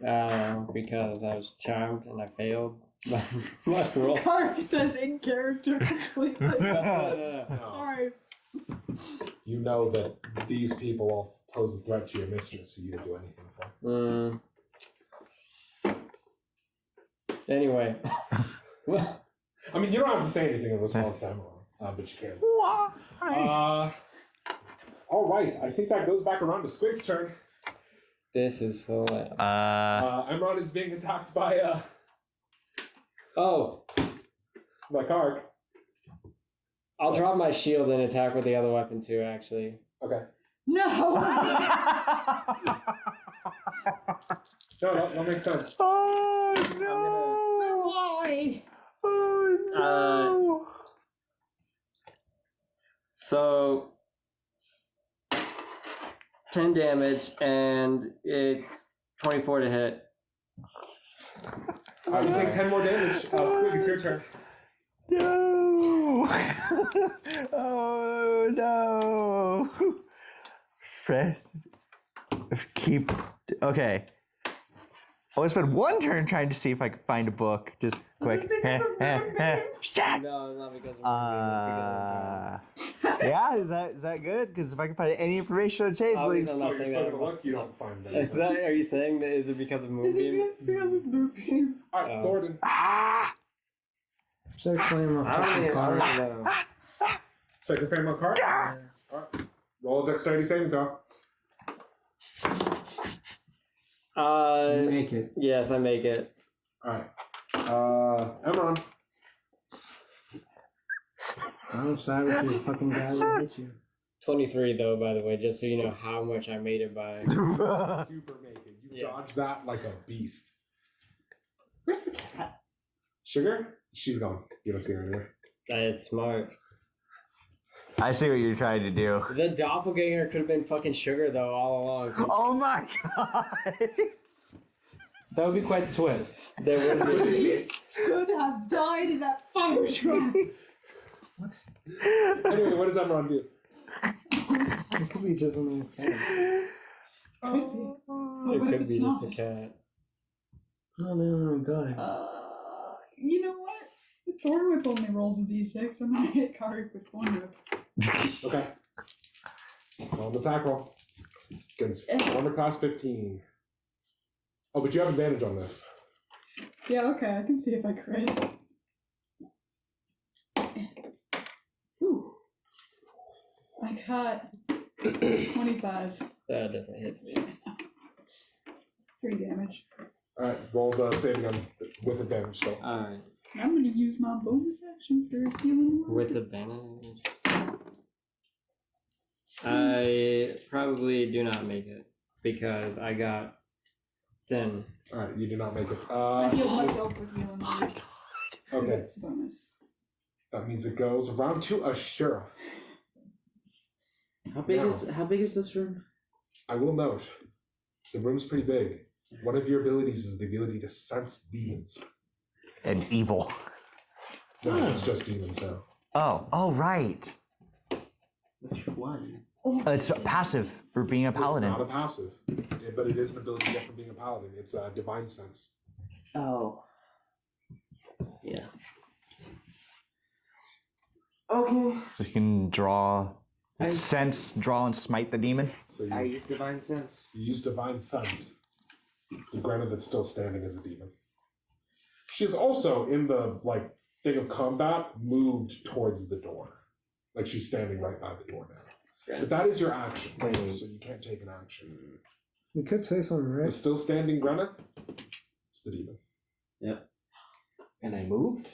Speaker 3: Because I was charmed and I failed. My roll.
Speaker 12: Carac says in character completely.
Speaker 1: No.
Speaker 12: Sorry.
Speaker 1: You know that these people all pose a threat to your mistress, so you would do anything for.
Speaker 3: Anyway.
Speaker 1: I mean, you don't have to say anything in response to Emron, but you can. All right, I think that goes back around to Squig's turn.
Speaker 3: This is so lame.
Speaker 1: Emron is being attacked by Carac.
Speaker 3: I'll drop my shield and attack with the other weapon too, actually.
Speaker 1: Okay.
Speaker 12: No.
Speaker 1: No, that makes sense.
Speaker 8: Oh no!
Speaker 12: Why?
Speaker 8: Oh no!
Speaker 3: So 10 damage and it's 24 to hit.
Speaker 1: You take 10 more damage. Squig, it's your turn.
Speaker 8: No! Oh no! Fred, keep. Okay. I want to spend one turn trying to see if I can find a book. Just quick. Shit!
Speaker 3: No, it's not because of
Speaker 8: Yeah, is that good? Because if I can find any information on changelings,
Speaker 3: I'm not
Speaker 1: You're
Speaker 3: saying
Speaker 1: still
Speaker 3: that.
Speaker 1: gonna look, you don't find that.
Speaker 3: Is that, are you saying that is it because of Moonbeam?
Speaker 12: because of Moonbeam.
Speaker 1: Alright, Thoradin.
Speaker 4: Start playing my
Speaker 3: I don't
Speaker 4: fucking
Speaker 3: even
Speaker 4: card.
Speaker 3: know.
Speaker 1: Second family card. Alright. Roll a dexterity saving throw.
Speaker 4: You make it.
Speaker 3: Yes, I make it.
Speaker 1: Alright. Emron.
Speaker 4: I'm sorry if you fucking guy will hit you.
Speaker 3: 23 though, by the way, just so you know how much I made it by.
Speaker 1: Super naked. You
Speaker 3: Yeah.
Speaker 1: dodged that like a beast.
Speaker 12: Where's the cat?
Speaker 1: Sugar? She's gone. You don't see her anywhere.
Speaker 3: That is smart.
Speaker 8: I see what you're trying to do.
Speaker 3: The doppelganger could have been fucking Sugar though all along.
Speaker 8: Oh my god!
Speaker 10: That would be quite the twist.
Speaker 3: There would have been.
Speaker 12: He could have died in that fire truck.
Speaker 1: Anyway, what does Emron do?
Speaker 4: It could be just an cat.
Speaker 12: Could be.
Speaker 3: It
Speaker 12: What if
Speaker 3: could
Speaker 12: it's
Speaker 3: be
Speaker 12: not?
Speaker 3: just a cat.
Speaker 4: No, no, die.
Speaker 12: You know what? Thorn Whip only rolls a d6. I'm gonna hit Carac with Thorn Whip.
Speaker 1: Okay. Roll the attack roll. Against armor class 15. Oh, but you have advantage on this.
Speaker 12: Yeah, okay, I can see if I crit. Whew. I got 25.
Speaker 3: That definitely hits me.
Speaker 12: 3 damage.
Speaker 1: Alright, roll the save again. With advantage still.
Speaker 3: Alright.
Speaker 12: I'm gonna use my bonus action for healing word.
Speaker 3: With advantage. I probably do not make it because I got 10.
Speaker 1: Alright, you do not make it.
Speaker 12: I healed myself with healing word.
Speaker 1: Okay.
Speaker 12: It's a bonus.
Speaker 1: That means it goes around to Asura.
Speaker 11: How big is this room?
Speaker 1: I will note, the room's pretty big. One of your abilities is the ability to sense demons.
Speaker 8: And evil.
Speaker 1: No, it's just demons now.
Speaker 8: Oh, right.
Speaker 11: Which one?
Speaker 8: It's passive for being a paladin.
Speaker 1: It's not a passive, but it is an ability you get from being a paladin. It's a divine sense.
Speaker 11: Oh. Yeah. Okay.
Speaker 8: So you can draw, sense, draw, and smite the demon.
Speaker 1: So
Speaker 11: I use divine sense.
Speaker 1: You use divine sense. The granite that's still standing is a demon. She's also in the thing of combat moved towards the door. Like she's standing right by the door now.
Speaker 11: Okay.
Speaker 1: But that is your action,
Speaker 8: Wait.
Speaker 1: so you can't take an action.
Speaker 4: You could say something,
Speaker 1: The
Speaker 4: right?
Speaker 1: still standing granite is the demon.
Speaker 11: Yep.
Speaker 10: And I moved?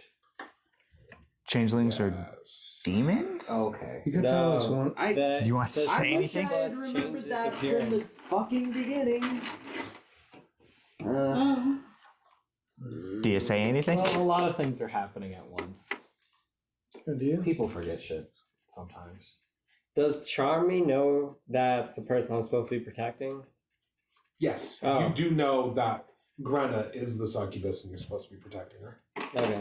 Speaker 8: Changelings are
Speaker 1: Yes.
Speaker 8: demons?
Speaker 10: Okay.
Speaker 4: You could tell us one.
Speaker 8: Do you want to
Speaker 3: the
Speaker 8: say
Speaker 11: I wish
Speaker 8: anything?
Speaker 11: I had remembered that from the fucking beginning.
Speaker 8: Do you say anything?
Speaker 10: Well, a lot of things are happening at once.
Speaker 4: Or do you?
Speaker 10: People forget shit sometimes.
Speaker 3: Does Charmy know that's the person I'm supposed to be protecting?
Speaker 1: Yes,
Speaker 3: Oh.
Speaker 1: you do know that Grenna is the succubus and you're supposed to be protecting her.
Speaker 3: Okay.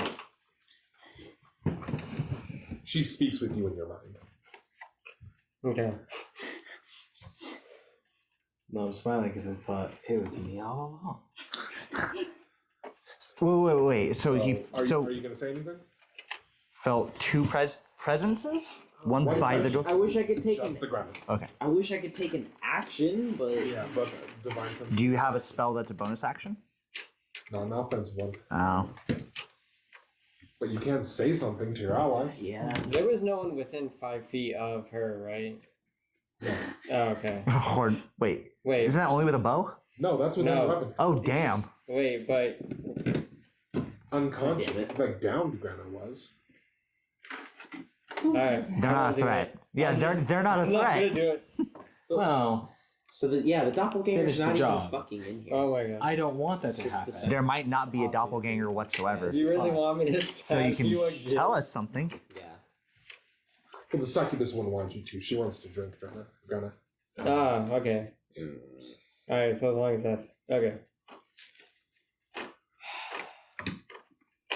Speaker 1: She speaks with you in your mind.
Speaker 3: Okay.
Speaker 10: No, I'm smiling because I thought it was me all
Speaker 8: Wait.
Speaker 10: along.
Speaker 8: So
Speaker 1: are
Speaker 8: he
Speaker 1: you going to say anything?
Speaker 8: felt two presences? One by the door?
Speaker 11: I wish I could take
Speaker 1: Just the granite.
Speaker 8: Okay.
Speaker 11: I wish I could take an action, but
Speaker 1: Yeah, but divine sense.
Speaker 8: Do you have a spell that's a bonus action?
Speaker 1: Not an offensive one.
Speaker 8: Oh.
Speaker 1: But you can say something to your allies.
Speaker 11: yeah.
Speaker 3: There was no one within 5 feet of her, right?
Speaker 1: No.
Speaker 3: Oh, okay.
Speaker 8: Or, wait.
Speaker 3: Wait.
Speaker 8: Isn't that only with a bow?
Speaker 1: No, that's with
Speaker 3: No.
Speaker 1: a weapon.
Speaker 8: Oh, damn.
Speaker 3: Wait, but
Speaker 1: Unconscious.
Speaker 11: Damn it.
Speaker 1: Like downed Grenna was.
Speaker 3: alright.
Speaker 8: They're not a threat. Yeah, they're not a
Speaker 3: I'm not gonna
Speaker 8: threat.
Speaker 3: do it.
Speaker 10: Well,
Speaker 11: So the doppelganger's
Speaker 10: Finish the
Speaker 11: not even
Speaker 10: job.
Speaker 11: fucking in here.
Speaker 3: Oh my god.
Speaker 10: I don't want that
Speaker 11: It's
Speaker 10: to
Speaker 11: just the
Speaker 10: happen.
Speaker 11: same.
Speaker 8: There might not be a doppelganger whatsoever.
Speaker 3: Do you really want me to stab
Speaker 8: So you can
Speaker 3: again?
Speaker 8: tell us something.
Speaker 11: Yeah.
Speaker 1: Well, the succubus wouldn't want you to. She wants to drink Grenna.
Speaker 3: Ah, okay. Alright, so as long as that's okay.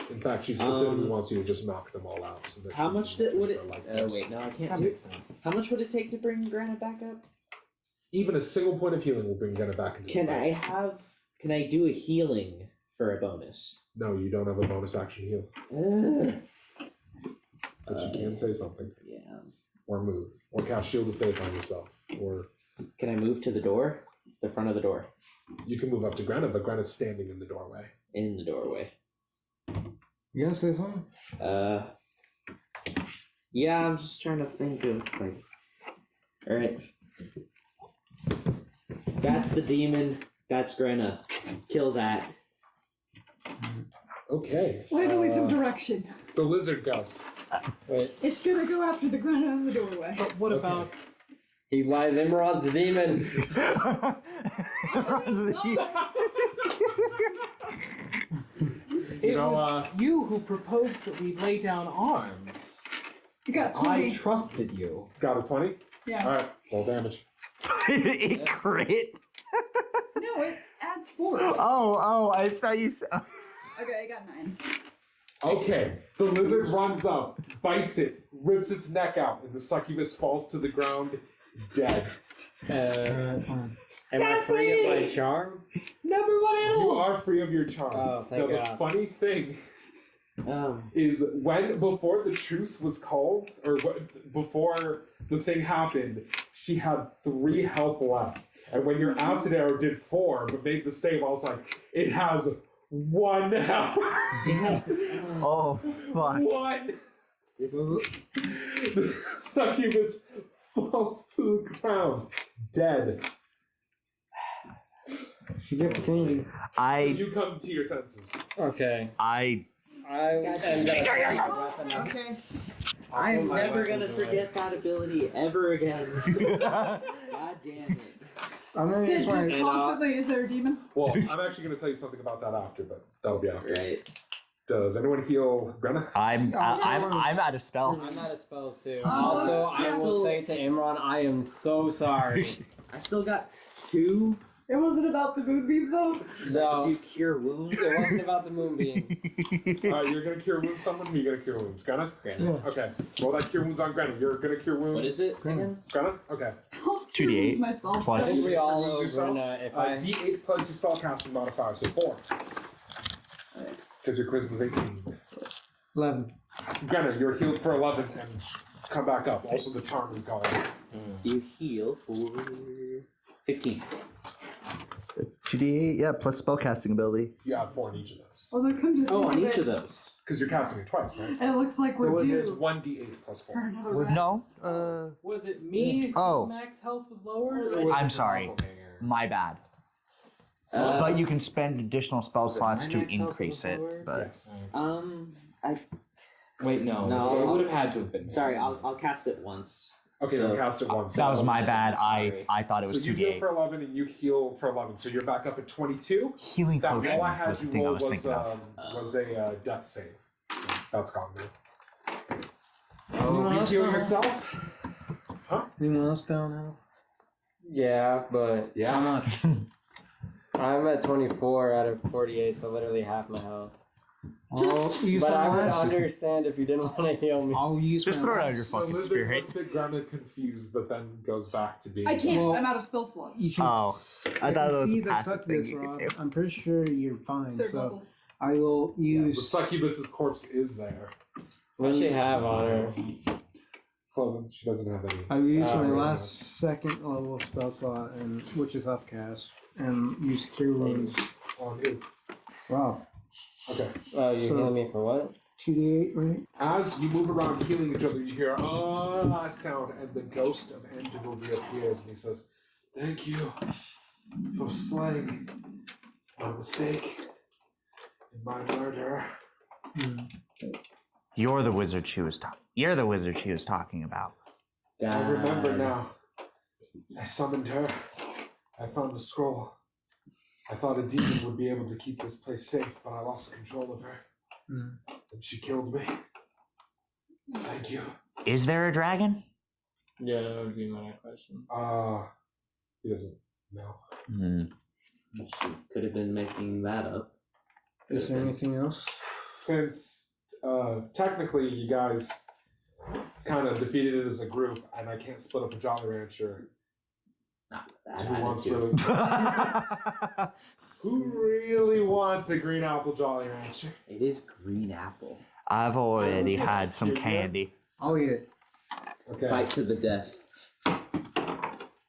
Speaker 1: In fact, she specifically wants you to just knock them all out. So that
Speaker 11: How
Speaker 1: she
Speaker 11: much
Speaker 1: can
Speaker 11: would
Speaker 1: treat
Speaker 11: it?
Speaker 1: her like
Speaker 11: Oh
Speaker 1: this.
Speaker 11: wait, no, I can't
Speaker 10: That
Speaker 11: do
Speaker 10: makes
Speaker 11: it.
Speaker 10: sense.
Speaker 11: How much would it take to bring Granite back up?
Speaker 1: Even a single point of healing will bring Grenna back into
Speaker 11: Can
Speaker 1: the
Speaker 11: I
Speaker 1: fight.
Speaker 11: have? Can I do a healing for a bonus?
Speaker 1: No, you don't have a bonus action heal.
Speaker 11: Ugh.
Speaker 1: But you can say something.
Speaker 11: Yeah.
Speaker 1: Or move. Or cast Shield of Faith on yourself. Or
Speaker 11: Can I move to the door? The front of the door.
Speaker 1: you can move up to Grenna, but Grenna's standing in the doorway.
Speaker 11: In the doorway.
Speaker 4: You gonna say something?
Speaker 11: Yeah, I'm just trying to think of Alright. That's the demon. That's Grenna. Kill that.
Speaker 1: Okay.
Speaker 12: Finally, some direction.
Speaker 1: The lizard goes.
Speaker 3: Wait.
Speaker 12: It's gonna go after the Grenna in the doorway.
Speaker 10: But what about
Speaker 3: He lies Imran's the demon.
Speaker 8: Runs the teeth.
Speaker 10: it
Speaker 1: know,
Speaker 10: was you who proposed that we lay down arms?
Speaker 12: You got
Speaker 10: I
Speaker 12: 20.
Speaker 10: trusted you.
Speaker 1: Got a 20?
Speaker 12: Yeah.
Speaker 1: Alright, roll damage.
Speaker 8: It crit.
Speaker 12: No, it adds 4.
Speaker 8: Oh, I thought you said.
Speaker 12: Okay, I got 9.
Speaker 1: Okay, the lizard runs up, bites it, rips its neck out, and the succubus falls to the ground, dead.
Speaker 3: Am I free of my charm?
Speaker 12: Number 1
Speaker 1: You
Speaker 12: animal!
Speaker 1: are free of your charm.
Speaker 3: Oh, thank
Speaker 1: now,
Speaker 3: God.
Speaker 1: the funny thing is before the truce was called, or before the thing happened, she had 3 health left. And when your acid arrow did 4, but made the save, I was like, it has 1 health.
Speaker 8: Oh, fuck.
Speaker 1: 1! The succubus falls to the ground, dead.
Speaker 4: You get the candy.
Speaker 1: So you come to your senses.
Speaker 3: Okay.
Speaker 8: I
Speaker 3: am gonna
Speaker 12: Okay.
Speaker 11: I am
Speaker 3: put my
Speaker 11: never
Speaker 3: weapon
Speaker 11: gonna
Speaker 3: to
Speaker 11: forget
Speaker 3: it.
Speaker 11: that ability ever again. God damn it.
Speaker 4: I'm gonna
Speaker 12: Sid
Speaker 4: use
Speaker 12: just
Speaker 4: my.
Speaker 12: constantly, is there a demon?
Speaker 1: Well, I'm actually going to tell you something about that after, but that'll be after.
Speaker 11: Right.
Speaker 1: Does anyone heal Brenna?
Speaker 8: I'm out of
Speaker 3: I'm out
Speaker 8: spells.
Speaker 3: of spells too.
Speaker 12: Oh,
Speaker 3: Also, I
Speaker 12: yeah.
Speaker 3: will say to Imran, I am so sorry.
Speaker 11: I still got 2.
Speaker 12: It wasn't about the moonbeam though.
Speaker 3: No,
Speaker 11: Do you cure wounds?
Speaker 3: it wasn't about the moonbeam.
Speaker 1: Alright, you're going to cure wounds someone, or you're going to cure wounds? Grenna?
Speaker 4: Yeah.
Speaker 1: Okay. Roll that cure wounds on Grenna. You're going to cure wounds.
Speaker 11: What is it again?
Speaker 1: Grenna? Okay.
Speaker 12: I'll
Speaker 8: 2d8
Speaker 12: choose myself.
Speaker 3: I
Speaker 8: plus-
Speaker 3: think we all
Speaker 1: Yourself?
Speaker 3: over if I.
Speaker 1: D8 plus your spellcasting modifier, so 4. Because your charisma's 18.
Speaker 4: 11.
Speaker 1: Grenna, you're healed for 11 and come back up. Also, the charm is gone.
Speaker 11: You heal for 15.
Speaker 8: 2d8, yeah, plus spellcasting ability.
Speaker 1: You add 4 in each of those.
Speaker 5: Well, they're come to
Speaker 11: Oh,
Speaker 5: think
Speaker 11: on
Speaker 5: of
Speaker 11: each
Speaker 5: it,
Speaker 11: of those.
Speaker 1: Because you're casting it twice, right?
Speaker 5: and it looks like
Speaker 1: So
Speaker 5: we're
Speaker 1: it's
Speaker 5: due
Speaker 1: 1d8 plus
Speaker 5: for
Speaker 1: 4.
Speaker 5: another
Speaker 8: Was
Speaker 5: rest.
Speaker 8: no?
Speaker 10: Was it me?
Speaker 8: Oh.
Speaker 10: Whose max health was lower? Or was
Speaker 8: I'm
Speaker 10: it
Speaker 8: sorry.
Speaker 10: doppelganger?
Speaker 8: My bad. But you can spend additional spell slots to increase it. But
Speaker 1: Yes.
Speaker 11: I
Speaker 10: Wait, no.
Speaker 11: No.
Speaker 10: So it would have had to have been.
Speaker 11: sorry, I'll cast it once.
Speaker 1: Okay,
Speaker 11: So-
Speaker 1: you'll cast it once.
Speaker 8: that was my bad.
Speaker 11: Sorry.
Speaker 8: I thought it was
Speaker 1: So you heal
Speaker 8: 2d8.
Speaker 1: for 11 and you heal for 11. So you're back up at 22.
Speaker 8: Healing
Speaker 1: That
Speaker 8: potion
Speaker 1: roll I had
Speaker 8: was the
Speaker 1: you
Speaker 8: thing I
Speaker 1: roll
Speaker 8: was thinking of.
Speaker 1: was a death save. So that's gone now.
Speaker 4: Anyone
Speaker 1: You
Speaker 4: else
Speaker 1: heal
Speaker 4: down?
Speaker 1: yourself?
Speaker 4: Anyone else down now?
Speaker 3: Yeah, but
Speaker 1: Yeah.
Speaker 4: How much?
Speaker 3: I'm at 24 out of 48, so literally half my health.
Speaker 4: I'll use
Speaker 3: But I
Speaker 4: my
Speaker 3: would
Speaker 4: last.
Speaker 3: understand if you didn't want to heal me.
Speaker 4: I'll use
Speaker 8: Just
Speaker 4: my
Speaker 8: throw it out
Speaker 4: last.
Speaker 8: your
Speaker 1: So
Speaker 8: fucking
Speaker 1: Lizard
Speaker 8: spirit.
Speaker 1: looks at Grana confused, but then goes back to being.
Speaker 12: I can't.
Speaker 4: Well,
Speaker 12: I'm out of spell slots.
Speaker 4: You can
Speaker 8: Oh,
Speaker 4: s-
Speaker 8: I thought
Speaker 4: can
Speaker 8: it was
Speaker 4: see
Speaker 8: a
Speaker 4: the
Speaker 8: passive
Speaker 4: succubus,
Speaker 8: thing you could
Speaker 4: Rob.
Speaker 8: do.
Speaker 4: I'm pretty sure you're fine.
Speaker 12: Third
Speaker 4: so
Speaker 12: level.
Speaker 4: I will
Speaker 1: The
Speaker 4: use.
Speaker 1: succubus's corpse is there.
Speaker 3: What does she have on her?
Speaker 1: Well, she doesn't have any.
Speaker 4: I will use my
Speaker 1: really
Speaker 4: last second level spell slot, and which is upcast, and use cure wounds.
Speaker 1: On you.
Speaker 4: Wow,
Speaker 1: Okay.
Speaker 3: Oh, you
Speaker 4: So-
Speaker 3: healing me for what?
Speaker 4: 2d8, right?
Speaker 1: As you move around healing each other, you hear a sound, and the ghost of Endigo reappears, and he says, "Thank you for slaying my mistake and my murder."
Speaker 8: You're the wizard she was talking. You're the wizard she was talking about.
Speaker 1: I remember now. I summoned her. I found the scroll. I thought a demon would be able to keep this place safe, but I lost control of her.
Speaker 4: Mm.
Speaker 1: And she killed me. Thank you.
Speaker 8: Is there a dragon?
Speaker 3: Yeah, that would be my question.
Speaker 1: He doesn't know.
Speaker 8: Hmm.
Speaker 11: She could have been making that up.
Speaker 4: Is there anything else?
Speaker 1: Since technically you guys kind of defeated it as a group, and I can't split up a Jolly Rancher.
Speaker 11: Not with that
Speaker 1: Who wants
Speaker 11: attitude.
Speaker 1: really? Who really wants a green apple Jolly Rancher?
Speaker 11: It is green apple.
Speaker 8: I've already had some
Speaker 1: You're good?
Speaker 8: candy.
Speaker 4: I'll eat it.
Speaker 1: Okay.
Speaker 11: Fight to the death.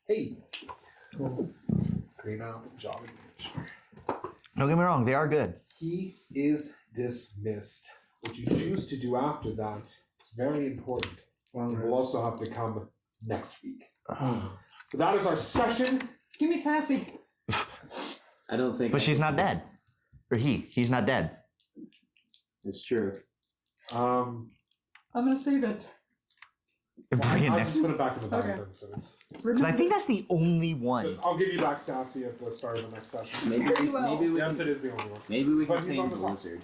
Speaker 1: Hey,
Speaker 4: Cool.
Speaker 1: green apple Jolly Rancher.
Speaker 8: Don't get me wrong, they are good.
Speaker 1: He is dismissed. What you choose to do after that is very important.
Speaker 4: Long
Speaker 1: We'll
Speaker 4: rest.
Speaker 1: also have to come next week. So that is our session.
Speaker 12: Give me sassy.
Speaker 11: I don't think.
Speaker 8: But she's not dead. Or he's not dead.
Speaker 11: It's true.
Speaker 1: Um,
Speaker 12: I'm gonna save it.
Speaker 8: Bring it
Speaker 1: I'll
Speaker 8: next.
Speaker 1: just put it back in the bag
Speaker 12: Okay.
Speaker 1: then. So it's,
Speaker 8: Because I think that's the only one.
Speaker 1: I'll give you back Sassy at the start of the next session.
Speaker 11: Maybe
Speaker 12: Very
Speaker 11: we,
Speaker 12: well.
Speaker 11: maybe we
Speaker 1: Yes,
Speaker 11: can,
Speaker 1: it is the only one.
Speaker 11: maybe we can
Speaker 1: But he's
Speaker 11: tame
Speaker 1: on
Speaker 11: the
Speaker 1: the clock.
Speaker 11: lizard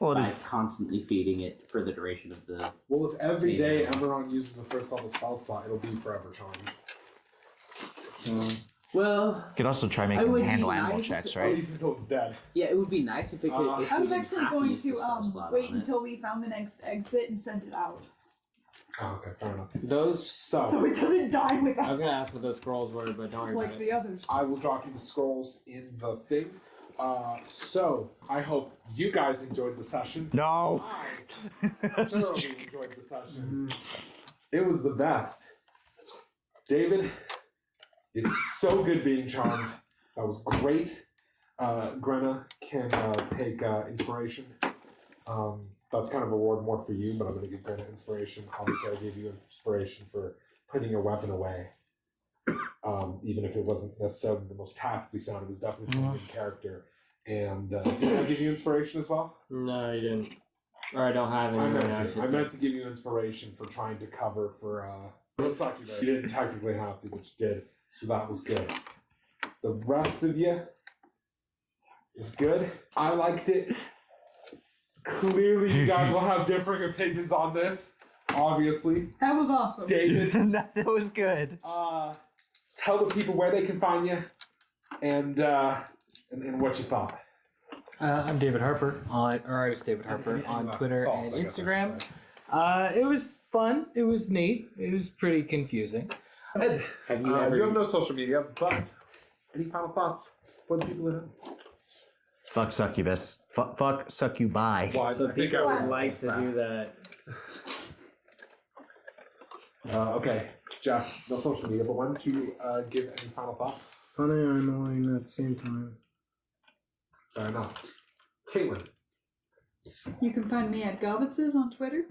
Speaker 8: Well, it
Speaker 11: by
Speaker 8: is.
Speaker 11: constantly feeding it for the duration of the.
Speaker 1: Well, if every day
Speaker 11: Yeah.
Speaker 1: Emeron uses a first level spell slot, it'll be forever charmed.
Speaker 11: Well,
Speaker 8: You could also try
Speaker 11: I
Speaker 8: making
Speaker 11: would be
Speaker 8: handle animal
Speaker 11: nice,
Speaker 8: checks,
Speaker 1: At
Speaker 8: right?
Speaker 1: least until it's dead.
Speaker 11: yeah, it would be nice if it could. If
Speaker 12: I
Speaker 11: we
Speaker 12: was
Speaker 11: didn't
Speaker 12: actually
Speaker 11: have
Speaker 12: going
Speaker 11: use the
Speaker 12: to
Speaker 11: spell slot
Speaker 12: wait
Speaker 11: on it.
Speaker 12: until we found the next exit and send it out,
Speaker 1: Oh, okay, fair enough.
Speaker 3: Those.
Speaker 12: so it doesn't die with
Speaker 3: I was gonna
Speaker 12: us
Speaker 3: ask what those scrolls were, but don't worry
Speaker 12: like
Speaker 3: about it.
Speaker 12: the others.
Speaker 1: I will drop you the scrolls in the thing. So I hope you guys enjoyed the session.
Speaker 8: No.
Speaker 1: I thoroughly enjoyed the session. It was the best. David, it's so good being charmed. That was great. Grenna can take inspiration. That's kind of a reward more for you, but I'm going to give Grenna inspiration. Obviously, I gave you inspiration for putting your weapon away. Even if it wasn't necessarily the most tactically sound, it was definitely playing in character. And did I give you inspiration as well?
Speaker 3: No, you didn't. Or I don't have any.
Speaker 1: I meant to give you inspiration for trying to cover for Succubus. You didn't technically have to, but you did, so that was good. The rest of you is good. I liked it. Clearly, you guys will have differing opinions on this. Obviously,
Speaker 12: That was awesome.
Speaker 1: David.
Speaker 8: That was good.
Speaker 1: Tell the people where they can find you, and what you thought.
Speaker 10: I'm David Harper I was David Harper on Twitter and Instagram. It was fun. It was neat. It was pretty confusing.
Speaker 1: Ed,
Speaker 11: Have
Speaker 1: you have no social media, but any final thoughts for the people at home?
Speaker 8: Fuck succubus. Fuck succubi.
Speaker 1: Well,
Speaker 3: So people would like to do that.
Speaker 1: Okay, Jeff, no social media, but why don't you give any final thoughts?
Speaker 4: Funny or annoying at the same time.
Speaker 1: Fair enough. Caitlin.
Speaker 12: You can find me at Gobbitses on Twitter.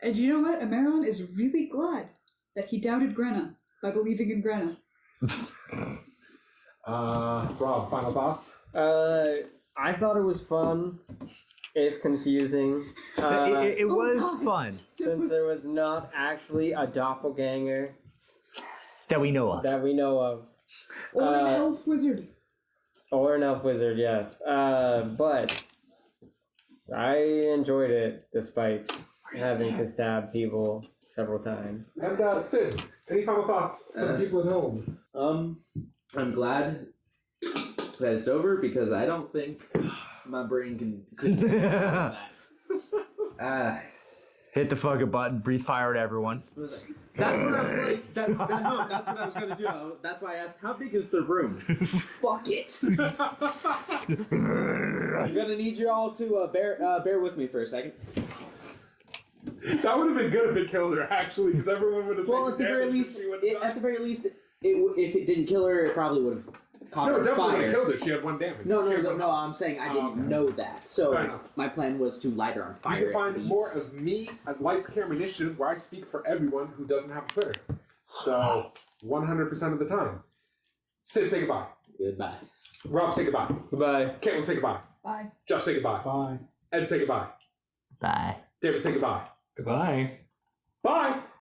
Speaker 12: And you know what? Amaron is really glad that he doubted Grenna by believing in Grenna.
Speaker 1: Rob, final thoughts?
Speaker 3: I thought it was fun. It's confusing.
Speaker 8: It was fun.
Speaker 3: Since there was not actually a doppelganger
Speaker 8: That we know of.
Speaker 12: Or an elf wizard.
Speaker 3: Or an elf wizard, yes. But I enjoyed it despite having to stab people several times.
Speaker 1: And Sid, any final thoughts for the people at home?
Speaker 11: I'm glad that it's over because I don't think my brain could take that.
Speaker 8: Hit the fucking button, breathe fire at everyone.
Speaker 11: That's what I was like. That's what I was gonna do. That's why I asked, how big is the room? Fuck it. I'm gonna need you all to bear with me for a second.
Speaker 1: That would have been good if it killed her, actually, because everyone would have taken
Speaker 11: At the very least,
Speaker 1: died.
Speaker 11: if it didn't kill her, it probably would have caught
Speaker 1: No,
Speaker 11: her
Speaker 1: it definitely would
Speaker 11: fire.
Speaker 1: have killed her. She had 1 damage.
Speaker 11: No,
Speaker 1: She had one-
Speaker 11: I'm saying I didn't know that. So
Speaker 1: Fair enough.
Speaker 11: my plan was to light her on fire.
Speaker 1: You can find
Speaker 11: at least.
Speaker 1: more of me at Lights Camera Initiative, where I speak for everyone who doesn't have a Twitter. So, 100% of the time. Sid, say goodbye.
Speaker 11: Goodbye.
Speaker 1: Rob, say goodbye.
Speaker 3: Goodbye.
Speaker 1: Caitlin, say goodbye.
Speaker 12: Bye.
Speaker 1: Jeff, say goodbye.
Speaker 4: Bye.
Speaker 1: Ed, say goodbye.
Speaker 8: Bye.
Speaker 1: David, say goodbye.
Speaker 10: Goodbye.
Speaker 1: Bye!